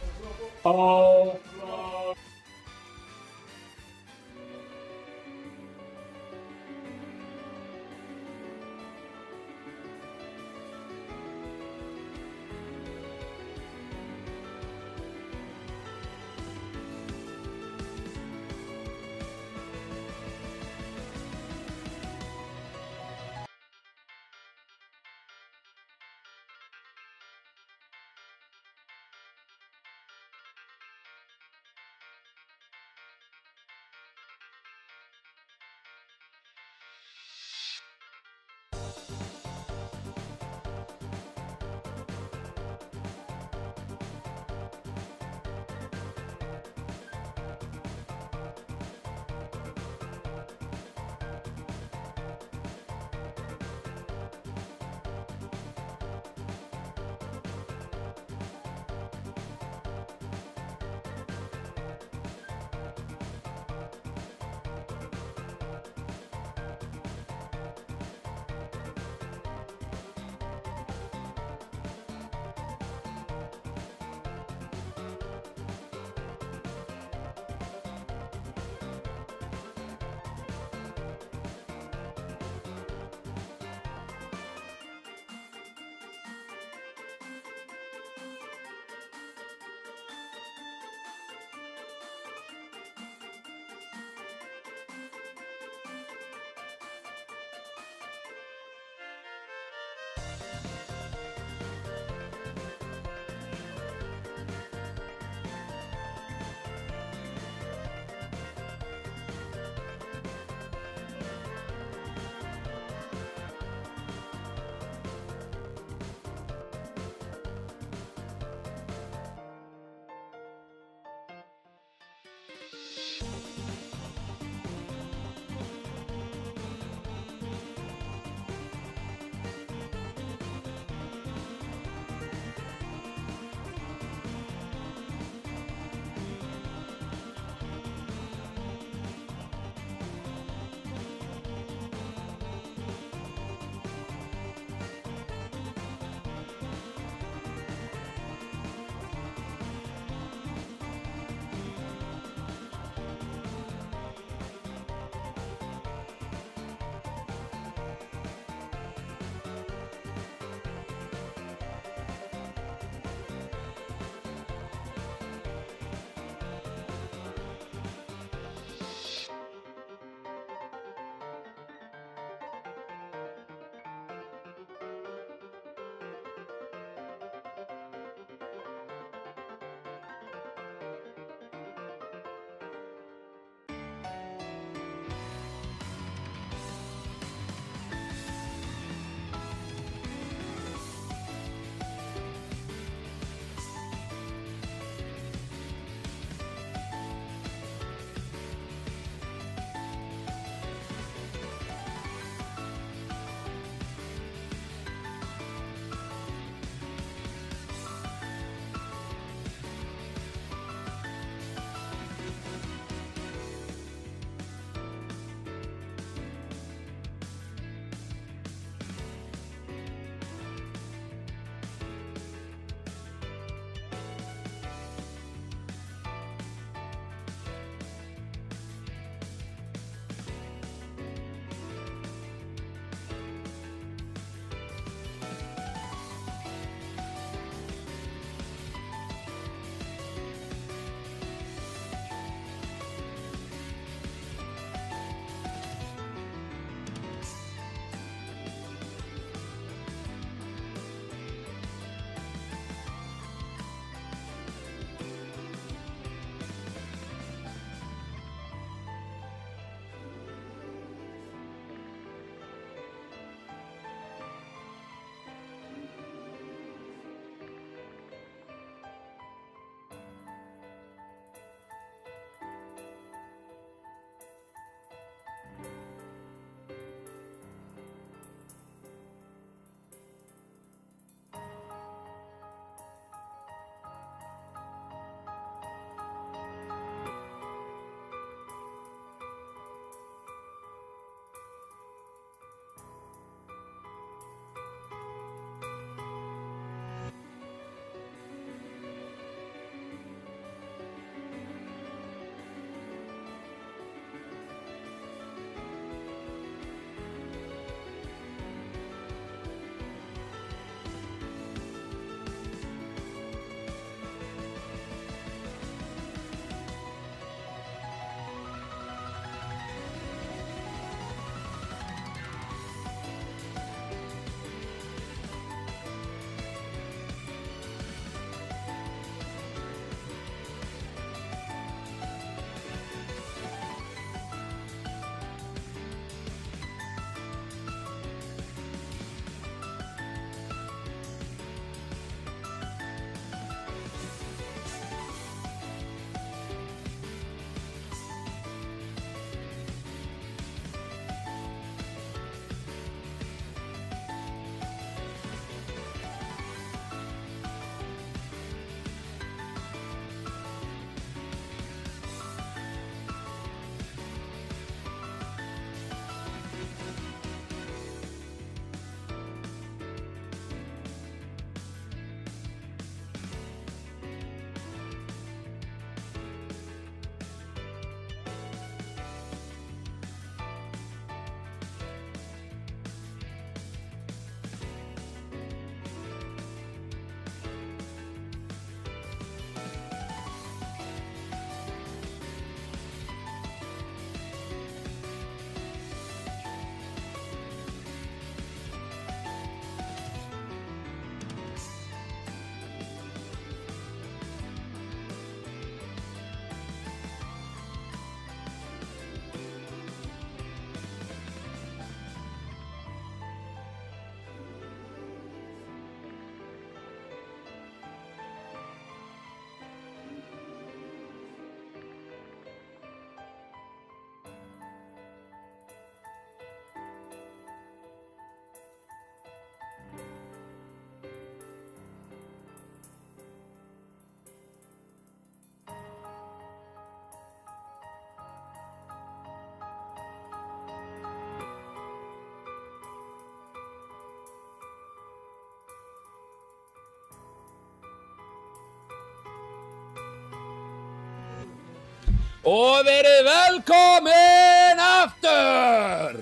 og verið velkomin aftur!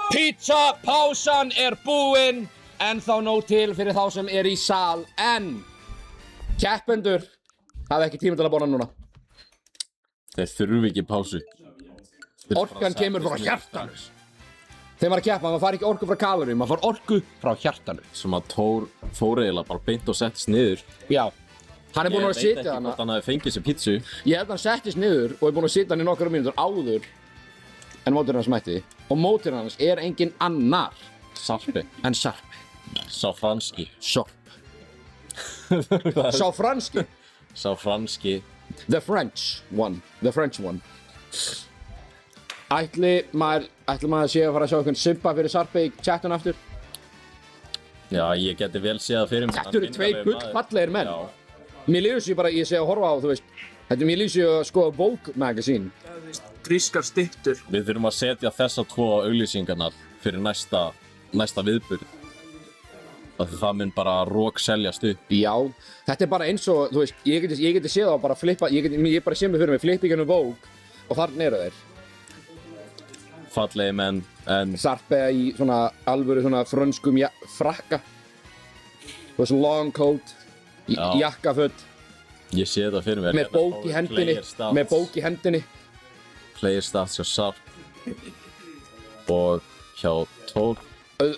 Pizza-pásan er búinn, en þá nóg til fyrir þá sem er í sal, en keppendur hafa ekki tíma til að borða núna. Þeir þurfi ekki pásu. Orkan kemur frá hjartanu. Þegar maður að keppa, maður fær ekki orku frá kaloríum, maður fær orku frá hjartanu. Sem að Thor fór eiginlega bara beint og settist niður. Já. Hann er búinn að sitja Ég veit ekki hvort hann hafi fengið sér pítsu. Ég held að hann settist niður og er búinn að sitja hann í nokkra mínútur áður en mótirinn hans mætti. Og mótirinn hans er engin annar Sarpi. En Sarpi. Sá franski. Sorp. Sá franski. Sá franski. The French one. The French one. Ætli maður sé að fara að sjá einhvern simpa fyrir Sarpi í chattun aftur? Já, ég geti vel séð það fyrir mig. Þetta eru tveir gullfallegir menn. Mér líður sér bara, ég sé að horfa á, þú veist, mér líður sér að skoða Vogue magazine. Grískar styttur. Við þurfum að setja þessa tvo auglýsingarnar fyrir næsta viðburð. Það mun bara rókseljast upp. Já, þetta er bara eins og, þú veist, ég geti séð það bara flippa, ég bara sé mig fyrir mig, flippa í gennum Vogue og þarna eru þeir. Fallegi menn, en... Sarpe í svona alvöru svona frönskum frakka. Þú veist, long coat. Jakkaföt. Ég sé það fyrir mér. Með bók í hendinni. Player stats hjá Sarp. Og hjá Thor.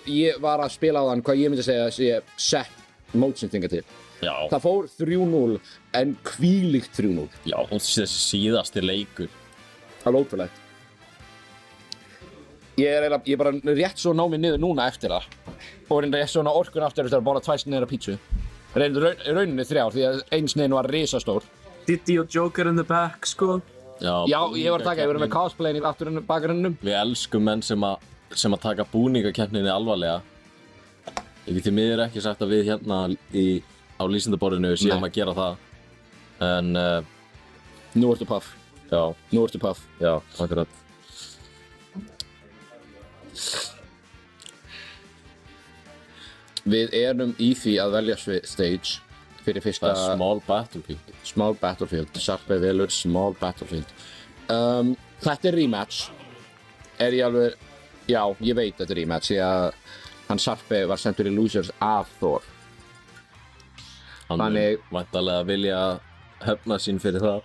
Ég var að spila á þann hvað ég myndi segja að ég sett mótsendinga til. Já. Það fór 3-0 en hvílíkt 3-0. Já, og þessi síðasti leikur. Það er ótrúlegt. Ég er bara rétt svo ná mig niður núna eftir það. Og rétt svo ná orkun aftur eftir að borða 2 sneiðar af pítsu. Rauninni 3 því að einn sneiðin var risastór. Diddy og Joker in the back, sko. Já, ég var að taka, ég verið með cosplayin í aftur bakgrunnum. Við elskum menn sem að taka búningakeppninni alvarlega. Ég get því miður ekki sagt að við hérna á lýsindaborðinu séum að gera það. En... Nú ertu puff. Já. Nú ertu puff. Já, akkurat. Við erum í því að velja stage fyrir fyrsta... Það er Small Battlefield. Small Battlefield. Sarpe velur Small Battlefield. Þetta er rematch. Er ég alveg... Já, ég veit þetta er rematch því að hann Sarpe var sendur í losers af Thor. Hann er væntanlega að vilja hefna sín fyrir það.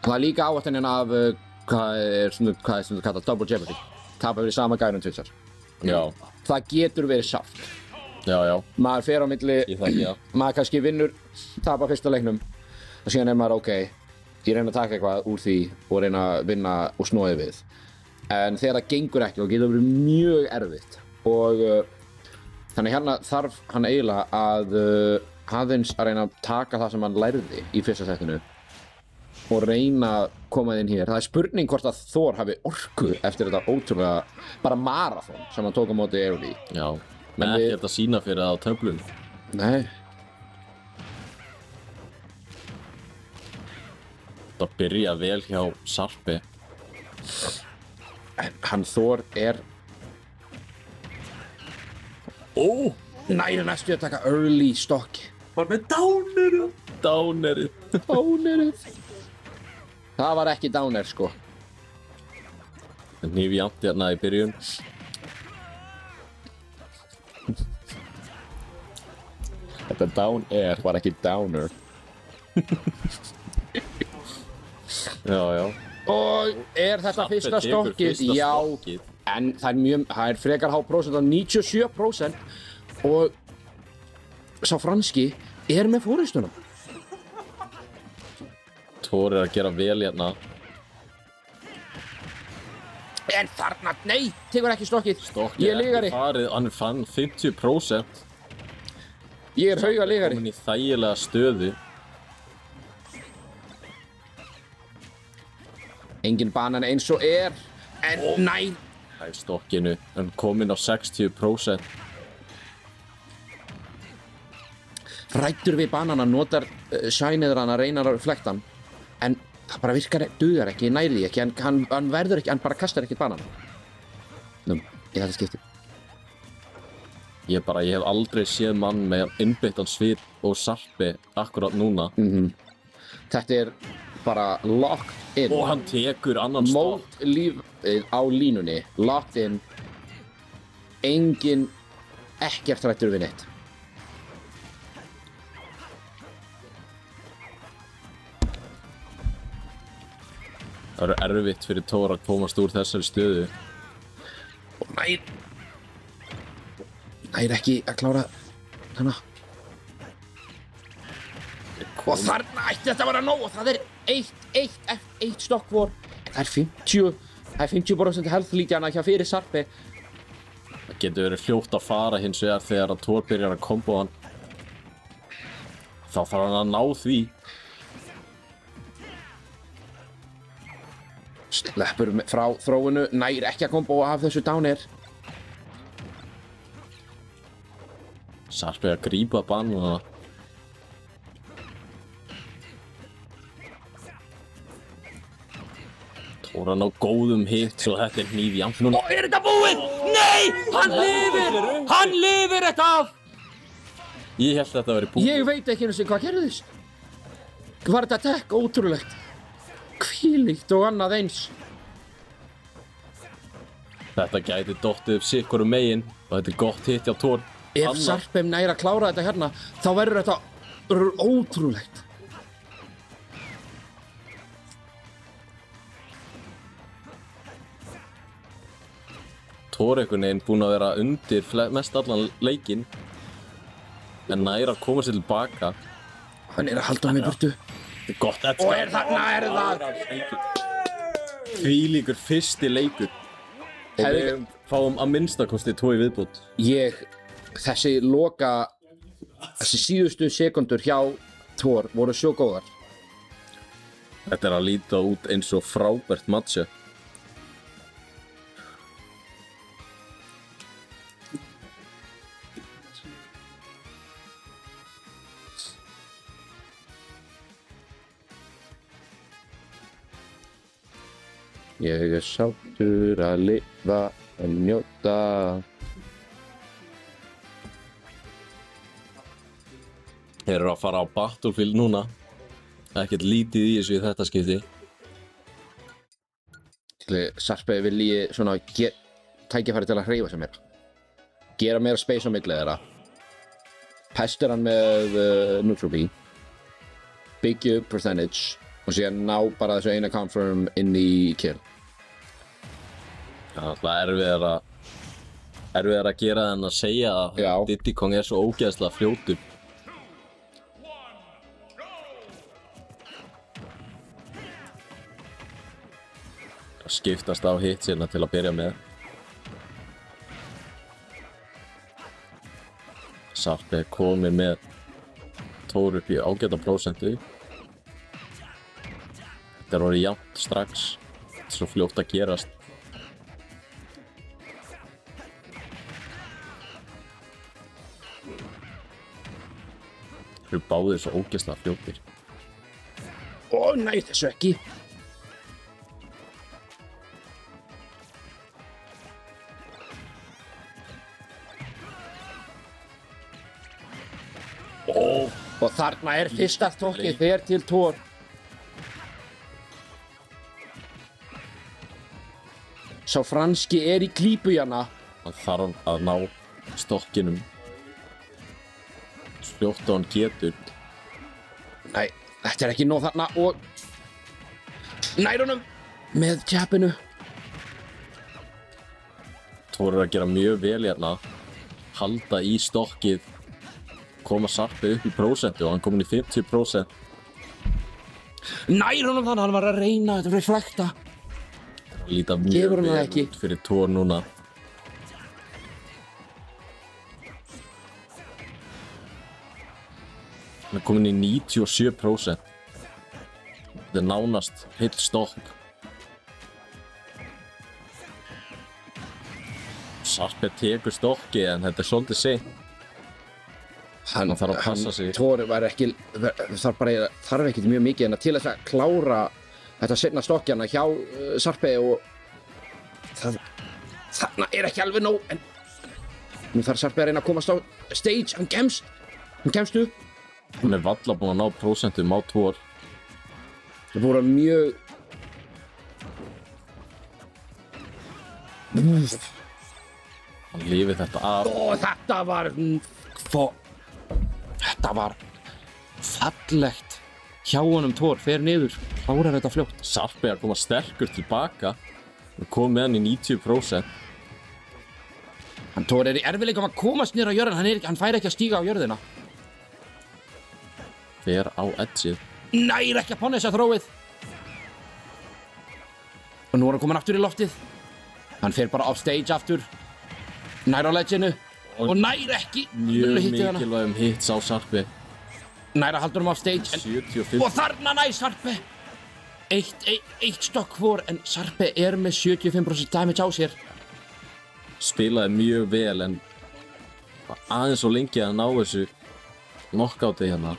Það er líka áætlunin af hvað er svona kallað Double Jeopardy. Tapa fyrir sama gærum tvisvar. Já. Það getur verið sátt. Já. Maður fer á milli, maður kannski vinnur, tapar fyrsta leiknum og síðan er maður ok, ég reyna að taka eitthvað úr því og reyna að vinna og snúið við. En þegar það gengur ekki og getur verið mjög erfitt og þannig hérna þarf hann eiginlega að aðeins að reyna að taka það sem hann lærði í fyrsta setinu og reyna að koma inn hér. Það er spurning hvort að Thor hafi orku eftir þetta ótrúlega bara marathon sem hann tók á móti Eiroli. Já, menn ekkert að sína fyrir það á töflunum. Nei. Það byrja vel hjá Sarpi. En hann Thor er... Næri næstu að taka early stock. Var með downerið. Downerið. Það var ekki downer, sko. Hnífi jafnt hérna í byrjun. Þetta down air var ekki downer. Já. Og er þetta fyrsta stokkið? Já, en það er frekar há prósent á 97% og sá franski er með fórustunum. Thor er að gera vel hérna. En þarna, nei, tekur ekki stokkið. Stokkið er ekki farið, hann fann 50%. Ég er hauga ligari. Komin í þægilega stöðu. Engin banan eins og er, en næ. Það er stokkinu, hann komin á 60%. Ræddur við banana, notar sæniður hann að reyna að reflekta hann. En það bara dugar ekki, nærði ekki, hann verður ekki, hann bara kastar ekkert banana. Nú, í þetta skipti. Ég hef aldrei séð mann með innbyttan svip og Sarpi akkurat núna. Þetta er bara locked inn. Og hann tekur annan stopp. Mótlífið á línunni, locked in. Engin, ekkert hrættur við neitt. Það verður erfitt fyrir Thor að komast úr þessari stöðu. Og nær ekki að klára hana. Og þarna ætti þetta að vera nóg og það er eitt stokk vor. Það er 50% health líkjana hjá fyrir Sarpi. Það getur verið fljótt að fara hins vegar þegar að Thor byrjar að kombo hann. Þá þarf hann að ná því. Sleppur frá þróinu, nær ekki að kombo af þessu dánir. Sarpi að grípa banana. Thor að ná góðum hit svo þetta er hníf jafn núna. Og er þetta búið? Nei! Hann lifir! Hann lifir þetta af! Ég held að þetta væri búið. Ég veit ekki einu sinni hvað gerðist. Var þetta tech ótrúlegt? Hvílíkt og annað eins. Þetta gæti dottið upp sikkur megin og þetta er gott hit hjá Thor. Ef Sarpem nær að klára þetta hérna, þá verður þetta ótrúlegt. Thor einhvern veginn búinn að vera undir mest allan leikinn en nær að koma sér tilbaka. Hann er að halda hann í burtu. Þetta er gott eftir. Og þarna er það! Þvílíkur fyrsti leikur. Og við fáum að minnstakosti 2 í viðbót. Þessi síðustu sekundur hjá Thor voru svo góðar. Þetta er að líta út eins og frábært matcha. Ég er sáttur að lifa og njóta. Þeir eru að fara á Battlefield núna. Ekkert lítið í þessu í þetta skipti. Sarpi vilji svona tækifæri til að hreyfa sig meira. Gera meira space á milli þeirra. Pestir hann með neutral B. Byggja upp percentage. Og síðan ná bara þessu eina confirm inn í kill. Það er alltaf erfiðar að gera en að segja að Diddy Kong er svo ógeðslega fljótur. Það skiptast á hitsina til að byrja með. Sarpi er komið með Thor upp í ágæta prósentu. Þetta er orðið jafnt strax. Þetta er svo fljótt að gerast. Þeir eru báðir svo ógeðslega fljótir. Ó, nei, þessu ekki. Og þarna er fyrsta stokkið fer til Thor. Sá franski er í klípu hérna. Hann þarf að ná stokkinum svo fljótt og hann getur. Nei, þetta er ekki nóg þarna og nær honum með tjapinu. Thor er að gera mjög vel hérna. Halda í stokkið. Koma Sarpi upp í prósentu og hann komin í 50%. Nær honum þannig, hann var að reyna þetta reflekta. Líta mjög vel út fyrir Thor núna. Hann er komin í 97%. Þetta er nánast heill stopp. Sarpi tekur stokkið en þetta er svolítið seint. Hann þarf að passa sig. Thor þarf ekkert mjög mikið en til þess að klára þetta seinna stokkjana hjá Sarpi og þarna er ekki alveg nóg en nú þarf Sarpi að reyna að komast á stage, hann kemst upp. Hann er varla búinn að ná prósentum á Thor. Það voru mjög Hann lifið þetta af. Þetta var fallegt hjá honum Thor, fer niður, klárar þetta fljótt. Sarpe að koma sterkur tilbaka og kom með hann í 90%. Thor í erfiðleikum að komast niður á jörðina, hann fær ekki að stíga á jörðina. Fer á edgeið. Nær ekki að ponessa þróið. Og nú er hann komin aftur í loftið. Hann fer bara off stage aftur. Nær á ledginu. Og nær ekki. Mjög mikilvægum hits á Sarpe. Nær að halda honum off stage. 75. Og þarna nær Sarpe. Eitt stokk hvor, en Sarpe er með 75% damage á sér. Spilaði mjög vel, en aðeins svo lengi að ná þessu knockouti hérna.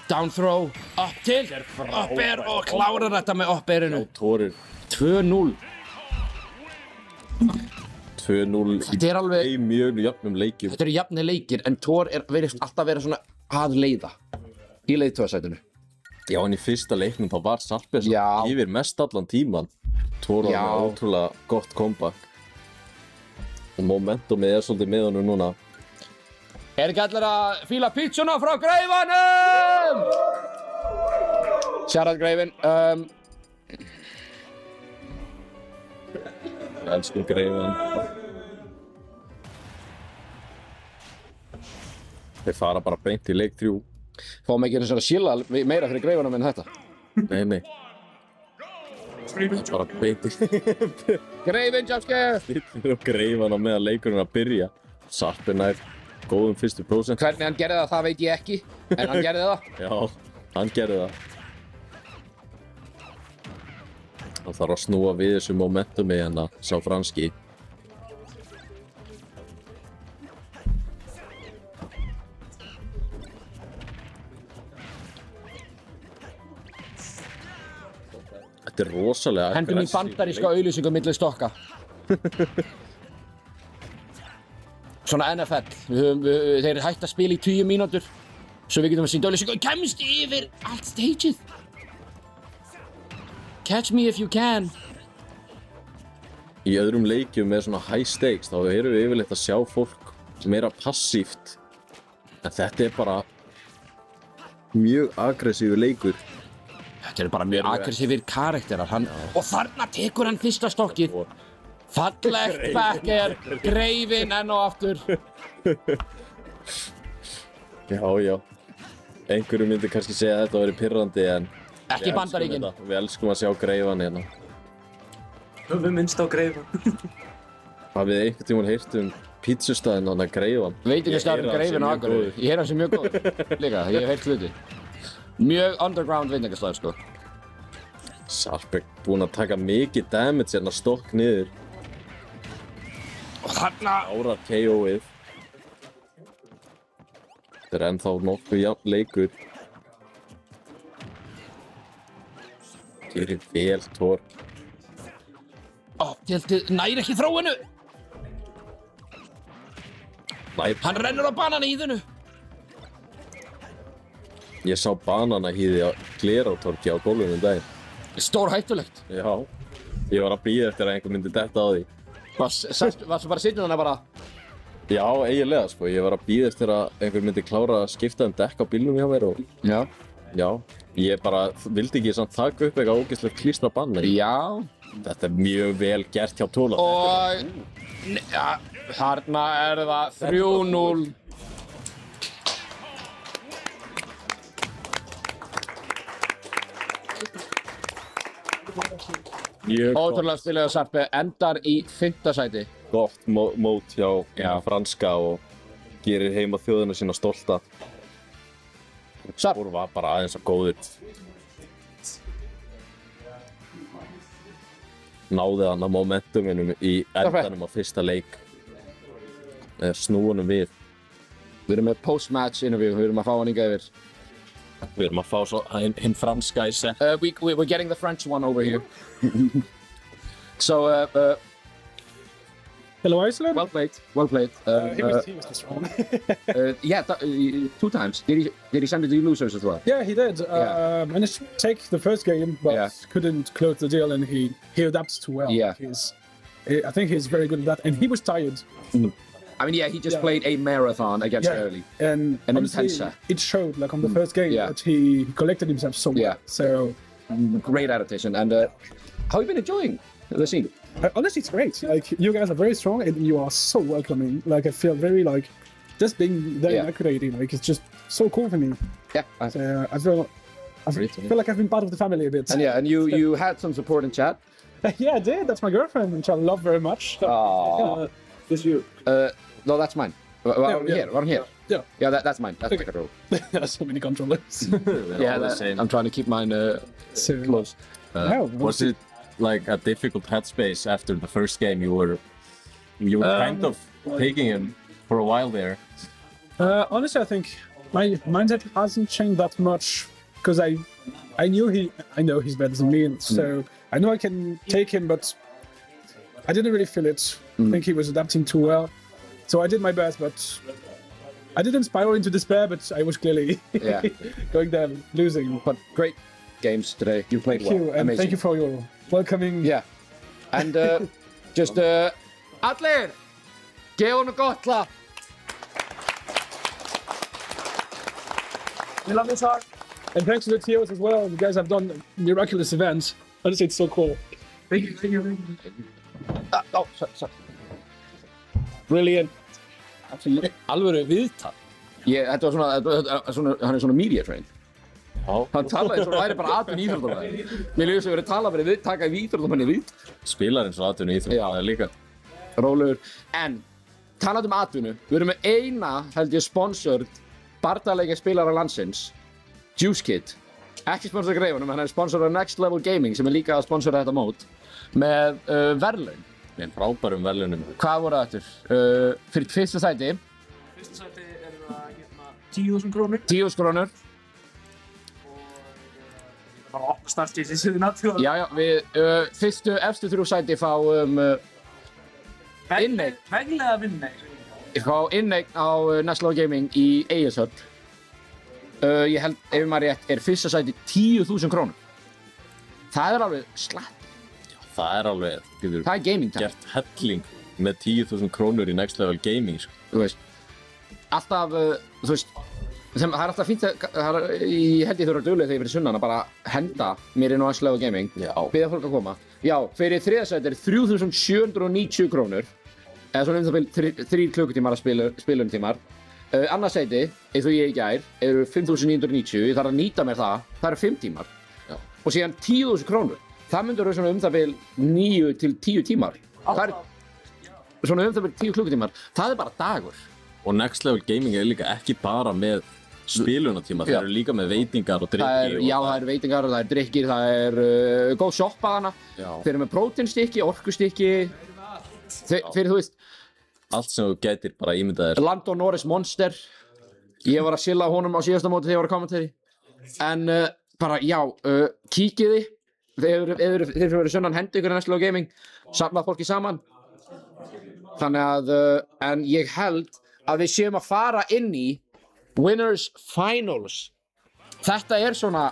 Down throw, up til, up air og klárar þetta með up airinu. Thorir. 2-0. 2-0 Þetta er alveg í mjög jafnum leikjum. Þetta eru jafni leikir, en Thor virðist alltaf vera svona að leiða í leiðtogasætinu. Já, en í fyrsta leiknum þá var Sarpe yfir mest allan tíman. Thor var með ótrúlega gott comeback. Og momentumið svolítið með honum núna. Er ekki allir að fíla pítsuna frá Greifanum? Shout out Greifin. Ég elsku Greifan. Þeir fara bara beint í leik 3. Fáum ekki einu svona síla meira fyrir Greifanum en þetta? Nei. Það er bara beint í... Greifin, jumpscare! Stillir og Greifan á meðan leikurinn að byrja. Sarpe nær góðum fyrstu prósent. Hvernig hann gerði það veit ég ekki, en hann gerði það. Já, hann gerði það. Hann þarf að snúa við þessu momentumi hérna, sá franski. Þetta er rosalega aggressív. Hendum í bandaríska auglýsingu milli stokka. Svona NFL, þeir hægt að spila í 10 mínútur svo við getum að sýnda auglýsingu og kemst yfir allt stageið. Catch me if you can. Í öðrum leikjum með svona high stakes þá erum við yfirleitt að sjá fólk meira passíft. En þetta er bara mjög aggressífur leikur. Þetta er bara mjög aggressífir karakterar. Og þarna tekur hann fyrsta stokkið. Fallegt backer, Greifin enn og aftur. Já. Einhverju myndi kannski segja að þetta væri pirrandi, en ekki Bandaríkin. Við elskum að sjá Greifan hérna. Höfum minnst á Greifan. Hafið einhvern tímann heyrt pítsustæðin hann að Greifan? Veitingastæðurinn Greifin á Akureyri. Ég heyr hann sem mjög góð líka, ég hef heyrt hluti. Mjög underground veitingastæður sko. Sarpe búinn að taka mikið damage hérna stokk niður. Og þarna árar KO-ið. Þetta er ennþá nokkuð jafn leikur. Gerir vel Thor. Nær ekki þróinu. Hann rennur á bananahýðinu. Ég sá bananahýði á Glerártorgi á gólfinu daginn. Stór hættulegt. Já. Ég var að bíða eftir að einhver myndi detta á því. Varstu bara sitjað hana bara? Já, eiginlega sko. Ég var að bíða eftir að einhver myndi klára að skipta dekk á bílnum hjá mér og... Já. Ég bara vildi ekki samt taka upp eitthvað ógeðslegt klístra banna. Já. Þetta er mjög vel gert hjá Tóla. Og... Þarna er það 3-0. Ótrúlega stilega Sarpe, endar í 5. sæti. Gott mót hjá franska og gerir heima þjóðina sína stolta. Thor var bara aðeins að góður. Náði hann að momentuminum í endanum á fyrsta leik. Snúanum við. Við erum með post-match interview, við erum að fá hann hingað yfir. Við erum að fá svo hinn franska í set. We're getting the French one over here. So, Hello, Iceland. Well played. Well played. He was too strong. Yeah, 2 times. Did he send it to losers as well? Yeah, he did. Managed to take the first game, but couldn't close the deal, and he adapted too well. Yeah. I think he's very good at that, and he was tired. I mean, yeah, he just played a marathon against Early. And honestly, it showed, like on the first game, that he collected himself so well. So great adaptation. And how have you been enjoying the scene? Honestly, it's great. Like, you guys are very strong, and you are so welcoming. Like, I feel very, like, just being there and acclimating, like, it's just so cool for me. Yeah. So, I feel like I've been part of the family a bit. And yeah, and you had some support in chat. Yeah, I did. That's my girlfriend, which I love very much. Aww. This you. No, that's mine. One here. Yeah. Yeah, that's mine. That's my control. There's so many controllers. I'm trying to keep mine close. Was it like a difficult headspace after the first game? You were kind of taking him for a while there. Honestly, I think my mindset hasn't changed that much because I know he's better than me, and so I know I can take him, but I didn't really feel it. I think he was adapting too well, so I did my best, but I didn't spiral into despair. But I was clearly going there losing. But great games today. You played well. Thank you, and amazing. thank you for your welcoming. Yeah, and just allir, gefa honum gott klapp. We love this art. And thanks to the TOs as well. You guys have done miraculous events. Honestly, it's so cool. Thank you. Sorry. Brilliant. Alvöru viðtal. Þetta var hann er svona media trained. Hann talaði eins og væri bara atvinnu íþróttamaður. Mér líður sem verið talað verið taka í íþróttamanni viðtal. Spilar eins og atvinnu íþróttamaður líka. Rólegur. En talað atvinnu, við erum með eina, held ég, sponsored bardaleikja spilara landsins, Juice Kid. Ekki sponsor greifunum, hann er sponsor af Next Level Gaming sem er líka að sponsora þetta mót með verðlaun. Með frábærum verðlaunum. Hvað voru það aftur? Fyrir fyrsta sæti. Fyrsta sæti er það 10.000 krónur. 10.000 krónur. Og bara opna startið í síðuna. Já, við fyrstu efstu 3 sæti fáum inneign. Veglega vinneign. Við fáum inneign á Next Level Gaming í Egilshöll. Ég held, ef maður rétt, er fyrsta sæti 10.000 krónur. Það er alveg slatt. Það er alveg, það er gaming time. Gert helling með 10.000 krónur í Next Level Gaming, sko. Þú veist, alltaf, þú veist, það er alltaf fínt að, ég held ég þurfa að duglega þegar ég verið sunnan að bara henda mér inn á Next Level Gaming, biðja fólk að koma. Já, fyrir þriðasæti er 3.790 krónur, eða svona það bil 3 klukkutímar að spiluntímar. Annars sæti, eins og ég í gær, eru 5.990, ég þarf að nýta mér það eru 5 tímar. Og síðan 10.000 krónur. Það myndur svona það bil 9 til 10 tímar. Það er svona það bil 10 klukkutímar. Það er bara dagur. Og Next Level Gaming er líka ekki bara með spilunatíma, þeir eru líka með veitingar og drykki. Já, það eru veitingar, það eru drykkir, það er góð sjoppa þarna. Þeir eru með próteinstykki, orkustykki. Fyrir þú veist. Allt sem þú gætir bara ímyndaðir. Landon Norris Monster. Ég var að silla honum á síðasta móti þegar ég var að kommentari. En bara, já, kíkiði. Þeir fyrir sunnan hendi ykkur í Next Level Gaming, safnað fólki saman. Þannig að, en ég held að við séum að fara inn í Winners Finals. Þetta er svona,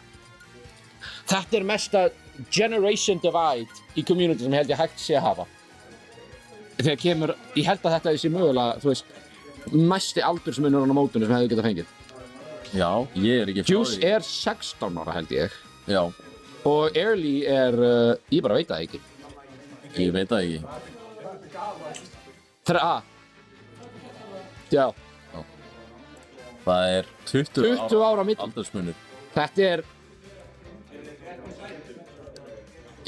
þetta er mesta generation divide í community sem ég held ég hægt sé að hafa. Þegar kemur, ég held að þetta sé mögulega, þú veist, mesti aldursmunur á mótunum sem hefði getað fengið. Já, ég er ekki frá því. Juice er 16 ára held ég. Já. Og Early er, ég bara veit það ekki. Ég veit það ekki. Já. Það er 20 ára mitt. Aldursmunur. Þetta er,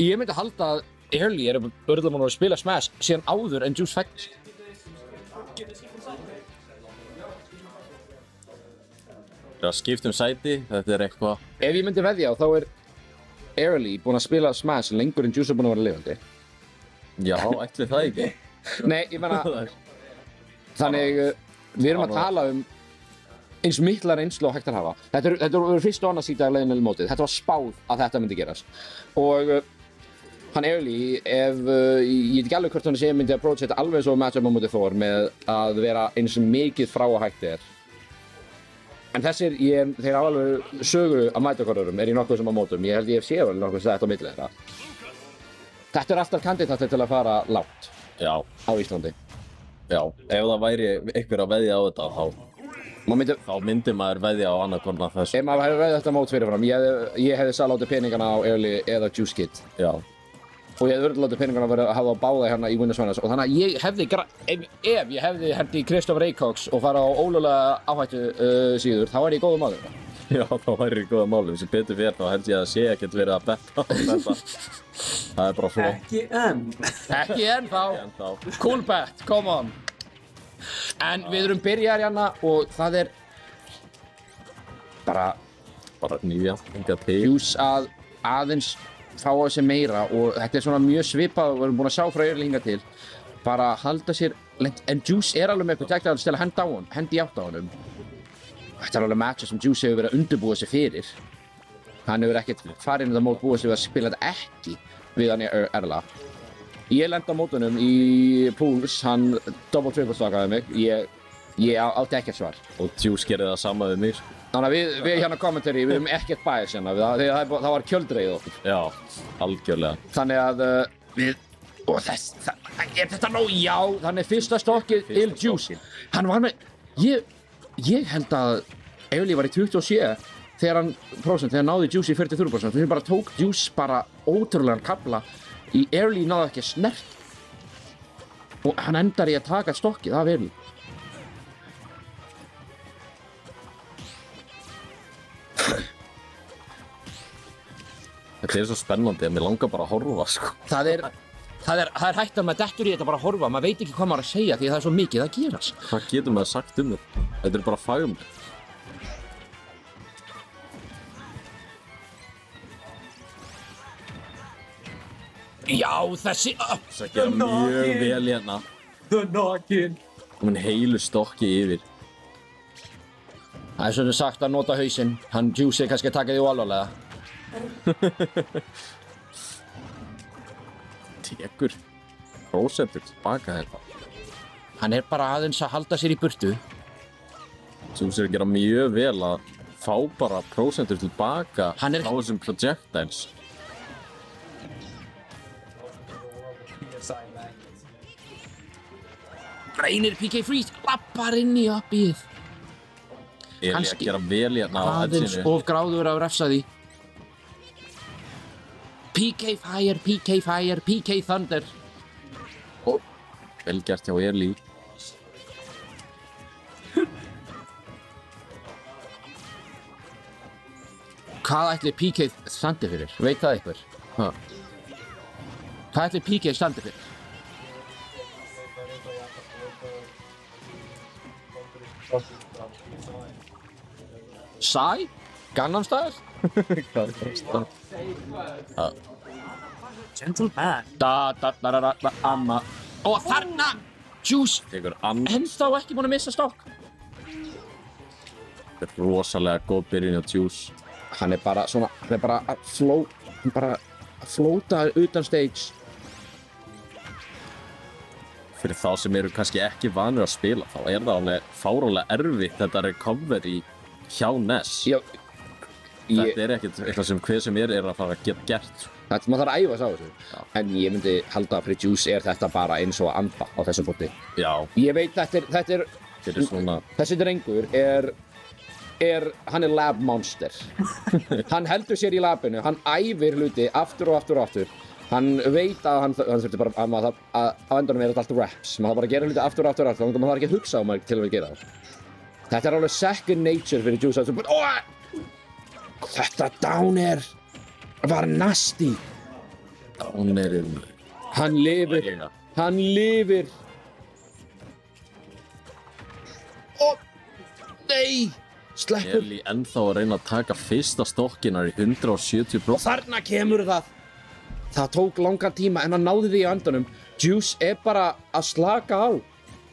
ég myndi halda að Early er örgulega búin að spila Smash síðan áður en Juice fæddist. Það er skipt sæti, þetta er eitthvað. Ef ég myndi veðja á þá er Early búinn að spila Smash lengur en Juice er búinn að vera lifandi. Já, ætli það ekki. Nei, ég meina, þannig við erum að tala eins mikla reynslu og hægt að hafa. Þetta voru fyrst og annars síta af leiðinlega mótið. Þetta var spáð að þetta myndi gerast. Og hann Early, ég veit ekki alveg hvort hann sé myndi að approach þetta alveg svo matchup á móti Thor með að vera eins mikið frá að hægt er. En þessir, þeir alveg sögu af mætakorðurum í nokkuð sem á mótum. Ég held ég hef séð alveg nokkuð sem þetta á milli þeirra. Þetta alltaf kandidatir til að fara lágt á Íslandi. Já, ef það væri einhver að veðja á þetta þá myndi maður veðja á annarkorn af þessu. Ef maður hefði veðjað þetta mót fyrirfram, ég hefði látið peningana á Early eða Juice Kid. Já. Og ég hefði látið peningana að hafa á báða hérna í Winners Finals. Og þannig að ég hefði, ef ég hefði hendi Kristoffer Eikoks og fara á ólöglega áhættu síður, þá væri ég góður maður. Já, þá væri ég góður maður. Sem betur fyrir þá held ég að sé ekkert verið að betta á þetta. Það bara flott. Ekki enn. Ekki enn þá. Cool bet, come on. En við erum byrjar hérna og það bara nýja, enga til. Juice að aðeins fá á sig meira og þetta svona mjög svipað og við erum búin að sjá frá Early hingað til. Bara halda sér, en Juice alveg með protector til að henda á hann, hendi átt á honum. Þetta alveg matcha sem Juice hefur verið að undirbúa sig fyrir. Hann hefur ekkert farið inn í það mót búið sig við að spila þetta ekki við hann Erla. Ég lendi á mótunum í pools, hann double-triple stakaði mig, ég átti ekkert svar. Og Juice gerði það sama við mig. Þannig að við hérna commentary, við erum ekkert bias hérna, það var kjöldreið okkur. Já, algjörlega. Þannig að er þetta nóg? Já, þannig fyrsta stokkið Il Juice. Hann var með, ég held að Early var í 27 þegar hann náði Juice í 43%. Við bara tók Juice bara ótrúlegan kafla í Early náði ekki snert. Og hann endar í að taka stokkið af Early. Þetta svo spennandi að mér langar bara að horfa, sko. Það er hægt að maður dettur í þetta bara að horfa, maður veit ekki hvað maður að segja því það er svo mikið að gerast. Hvað getur maður sagt þetta? Þetta bara fagumlegt. Já, þessi Það gera mjög vel hérna. The Noggin. Hún heilu stokki yfir. Það er svona sagt að nota hausinn, hann Juice kannski að taka því alvarlega. Tekur prósentur tilbaka þetta. Hann bara aðeins að halda sér í burtu. Juice að gera mjög vel að fá bara prósentur tilbaka á þessum projectiles. Reynir PK Freeze, lappar inn í uppið. Eli að gera vel hérna á aðeins of gráður að refsa því. PK Fire, PK Fire, PK Thunder. Vel gert hjá Eli. Hvað ætli PK standi fyrir? Veit það einhver? Hvað ætli PK standi fyrir? Psy? Gangnam Style? Gentle man. Amma. Og þarna! Juice! Ennþá ekki búin að missa stokk. Þetta er rosalega góð byrjun á Juice. Hann bara svona, hann bara að flóta utan stage. Fyrir þá sem eru kannski ekki vanir að spila, þá það alveg fáránlega erfitt þetta recovery hjá Ness. Já, þetta ekkert eitthvað sem hver sem að fara að geta gert. Þetta maður þarf að æfa sig á þessu. Já. En ég myndi halda að fyrir Juice þetta bara eins og að anda á þessu bóti. Já. Ég veit þetta er svona... Þessi drengur hann lab monster. Hann heldur sér í labinu, hann æfir hluti aftur og aftur og aftur. Hann veit að hann þurfti bara að á endanum þetta allt reps. Maður bara að gera hluti aftur og aftur og aftur, þannig að maður þarf ekki að hugsa maður til að gera það. Þetta alveg second nature fyrir Juice. Þetta Downer var nasty. Downer Hann lifir. Hann lifir. Nei! Sleppur. Eli ennþá að reyna að taka fyrsta stokkinar í 170%. Og þarna kemur það. Það tók langan tíma en hann náði því á endanum. Juice bara að slaka á.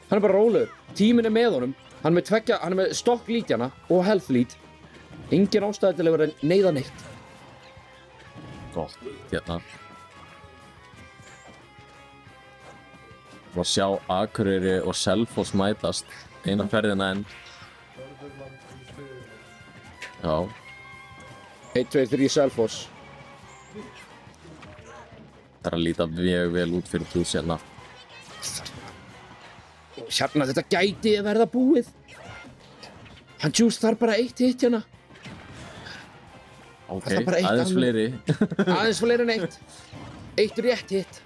Hann bara rólegur. Tíminn með honum. Hann er með stokk lítjana og health lead. Engin ástæði til að vera neyða neitt. Gott, hérna. Og sjá Akureyri og Selfoss mætast eina ferðina enn. Já. 1, 2, 3 Selfoss. Það er að líta mjög vel út fyrir Juice hérna. Hérna, þetta gæti að verða búið. Hann Juice þarf bara 1 hit hérna. Ok, aðeins fleiri. Aðeins fleiri en 1. 1 rétt hit.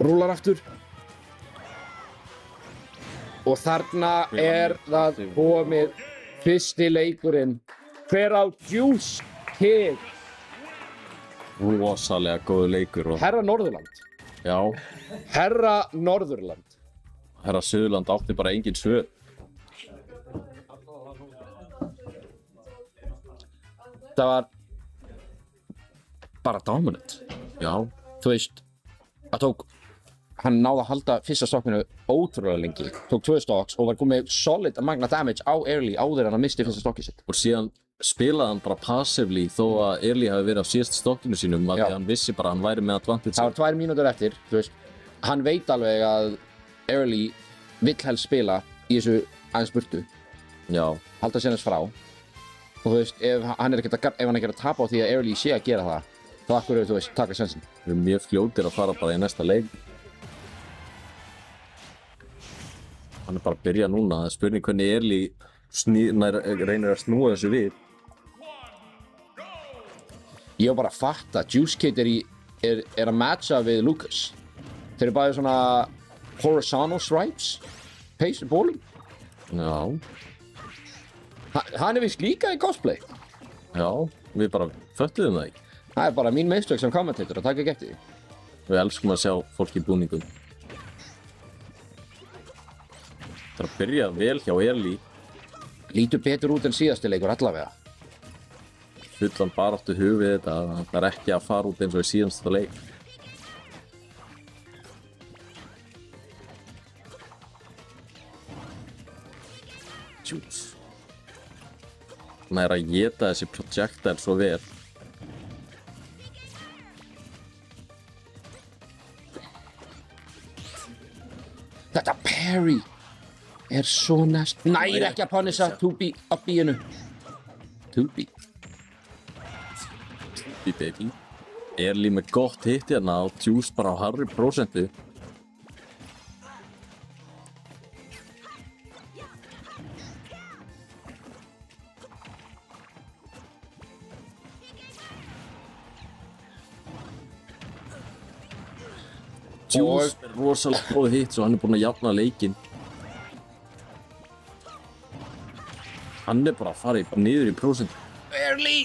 Rúlar aftur. Og þarna er það komið fyrsti leikurinn. Hver á Juice Kid? Rosalega góður leikur. Herra Norðurland. Já. Herra Norðurland. Herra Suðurland átti bara engin svör. Það var bara dominant. Já. Þú veist, hann náði að halda fyrsta stokkinu ótrúlega lengi. Tók 2 stokks og var komið solid magna damage á Early áður en hann misti fyrsta stokkið sitt. Og síðan spilaði hann bara passively þó að Early hafi verið á síðasta stokkinu sínum af því að hann vissi bara að hann væri með advantage. Það var 2 mínútur eftir, þú veist. Hann veit alveg að Early vill helst spila í þessu aðeins burtu. Já. Halda sér hans frá. Og þú veist, ef hann er ekki að tapa á því að Early sé að gera það, þá akkur þú veist, taka sensin. Við erum mjög fljótir að fara bara í næsta leik. Hann er bara að byrja núna, það er spurning hvernig Early reynir að snúa þessu við. Ég var bara að fatta, Juice Kid er að matcha við Lucas. Þeir eru bæðið svona horizontal stripes, pace bowling. Já. Hann er vist líka í cosplay. Já, við bara föttuðum það ekki. Það er bara mín mistök sem kommentator að taka ekki eftir því. Við elskum að sjá fólk í búningum. Það er að byrja vel hjá Early. Lítur betur út en síðasti leikur allavega. Fullan baráttu hug við þetta, það er ekki að fara út eins og í síðasta leik. Juice. Hann er að éta þessi projectile svo vel. Þetta parry er svo næst. Nær ekki að punisa Tubi upp í hennu. Tubi baby. Early með gott hitt hérna og Juice bara á harri prósentu. Juice er rosalega góð hitt svo hann er búinn að jafna leikinn. Hann er bara að fara niður í prósentu. Early!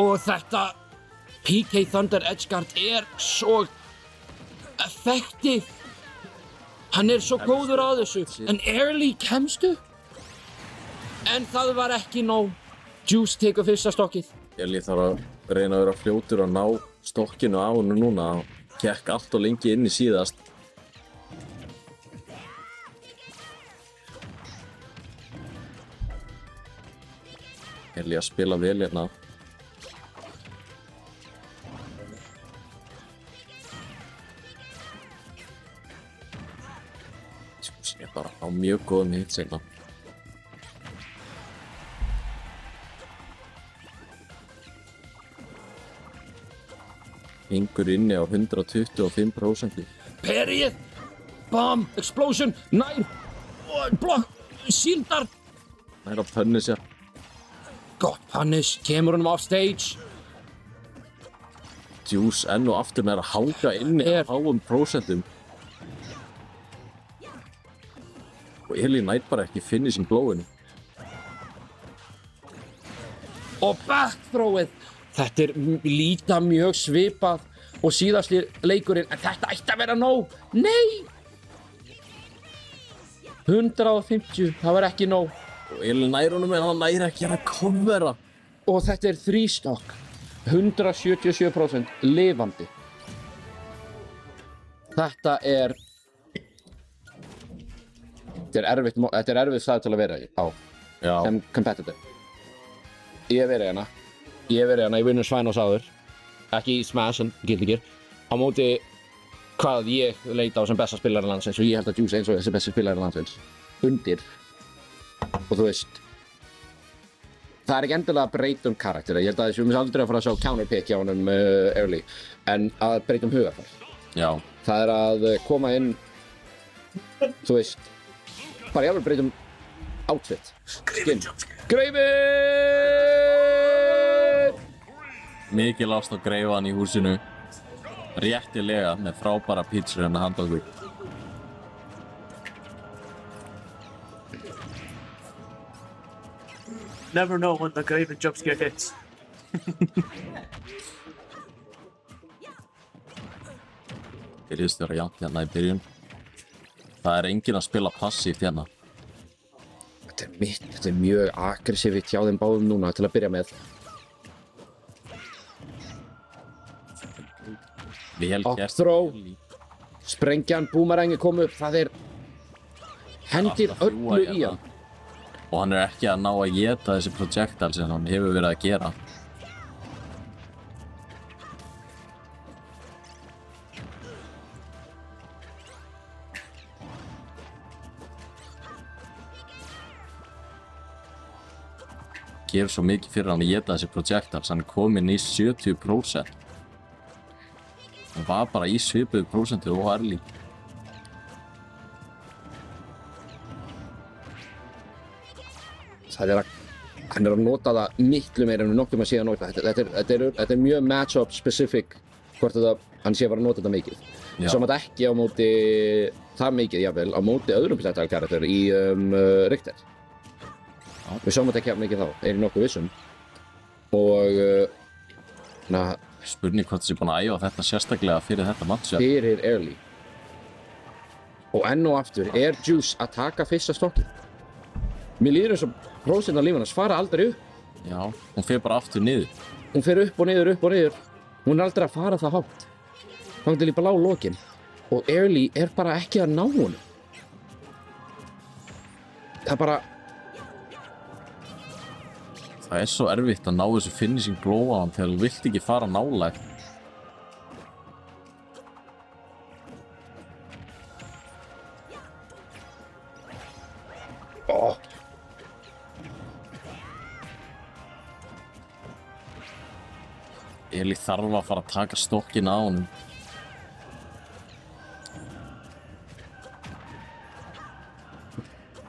Og þetta PK Thunder Edgeguard er svo effektiv. Hann er svo góður á þessu. En Early kemstu? En það var ekki nóg. Juice tekur fyrsta stokkið. Early þarf að reyna að vera fljótur að ná stokkinu á hennu núna. Kekk allt og lengi inn í síðast. Early að spila vel hérna. Juice er bara á mjög góðum hitt seinna. Hingur inni á 125%. Perið! Bam! Explosion! Nær! Blokk! Síldar! Nær að punisha. Gott punish! Kemur honum off stage. Juice enn og aftur nær að hanga inni á háum prósentum. Og Early nær bara ekki finishing blowinu. Og backthrowið! Þetta er líta mjög svipað og síðasti leikurinn, en þetta ætti að vera nóg. Nei! 150, það var ekki nóg. Og Early nær honum en hann nær ekki að covera. Og þetta er 3 stokk. 177% lifandi. Þetta er erfitt stað til að vera á. Já. Sem competitor. Ég hef verið hérna. ég hef verið hérna í Winners Finals áður. Ekki í Smash en Guilty Gear. Á móti hvað ég leit á sem besta spilari landsins og ég held að Juice eins og þessi besti spilari landsins. Undir. Og þú veist, það er ekki endilega að breyta karakteri. Ég held að við aldrei að fara að sjá counterpick hjá honum early. En að breyta hugarfar. Já. Það er að koma inn, þú veist, bara jafnvel breyta outfit. Skin. Greifinn! Mikil ást á Greifan í húsinu. Réttilega með frábæra pítsur en handbóku. Never know when the Greifinn jumpscare hits. Byrjast vera jafnt hérna í byrjun. Það er enginn að spila passíft hérna. Þetta er mjög aggressíft hjá þeim báðum núna til að byrja með. Vel gert. Throw. Sprengjan, boomerangi kom upp, það er hendir öllu í hann. Og hann er ekki að ná að éta þessi projectile sem hann hefur verið að gera. Gefur svo mikið fyrir hann að éta þessi projectiles, hann er kominn í 70%. Hann var bara í svipuðu prósentu og Early. Hann er að nota það miklu meira en við nokkuð að sé að nota. Þetta er mjög matchup specific hvort hann sé að fara að nota þetta mikið. Svo maður ekki á móti það mikið jafnvel, á móti öðrum projectile karakter í Richter. Við sáum þetta ekki jafn mikið þá, er ég nokkuð vissum. Og spurning hvort þessi búin að æfa þetta sérstaklega fyrir þetta match. Fyrir Early. Og enn og aftur, er Juice að taka fyrsta stokkið? Mér líður eins og prósent af lífið hans fara aldrei upp. Já, hún fer bara aftur niður. Hún fer upp og niður, upp og niður. Hún er aldrei að fara það hátt. Þangað til í blá lokin. Og Early er bara ekki að ná honum. Það bara... Það er svo erfitt að ná þessu finishing blow á hann þegar þú vilt ekki fara nálægt. Eli þarf að fara að taka stokkinn á honum.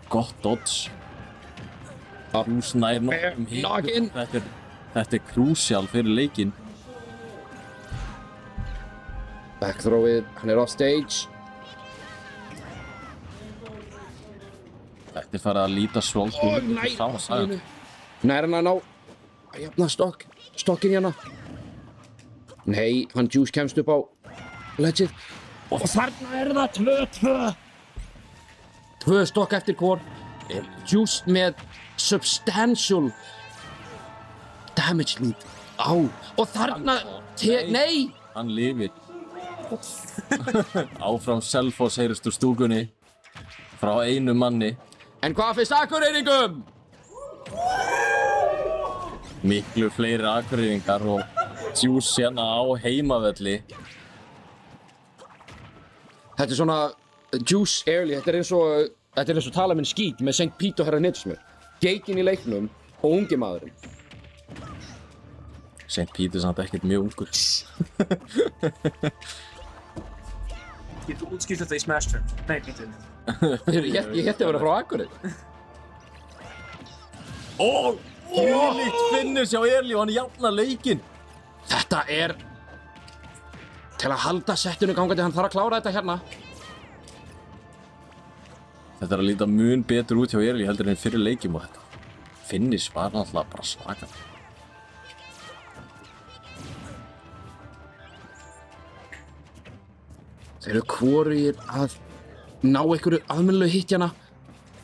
Gott dodge. Juice nær nokkrum hitum. Þetta er crucial fyrir leikinn. Backthrowið, hann er off stage. Þetta er farið að líta svolítið út. Nær hann að ná að jafna stokkinn hérna. Nei, hann Juice kemst upp á ledgið. Og þarna er það 2-2. 2 stokk eftir hvor. Juice með substantial damage lead á. Og þarna... Nei! Hann lifir. Áfram Selfoss heyrist úr stúkunni. Frá einu manni. En hvað finnst Akureyringum? Miklu fleiri Akureyringar og Juice hérna á heimavelli. Þetta er svona Juice Early, þetta er eins og tala minn skít með St. Pete og herra Nitsmur. Geikinn í leiknum og ungi maðurinn. St. Pete er samt ekkert mjög ungur. Getur útskýrt þetta í Smash Turn? Nei, Pete. Ég hétti að vera frá Akureyri. Þvílíkt finish hjá Early og hann jafnar leikinn. Þetta er til að halda settinu gangandi, hann þarf að klára þetta hérna. Þetta er að líta mun betur út hjá Early heldur en fyrir leikjum og þetta finish var náttúrulega bara svaka. Þeir eru hvorugir að ná einhverju almennilegu hitt hérna.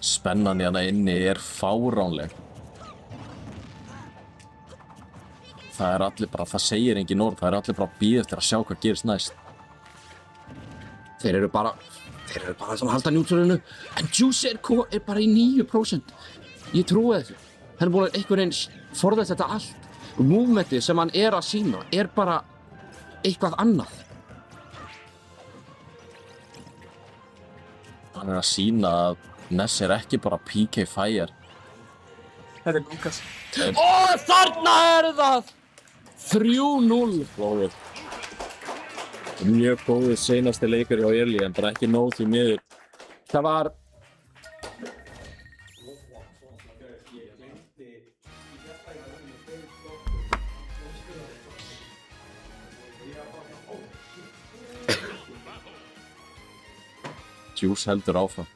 Spennan hérna inni er fáránleg. Það er allir bara, það segir engin orð, það er allir bara að bíða eftir að sjá hvað gerist næst. Þeir eru bara að halda njútrúinu, en Juice er bara í 9%. Ég trúi þessu. Það er búin að einhvern veginn forðast þetta allt. movementið sem hann að sýna bara eitthvað annað. Hann að sýna að Ness ekki bara PK Fire. Þetta Lucas. Þarna það! 3-0. Flóðið. Mjög góðið seinasti leikur hjá Early en bara ekki nóg því miður. Það var... Juice heldur áfram.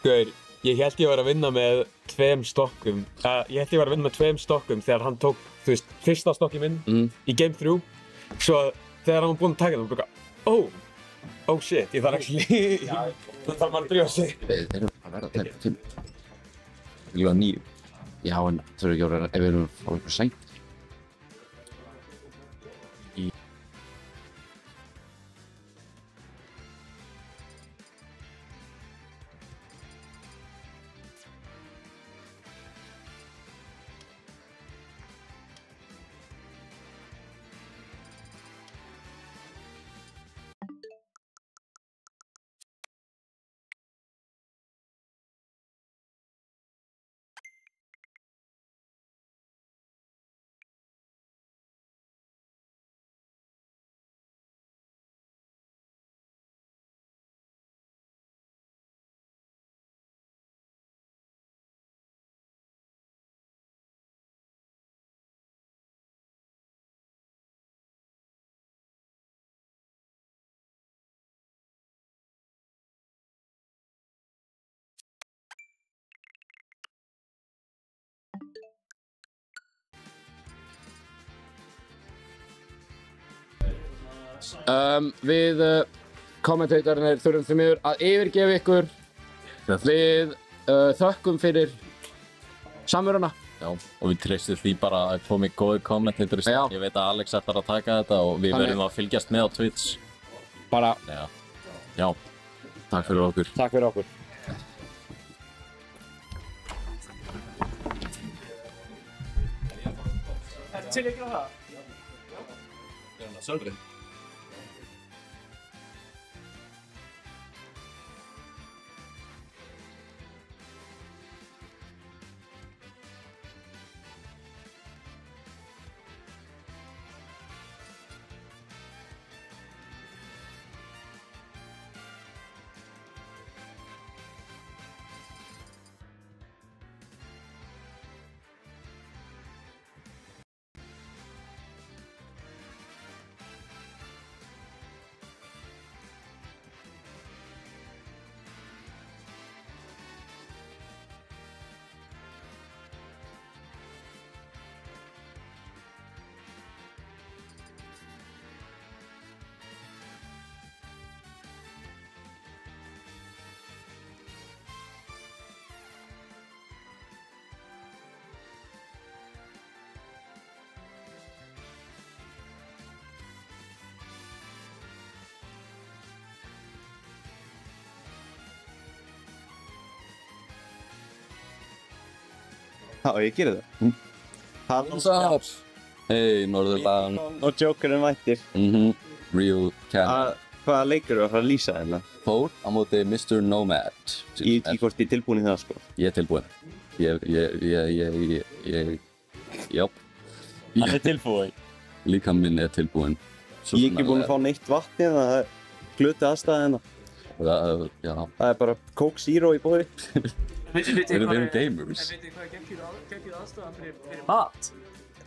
Gaur, ég held ég var að vinna með 2 stokkum. Þegar hann tók, þú veist, fyrsta stokki minn í Game 3. Svo þegar hann var búinn að taka það, hann bara oh shit, ég þarf actually... Það þarf maður að drífa sig. Þeir eru að verða þeir 5. Líka 9. Já, en þau eru ekki að vera, ef við erum að fá einhver sænt. Við kommentatorarnir þurfum því miður að yfirgefa ykkur. Við þökkum fyrir samveruna. Já, og við treystum því bara að komi góði kommentator. Ég veit að Alex ætlar að taka þetta og við verðum að fylgjast með á Twitch. Bara... Já. Takk fyrir okkur. Takk fyrir okkur. Til ekki á það? Já, sörgrið. Já, ég gerir það. What's up? Hey, Norðurland. Og Jokerinn mættir. Real Cat. Hvaða leikur eru að fara að lýsa hérna? Thor á móti Mr. Nomad. Ég veit ekki hvort ég er tilbúinn í það, sko. Ég er tilbúinn. Jáp. Hann er tilbúinn. Líka minn er tilbúinn. Ég er ekki búinn að fá neitt vatni, það er glötu aðstæðina. Já. Það er bara Coke Zero í boði. Við erum gamers. En veitir hvað er geggjuð aðstæðan fyrir mat?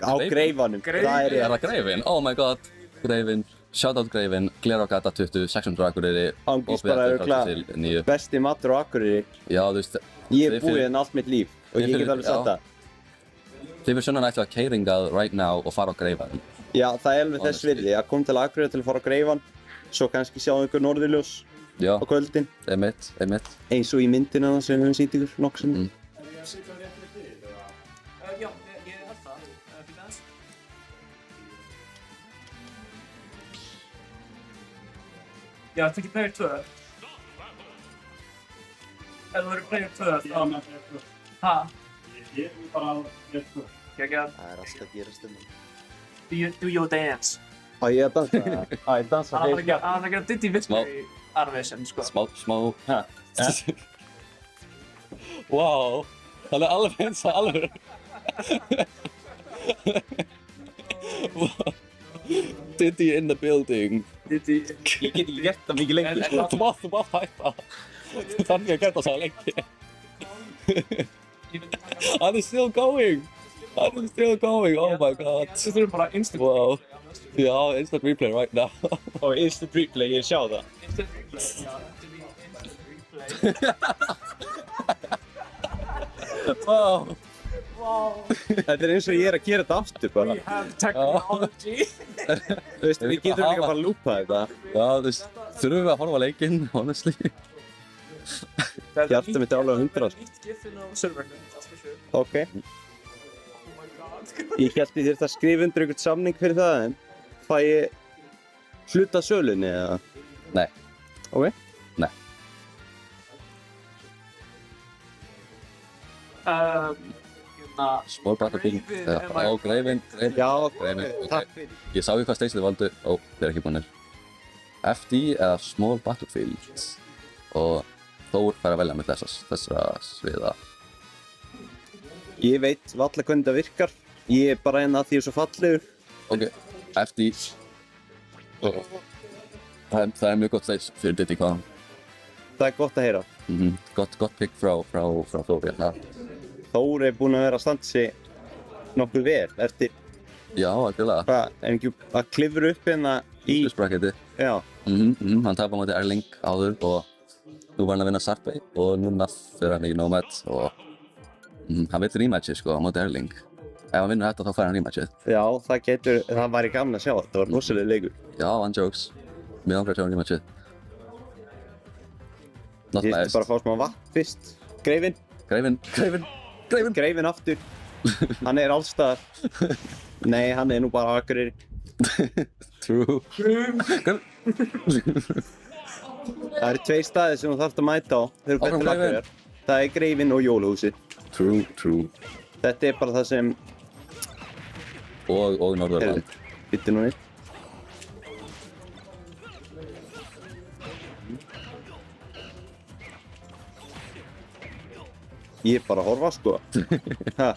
Á Greifanum. Er það Greifinn? Oh my god. Greifinn. Shoutout Greifinn. Glerárgata 20, 600 Akureyri. Ángís bara örugglega besti matur á Akureyri. Já, þú veist. Ég hef búið hérna allt mitt líf og ég get alveg sagt það. Þið fyrir svona ættu að keyringað right now og fara á Greifan. Já, það er alveg þess virði að koma til Akureyri til að fara á Greifan, svo kannski sjá einhver norðurljós á kvöldin. Einmitt. Eins og í myndina sem við höfum sýnt ykkur nokkuð sinnum. Já, ég held það. Já, þetta ekki player 2. Ef þú verður player 2, þá... Ha? Ég er bara að gera það. Geggjað. Það er alltaf að gerast Do your dance. Á ég að dansa? Á ég dansa Hann er að gera Diddy Victory animation, sko. Smá. Wow, hann er alveg eins og alveg. Diddy in the building. Diddy. Ég get ekki gert það mikið lengur, sko. Þú mátt hætta. Þannig að geta það lengi. Hann er still going. Oh my god. Þú þurfum bara instant. Wow. Já, instant replay right now. Og instant replay, ég sjá það. Wow. Þetta er eins og ég er að gera þetta aftur bara. We have technology. Þú veist, við getum líka bara að lúpa þetta. Já, þú veist, þurfum við að horfa á leikinn, honestly. Hjarta mitt er alveg 100. Nýtt gifin á servernum, that's for sure. Ok. Ég held ég þurfti að skrifa undir einhvern samning fyrir það, en fæ ég hluta sölunni eða? Nei. Ok. Nei. Small Battlefield. Á, Greifinn. Já, takk fyrir. Ég sá hvað Stacey þið valdu. Ó, þeir eru ekki búinir. FD eða Small Battlefield. Og Þór fær að velja með þessara sviða. Ég veit varla hvernig þetta virkar. Ég er bara að því ég er svo fallegur. Ok, FD. Það er mjög gott stage fyrir Diddy hvað. Það er gott að heyra. Gott pick frá Þór hérna. Þór er búinn að vera að standa sig nokkuð vel eftir... Já, algjörlega. Hvað, er ekki að klifra upp hérna í... Bracketi. Já. Hann tapaði á móti Erling áður og nú var hann að vinna Sarpey og núna fyrir hann í Nomad og hann vill rematchi sko á móti Erling. Ef hann vinnur þetta þá fær hann rematchið. Já, það væri gaman að sjá þetta, það var rosalega leikur. Já, hann jokes. Mér langar að sjá hann rematchið. Ég ætti bara að fá smá vatn fyrst. Greifinn aftur. Hann er allstaðar. Nei, hann er nú bara Akureyri. True. Það eru 2 staðir sem þú þarft að mæta á. Þeir eru betur Akureyrar. Það er Greifinn og Jóluhúsið. True. Þetta er bara það sem... Og Norðurland. Bittu nú nýtt. Ég er bara að horfa, sko. Já.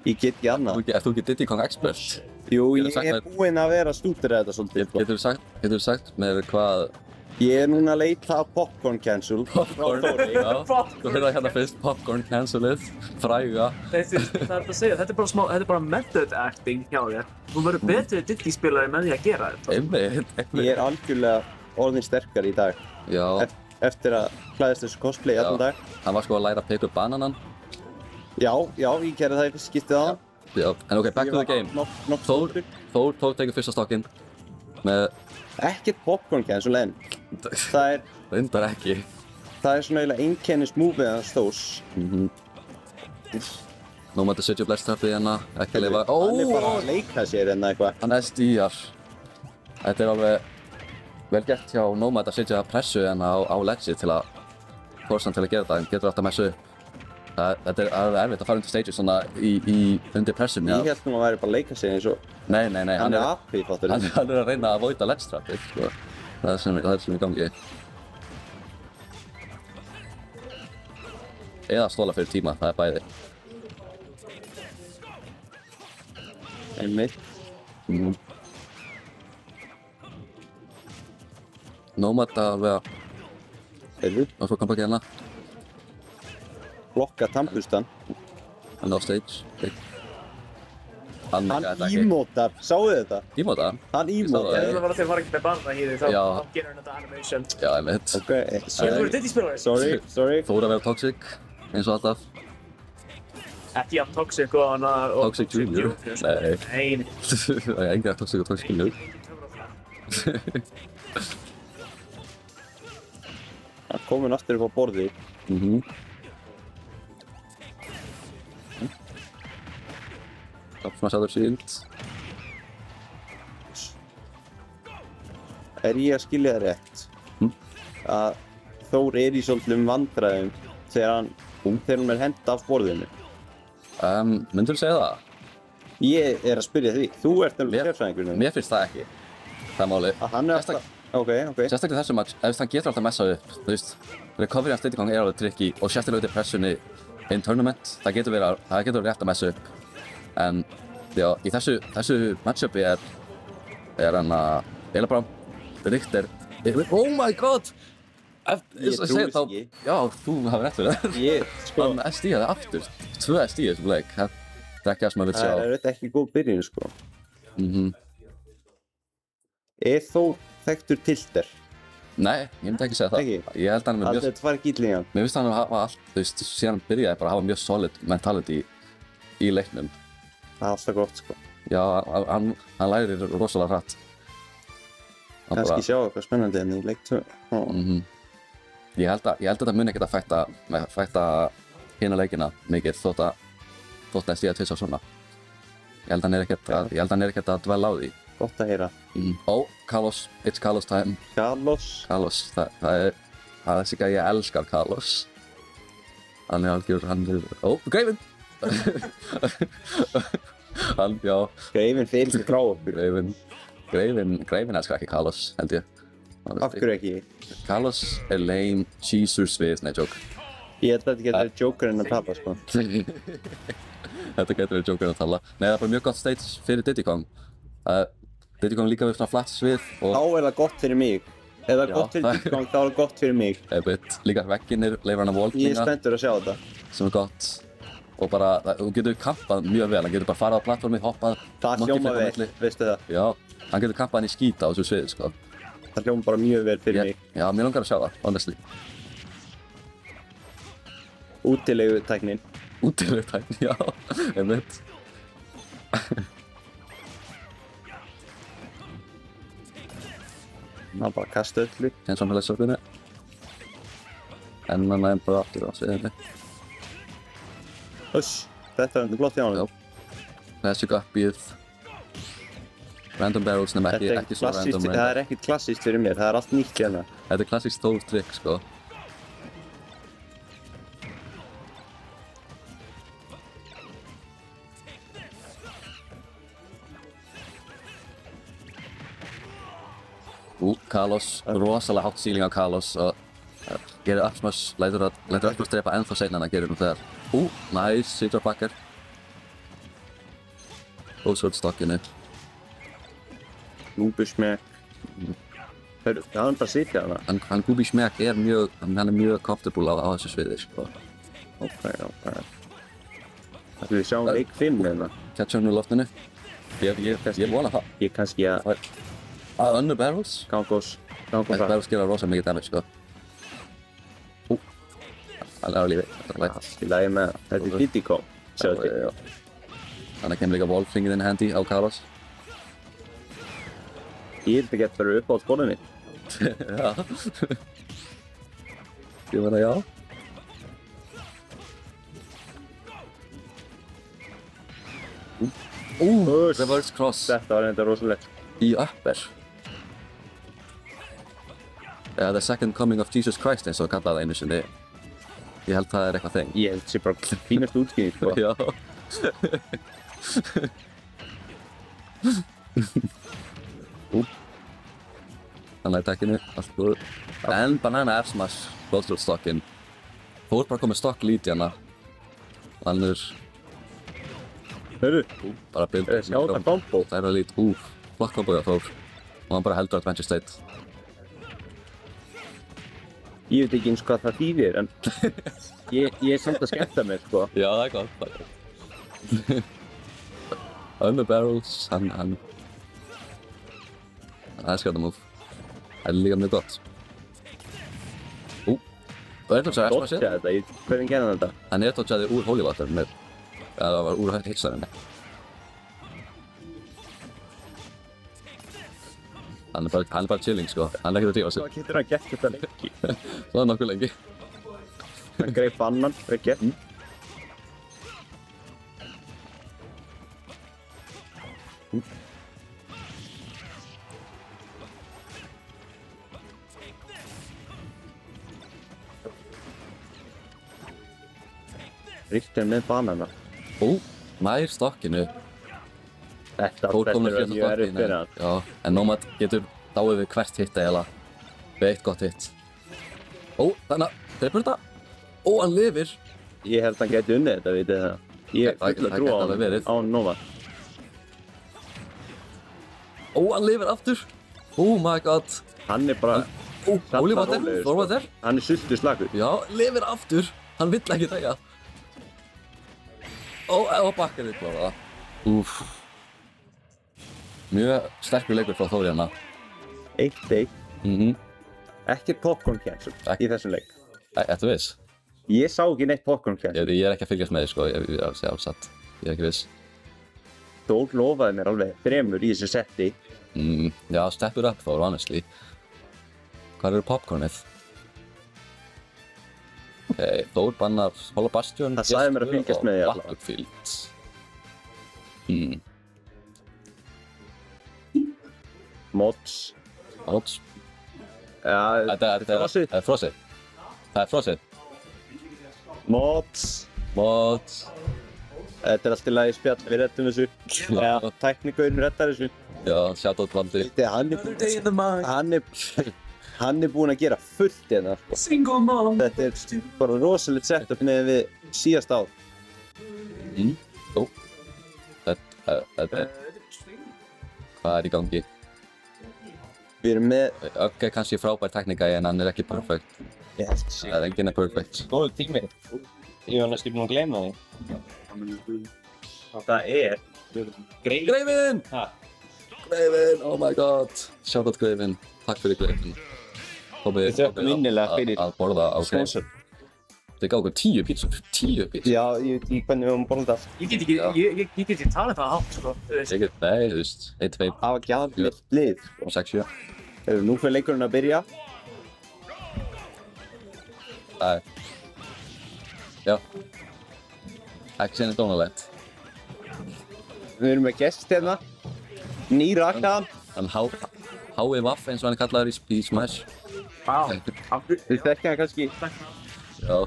Ég get ekki annað. Ert þú ekki Diddy Kong expert? Jú, ég er búinn að vera að stúdera þetta svolítið. Getur þú sagt með hvað... Ég er núna að leita að popcorn cancel. Popcorn, já. Þú heyrði það hérna fyrst, popcorn cancelið, fræga. Það er að segja, þetta er bara method acting hjá þér. Þú verður betri Diddy spilari með því að gera þetta. Einmitt. Ég er algjörlega orðinn sterkar í dag. Já. Eftir að klæðast þessu cosplay allan dag. Hann var sko að læra að peka upp bananan. Já, ég gerði það í fyrst skiptið á hann. Já, en ok, back to the game. Þór tekur fyrsta stokkinn með... Ekkert popcorn cancel en það er... Reyndar ekki. Það er svona eiginlega einkennismúfið hans Þórs. Nú mætti setja upp ledstrappið hérna, ekki að lifa... Hann er bara að leika sér hérna eitthvað. Hann SDR. Þetta er alveg vel gert hjá Nomad að setja pressu hérna á ledgið til að forsa hann til að gera það, en getur alltaf messu. Þetta er alveg erfitt að fara undir stages svona undir pressum. Ég held nú að væri bara að leika sér eins og... Nei. Hann er api, fattur þú? Hann er að reyna að avoida ledstrappið, sko. Það er sem er í gangi. Eða stóla fyrir tíma, það er bæði. Einmitt. Nomad að vera... Heyrðu? Og svo kom ekki hérna. Blokka tannbustan. Hann er á stage. Hann ímótar, sáu þið þetta? Ímótar? Hann ímótar. Það var að þið var ekki með banna hýði, þá gerir hann þetta animation. Já, ég veit. Ok. Þú voru Diddy-spilari. Sorry. Þór að vera toxic, eins og alltaf. Ekki jafn toxic og hann að... Toxic Junior? Nei. Það er enginn toxic og toxic Junior. Hann kominn aftur upp á borðið. Smashaður shield. Er ég að skilja það rétt? Að Þór er í svolítlum vandræðum þegar hann Þegar hún er hent af borðinu. Myndur þú segja það? Ég er að spyrja því. Þú ert alveg sérfræðingurinn. Mér finnst það ekki. Það er málið. Að hann er alltaf... Ok. Sérstaklega þessu match, ef hann getur alltaf messað upp, þú veist, recovery af Diddy Kong er alveg tricky og sérstaklega út í pressunni in tournament, það getur verið rétt að messa upp. En já, í þessu matchupi er hann að eiginlega bara Richter. Oh my god! Ég trúi þess ekki. Já, þú hafði rétt fyrir það. Hann SD-aði aftur. 2 SD í þessum leik. Það er ekki það sem maður vill sjá. Það er ekki góð byrjun, sko. Er þó þekktur tilter? Nei, ég myndi ekki segja það. Ekki? Ég held að hann er mjög... Þetta var ekki illingan. Mér finnst hann að hafa allt, þú veist, síðan byrjaði bara að hafa mjög solid mentality í leiknum. Það er alltaf gott, sko. Já, hann lærir rosalega hratt. Kannski sjá eitthvað spennandi enn í leik 2. Ég held að þetta muni ekkert að fætta hina leikina mikið þótt að stíða tvis á svona. Ég held að hann er ekkert að dvelja á því. Gott að heyra. Carlos, it's Carlos time. Carlos, það er þessi gæi, ég elskar Carlos. Hann er Greifinn! Já. Greifinn fyrir frá okkur. Greifinn elskar ekki Carlos, held ég. Af hverju ekki? Carlos er lame, Jesus við, nei, joke. Ég held að þetta getur verið Jokerinn að tapa, sko. Þetta getur verið Jokerinn að tala. Nei, það er bara mjög gott stage fyrir Diddy Kong. Diddy Kong líka við svona flatt svið og... Þá er það gott fyrir mig. Ef það er gott fyrir Diddy Kong, þá er það gott fyrir mig. Líka vegginir leifar hann að wallkinga. Ég er spenntur að sjá þetta. Sem er gott. Og bara, þú getur kampað mjög vel. Hann getur bara farað á plattformið, hoppað. Það hljóma vel, veistu það? Já, hann getur kampað hann í skíta á þessu sviði, sko. Það hljóma bara mjög vel fyrir mig. Já, mér langar að sjá það, honestly. Útilegutæknin. Útilegutæknin, já, einmitt. Hann bara kasta öllu. Eins og hann með lessorfinni. En hann er bara aftur á sviðinni. Þetta er flott hjá hann. Þessi gappið. Random barrels nema ekki svo random. Það er ekkert klassískt fyrir mér, það er allt nýtt hérna. Þetta er klassískt stór trikk, sko. Carlos, rosalega hátt ceiling á Carlos og gerir up smash, lætur upp að strepa ennþá seinna en það gerir nú þegar. Nice, sitjar bakkar. Ósvöld stokkinu. Gúbismekk. Það er bara að sitja hana. Hann Gúbismekk er mjög comfortable á þessu sviði, sko. Ok. Það við sjáum leik 5 hérna. Catch hann úr loftinu. Ég vona það. Ég kannski að... Önnur barrels? Gangos. Barrels gera rosa mikið damage, sko. Hann er á lífi. Allt í lagi með það. Þetta er Diddy Kong. Þannig kemur líka Wolfingin handy á Carlos. Ég held ekki að það verður upp á spónunni. Já. Ég meina já. Reverse cross. Þetta var þetta rosalegt. Í upper. The second coming of Jesus Christ eins og kallaði það einu sinni. Ég held það er eitthvað þeng. Ég held það sé bara fínast útskýring, sko. Já. Hann læði takkinu, allt góð. En Banana F-smash, Goldfield stokkinn. Þú ert bara komið stokk lít í hana. Hann er... Hörru. Bara build. Sjá það kombo. Það er að lít, flott kombo hjá Þór. Og hann bara heldur Adventure State. Ég veit ekki eins hvað það þýðir, en ég er samt að skemmta mér, sko. Já, það er gott. Önnur barrels, hann... Það er skjáta move. Það er líka mjög gott. Það er dodgeaði F-smashið. Dodgeaði þetta, hvernig gerði hann þetta? Hann dodgeaði úr Holy Water með... Það var úr hitstæðinni. Hann er bara chilling, sko. Hann er ekkert að dífa sig. Hvað getur hann gert þetta lengi? Það er nokkuð lengi. Hann greip annan, vel gert. Richter með banana. Nær stokkinu. Þetta Þór komur er fyrir mjög erfitt fyrir hann. Já, en Nomad getur dáið við hvert hitt eiginlega. Við eitt gott hitt. Þannig að, dreipur þetta. Hann lifir. Ég held að hann geti unnið þetta, vitið það. Ég hef full að trúa á Nomad. Hann lifir aftur. Oh my god. Hann er bara... Holy water. Hann er sultu slagur. Já, lifir aftur. Hann vill ekki tegja. Bakkar við klára það. Mjög sterkur leikur frá Þóri hérna. 1-1. Ekkert popcorn cancel í þessum leik. Ertu viss? Ég sá ekki neitt popcorn cancel. Ég er ekki að fylgjast með þig sko, ég er alveg satt. Ég er ekki viss. Þór lofaði mér alveg 3 í þessu setti. Já, step it up Þór, honestly. Hvað eru popcornið? Þór bannar Hollow Bastion. Það sagði mér að fylgjast með því allavega. Battlefield. Mods. Já, það er frosið. Það er frosið. Mods. Þetta er allt í lagi spjall, við reddum þessu. Já, tækningauðin reddar þessu. Já, shoutout Valdi. Hann er búinn að gera fullt hérna. Single mom. Þetta er bara rosalegt setup með við síðast ár. Hvað er í gangi? Við erum með... Ok, kannski frábær teknika en hann er ekki perfect. Það er enginn perfect. Góður tími. Ég var næstu búinn að gleyma því. Það er... Greifinn! Greifinn, oh my god. Shoutout Greifinn. Takk fyrir Greifinn. Við þökkum innilega fyrir að borða á sponsor. Þið gáðu okkur 10 pítsur. 10 pítsur? Já, ég veit ekki hvernig við höfum borðað það. Ég get ekki talað það hátt, sko. Nei, þú veist, 1-2. Það var gjafnilegt lið. 6-7. Nú fyrir leikurinn að byrja. Já. Ekki sinni dónalegt. Við erum með gest hérna. Nýraknaðan. Hann Hái Vaff eins og hann er kallaður í Smash. Þið þekkja hann kannski. Já.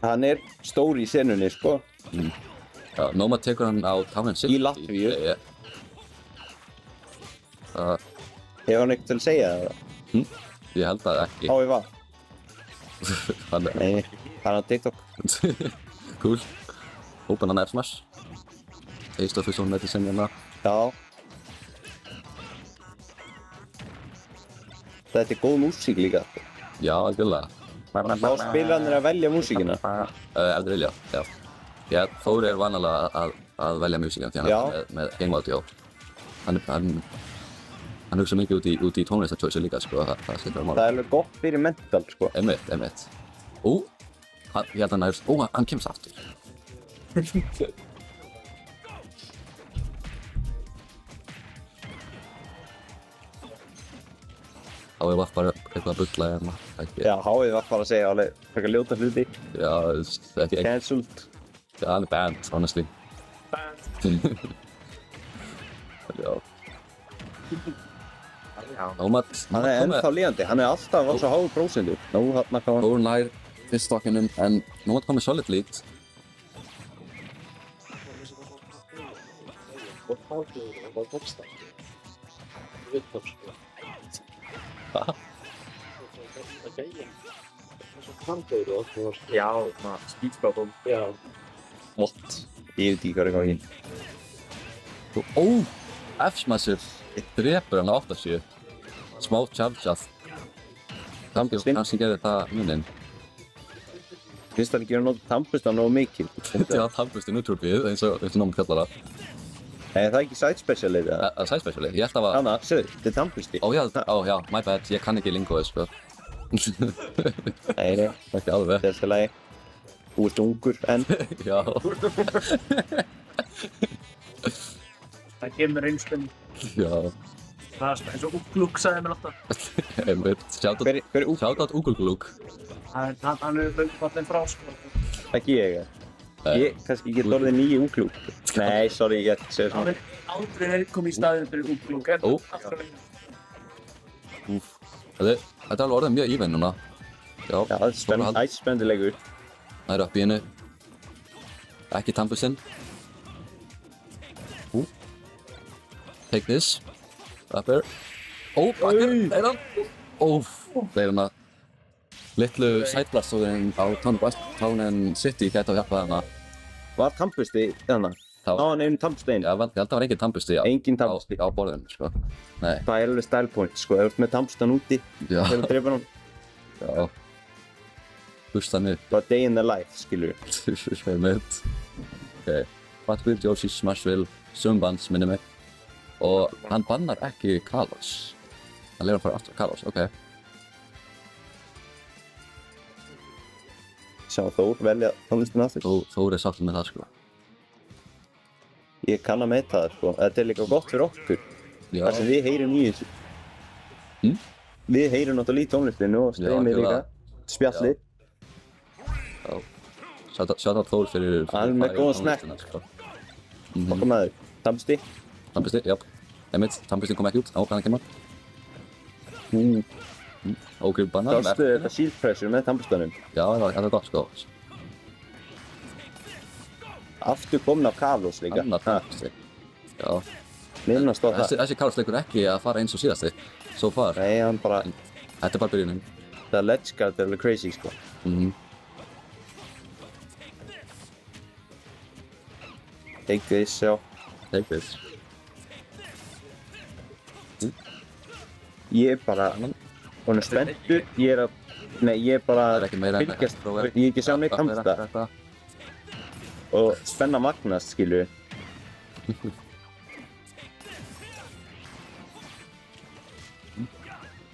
Hann er stór í senunni, sko. Já, Nomad tekur hann á Town & City. Í Latvíu. Hefur hann eitthvað til að segja það? Ég held það ekki. Hái Vaff. Nei, hann er á TikTok. Cool. Hópan hann er Smash. Taste of his own medicine hérna. Já. Þetta er góð músík líka. Já, algjörlega. Þá spilarnir að velja músíkina. Ef þið vilja, já. Þóri er vanalega að velja músíkina því hann er með heimaudio. Hann hugsa mikið út í tónlistarchoice líka, sko. Það skiptir máli. Það er alveg gott fyrir mental, sko. Einmitt. Ég held að hann er... hann kemst aftur. Hái Vaff bara eitthvað að bulla hérna. Já, Hái Vaff bara að segja alveg frekar ljóta hluti. Já, ekki... Cancelled. Já, hann er banned, honestly. Banned. Já. Nomad... Hann er ennþá líðandi, hann er alltaf á svo háu prósentu. Þór nær fyrststokkinum, en Nomad kom með solid lead. Já, speedspátum. Já. What? Ég veit ekki hvað er í gangi. F-smassive drepur hann á 8-7. Smá charge-að. Kannski gerði það muninn. Finnst það ekki að nota tannbusta nógu mikið? Já, tannbusti nútrúpið, eins og Nomad kallar það. Nei, það er ekki side specialið eða? Side specialið? Ég held að... Hanna, segðu, þetta er tannbusti. Já, my bad, ég kann ekki lingoið, sko. Nei, ekki alveg. Þetta er alltaf lagi. Þú ert ungur, en... Já. Það kemur einspinn. Já. Það er eins og Uglúk sagði mér alltaf. Einmitt, shoutout Uglúk. Hann er fallinn frá, sko. Ekki ég, Ég kannski get orðið nýju Uglúk. Nei, sorry, ég segir svona. Aldrei komið í staðinn fyrir Uglúk. Þetta er alveg orðið mjög even núna. Já, það er spennandi leikur. Það er upp í hennu. Ekki Tampusinn. Take this. Upper. Bakker, hann. Þeir litlu sætblastóðurinn á Town & City gæti að hjálpa hana. Var tampusti þarna? Á hann einu tampustein? Já, ég held að það var engin tampusti á borðinu, sko. Nei. Það er alveg style point, sko. Ef þú ert með tampustan úti, þegar þú dreipur hann. Já. Hlusta hann upp. Bara day in the life, skilur við. Ok. Fatwood, Yoshi, Smashville, Sumbans, minni mig. Og hann bannar ekki Kalos. Hann lefur að fara aftur Kalos, ok. Sjá Þór velja tónlistina aftur. Þór sáttur með það, sko. Ég kann að meta það, sko. Þetta líka gott fyrir okkur. Já. Þar sem við heyrum í þessu. Við heyrum náttúrulega í tónlistinu og streymið líka. Spjallið. Já. Sjátt á Þór fyrir... Hann er með góðan smekk. Okkur með þau. Tampusti? Tampusti, já. Einmitt, Tampusti kom ekki út. Hann kemur. Ógrip bannar. Sástu þetta shield pressure með tampustanum? Já, það er gott, sko. Aftur komin af Kalos líka. Annar Tampusti. Já. Minnast á það. Þessi Kalos leikur ekki að fara eins og síðasti. So far. Nei, hann bara... Þetta er bara byrjunin. Það ledge guard er alveg crazy, sko. Take this, já. Take this. Ég er bara... Hún er spenntur, ég er að... Nei, ég er bara að fylgjast... Ég er ekki að sjá neitt tampusta. Og spenna magnast, skilur við.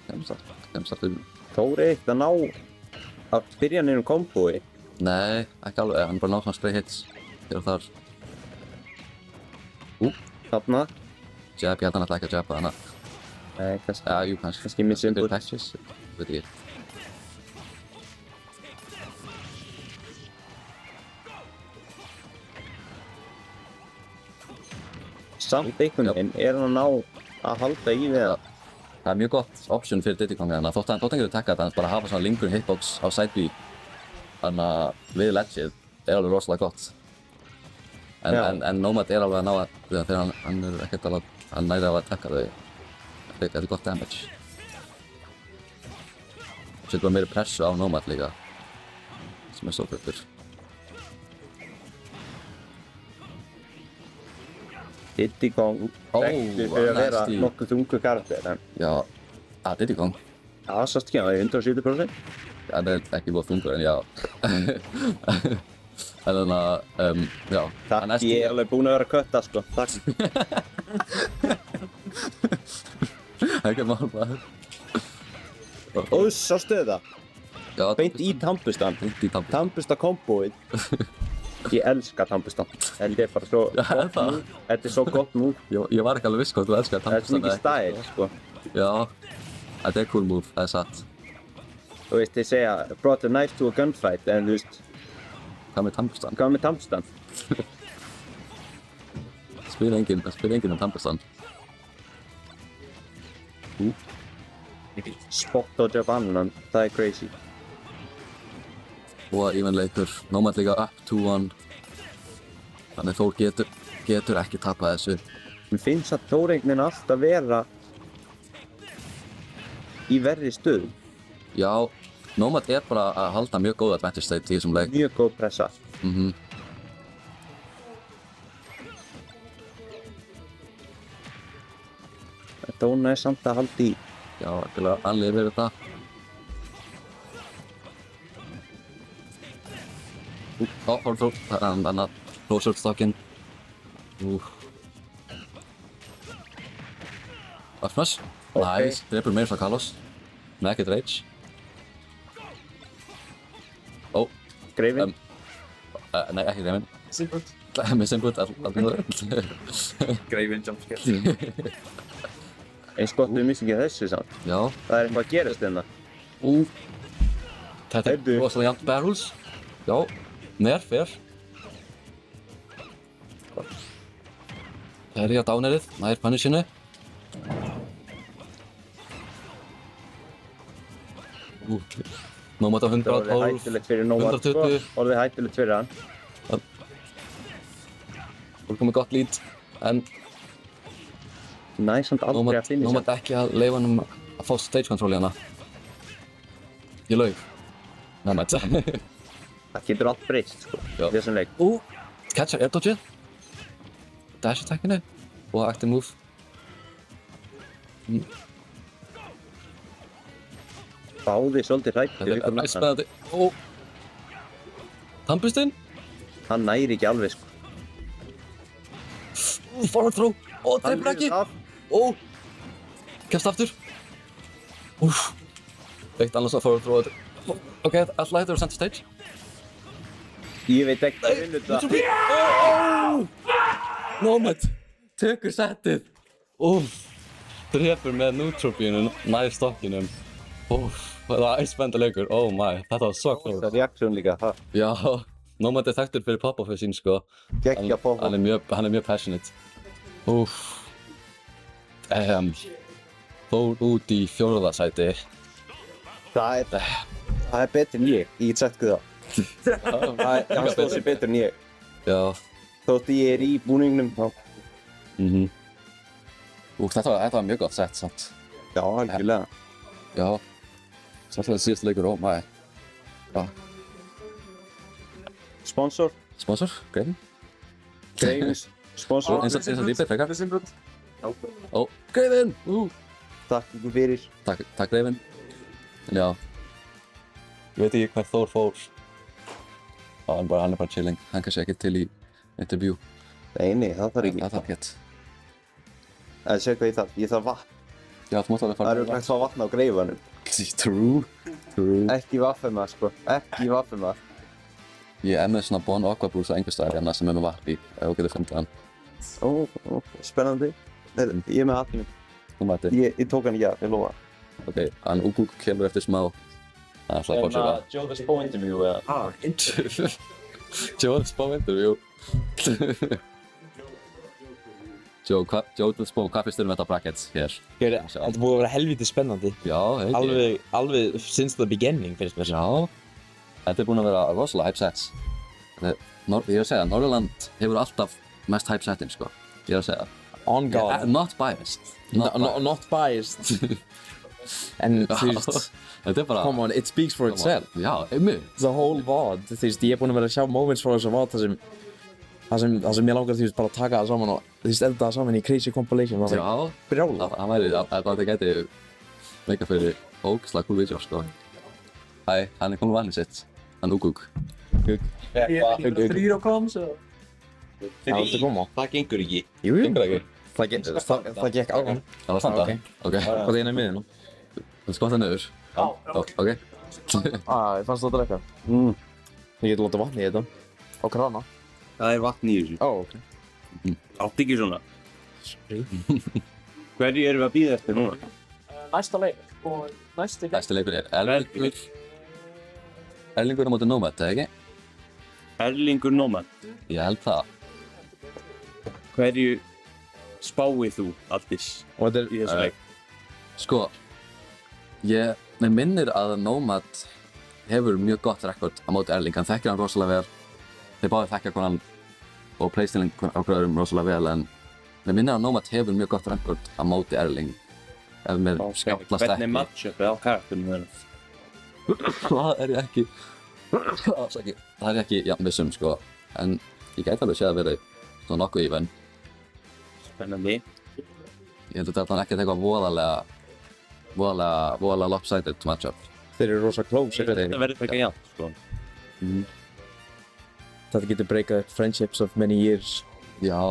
Kemst aftur. Þór er ekkert að ná að byrja neinum kombói. Nei, ekki alveg. Hann er bara nátt svona stray hits. Hér og þar. Þarna. Jab, ég held hann alltaf ekki að jabba hana. Nei, kannski. Já, jú, kannski. Kannski missið input. Patches, veit ekki. Samt einhvern veginn er hann að ná að halda í við það. Það er mjög gott option fyrir Diddy Kong hérna. Þótt hann getur takkað þetta, hann bara hafa svona lingurinn hitbox á side B. Þannig að við ledgeið er alveg rosalega gott. En Nomad er alveg að ná að, þegar hann er ekkert alveg, hann næri alveg að takka þau. Þetta er gott damage. Setur bara meiri pressu á Nomad líka. Sem er stórkvöldur. Diddy Kong þekktur fyrir að vera nokkuð þungur karakter. Já, Diddy Kong. Já, sást ekki, það er 170%. Það er ekki búið þungur, en já. En þannig að, já. Takk, ég er alveg búinn að vera að kötta, sko. Takk. Ekki mál bara. Sástu það? Já. Beint í tampustan. Tampusta kombóið. Ég elska tampustan. Þetta er bara svo gott move. Þetta er svo gott move. Ég var ekki alveg viss hvað þú elskar tampustan. Þetta er mikið style, sko. Já, þetta er cool move, það er satt. Þú veist, þeir segja, brought a knife to a gunfight, en þú veist... Hvað með tampustan? Hvað með tampustan? Spyr enginn um tampustan. Spot dodge up annan, það er crazy. Og even leikur, Nomad líka up 2-1. Þannig Þór getur ekki tapað þessu. Mér finnst að Þór einhvern veginn alltaf vera í verri stöðu. Já, Nomad er bara að halda mjög góð advantage state í þessum leik. Mjög góð pressa. Dóna er samt að halda í. Já, hann lifir þetta. Þór, það er hann að closer stockinn. Öfnars. Nice, drepur meira frá Kalos. Með ekkert rage. Greifinn? Nei, ekki Greifinn. Simpult. Með Simpult, allir. Greifinn jumpscare. Eins gott við missum ekki þessu samt. Já. Það er eitthvað að gerast hérna. Þetta er rosalega jafnt barrels. Já, nerf er. Það er ég á downerið, nær punishinu. Nomad á 112, 120. Orðið hættulegt fyrir hann. Hún kom með gott lead, en Næsamt aldrei að finna Nómad ekki að leyfa hann að fá stage control í hana. Ég laug. Nómad. Það getur allt breyst, sko, í þessum leik. Catcher air dodgeið. Dash attackinu og active move. Báði svolítið hrættir. Þetta er spennandi. Tannbustinn. Hann næri ekki alveg, sko. Forward throw. Dreifur ekki. Kemst aftur. Eitt annars að forward throw. Ok, alltaf þetta verður center stage. Ég veit ekki að vinna þetta. Nómad tekur settið. Drefur með neutropínu nær stokkinum. Það var æspennandi leikur. Oh my, þetta var svo klóð. Það er reaksjón líka, ha? Já, Nómad er þekktur fyrir pop-offið sín, sko. Gekkja pop-off. Hann er mjög passionate. Fór út í 4. sæti. Það er betur en ég get sagt það. Hann stóð sér betur en ég. Já. Þótt ég er í búningnum, þá. Þetta var mjög gott sett, samt. Já, algjörlega. Já. Svolítið síðast leikur, oh my. Sponsor? Greifin. Sponsor. Eins og lífið, frekar. Greifin! Takk ykkur fyrir. Takk Greifin. Já. Ég veit ekki hver Þór fór. Hann er bara chilling. Hann kannski ekki til í interview. Nei, það þarf ekki. Það þarf ekkert. En sér hvað ég þarf. Ég þarf vatn. Já, þú mátt alveg fara. Það eru hægt að fá vatn á Greifanum. True. Ekki vaffumar, sko. Ekki vaffumar. Ég er með svona Bon Aqua brúsa einhvers staðar hérna sem er með vatn í, ef þú getur fundið hann. Spennandi. Ég er með hattinum. Þú mætti? Ég tók hann í ég lofa. Ok, hann Úgúk kemur eftir smá. Það er alltaf að fá sér það. Joe the Spo interview, eða? Interview? Joe the Spo interview? Joe the Spo, hvað finnst þér þetta bracket hér? Þetta búið að vera helvítið spennandi. Já, ekki. Alveg since the beginning, finnst mér. Já. Þetta er búin að vera rosalega hype sets. Ég er að segja, Norðurland hefur alltaf mest hype setin, sko. Ég er að segja. On God. Not biased. Not biased. En þú veist, þetta er bara... Come on, it speaks for itself. Já, einmitt. The whole VOD, þú veist, ég er búin að vera að sjá moments frá þessu VOD þar sem ég langar þú veist bara að taka það saman og þú veist elda það saman í crazy compilation. Já, brjála. Það gæti meika fyrir ógeðslega cool vídeó, sko. Hæ, hann er komið vanið sitt. Hann Úgúk. Þrýr á komms eða? Það gengur ekki. Jú. Gengur ekki? Það gekk áfram. Það var samt það? Ok. Hvað er eina í miðinu? Þú skotta niður? Já. Ok. Ég fannst það að drekka. Ég get látið vatni í þetta. Á krana. Það er vatn í þessu. Ok. Átt ekki svona. Hverju erum við að bíða eftir núna? Næsta leik og næsti leikur er Erlingur á móti Nómad, eða ekki? Erlingur Nómad? Ég held það. Hverju spáið þú Aldís í þessu leik? Sko, mig minnir að Nómad hefur mjög gott rekord á móti Erling. Hann þekkir hann rosalega vel. Þeir báðir þekkja konan og playstylinn okkur öðrum rosalega vel, en mig minnir að Nómad hefur mjög gott rekord á móti Erling. Ef mér skjáplast ekki. Hvernig er matchupið á karakterinu þeirra? Það er ég ekki jafn vissum, sko. En ég gæti alveg séð að vera svona nokkuð even. Spennandi. Ég held að þetta er ekki voðalega lopsided matchup. Þeir eru rosa close. Þetta verður frekar jafnt, sko. Þetta getur breakað upp friendships of many years. Já.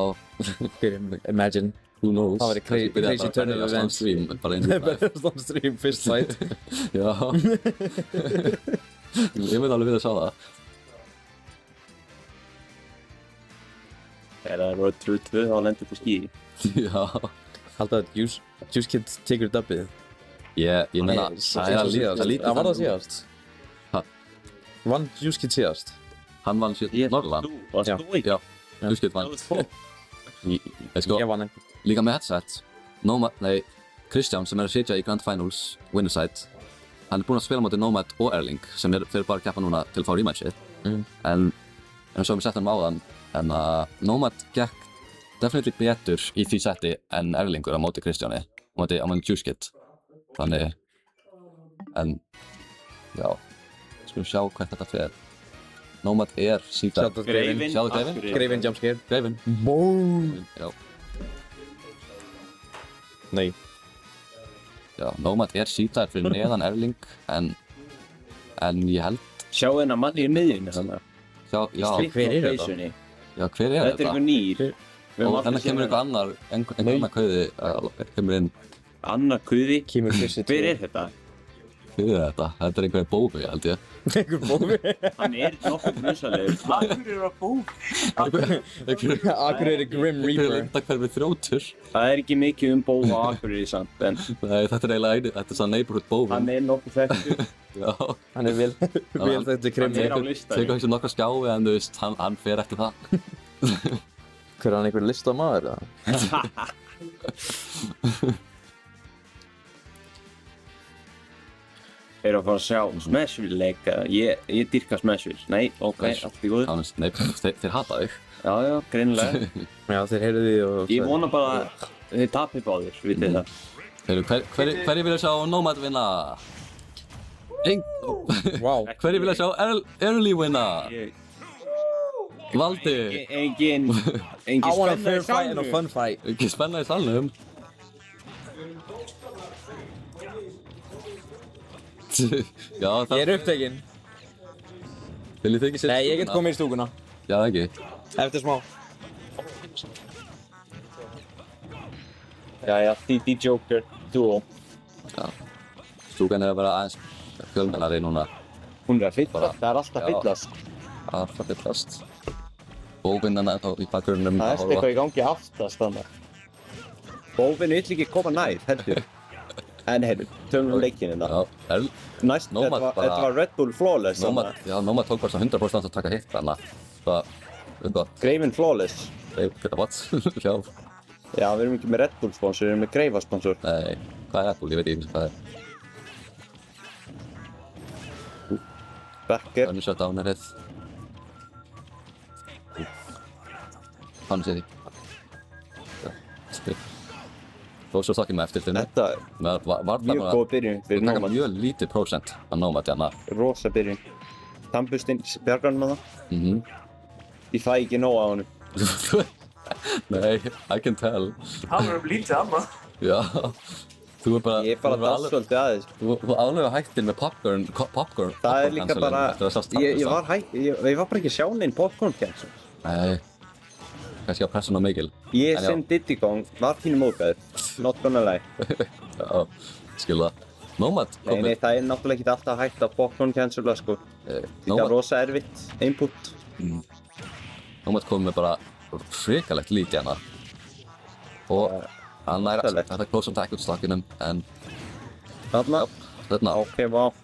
Imagine. Who knows? Það verður crazy turn of events. Berjast on stream, fyrst fight. Já. Ég veit alveg við að sjá það. Þegar það er Road True 2 þá lendir þú skíi. Já. Halda að Juice Kid tekur dubbið. Ég meina, það var það síðast. Vann Juice Kid síðast? Hann vann Norðurland. Varst þú ekki? Já, Juice Kid vann. Ég vann einhvern. Líka með headset, Kristján sem er að sitja í Grand Finals Winnerside, hann er búinn að spila móti Nómad og Erling sem fyrir bara að keppa núna til að fá rematchið. En svo við settum hann á þann, en Nómad gekk definitely betur í því setti en Erlingur á móti Kristjáni, á móti Juicekid. Þannig, en, já, skulum sjá hvert þetta fer. Nomad síðar. Sjáðu Greifinn. Sjáðu Greifinn. Greifinn jumpscare. Greifinn. Boom! Já. Nei. Já, Nomad síðar fyrir neðan Erling, en ég held... Sjá hennar manni í miðjunni þannig. Já, hver er þetta? Já, hver er þetta? Þetta er einhver nýr. Og þannig kemur einhver annar kauði kemur inn. Annar kauði? Hver er þetta? Hver er þetta? Þetta er einhver bófi, held ég. Einhver bófi? Hann nokkuð grunnsalegur. Akkur er það bófi? Akureyri Grim Reaper. Lindahverfi þrjótur. Það er ekki mikið bófa á Akureyri samt, en... Nei, þetta er eiginlega þetta er svona neighborhood bófi. Hann nokkuð þekktur. Já. Hann er vel þekktur Grim Reaper. Hann á listanum. Tekur kannski nokkra skjái, en þú veist, hann fer eftir það. Hver er hann einhver listamaður, eða? Erum að fara að sjá Smashville leika. Ég dýrka Smashville. Nei, ok, allt í góðu. Nei, þeir hata þig. Já, greinilega. Já, þeir heyrðu því og... Ég vona bara að þeir tapir báðir, vitið það. Hverju vilja sjá Nomad vinna? Wow. Hverju vilja sjá Early vinna? Valdi. Engin spenna í salnum. Ekki spenna í salnum. Já, það... Ég er upptekinn. Viljið þið ekki setja stúkuna? Nei, ég get komið í stúkuna. Já, ekki. Eftir smá. Jæja, DD Joker Duo. Já. Stúkan er bara aðeins fjölmennari núna. Hún er að fyllast, það er alltaf að fyllast. Alltaf fyllast. Bófinn er þá í bakgrunum að horfa. Það er eitthvað í gangi aftast þannig. Bófinn vill ekki koma nær, heldur. En heyrðu, tölum leikinn hérna. Já, næst, þetta var Red Bull Flawless. Já, Nomad tók bara svo 100% að taka hitt þarna. Það, gott. Greifinn Flawless. Greifinn what? Já. Já, við erum ekki með Red Bull sponsor, við erum með Greifa sponsor. Nei, hvað er Red Bull? Ég veit ekki hvað það er. Becker. Þannig shutdown er hitt. Hann sé því. Þó svo þakkið með eftirstyrni. Þetta er mjög góð byrjun fyrir Nomad. Það taka mjög lítið prósent að Nomad hérna. Rosa byrjun. Tannbustinn bjargar hann með það. Ég fæ ekki nóg af honum. Nei, I can tell. Það var lítið amma. Já. Þú er bara... Ég er bara dans svolítið aðeins. Þú aflega hættir með popcorn. Það er líka bara... Ég var bara ekki að sjá neinn popcorn cancel. Nei. Kannski á pressun á mikil. Ég sem Diddy Kong var pínu móðgæður. Not gonna lie. Já, skil það. Nomad komið... Nei, það er náttúrulega ekki alltaf hægt að popcorn cancela, sko. Það er rosa erfitt input. Nomad komið með bara hrikalegt lít hérna. Og hann næra þetta close attack út stokkinum, en... Þarna? Ok, vá.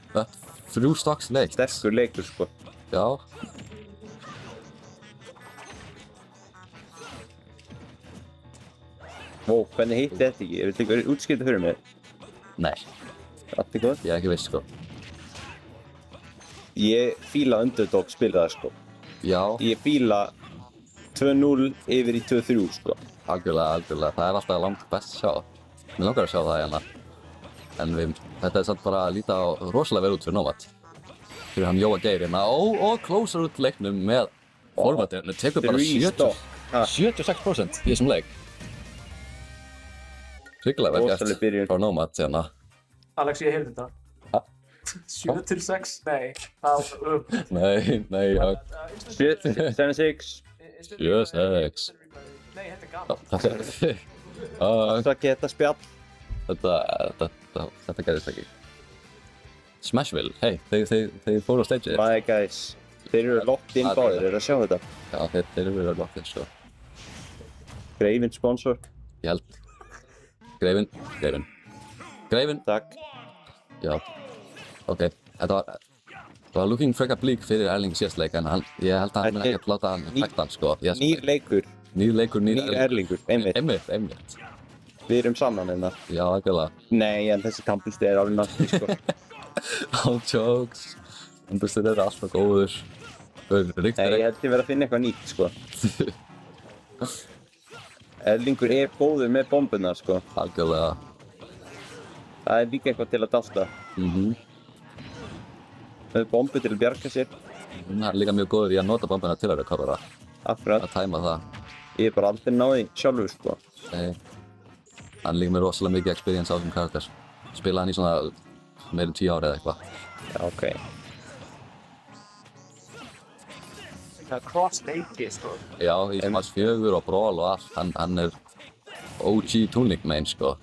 3 stocks leikt. Sterkur leikur, sko. Já. Ó, hvernig hitti þetta ekki? Viltu ekki útskýrta fyrir mig? Nei. Allt er góð? Ég er ekki viss, sko. Ég fíla underdog spila það, sko. Já. Ég fíla 2-0 yfir í 2-3, sko. Algjörlega. Það er alltaf langt best sjá. Mér langar að sjá það hérna. En þetta er samt bara að líta rosalega vel út fyrir Nomad. Fyrir hann Jóa Geir hérna. Og closer út leiknum með formatinu. Tekur bara 76% í þessum leik. Hrikalega vel gert frá Nomad hérna. Alex, ég heyrði þetta. 7-6? Nei. Nei. 7-6. 7-6. Nei, þetta er gaman. Það geta spjall. Þetta gerðist ekki. Smashville, hei, þeir fóru á stageið. My guys, þeir eru locked in báðir, eru að sjá þetta? Já, þeir eru verið locked in, sko. Greifinn sponsor. Ég held. Greifinn. Takk. Já, ok. Þetta var looking frekar blík fyrir Erling síðastleik, en ég held að hann mun ekki að láta hann hægt hann, sko. Nýr leikur. Nýr Erlingur, einmitt. Við erum saman hérna. Já, algjörlega. Nei, en þessi tannbusti er alveg náttúrulega, sko. All jokes. Tannbustir eru alltaf góður. Nei, ég held ég verið að finna eitthvað nýtt, sko. Erlingur góður með bombunar, sko. Algjörlega. Það líka eitthvað til að dálta. Með bombu til að bjarga sér. Hann er líka mjög góður í að nota bombuna til að recovera. Akkurat. Að tæma það. Ég bara aldrei náði sjálfur, sko. Nei. Hann er líka með rosalega mikið experience á þessum karakter. Spilaði hann í svona meira 10 ári eða eitthvað. Já, ok. Cross-leiki, sko. Já, í Smash 4 og Brawl og allt. Hann er OG Toon Link main, sko.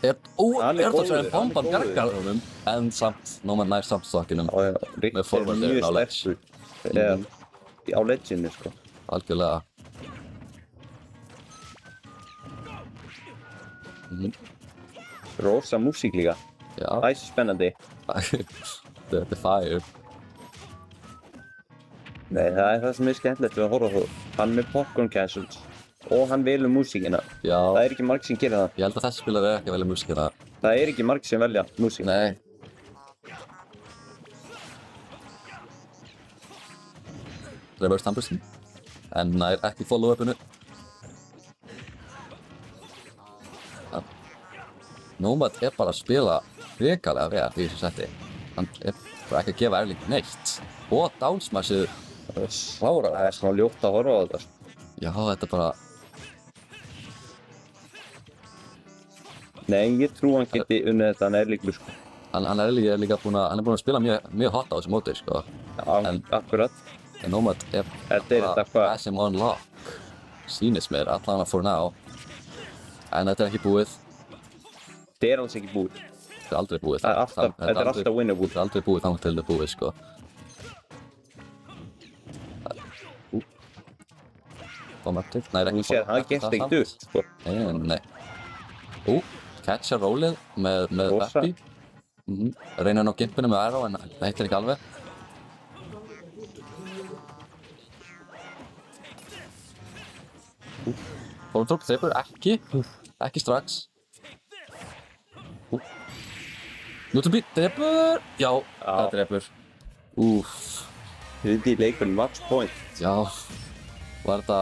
Er það sem bomban bjargar honum, en samt, Nomad nær samt stokkinum með forwardir á ledge. Á ledginu, sko. Algjörlega. Rosa músík líka. Já. Það er svo spennandi. Þetta er fire. Nei, það er það sem er skemmtilegt við að horfa á þú. Hann með popcorn cancels og hann velur músíkina. Já. Það er ekki margir sem gerir það. Ég held að þessi spilar ekki að velja músíkina. Það er ekki margir sem velja músíkina. Nei. Reverse Tamperson. En nær ekki follow-upinu. Nomad er bara að spila hrikalega vel í þessu seti. Hann er bara ekki að gefa Erling neitt. Og downsmashið Slára, það er svona ljótt að horfa á þetta. Já, þetta er bara... Nei, ég trú hann geti unnið þetta, hann er líka, sko. Hann er líka búinn að spila mjög hot á þessu móti, sko. Já, akkurat. En Nomad er bara SM on lock. Sýnist mér, allan for now. En þetta er ekki búið. Þetta er alls ekki búið. Þetta er aldrei búið. Þetta er alltaf winnable. Þetta er aldrei búið þannig til þetta er búið, sko. Bombardir. Nei, ekki. Þú sér, hann gert ekkert upp, sko. Nei. Catcha rollið með Vappi. Reynir hann á gimpinu með Arrow en það hittir ekki alveg. Fórumdrók dreipur ekki strax. Nútubí dreipur, já, það dreipur. Þetta er leikurinn match point. Já, var þetta,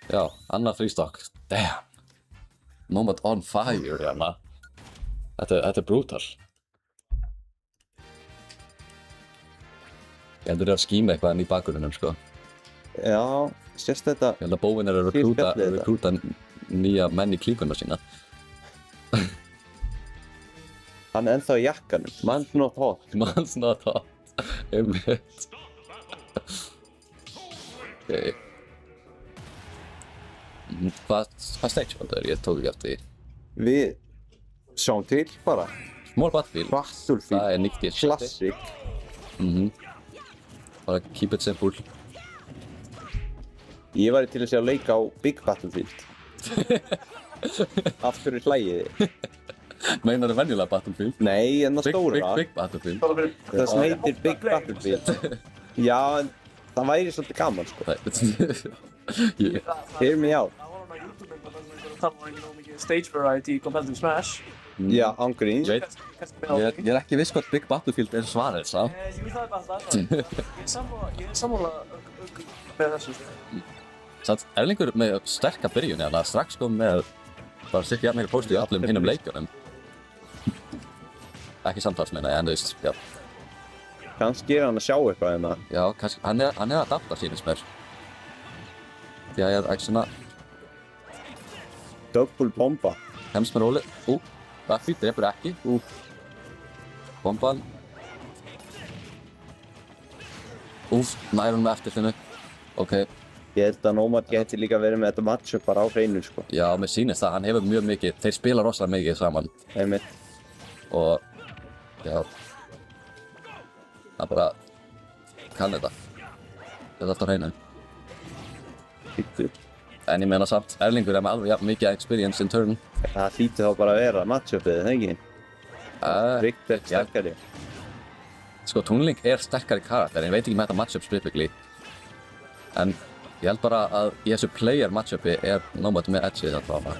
já, annar 3-stock, damn. Nomad on fire, hérna. Þetta er brutal. Ég heldur að skíma eitthvað inn í bakgrunnum, sko. Já, sérst þetta. Ég held að Bóvin að rekrúta nýja menn í klíkuna sína. Hann er ennþá í jakkanum. Man's not hot. Man's not hot. Einmitt. Ok. Hvað stage var þetta? Ég tók ekki eftir því. Við sjáum til bara. Small Battlefield. Battlefield. Það er nýtt í þessu. Classic. Bara keep it simple. Ég væri til að sjá leika á Big Battlefield. Af hverju hlægið þið? Meinar það venjulega Battlefield? Nei, en það stóra. Big Battlefield. Það sem heitir Big Battlefield. Já, en það væri svolítið gaman, sko. Hear me out. Það var ekki nóg mikið stage variety í Competitive Smash. Já, ángríns. Ég er ekki viss hvort Big Battlefield er svarið, sá. Ég það er bara það. Ég er sammála með þessu. Satt Erlingur með sterka byrjun, eða strax kom með bara styrkja jafn mikið póstu í öllum hinnum leikjunum. Ekki samtals meina ég, en þú veist, já. Kannski er hann að sjá eitthvað hérna. Já, kannski, hann er að adapta sínist mér. Því að ég er ekki svona... Double bomba. Hemst með rólið. Buffy drepur ekki. Bomban. Nær hún með eftirfinu. Ok. Ég held að Nomad geti líka verið með þetta matchup bara á hreinu, sko. Já, mér sýnist það. Hann hefur mjög mikið, þeir spila rosalega mikið saman. Einmitt. Og, já. Það bara kann þetta. Þetta er alltaf hreinu. En ég meina samt, Erlingur er með alveg jafn mikið experience in turn. Það hlýtur þá bara að vera matchupið, það ekki? Rikt er sterkari. Sko, Toon Link er sterkari karakter, ég veit ekki með þetta matchup specifically. En ég held bara að í þessu player matchupi er Nomad með edgeið þetta var bara.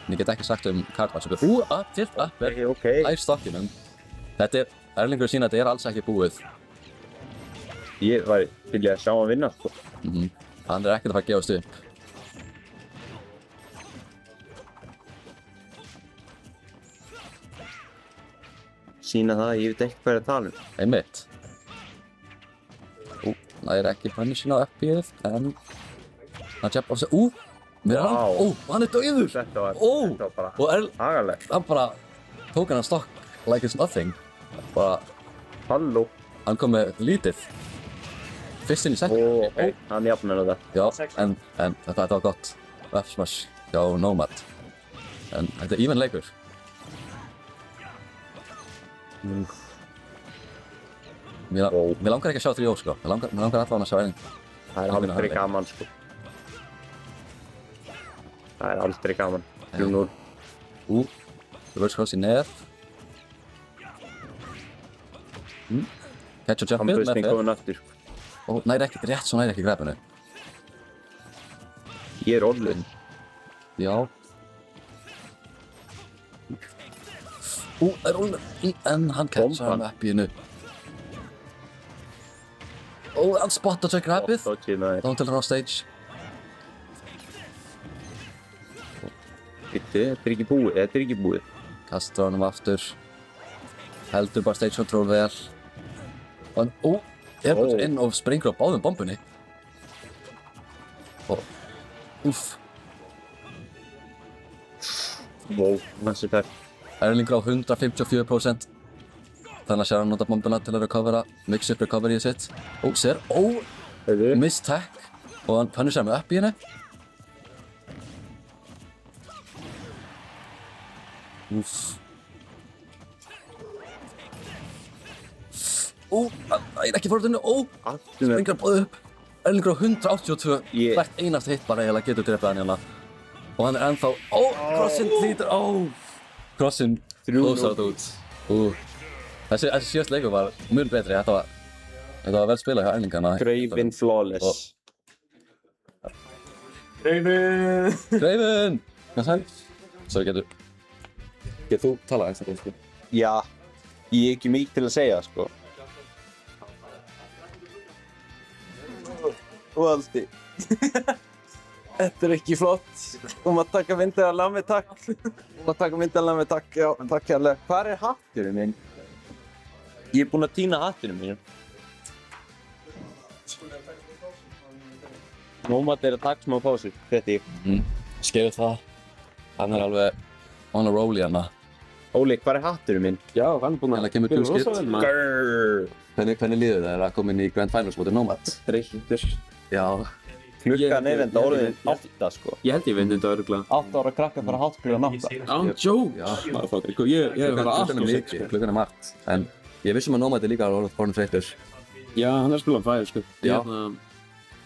Ég get ekki sagt card matchupi. Up, tilt, up, live stokkinum. Þetta er, Erlingur sína, þetta er alls ekki búið. Ég var til að sjá hann vinna, sko. Hann ekkert að fara að gefast upp. Sýna það, ég veit ekki hvað að tala Einmitt. Það ekki punishing á FP-ið, en hann jab á sig. Hann dauður! Þetta var bara hagalegt. Hann bara tók hann stokk like it's nothing. Bara... Halló. Hann kom með lítið. Fyrst inn í sekund. Hann jafnar það. Já, en þetta var gott. F-smash hjá Nomad. En þetta even leikur. Mér langar ekki að sjá 3-0 sko. Mér langar allavega að sjá einhvern. Það aldrei gaman sko. Það aldrei gaman. 3-0. Reverse cross í neð. Catch og jumpið með þér. Komin aftur. Næri ekki, rétt svo næri ekki grabinu. Ég orðlun. Já. Það orðlun. En hann catcha hann með FP-inu. Hann spottar sig grabið. Down til hann á stage. Þetta ekki búið. Kastar honum aftur. Heldur bara stage control vel. Og hann, bara inn og springur á báðum bombunni. Massive tap. Erlingur á 154%. Þannig að sér hann nota bombuna til að recovera, mix up recoveryið sitt. Sér, miss tech. Og hann punishar með upp í henni. Það ekki forðunni, springar báðu upp. Erlingur á 182, hvert einast hitt bara eiginlega getur drepið hann hérna. Og hann ennþá, crossinn hlýtur, crossinn close-out út. Þessi síðast leikur var mjög betri, þetta var vel spilað hjá Erlingana. Greifinn flawless. Greifinn! Hvað sæl? Sorry, getur þú talað eins og það, sko? Já, ég ekki mikið til að segja, sko. Valdi. Þetta ekki flott. Þú maður taka myndið að laga mig, takk. Já, takk hérlega. Hvar hatturinn minn? Ég búinn að týna hatturinn minn. Nomad að taka smá pásu, þetta ég. Skeiðu það. Hann alveg on a roll í hana. Óli, hvar hatturinn minn? Já, hann búinn að kemur kjúskitt. Hvernig líður það að koma inn í Grand Finals mótið Nomad? Reykjur. Já. Klukkan enda orðin 8 sko. Ég held ég veit þetta örugglega. 8 ára krakka fara háttklukkan 8. Án joke! Ég hef verið allt og sex. Klukkan margt. En ég vissum að Nomad líka alveg orðin þreyttur. Já, hann spilað færi sko. Já.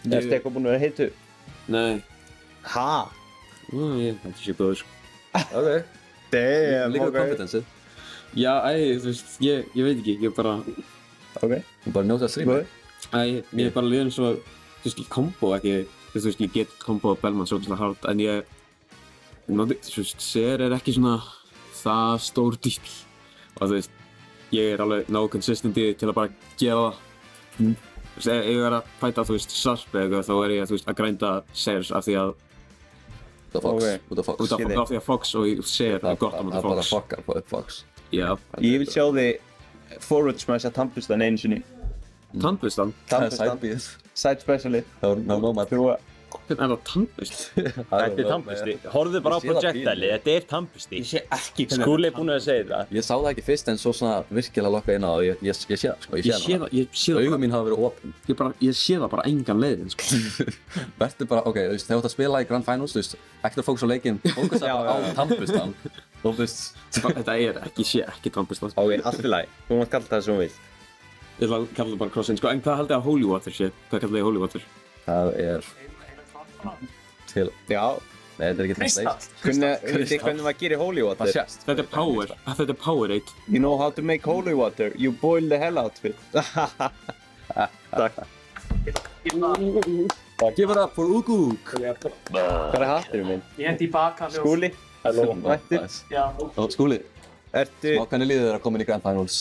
Ertu eitthvað búinn að vera heitu? Nei. Ha? Ég held ég sé góður sko. Ok. Damn, líka kompetenceið. Já, þú veist, ég veit ekki, ég bara... Ok. Þú bara njóta að streama? Mér bara liður eins og... Þú veist, ég kombo ekki, þú veist, ég get kombo Bellman svolítið hard, en ég... Þú veist, Ser ekki svona það stór dýl. Og þú veist, ég alveg nógu consistent í því til að bara gera það. Þú veist, ef ég að fæta, þú veist, Sarp eða eitthvað, þá ég, þú veist, að grænda Sers af því að... Út af Fox. Út af því að Fox og Ser er gott á móti Fox. Það bara fokkar på upp Fox. Já. Ég vil sjá þig forward smasha tannbustan einu sinni. Tannbustan? Tannbustan. Side specialið. Það var Nomad. Hvernig er það tannbust? Þetta tannbusti. Horfðu bara á projectile, þetta tannbusti. Ég sé ekki hvernig... Skúli er búinn að segja það. Ég sá það ekki fyrst en svo svona virkilega lokka inn á það. Ég sé það, sko. Ég sé það. Augum mín hafa verið opin. Ég sé það bara engan leiðin, sko. Vertu bara, ok, þú veist, þegar þú ert að spila í Grand Finals, þú veist, ekkert að fókusa á leikinn, fókusa á tannbustan. Þú veist... Þetta sé ekki tannbustan. Ok, allt í lagi. Þú mátt kalla það sem þú vilt. Ég ætla að kalla það bara cross-in, sko. En hvað haldið að Holy Water sé? Hvað kallið þið Holy Water? Það er... til... Já. Nei, þetta er ekki translate. Hvernig maður gerir Holy Water? Það sést. Þetta er power. Þetta er Powerade. You know how to make Holy Water. You boil the hell out of it. Takk. Give it up for Ugug. Hvað er hatturinn minn? Ég hendi í baka. Skúli. Mættir. Skúli. Ertu... Hvernig líður þér að koma inn í Grand Finals?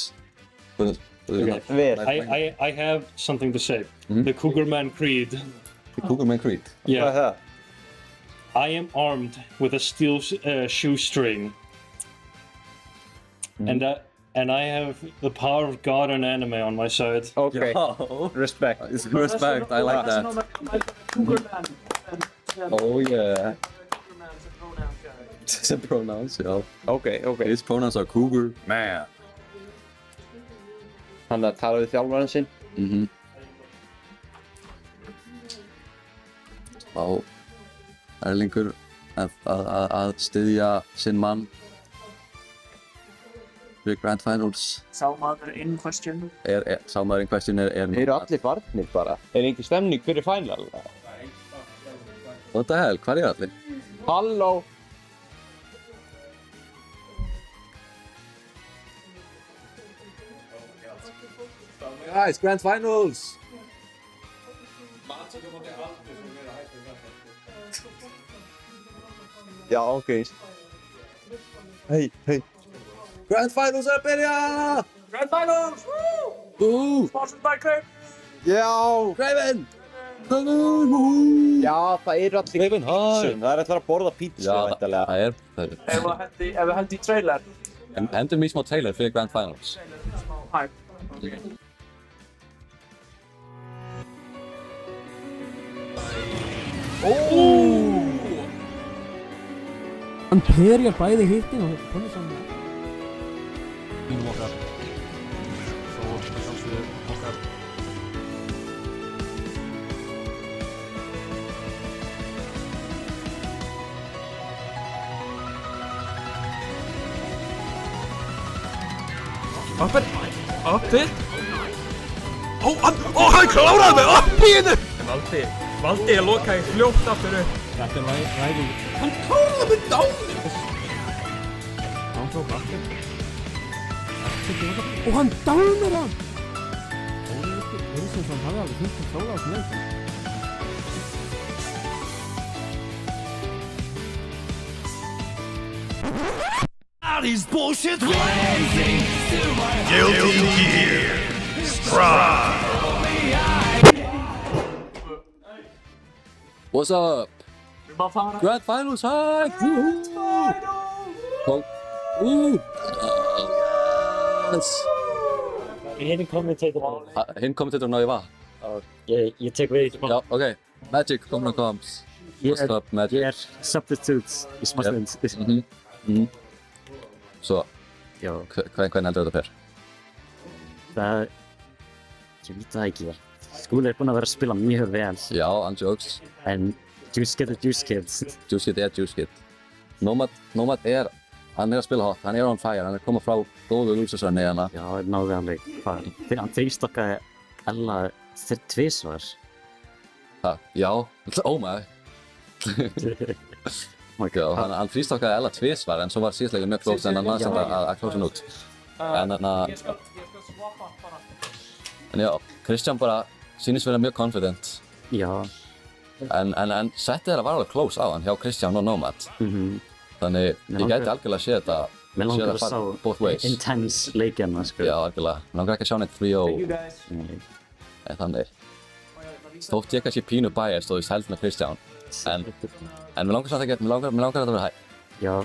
I have something to say. The Cougar Man Creed Cougar Man Creed. Yeah. I am armed with a steel shoestring. And I have the power of God and anime on my side. Okay. Respect. Respect, I like that. Oh yeah. It's a pronouns, yeah. Okay. His pronouns are Cougar Man. Hann að tala við þjálfarinn sinn. Þá Erlingur að styðja sinn mann fyrir Grand Finals. Sá maður in question. Sá maður in question er Eru allir farnir bara? Er engin stemning fyrir final? What the hell, hvað allir? Halló! Guys, Grand Finals! Já, ok. Hey. Grand Finals er að byrja! Grand Finals! Woo! Sponsored by Craven! Já! Craven! Já, það eru allir Craven, hi! Það er allir að borða pizza, væntanlega. Já, það er. Ef við hendi í trailer. Hendum í smá trailer fyrir Grand Finals. Hæ. Hann perjar bæði hittin og tónir saman. Mínum okkar. Svo með sjálfsögðu okkar. Oppi! Hann kláraði mig upp í hennu! Valdi að loka í fljótt aftur upp. Þetta er ræðing. Hann kláraði mig dánir! Hann tók aftur. Og hann dánir hann! Þóriðsson hafði alveg 15 stóla á þessu leik. These bullshit raising Guilty Gear Strive. What's up? Grand Finals, hi! Yes! Hinn kommentator. Hinn kommentator ná ég var? Ég tek við. Já, ok. Magic, komur og koms. What's up, Magic? Ég er substitute í smástund. Svo, hvernig heldur þetta fer? Það... Ég veit það ekki. Skúli er búinn að vera að spila mjög vel. Já, hann jokes. En Juice Kid er Juice Kid. Juice Kid er Juice Kid. Nomad er... Hann er að spila hot, hann er on fire, hann er komað frá góðu lúsasönni hérna. Já, náði alveg. Hann þrýstokkaði Ella tvisvar. Ha, já. Oh my. Já, hann þrýstokkaði Ella tvisvar, en svo var síðastlega mjög klóks en hann náði samt að klósa hann út. En já, Kristján bara sýnist vera mjög confident. Já. En settið þeirra var alveg close á hann hjá Kristján og Nomad. Þannig ég gæti algjörlega séð þetta Mér langar að fara both ways. Intense leikina, sko. Já, algjörlega. Mér langar ekki að sjá neitt 3-0. En þannig. Þótt ég kannski pínu biased og ég held með Kristján. En mér langar samt ekki að, mér langar að þetta vera hæ. Já,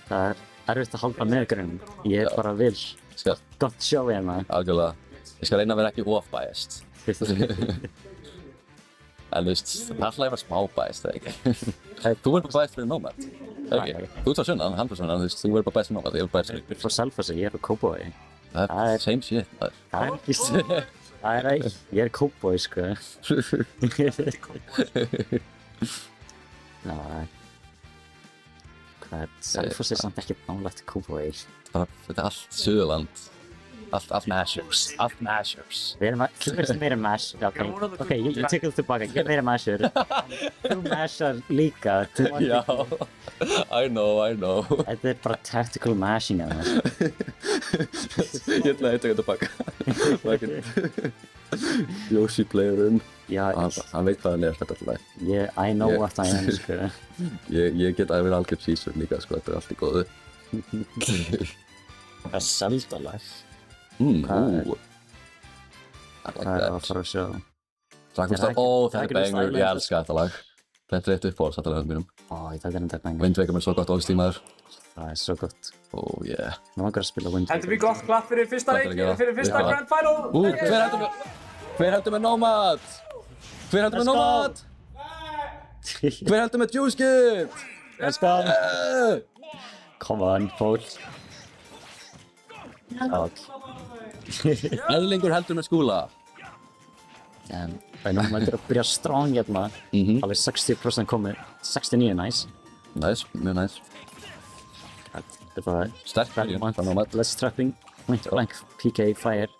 það er erfitt að halda með grunn. Ég bara vil gott sjá hérna. Algjörlega. Ég skal reyna að vera ekki off-biased. En þú veist, það er alltaf að vera smá-biased, eða ekki? Þú verður bara biased fyrir Nomad, eða ekki? Þú ert á sunnan, hann fyrir sunnan, þú veist, þú verður bara biased fyrir Nomad, ég er biased fyrir. Ég er frá Selfossi, ég er frá Kópavogi. Það er same shit, maður. Það er ekki það er ekki, ég er Kópavogi, sko. Hvað er, Selfossi er samt ekki nálægt Kópavogi. Þetta er allt Suðurland. Allt mashers. Við erum að, þú veist meira mash, ok, ég tekur þú tilbaka, ég er meira masher. Þú mashar líka. Já, I know. Þetta er bara tactical mashing af það. Ég ætla að taka tilbaka. Yoshi playerinn. Já, hann veit hvað hann er, þetta alltaf. I know what I am, sko. Ég get að vera algjör cheeser líka, sko, þetta er allt í góðu. Það er Zelda-lag. Hvað er að fara að sjá? Dragonstone, þetta er banger, ég elska þetta lag. Þetta er eitt uppáhalds alltaf lögum mínum. Þetta er enda banger. Wind Waker er svo gott ógstímaður. Það er svo gott. Oh yeah. Nú langar að spila Wind Waker. Heldur við gott klapp fyrir fyrsta leik, fyrir fyrsta Grand Final. Hver heldur með Nomad? Hver heldur með Nomad? Hver heldur með Juice Kid? Let's go. Come on, Paul. Eðlingur heldur með Skúla. Nomad er að byrja strong hérna. Alveg 60% komið. 69 nice. Nice, mjög nice. Þetta er sterk byrjun frá Nomad. Less trapping. Point blank. PK fire.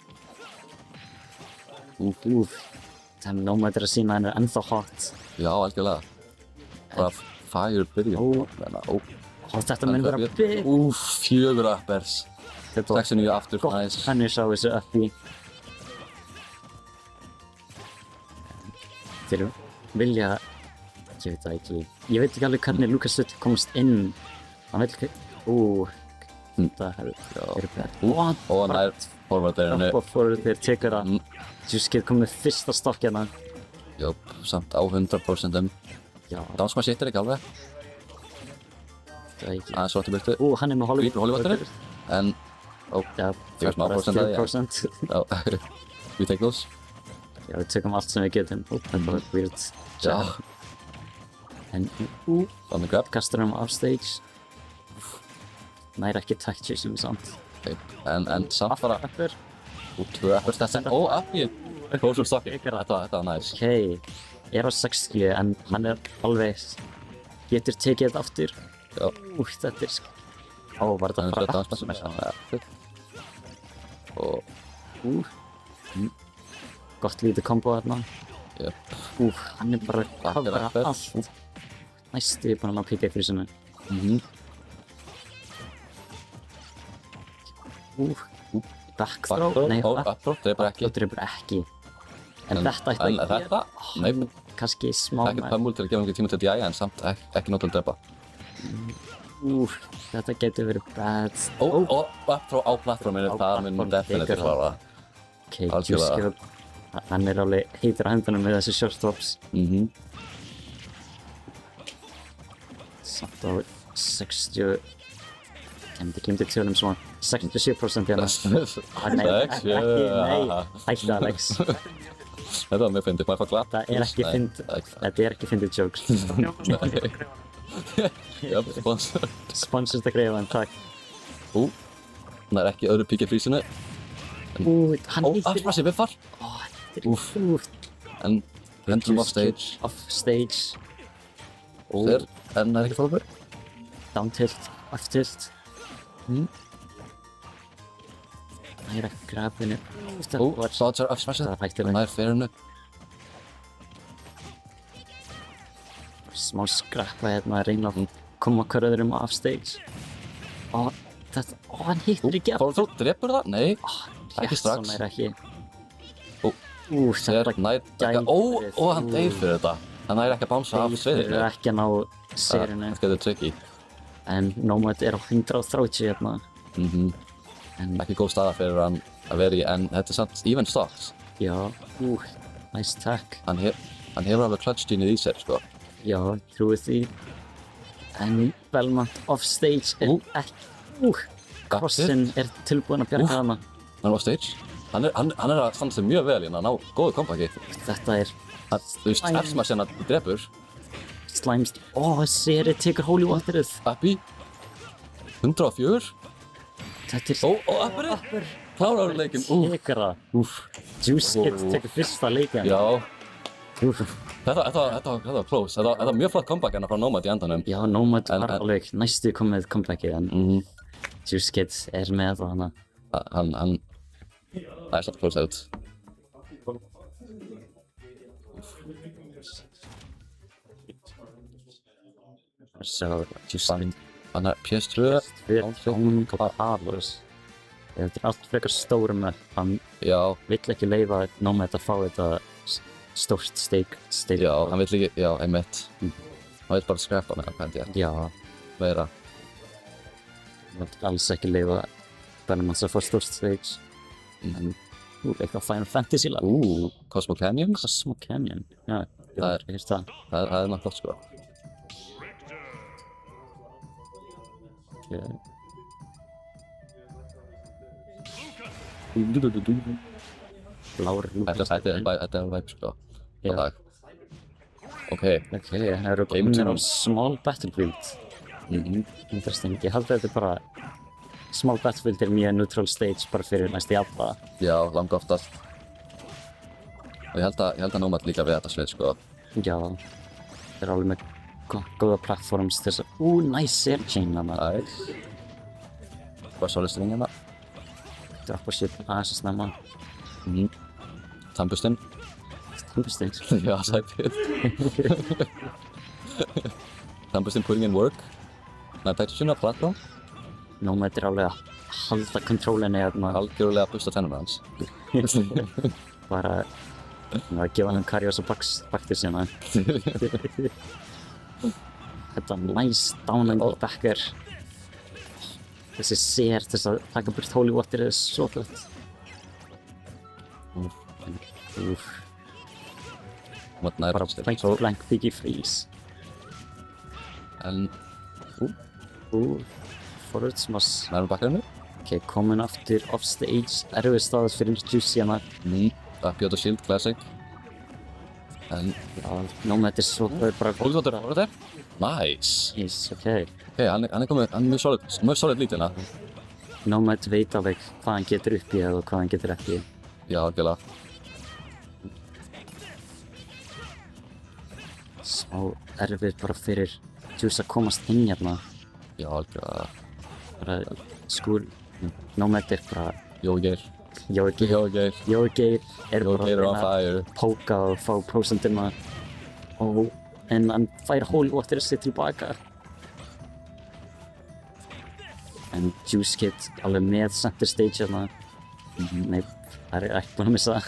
Þegar Nomad er að sína hann ennþá hot. Já, algjörlega. Bara fire byrjun. Þetta mun vera big. 4 uppers. 69 aftur, nice. Punish á þessu uppi. Þeir vilja, ég veit það ekki. Ég veit ekki alveg hvernig Lucas Sutt komst inn. Hann vil ekki, þetta er bært. Og hann er forvarderinu. Forvarder tekur það. Juice Kid kom með fyrsta stokk hérna. Jöp, samt á 100%. Downsmash hittir ekki alveg. Það er ekki. Aðeins svartu byrtu. Hann er með Hollywood-vatnir. En, já, bara 4%. Já, we take those. Já, við tökum allt sem við getum. Þetta var weird. Já. En, on the grab. Kastar hann off stage. Nær ekki tech chasing samt. En samt bara. Upper. 2 uppers, þetta er, uppi. Close stokki. Þetta var nice. Ok, er á 60 en hann er alveg, getur tekið þetta aftur. Já. Þetta er, var þetta bara aftur? Og, gott lítið kombo þarna. Hann er bara allt. Næstu búinn að ná PK fyrir sinni. Backthrow? Nei, backthrow, dreipur ekki. Dreipur ekki. En þetta ætti að gera. Nei, kannski smá. Ekkert pummul til að gefa einhverjum tíma til DI en samt ekki nóg til að dreipa. Þetta getur verið bad. Og backthrow á platforminu, það mun definitív klára. Ok, Juice Kid. Hann er alveg heitur á hendunum með þessi short drops. Samt á 60... Kemdi tölum svona 67% hérna. Nei, hætti Alex. Þetta var mjög fyndið, maður fá glatt. Þetta er ekki fyndið jokes. Jöp, sponsor. Sponsorst að greiða hann, takk. Það er ekki öðru píkja frísinu. Hann hittir... Afsmassi við far. En vendrum off stage. Off stage. En það er ekki fólkur. Down tilt, off tilt. Það er að grabinu. Dodger afsmassið. Það er ferinu. Smá skrappa hérna að reyna að koma hver öðrum off stage. Hann hittir ekki aftur. Þú drepur það? Nei, ekki strax. Svona er ekki. Þetta nær... hann deyr fyrir þetta. Hann nær ekki að bánsa af sviðinu. Þetta er ekki að ná serinu. Þetta getur tricky. En Nomad er á 130 hérna. Ekki góð staða fyrir hann að vera í, en þetta er samt even stocks. Já, nice tack. Hann hefur alveg clutch genið í sér, sko. Já, trúið því. En Belmont off stage er ekki... Crossin er tilbúinn að bjarga hana. Hann er off stage. Hann er að standa sig mjög vel í hann að ná góðu kompaki. Þetta er... Þú veist, F-smash hérna drepur. Slimes. Seri tekur holy waterið. Uppi. 104. Þetta er... Upperið. Klárar leikinn. Tekur það. Juice Kid tekur fyrsta leikinn. Já. Þetta var close. Þetta var mjög flott comeback hérna frá Nomad í endanum. Já, Nomad var alveg næstu komið comebackið en Juice Kid er með það hana. Hann... Það er satt close out. So, hann er PS2. Pavlos. Þetta er allt frekar stórum með hann vill ekki leyfa Nomad að fá þetta stórt steak. Já, hann vill ekki, já, einmitt. Hann vill bara skreppa með hann, Já. Meira. Hann vill alls ekki leyfa Belmont að fá stórt steak. En Eitthvað Final Fantasy lag. Cosmo Canyon? Cosmo Canyon, já. Það er náttúrulega flott, sko. Blár Lucas. Þetta er væp, sko. Já. Ok, það eru komin á Small Battlefield. Interesting. Ég held að þetta er bara Small Battlefield er mjög neutral stage bara fyrir næstu í alla. Já, langt oftast. Og ég held að Nomad líka við þetta svið, sko. Já, það er alveg með góða platforms til þess að... nice air chain hana. Nice. Bara solid string hana. Droppa shit aðeins að snemma. Tannbustin. Tannbustin? Já, sæpið. Tannbustin putting in work. Nightation á platform. Nomad er alveg að halda kontrólinni hérna. Algjörlega að busta tennuna hans. Bara að gefa hann Karios og baktir sína. Þetta nice downangle backer. Þessi sér til þess að taka burt holy water er svo flott. Bara point blank Biggie freeze. En... Forward smash. Nærmur bakkarinu. Ok, komin aftur off stage. Erfið staðið fyrir Juicy hérna. Björn og Shield Classic. En... Já, Nomad er svo bara... Holy water, voru þetta? Nice. Yes, ok. Ok, hann er mjög solid lít hérna. Nomad veit alveg hvað hann getur upp í og hvað hann getur ekki. Já, algjörlega. Smá erfið bara fyrir Juice að komast inn hérna. Já, algjörlega. Bara Nomad er bara... Jói Geir er bara að reyna að póka og fá prósentina. En hann fær holy water sitt tilbaka. En Juice Kid alveg með center stage hérna. Nei, það er ekki búinn að missa það.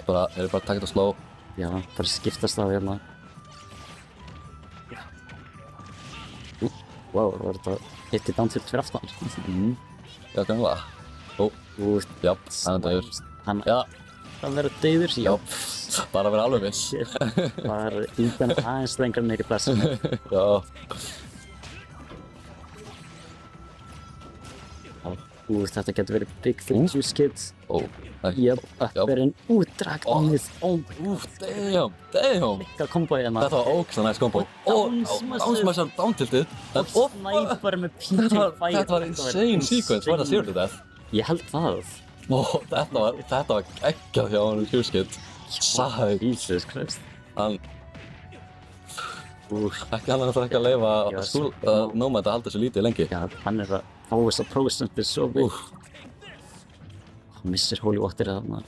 Bara að taka þetta slow. Já, bara skiptast á hérna. Wow, var þetta hitti down tilt fyrir aftan. Já, kannlega. Já, hann er dauður. Hann verður dauður? Já. Bara að vera alveg viss. Bara íbæna aðeins lengra neyri plassinu. Já. Þetta getur verið big fyrir Juice Kid. Upperinn, drag onnið. Damn. Líka kombo hérna. Þetta var ógeðslega næst kombo. Downsmashar downtiltið. Og snæpar með PK fire. Þetta var insane sequence. Var þetta zero to death? Ég held það. Þetta var geggjað hjá honum Juice Kid. Sæt. Jesus Christ. Hann... Ekki hann ætlar ekki að leyfa að Nomad að halda þessu lítið lengi. Já, hann er að fá þessa prósentir svo við. Hann missir holy water þarna.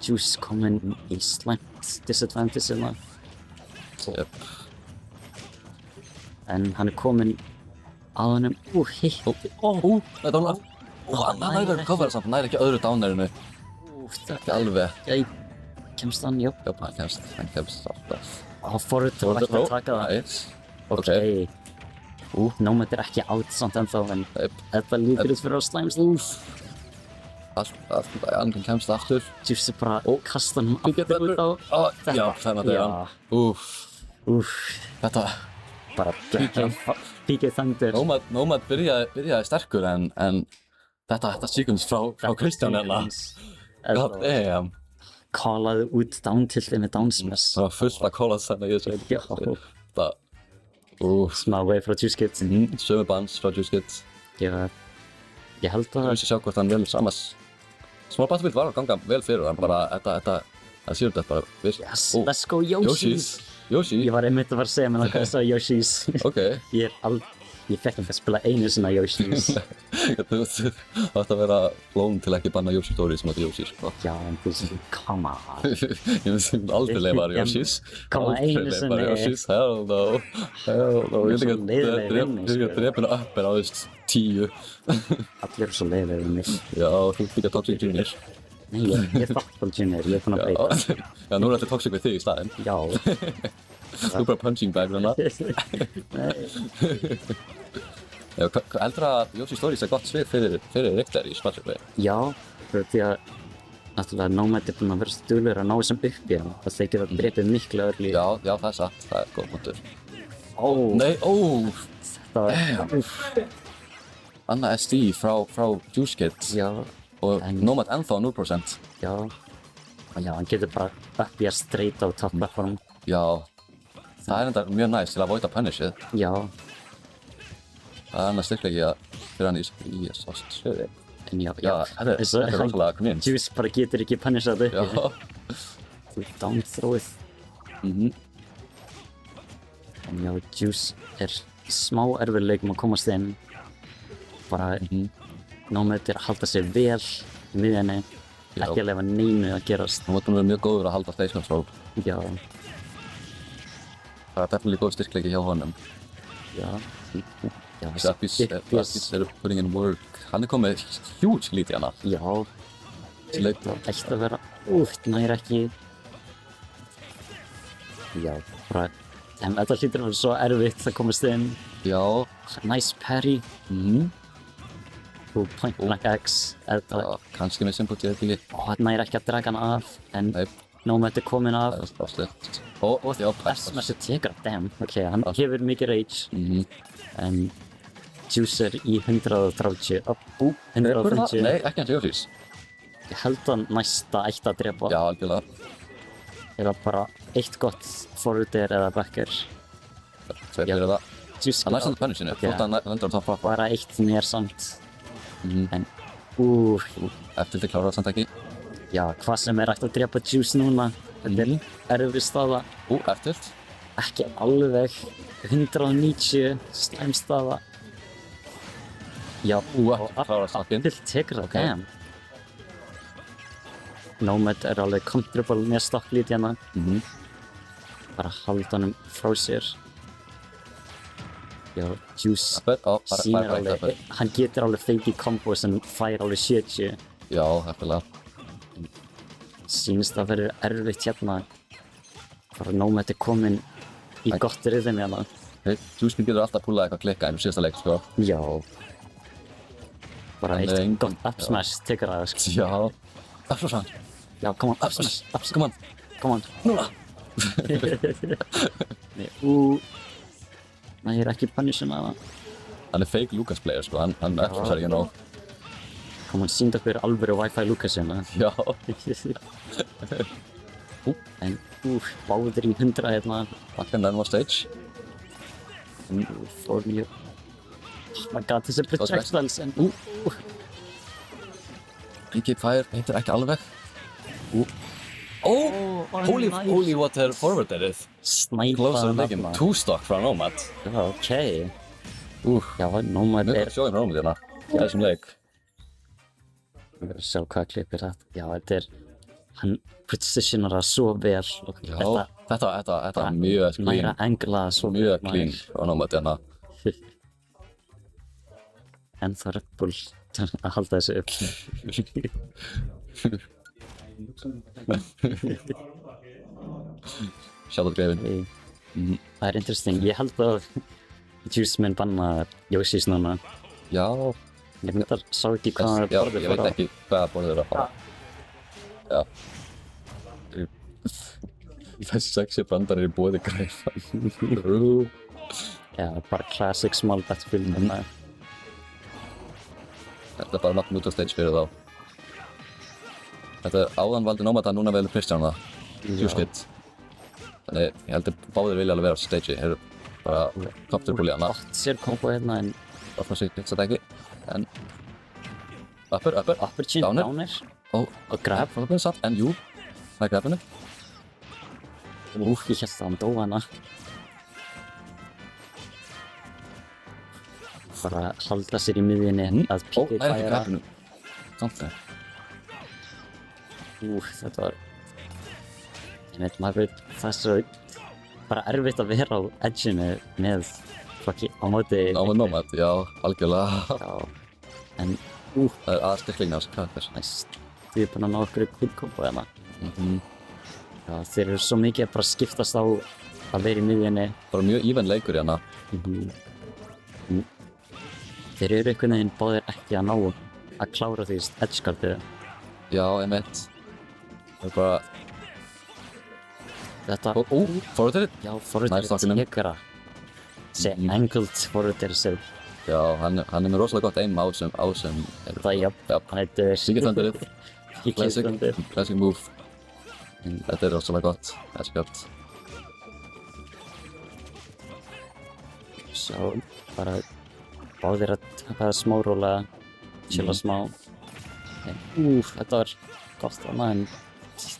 Juice kominn í slæmt disadvantage hérna. En hann er kominn að honum. Hitt. Hann næri að covera samt, næri ekki öðru downarinu. Ekki alveg. Kemst hann, jöp. Jöp, hann kemst alltaf. Forward, það var ekki að taka það. Ok. Nomad er ekki out samt ennþá, en þetta lítur út fyrir á slæmst. Hann kemst aftur. Juice bara kasta hann aftur út á. Já, þennan er hann. Þetta... Bara PK Thunder. Nomad byrjaði sterkur, en þetta sequence frá Kristján hérna. God damn. Callaði út downtiltið með downsmash. Það var fullt að calla þess að ég segi. Smá way frá Juice Kid. Sömu bans frá Juice Kid. Ég held að... Ég vissi sjá hvort hann vel samas. Small Battlefield var að ganga vel fyrir hann, bara þetta sér þetta bara virk. Yes, let's go Yoshis! Ég var einmitt að fara að segja mér að það Yoshis. Ok. Ég fekk ekki að spila einu sinna Yoshis. Þú ætti að vera blóm til ekki banna Yoshi Story sem átti Yoshis. Já, en þú veist, come on. Ég myndi aldrei leifaður Yoshis. Come on, einu sinni. Hell no. Ég vil ekki drepinu upp á 10. Allir eru svo leiðilegir við mig. Já, þú ert líka Toxic Junior. Nei, ég er Thoughtful Junior, ég er búinn að breyta. Já, nú er þetta Toxic við þig í staðinn. Já. Þú er bara punching bag hérna. Heldur að Yoshi Stories gott svið fyrir Richter í Smash-Play? Já, því að náttúrulega Nomad búinn að vera stúlur að ná þessum upp í hann. Það þeir geta drepið miklu early. Já, það er satt. Það góð punktur. Nei, Þetta var... Anna SD frá Juice Kid. Já. Og Nomad ennþá 0%. Já. Já, hann getur bara upp í að straight á top platform. Já. Það enda mjög næst til að avoida punishið. Já. Það annars styrkleiki fyrir hann í sviði. En já, þetta er rosalega convenient. Juice bara getur ekki punishað upp. Já. Þú down throwið. En já, Juice er smá erfiðleikum að komast inn. Bara Nomad að halda sig vel í miðjunni. Ekki að leyfa neinu að gerast. Hann var búinn að vera mjög góður að halda stage control. Já. Það er definitíð góð styrkleiki hjá honum. Já. Zappies eru putting in work. Hann er komið huge lead í hana. Já. Það ætti að vera nær ekki. Já, bara... Þetta hlýtur að vera svo erfitt að komast inn. Já. Nice parry. Og point blank X. Kannski með simpult, ég veit ekki. Þetta nær ekki að draga hana af, en Nomad komin af. Það er stutt. Já, S-Smash tekur af, damn. Ok, hann hefur mikið rage. En Juice er í 130. 150. Nei, ekki hans Yoshis. Ég held að næsta ætti að drepa. Já, algjörlega. Eða bara eitt gott forwarder eða backer. Tveir fyrir það. Hann næst hann punishinu, þótt hann lendur á top floppa. Bara eitt mér samt. En, Eftir til klárar samt ekki. Já, hvað sem er hægt að drepa Juice núna. Þetta er erfið staða. Eftir. Ekki alveg. 190, slæm staða. Já, og Apple tekur það, damn. Nomad er alveg comfortable með stokklít hérna. Bara halda honum frá sér. Já, Juice sýnir alveg, hann getur alveg fake combos en fær alveg 70. Já, hefnilega. Sýnist að verður erfitt hérna. Bara Nomad komin í gott rhythm hérna. Juice getur alltaf púlað eitthvað klikka í síðasta leik, sko. Já. Bara eitt gott up smash tekur það, sko. Já. Up smash. Já, come on, up smash. Come on. Núna. Nei, ég er ekki punishin að það. Hann er fake Lucas player, sko. Hann expressar ekki nóg. Kom hann sýnd okkur alvöru Wi-Fi Lucas hérna. Já. En, báðir í 100 hérna. Bakken nærma stage. Fór mjög... Oh my god, þessi projectiles en... Ríkið fire heitir ekki alveg. Holy water forwarderið. Closer leikinn. 2-stock frá Nomad. Já, ok. Já, Nomad er... Mjög sjóðum frá Nomad hérna. Í þessum leik. Við verðum að sjá hvað klippir þetta. Já, þetta er... Hann precisionar það svo vel. Já, þetta er mjög clean. Næra angla svo vel. Mjög clean frá Nomad hérna. En það er Red Bull að halda þessu upp. Shoutout Greifinn. Það er interesting. Ég held að Juice mun banna Yoshis núna. Já. Ég myndar sá ekki hvað það er borðið fyrir á. Ég veit ekki hvað borðið er að fara. Já. Þessi sexy brandar eru í boði Greifinn. Já, bara classic small battlefield hérna. Þetta er bara not neutral stage fyrir þá. Þetta er áðan valdi Nomad að núna velur Kristján það. Juice. Þannig ég heldur báðir vilja alveg vera á stage. Þeir eru bara comfortable í hana. Gott sér kombo hérna en... Það fann sig þetta ekki. En... Upper. Upper chin, downer. Og grab. En jú. Það er grabinu. Ég held að hann dó hana. Bara halda sér í miðjunni að píkið færa. Nei, ekki grabinu. Samt það. Þetta var... Ég veit, maður veit, það er svo bara erfitt að vera á edgeinu með á móti... Á móti Nomad, já, algjörlega. Já, en... Það er aðstyrkling á þessu karakter. Næst, við erum búin að ná okkur kvillkombo hérna. Já, þeir eru svo mikið að bara skiptast á að vera í miðjunni. Bara mjög even leikur hérna. Þeir eru einhvern veginn báðir ekki að ná að klára því edgeguardið. Já, einmitt. Það er bara... Þetta... Forwarder? Já, forwarder tekara. Þessi angled forwarder sem... Já, hann er með rosalega gott aim á sem... Það, þetta er... Síkithunderið. Síkithunderið. Classic move. Þetta er rosalega gott, edgeguard. Svo bara báðir að taka það smá rólega, chilla smá. Þetta var gott þarna en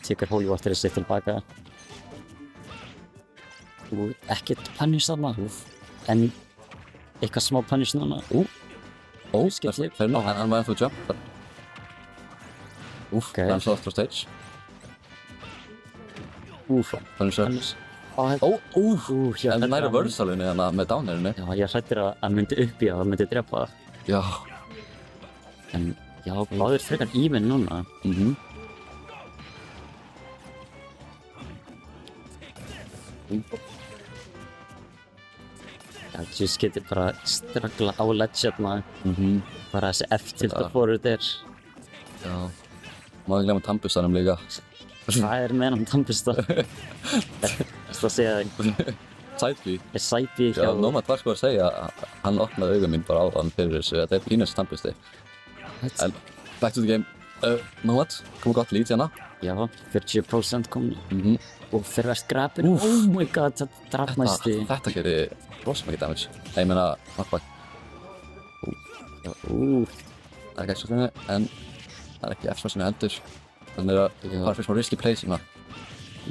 tekur Holy Water sitt tilbaka. Ekkert punish þarna, en eitthvað smá punish núna. Skellið. Hann var ennþá jump. Hann slótt frá stage. Punisher. En næri vörsalunni hérna með downairinni. Já, ég hrættir að hann myndi upp í að það myndi drepa það. Já. En já, báðir frekar even núna. Já, Juice getur bara stragla á ledge hérna. Bara þessi F-tilta forwarder. Já. Má ekki glemma tannbustanum líka. Hvað er með hann tannbusta? Það að segja það. Side-B. Side-B hjá... Já, Nomad var sko að segja að hann opnaði augun mín bara áðan fyrir þessu. Þetta er pínus tannbusti. En back to the game. Nomad, komið gott lead hérna. Já, 40% komið. Og þeir verðst grabin. Oh my god, þetta draf næsti. Þetta gerir rosalega mikið damage. Ég meina, knockback. Það er ekki F-svarsinu, en það er ekki F-svarsinu heldur. Þannig að fara fyrir smá risky plays hérna.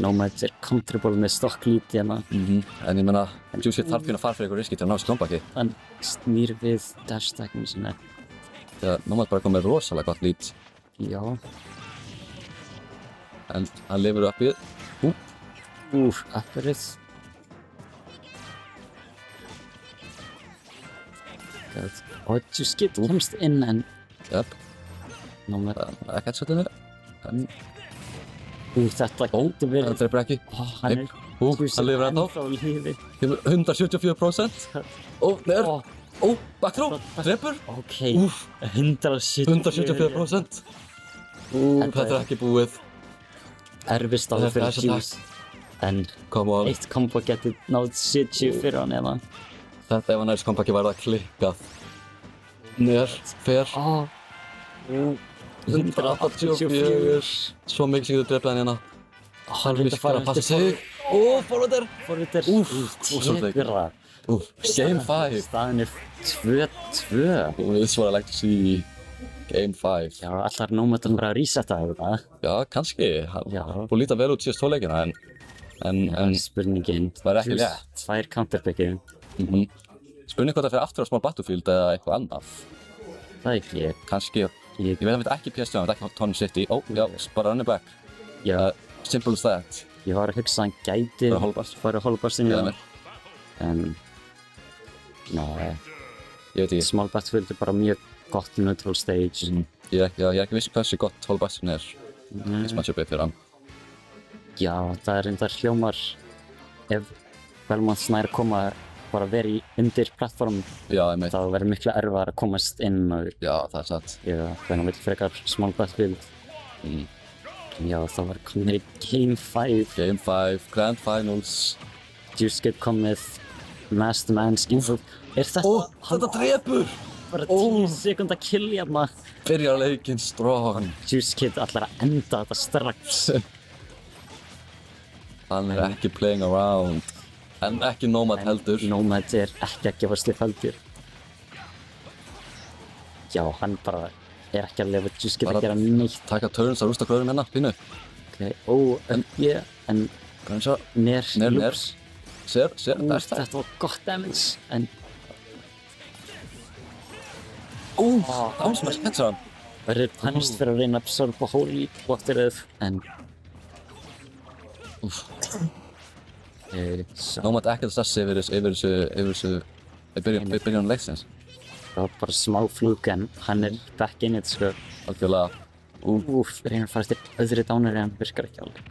Nomad er comfortable með stock lead hérna. En ég meina, Juicy þarf pínu að fara fyrir eitthvað risky til að ná þessu kompaki. Hann snýr við dash stackinu sinni. Já, Nomad bara kom með rosalega gott lead. Já. En hann lifir upp í þið. Upperið. Og Juicy komst inn en... Jöp. Nomad... Ekki headshotinu. Þetta getur verið... Það dreipur ekki. Hann er... Hann lifir ennþá. Hefur 174%. Back throw. Dreipur. Ok. 174%. Þetta er ekki búið. Erfist á það fyrir Juice. En eitt kombo getur náð 70 fyrir hann eða. Þetta ef hann næst kompaki var það klikkað. Nér, fer. 184. Svo mikið sem getur drefðið hann hérna. Hann reyndi að fara að passa sig. Forwarder. Tekra. Game 5. Staðan er 2-2. This is what I like to see. Game 5. Já, allar Nomadan bara að resetta þetta. Já, kannski. Hann búið lítið vel út síðast tóleikina en spurningin. Það var ekki létt. 2 counterpickið. Spurning hvort það fyrir aftur á small battlefield eða eitthvað annað. Það er ekki. Kannski. Ég veit að það veit ekki PS2, það veit ekki Tony City. Já, bara running back. Já. Simple as that. Ég var að hugsa að hann gæti fara hólbastinu. En... Nei. Ég veit ekki. Small battlefield er bara mjög gott neutral stage. Ég er ekki viss hversu gott hólbastinu er. Í matchupið fyrir hann. Já, það er reyndar hljómar ef Belmont nær koma bara verið undir plattform. Já, einmitt. Það verður miklu erfiðar að komast inn og... Já, það er satt. Já, þannig að vill frekar small battlefield. Já, það var komin í Game 5. Game 5, Grand Finals. Juice get komið, Master Man skilur. Er þetta... Þetta drepur! Bara 10 sekúnda kill hérna. Byrjar leikinn strong. Juice get allar að enda þetta strax. Hann er ekki playing around. En ekki Nomad heldur. Nomad er ekki að gefa slið heldur. Já, hann bara er ekki að lefa Juice get að gera neitt. Taka turns að rústa kröðum hérna, pínu. Ok, en Nér loops. Sér, þetta var gott damage, en... Downsmash catchar hann. Verður punished fyrir að reyna að absorba Holy Waterið, en... Nomad ekkert stress yfir þessu byrjun leiksins. Það var bara smá flúk en hann er back in it sko. Algjörlega. Reynir að fara eftir öðru dánari en hann virkar ekki alveg.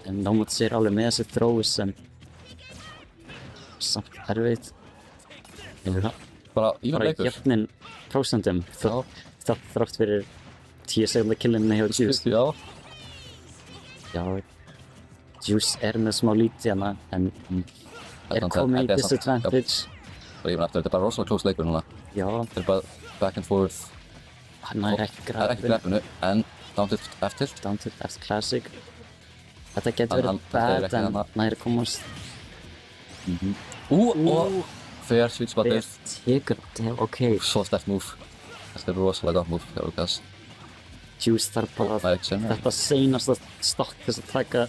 En Nomad sér alveg með þessi þrói sem samt erfitt. bara even leikur. Bara jöfnin prósentum. Þrátt fyrir 10 sekundar killinni hjá Juice. Já. Já. Juice með smá lítið hérna, en komið í disadvantage. Og ég eftir, þetta bara rosalega close leikur núna. Já. Þetta bara back and forth. Hann nær ekki greppinu. Það ekki greppinu, en down tilt F-tilt. Down tilt F classic. Þetta getur verið bad, en nær komast. Og fair sweet spotið. Tekur, ok. Svo sterkt move. Þetta rosalega gott move hjá Lucas. Juice þarf bara þetta seinasta stokk þess að taka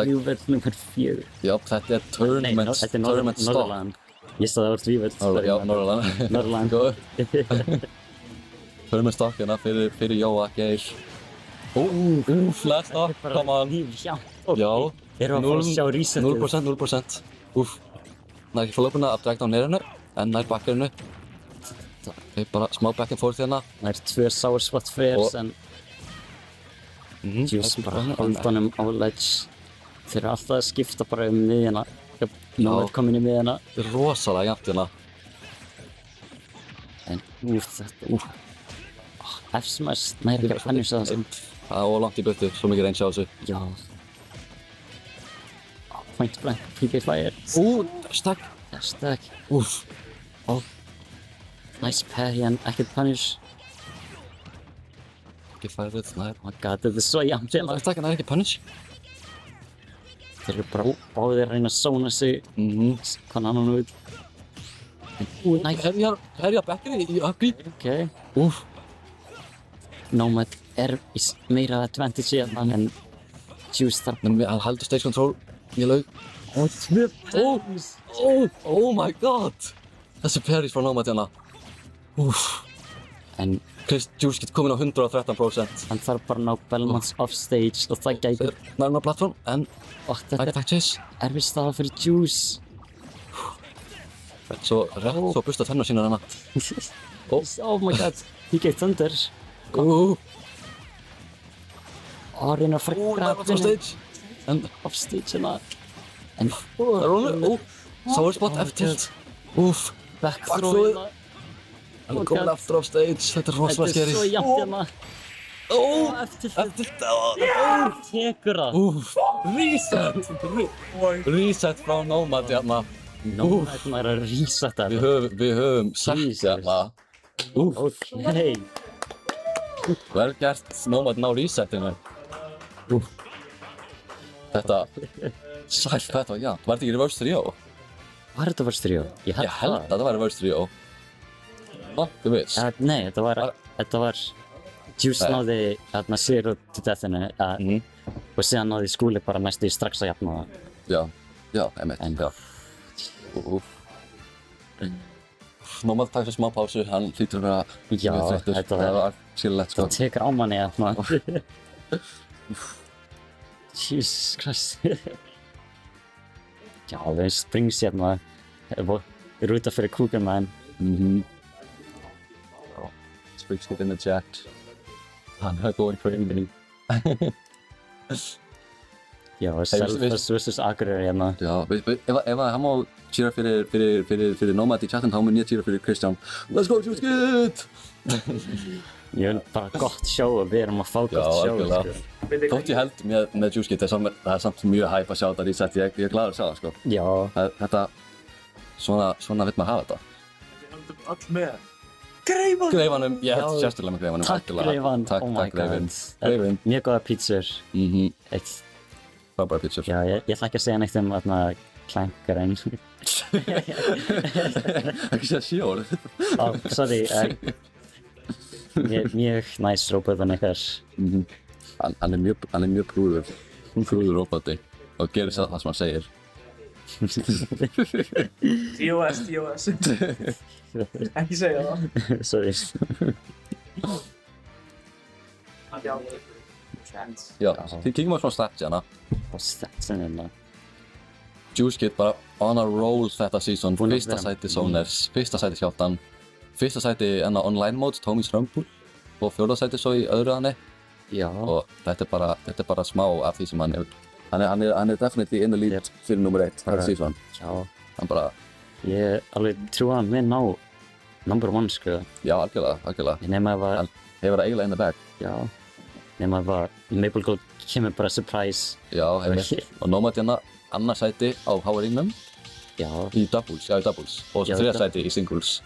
Vívill nr. 4. Já, þetta tournament stock. Ég sagði að það var Vívill. Já, Norrland. Tournament stock hérna fyrir Jóa, Geir. Flat stock, come on. Já. Erum við að fara að sjá resetið? 0%. Nær ekki fólkuna af drag down nýrinu, en nær bakkerinu. Bara smá back and forth hérna. Það 2 sour spot fairs, en Juice bara holdanum á ledge. Þeir eru alltaf að skipta bara miðjuna. Nómad komin í miðjuna. Þetta rosalega jafnt hérna. En þetta... F-smash næri ekki að punisha það. Það var langt í burtu, svo mikið range á þessu. Já. Point blank, PK Fire. Stack. Stack. Nice parry en ekkert punish. Ekki færið, nær. Oh my god, þetta svo jafnt hérna. Stack en ekki punish. Þeir eru bara báðir að reyna að zóna sig. Hvað annan út. Nice. Herja backeri í upbeat. Ok. Nomad meira advantage hérna, en Juice þarf... Hann heldur stage control í laug. Oh my god! Þessi parries frá Nomad hérna. En Juice getur komin á 113%. Hann þarf bara að ná Belmonts off stage og það gætur... Nærmar plattform, en... Þetta erfið staða fyrir Juice. Svo busta tennar sínar hérna. Oh my god, PK Thunder. Reyna að fara grabbinu. Off stage hérna. En... Sour spot F-tilt. Back throw hérna. Hann komin aftur á stage, þetta rosalega skeri. Þetta svo jafnt hérna. F-tilt. Tekur það. Reset frá Nomad hérna. Nomad er að resetta þetta. Við höfum sagt hérna. Ok. Vel gert, Nomad ná resetinu. Þetta... Sælt, þetta var jafnt. Var þetta ekki reverse 3-0? Var þetta reverse 3-0? Ég held að þetta var reverse 3-0. Þú veist? Nei, þetta var... Juice náði hérna 0 to deathinu og síðan náði Skúli bara næstu strax að jafna það. Já, einmitt. Nomad takk fyrir smá pásu, hann hlýtur að vera mjög þreyttur. Það var skilulegt sko. Það tekur á manni hérna. Jesus Christ. Já, við springs hérna. Við erum út af fyrir Cougarman. Springs get in the chat. Hann er going for inning. Já, Selfoss vs. Akureyri hérna. Já, ef hann má cheera fyrir Nomad í chatten, þá mun ég cheera fyrir Kristján. Let's go, Juice Kid! Ég vil bara gott sjó og við erum að fá gott sjó. Já, algjörlega. Þótt ég held með Juice Kid, það er samt mjög hæp að sjá þetta reset, ég er glaður að sjá það, sko. Já. Þetta, svona vill maður hafa þetta. Við höldum öll með. Greifanum, ég held sérstaklega með Greifanum. Takk Greifan, oh my god. Mjög góða pítsur. Frábæra pítsur. Já, ég ætla ekki að segja neitt þarna klænkarinn. Ekki segja sjór. Sorry. Mjög næs róbótan ykkar. Hann er mjög prúður róbóti og gerir það sem hann segir. TOS. Ekki segja það. Sorry. Já, þið kíkjum á svona stats hérna. Statsin hérna. Juice Kid bara on a roll þetta season. Fyrsta sæti Zoners, fyrsta sæti Hjáltan, fyrsta sæti online mode, Tommy's Rumble og fjórða sæti svo í öðru hanni. Já. Og þetta er bara smá af því sem hann er. Hann er definitely in the lead fyrir nummer 1 þetta season. Já. Hann bara Ég alveg trúi að hann mun ná number 1 sko. Já, algjörlega. Nema ef að... Hann hefur það eiginlega in the bag. Já. Nema ef að Maple Gold kemur bara surprise. Já, einmitt. Og Nomad hérna annað sæti á H-ringnum. Já. Í doubles. Og svo 3. sæti í singles.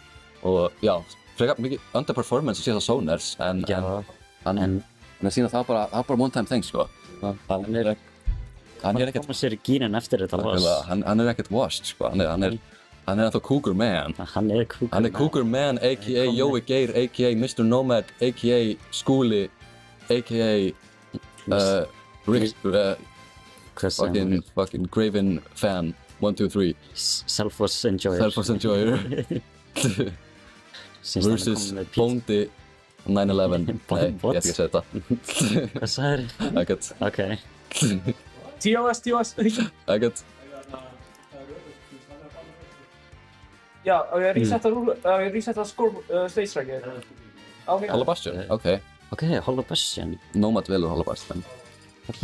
Og já, frekar mikið underperformance að síðan Zoners, en hann er síðan það bara one time thing, sko. Hann er ekkert... koma sér í gírinn eftir þetta loss. Hann er ekkert washed, sko. Hann er ennþá Cougar Man. Hann er Cougar Man, a.k.a. Jói Geir, a.k.a. Mr. Nomad, a.k.a. Skúli, a.k.a. Rick, fucking Graven Fan, 1, 2, 3. Selfless Enjoyer. Versus Bóndi 9/11. Nei, ég ætti ekki að segja þetta. Hvað sagðir? Ekkert. Ok. TOS. Ekkert. Já, á ég að resetta stage trackið. Hollow Bastion, ok. Ok, Hollow Bastion. Nomad velur Hollow Bastion. Ok.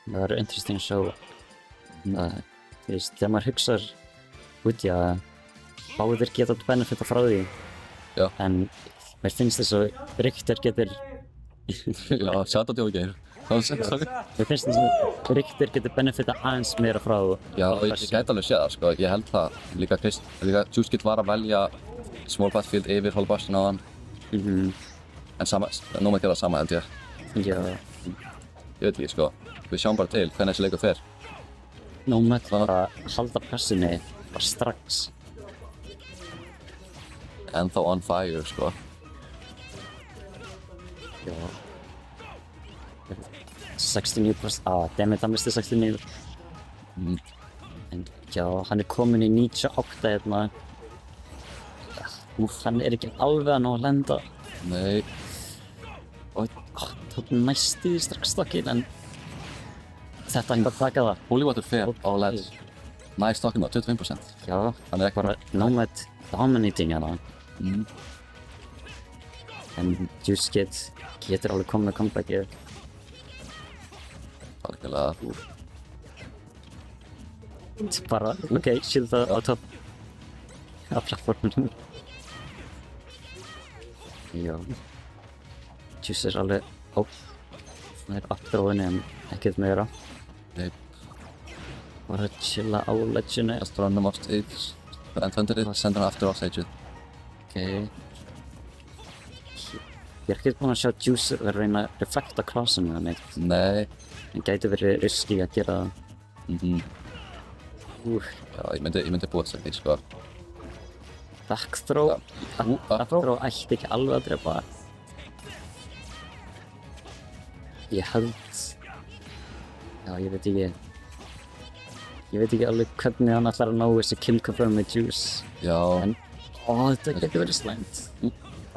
Það verður interesting að sjá. Þú veist, þegar maður hugsar út í að báðir geta benefita frá því. Já. En mér finnst þess að Richter getur... Já, shout out Jói Geir. Mér finnst þess að Richter getur benefita aðeins meira frá... Já, ég gæti alveg séð það, sko. Ég held það. Líka Juice var að velja Small Battlefield yfir Hollow Bastion á hann. En Nomad gerði það sama, held ég. Já. Ég veit ekki, sko. Við sjáum bara til hvernig þessi leikur fer. Nomad bara halda pressunni bara strax. Ennþá on fire, sko. Já. 69%, dammit, hann misti 69. En já, hann er komin í 98 hérna. Hann er ekki alveg að ná að lenda. Nei. Og tók næstu í strax stokkinn, en þetta hann bara taka það. Holywater fer á LED. Næst stokkinn á 25%. Já, hann er ekki bara Nomad dominating hérna. En Juice getur alveg komið með comebackið. Algjörlega. Bara, ok, shield það á topp af plattformunum. Já. Juice er alveg það er aftur á henni en ekkert meira. Nei. Bara chilla á ledginu. Just run him off stage. Endur þið, senda hann aftur á stageið. Ok. Ég er ekkert búinn að sjá Juice vera að reyna að reflekta crossinu eða neitt. Nei. En gæti verið risky að gera það. Já, ég myndi búast því, sko. Backthrow. Backthrow ætti ekki alveg að drepa. Ég held... Já, ég veit ekki alveg hvernig hann ætlar að ná þessi kill confirm með Juice. Já. En, þetta getur verið slæmt.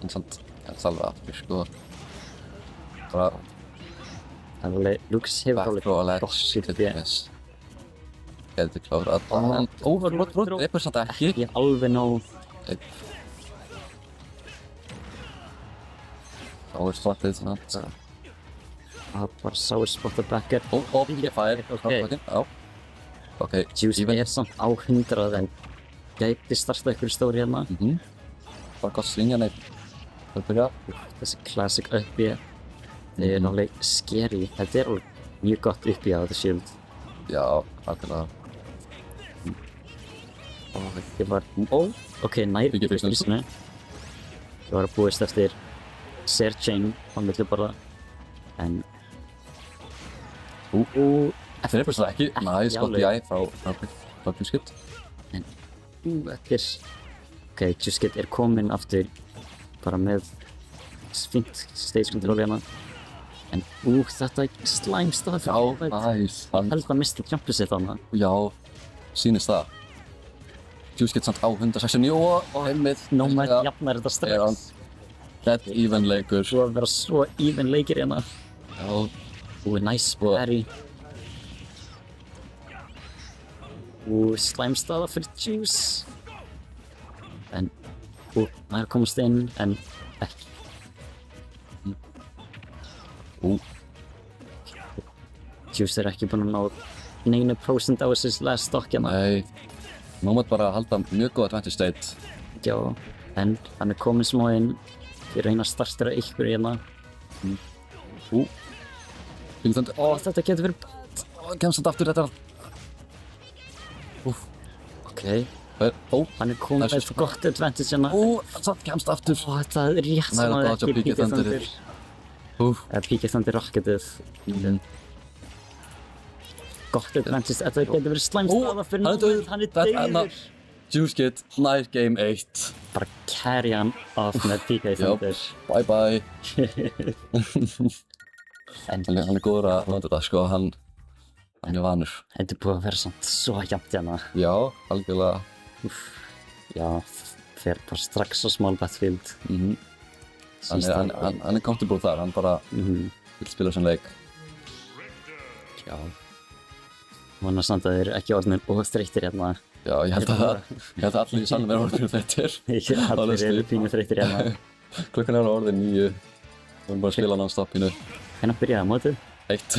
En samt, það er alveg aftur, sko. Bara... Lucas hefur alveg gott skipti. Gæti klárað. Overlord dreipur samt ekki. Ekki alveg nóg. Sour spotted samt. Bara sour spotted backer. Ég fær. Já. Ok. Juice er samt á 100 en gæti starta ykkur stóri hérna. Bara gott svingja neitt. Það byrja. Þessi classic uppi. Það er alveg scary. Þetta er alveg mjög gott uppi á þetta shield. Já, algjörlega. Ég var... Ok, nær fyrstinu. Ég var að búist eftir Searching á milli bara. En... Það er bara ekki. Næs, gott í æð frá Juice. En... Þetta er... Ok, Juice er kominn aftur bara með fint stage control hérna. En þetta er slæmstað. Já, næs. Ég held að mista jumpið sitt þarna. Já, sýnist það. Juice samt á 169 og einmitt. Nomad jafnar þetta strax. Dead even leikur. Svo að vera svo even leikir hérna. Já. Nice parry. Slæmstaða fyrir Juice. En, það er komast inn, en ekki. Juice er ekki búinn að ná neinu prósent á þessu last stock hérna. Nei, Nomad bara að halda mjög góð advantage state. Já, en hann er kominn smá inn fyrir að reyna að startera ykkur hérna. Þetta getur verið bad. Kemst þetta aftur, þetta Ok. Hann er kominn með gott advantage hérna. Það kemst aftur. Þetta er rétt sem að ekki Peak Thunder. Peak Thunder Rocketið. Gott advantage, þetta getur verið slæm staða fyrir Nomad, hann er deyður. Juice Kid, nice game 1. Bara carry hann off með Peak Thunder. Bye bye. Hann er góður að nota þetta sko, hann er vanur. Þetta er búið að vera samt svo jafnt hérna. Já, algjörlega. Já, fer bara strax á small battlefield. Hann er comfortable þar, hann bara vill spila sem leik. Já. Vona samt að þeir eru ekki orðnir óþreyttir hérna. Já, ég held að allir í salnum eru orðnir þreyttir. Allir eru pínu þreyttir hérna. Klukkan er orðin 9. Við erum bara að spila non-stop pínu. Hvernig byrjaði mótið? 1.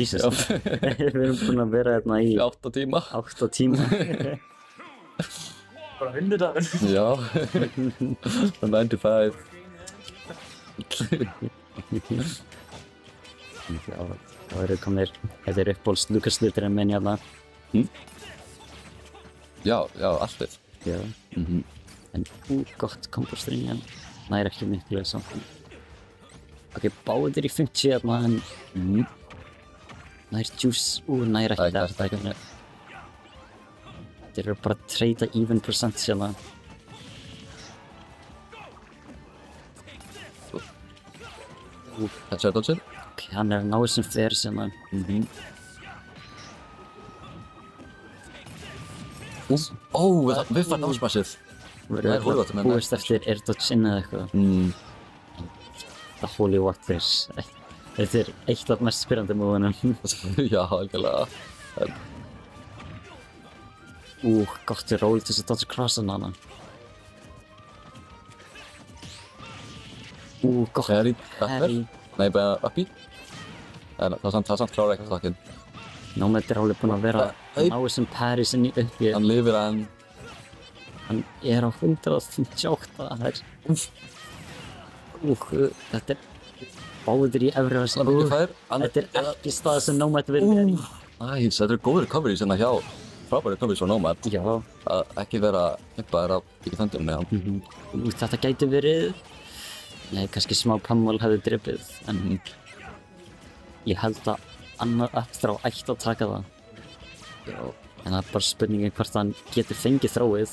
Jesus. Við erum búin að vera hérna í 8 tíma. 8 tíma. Bara vinnudagur. Já. 9 to 5. Þá eru komnir, þetta er uppbóls Lucas-hluturinn minn hérna. Já, allir. Já. En gott kombo-string en nær ekki miklu samt. Ok, báðir í 50 hérna en nær Juice, nær ekki þetta. Þeir eru bara að treyta even percent hérna. Þetta er dodger. Ok, hann er að ná þessum fer hérna. Við fann ásmassið. Búist eftir air dodge inn eða eitthvað. The Holy Waters. Þetta er eitt af mest spyrrandi múðunum. Já, algjörlega. Gott er ról til þess að dodge crossan hana. Gott Harry. Nei, bara uppi. Það er samt klára ekki takkinn. Nomad er alveg búinn að vera að ná þessum parry sinni uppi. Hann lifir en... Hann er á 158, það er... Þetta er báðir í efri versi. Þetta er ekki stað sem Nomad vil vera í. Næs, þetta eru góður recoveries hérna hjá. Frábæri recoveries frá Nomad. Já. Að ekki vera hippaðir á Peak Thunder með hann. Þetta gæti verið... Nei, kannski smá pummel hefði dripið, en ég held að annar uppþrá ætti að taka það. Já. En það er bara spurningin hvort hann getur fengið þróið.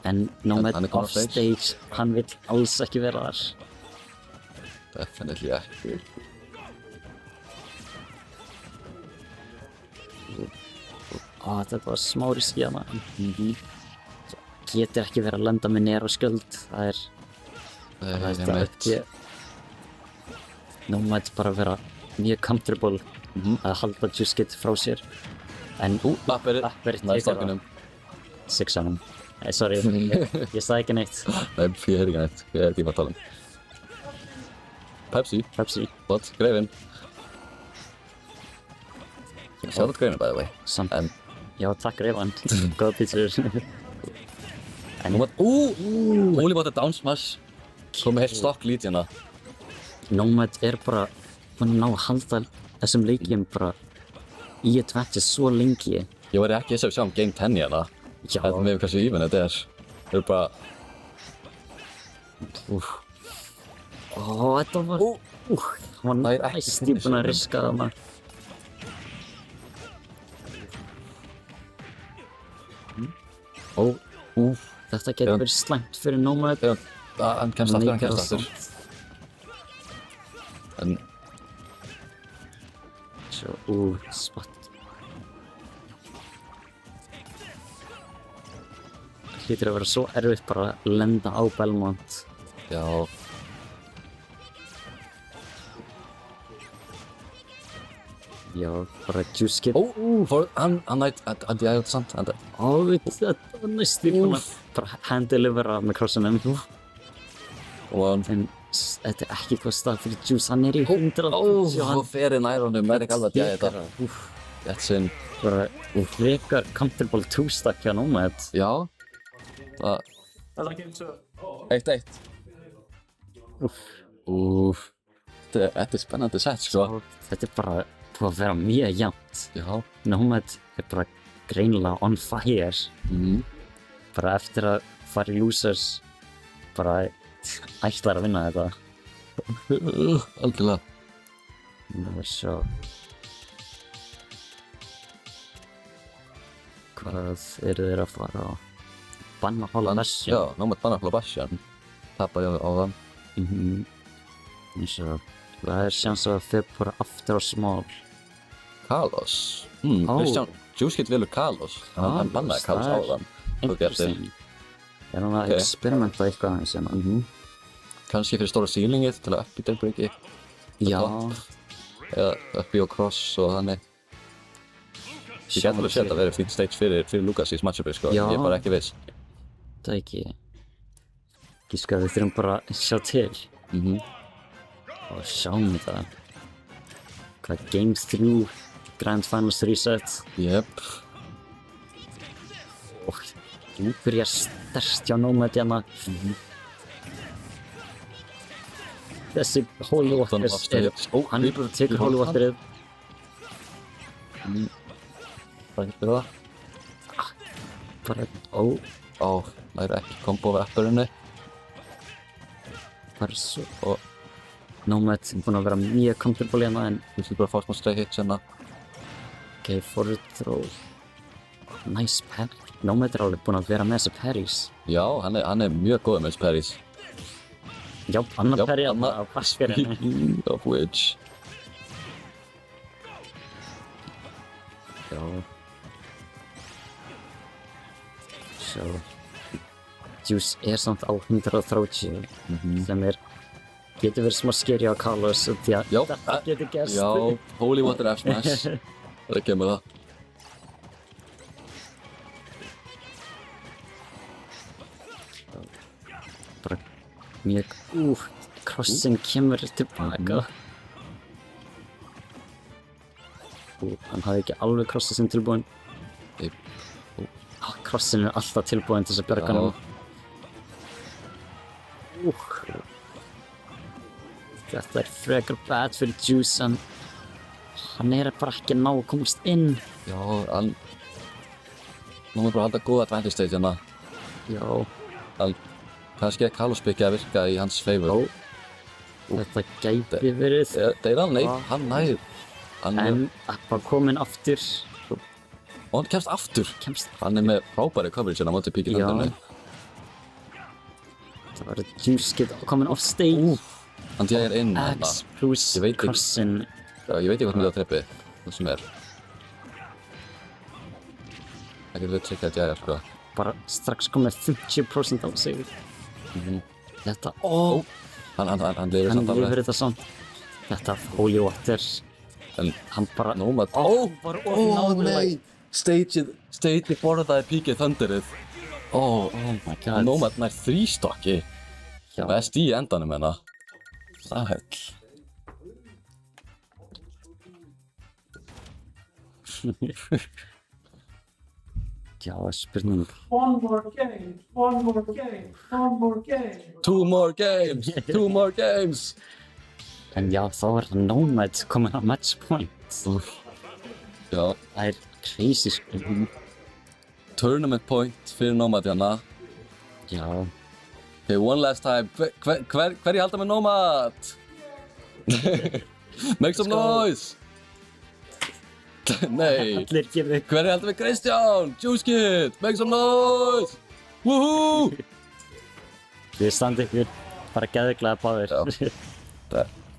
En Nomad off stage, hann vill alls ekki vera þar. Definitely ekki. Þetta var smá riski hana. Getur ekki verið að lenda með nýjar á skjöld, það er ekki... Nomad bara vera mjög comfortable að halda Juice Kid frá sér. En Apper tekur það 6-anum. Nei, sorry, ég sagði ekki neitt. Nei, ég heyri ekki neitt, ég er ekki að tala um. Pepsi. What? Greifinn. Shout out Greifinn, by the way. Já, takk Greifinn. Góða pítsur. Holy Water down smash. Komið heilt stokk lít hérna. Nomad er bara búinn að ná að halda þessum leikjum bara í advantage svo lengi. Ég væri ekki þess að við sjáum game 10 hérna. Já. Með hversu even þetta er. Það er bara... Þetta var... Hann var næstum búinn að riska þarna. Þetta getur verið slæmt fyrir Nomad. Hann kemst aftur. En... Svo, spot. Það hlýtur að vera svo erfitt bara að lenda á Belmont. Já. Já, bara Juice Kid. Hann nætt, ég hef samt. Þetta var næstum búinn að bara hand-delivera með crossinum. En þetta er ekki eitthvað stað fyrir Juice, hann er í 100. Ferið nær honum, er ekki alveg að djæja þetta. That's in. Bara frekar comfortable two-stack hjá Nomad. Já. Það... Eitt. Úff. Þetta spennandi set, sko. Þetta bara búið að vera mjög jafnt. Já. Nomad bara greinilega on fire. Bara eftir að fara í losers, bara ætlar að vinna þetta. Algjörlega. Það var svo... Hvað eru þeir að fara á? Banna Hollow Bastion? Já, Nomad banna Hollow Bastion. Tappaði á það. Svo, það sjans að þau bara aftur á small. Kalos? Kristján, Juice velur Kalos. Hann bannaði Kalos á það. Interesting. Er hann að experimenta eitthvað aðeins hérna? Kannski fyrir stóra ceiling-ið til að uppi delbreaki. Já. Eða uppi og cross og þannig. Ég get alveg séð að vera fínt stage fyrir Lucas í matchupi, sko. Ég bara ekki viss. Það ekki... Gíska við þurfum bara að sjá til. Og sjáum þetta. Hvað Game 3 Grand Finals reset. Jep. Og þú byrjar sterkt hjá Nomad hérna. Þessi Holy Waters hann tekur Holy Waterið. Hvað hittir það? Bara, næri ekki kombo við apparinnu. Bara svo, og Nomad búinn að vera mjög comfortable hérna en... Þú ætlum bara að fá smá stray hits hérna. Ok, forward throw. Nice parry. Nomad alveg búinn að vera með þessi parries. Já, hann er mjög góður með þessi parries. Já, annar parry á baskverðinni. Of which. Já. Svo. Juice samt á 130 sem getur verið smá scary á Kalos því að þetta getur gerst. Já, Holy Water F-Smash. Það kemur það. Bara mjög... Crossin kemur tilbaka. Hann hafði ekki alveg crossið sem tilbúinn. Crossin alltaf tilbúinn til þess að bjarga hann. Þetta frekar bad fyrir Juice, hann bara ekki að ná að komast inn. Já, nú er bara að halda góða advantage stage hérna. Já. Kannski er Kalos byggja að virka í hans favor. Þetta gæti verið. Hann nær. En bara kominn aftur. Og hann kemst aftur. Hann er með frábæri coverage hérna á móti Píki Landurinu. Það var Juice geta kominn off stage. Hann djægir inn X plus crossin. Já, ég veit ekki hvað með það treppi. Það sem er. Það getur við trikkað að djægja, sko. Bara strax komið 50% á sig. Þetta, hann lifir þetta samt. Þetta Holy Water. En hann bara... Nomad. Bara nei! Stageið borðaði Píki Thunderið. Oh my god. Nomad nær 3-stokki. Með SD í endanum hérna. Það hell. Já, spurning. One more game. 2 more games. En já, þá það Nomad komin á match point. Já. Það crazy, sko. Tournament point fyrir Nomad hérna. Já. Okay, one last time. Hverju halda með Nomad? Make some noise! Nei. Allir gefið upp. Hverju halda með Kristján? Juice Kid, make some noise! Woohoo! Þið standi ykkur bara geðviglega báðir.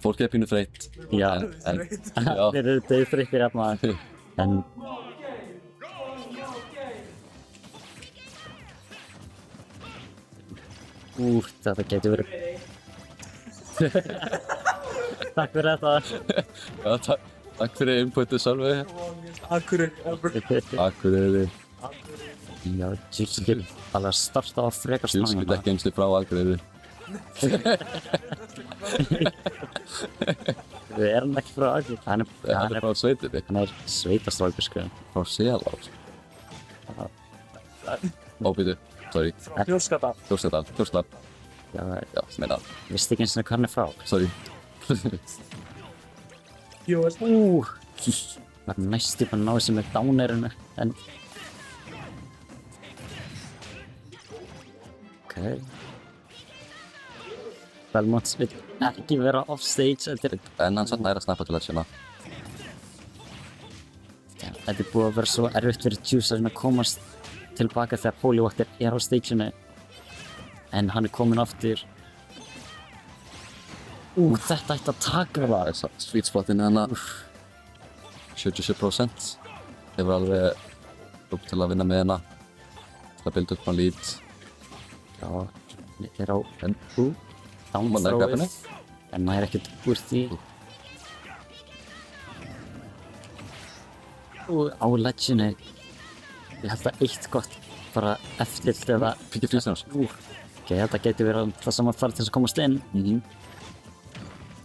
Fólk er pínu þreytt. Já. Þeir eru dauðþreyttir hérna. En... þetta getur verið... Takk fyrir þetta. Já, takk fyrir inputið, Sölvi. Akureyri. Já, Juice Kid alveg að starta á frekar Juice Kid ekki einslu frá Akureyri. Við erum ekki frá Akureyri. Hann er frá sveitinni. Hann er sveitastrákur, sko. Frá Selás. Óbýtu, sorry. Þjórskárdal. Já, meina. Vistu ekki eins og hvað hann er frá? Sorry. Var næstu bara að ná þessu með dánirinu, en... Ok. Belmont vil ekki vera offstage eftir... En hann satt næra að snappa til að sjöna. Þetta er búið að vera svo erfitt fyrir Juice að komast tilbaka þegar Holywater er á stageinu. En hann er komin aftur. Þetta ætti að taka það. Sweet spotinu hennar. 77%. Hefur alveg upp til að vinna með hennar. Til að bilda upp hann lead. Já, er á downthrow-ið. En það er ekkert úr því. Og á ledginu, ég held að eitt gott bara eftirlit eða... Fikið flýsnars. Ok, þetta getur verið það sem að fara til þess að komast inn.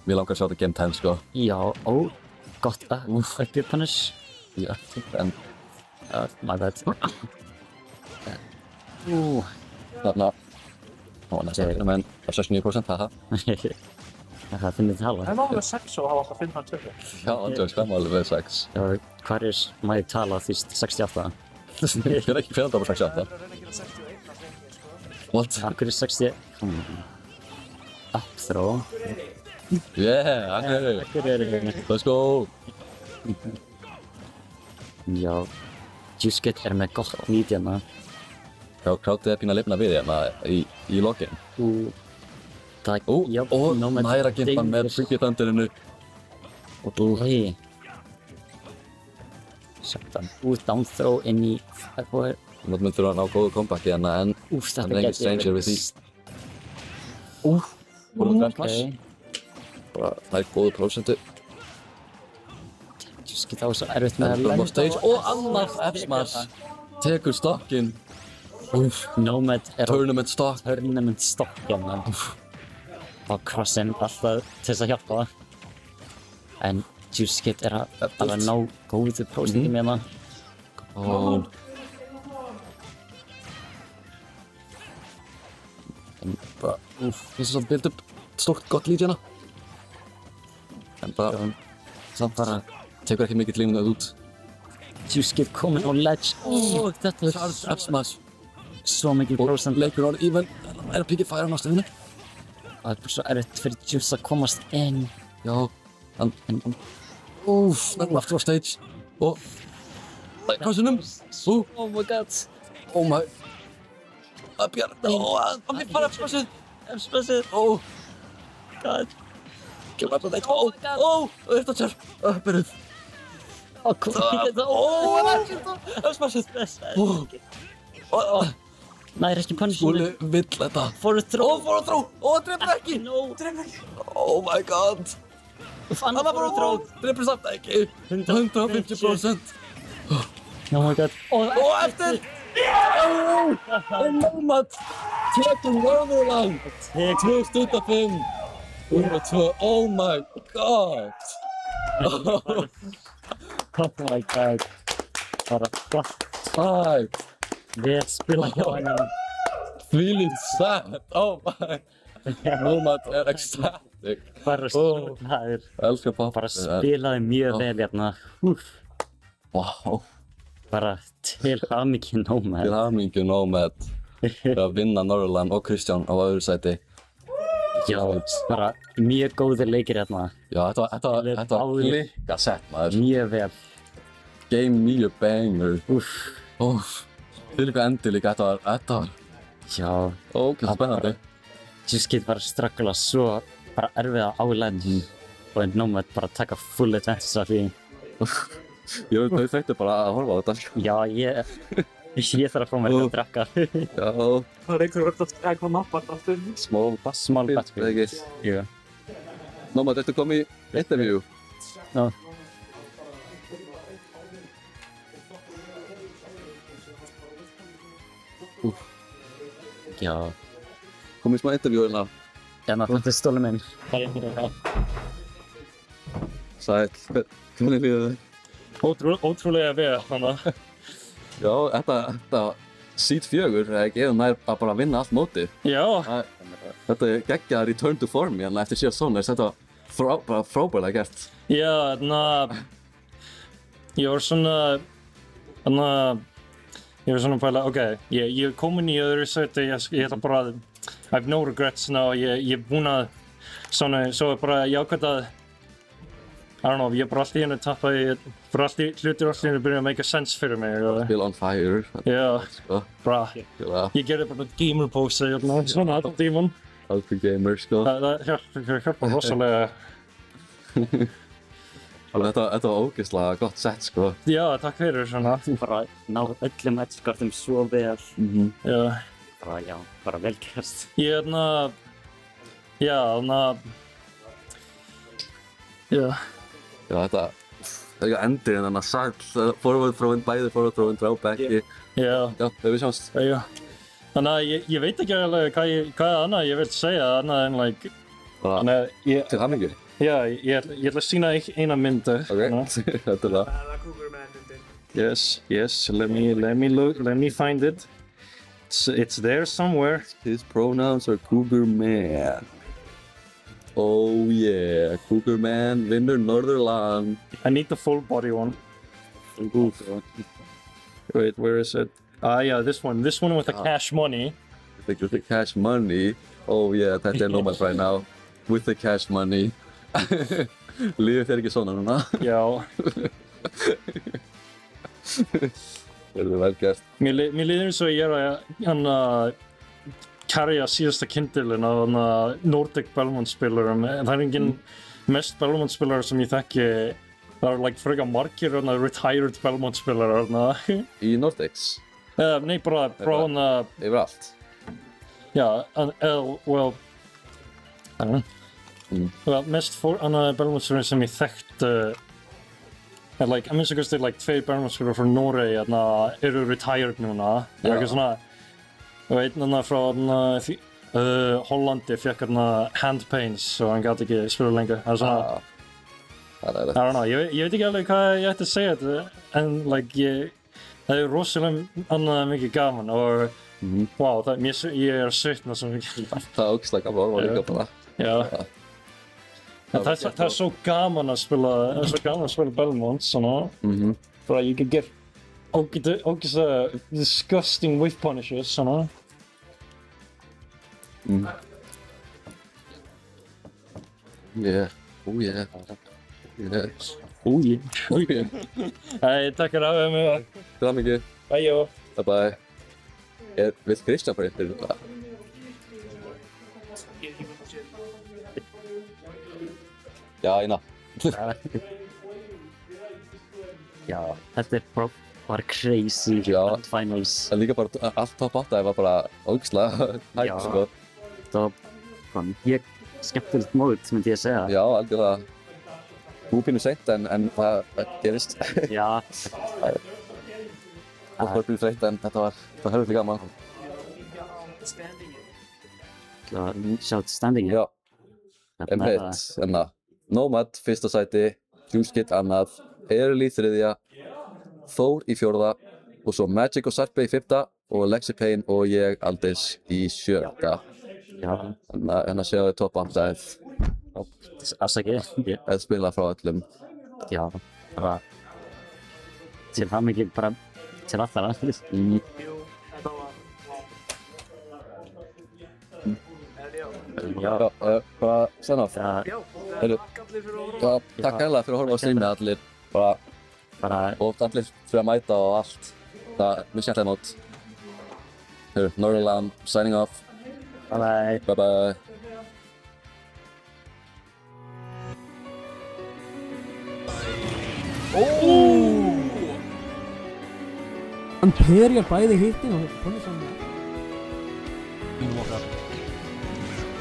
Mér langar að sjá þetta game 10, sko. Já, gott uppi punish. Já, en... My bad. Þarna... Ó, næsta ekki, menn það er 69%, haha. Það finnir tala. Það má alveg 6 og hafa alltaf 5 tökur. Já, andjóks, það má alveg verið 6. Já, hvar er maður tala því 68? Ég er ekki fyrir að 68. What? Akkur er 60... Up throw. Yeah, okay. Let's go. Já, Juice er með gott lead hérna. Já, krátið er pín að lifna við hérna í lokin. Og næra gimpan með Freaky Thunderinu. Hei. Sættan. Down throw inn í Fireboy. Nótt mynd þurfa að ná góðu comebacki hérna, en hann er engin stranger við því. Ok. Bara, það er góðu prósentu. Juice það var svo erfitt með að lenda á stage. Og annars F-smash tekur stokkinn. Nomad er Tournament stock. Tournament stock hérna. Og crossinn alltaf til þess að hjálpa það. En Juice er að ná góðu prósentum hérna. Finnst það build upp stórt gott lead hérna. En bara, samt bara, tekur ekki mikið lífnað út. Juice komin á ledge. Þetta er F-smash. Svo mikið prósent. Leikur on even, er að pikið færa á náttúrulega. Það er bara svo erfitt fyrir Juice að komast inn. Já, hann... nefnum aftur á stage. Og... Crossinum. Oh my god. Oh my... Björn, hann vil fara F-smashið. F-smashið. God. Kemur aftur á stage. Þetta sér. Byrjuð. Hvað er þetta? F-smashið. Næri ekki punishinu. Skúli vill þetta. For a throw. For a throw. Hann drefur ekki. Drefur ekki. Oh my god. Hann var for a throw. Drefur samt ekki. 150%. Oh my god. Og eftir. Nomad. Tekur Norðurland. 2005. 102. Oh my god. Oh my god. Bara Five. Við spila hjá henni. Þvílíkt sad. Oh my. Nomad er ecstatic. Bara spilaði. Elskar pappa. Bara spilaði mjög vel hérna. Wow. Bara til hamingju Nomad. Til hamingju Nomad. Fyrir að vinna Norðurland og Kristján á öðru sæti. Já, bara mjög góðir leikir hérna. Já, þetta var líka sett maður. Mjög vel. Game 9 banger. Þið líka endi líka, þetta var... Já. Ógeðslega spennandi. Juice var að struggla svo bara erfiða á ledge. Og Nomad bara taka full advantage af því. Ég veit þau þættu bara að horfa á þetta. Já, ég þarf að fá mér að drakka. Já. Það er einhver vörð aftur, hvað mappar aftur? Small battlefield. Já. Nomad, ertu komið í interview? Já. Já. Komið í smá interview hérna. Þetta er stólinn minn. Sæll, hvernig líður þig? Ótrúlega vel, þannig. Já, þetta Seed 4 er ekki eða nær að bara vinna allt mótið. Já. Þetta er geggjað return to form hérna eftir síðan svona, þetta bara frábærlega gert. Já, ég var svona, pæla, ok, ég er komin í öðru sæti, ég ætla bara að, I have no regrets now, ég er búinn að, svo er bara jákvæmt að, I don't know, ég er bara allt í henni tappaði, hlutir allt í henni byrja að make a sense fyrir mig. Feel on fire. Já, bara, ég gerði bara gamer pose, svona alltaf tíman. Alltaf gamer, sko. Það hjálpa rosalega. Þetta var ógeðslega gott sett, sko. Já, takk fyrir, svona. Bara ná öllum edgeguardum svo vel. Já. Bara vel gert. Já. Já, þetta er endir en þannig að sæll, forward throwing, bæði forward throwing, drawback. Já, við sjáumst. Já. Þannig að ég veit ekki alveg hvað annað ég vil segja, annað en Til hamingju. Já, ég ætla að sýna eina myndu. Ok, þetta er það. Yes, let me find it. It's there somewhere. His pronouns are Cougar Man. Oh yeah, Cougar Man vinnur Norðurland. I need the full body one. Wait, where is it? Yeah, this one with the cash money. With the cash money. Oh yeah, þetta er Nomad right now. With the cash money. Líður þér ekki svona núna? Já. Það er vel gert. Mér líður eins og ég er að carrya síðasta kindilinn á Nordic Belmont-spilarum. Það er engin mest Belmont-spilarar sem ég þekki. Það er frekar margir retired Belmont-spilarar. Í Nordics? Nei, bara frá Yfirallt? Já, well, mest Belmont-spilarar sem ég þekkti að minnst kosti tveir Belmont-spilarar frá Noregi eru retired núna. Það er ekki svona, einn frá Hollandi fekk hand pains og hann gæti ekki spila lengur. Það er svona, I don't know, ég veit ekki alveg hvað ég ætti að segja þetta, en það er rosalega mikið gaman og wow, ég er 17 svo mikið. Það er ógeðslega gaman að líka bara. Já. En það er svo gaman að spila Belmont, svona. Bara you can get disgusting whiff punishes, svona. Yeah, oh yeah. Yes. Oh yeah. Hei, takk fyrir að hafa mig. Til hamingju. Bæjó. Bye. Vill Kristján bara yfir þetta? Já, eina. Já, þetta er bara crazy Grand Finals. En líka bara allt top 8 var bara ógeðslega hægt, sko. Það var bara mjög skemmtilegt mót, myndi ég segja. Já, algjörlega. Pínu seint, en það gerist. Já. Það var pínu seint, en þetta var helviti gaman. Það var sjá standingin. Já. Einmitt. Nomad fyrsta sæti, Juicekid annað, Early þriðja, Thor í fjórða og svo Magic og Sarpe í fymta og Lexi Payne og ég Aldis í sjötta. Já. Þannig að sjáðu top 8-ið. Afsakið. Eða spila frá öllum. Já, bara til hamingju bara til allra. Já, bara send off. Já, takk hérlega fyrir að horfa á streamið allir. Og allir fyrir að mæta og allt. Það er mjög skemmtilega mót. Norðurland, signing off. Bye bye. Bye bye. Hann perjar bæði hittin og komið saman. Mínum okkar.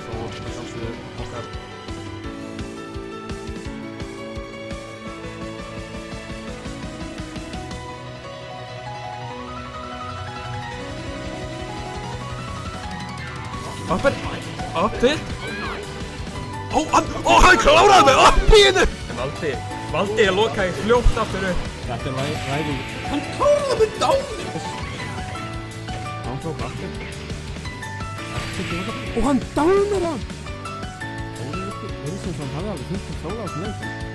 Svo sjálfsögðu okkar. Upper. Up it. hann kláraði mig upp í hennu! Valdi er lokaði fljótt aftur upp. Þetta er ræðing. Hann kláraði mig dánir! Hann tók aftur. Og hann dánar hann! Óriðsson hafði alveg 15 klára á þessu leik.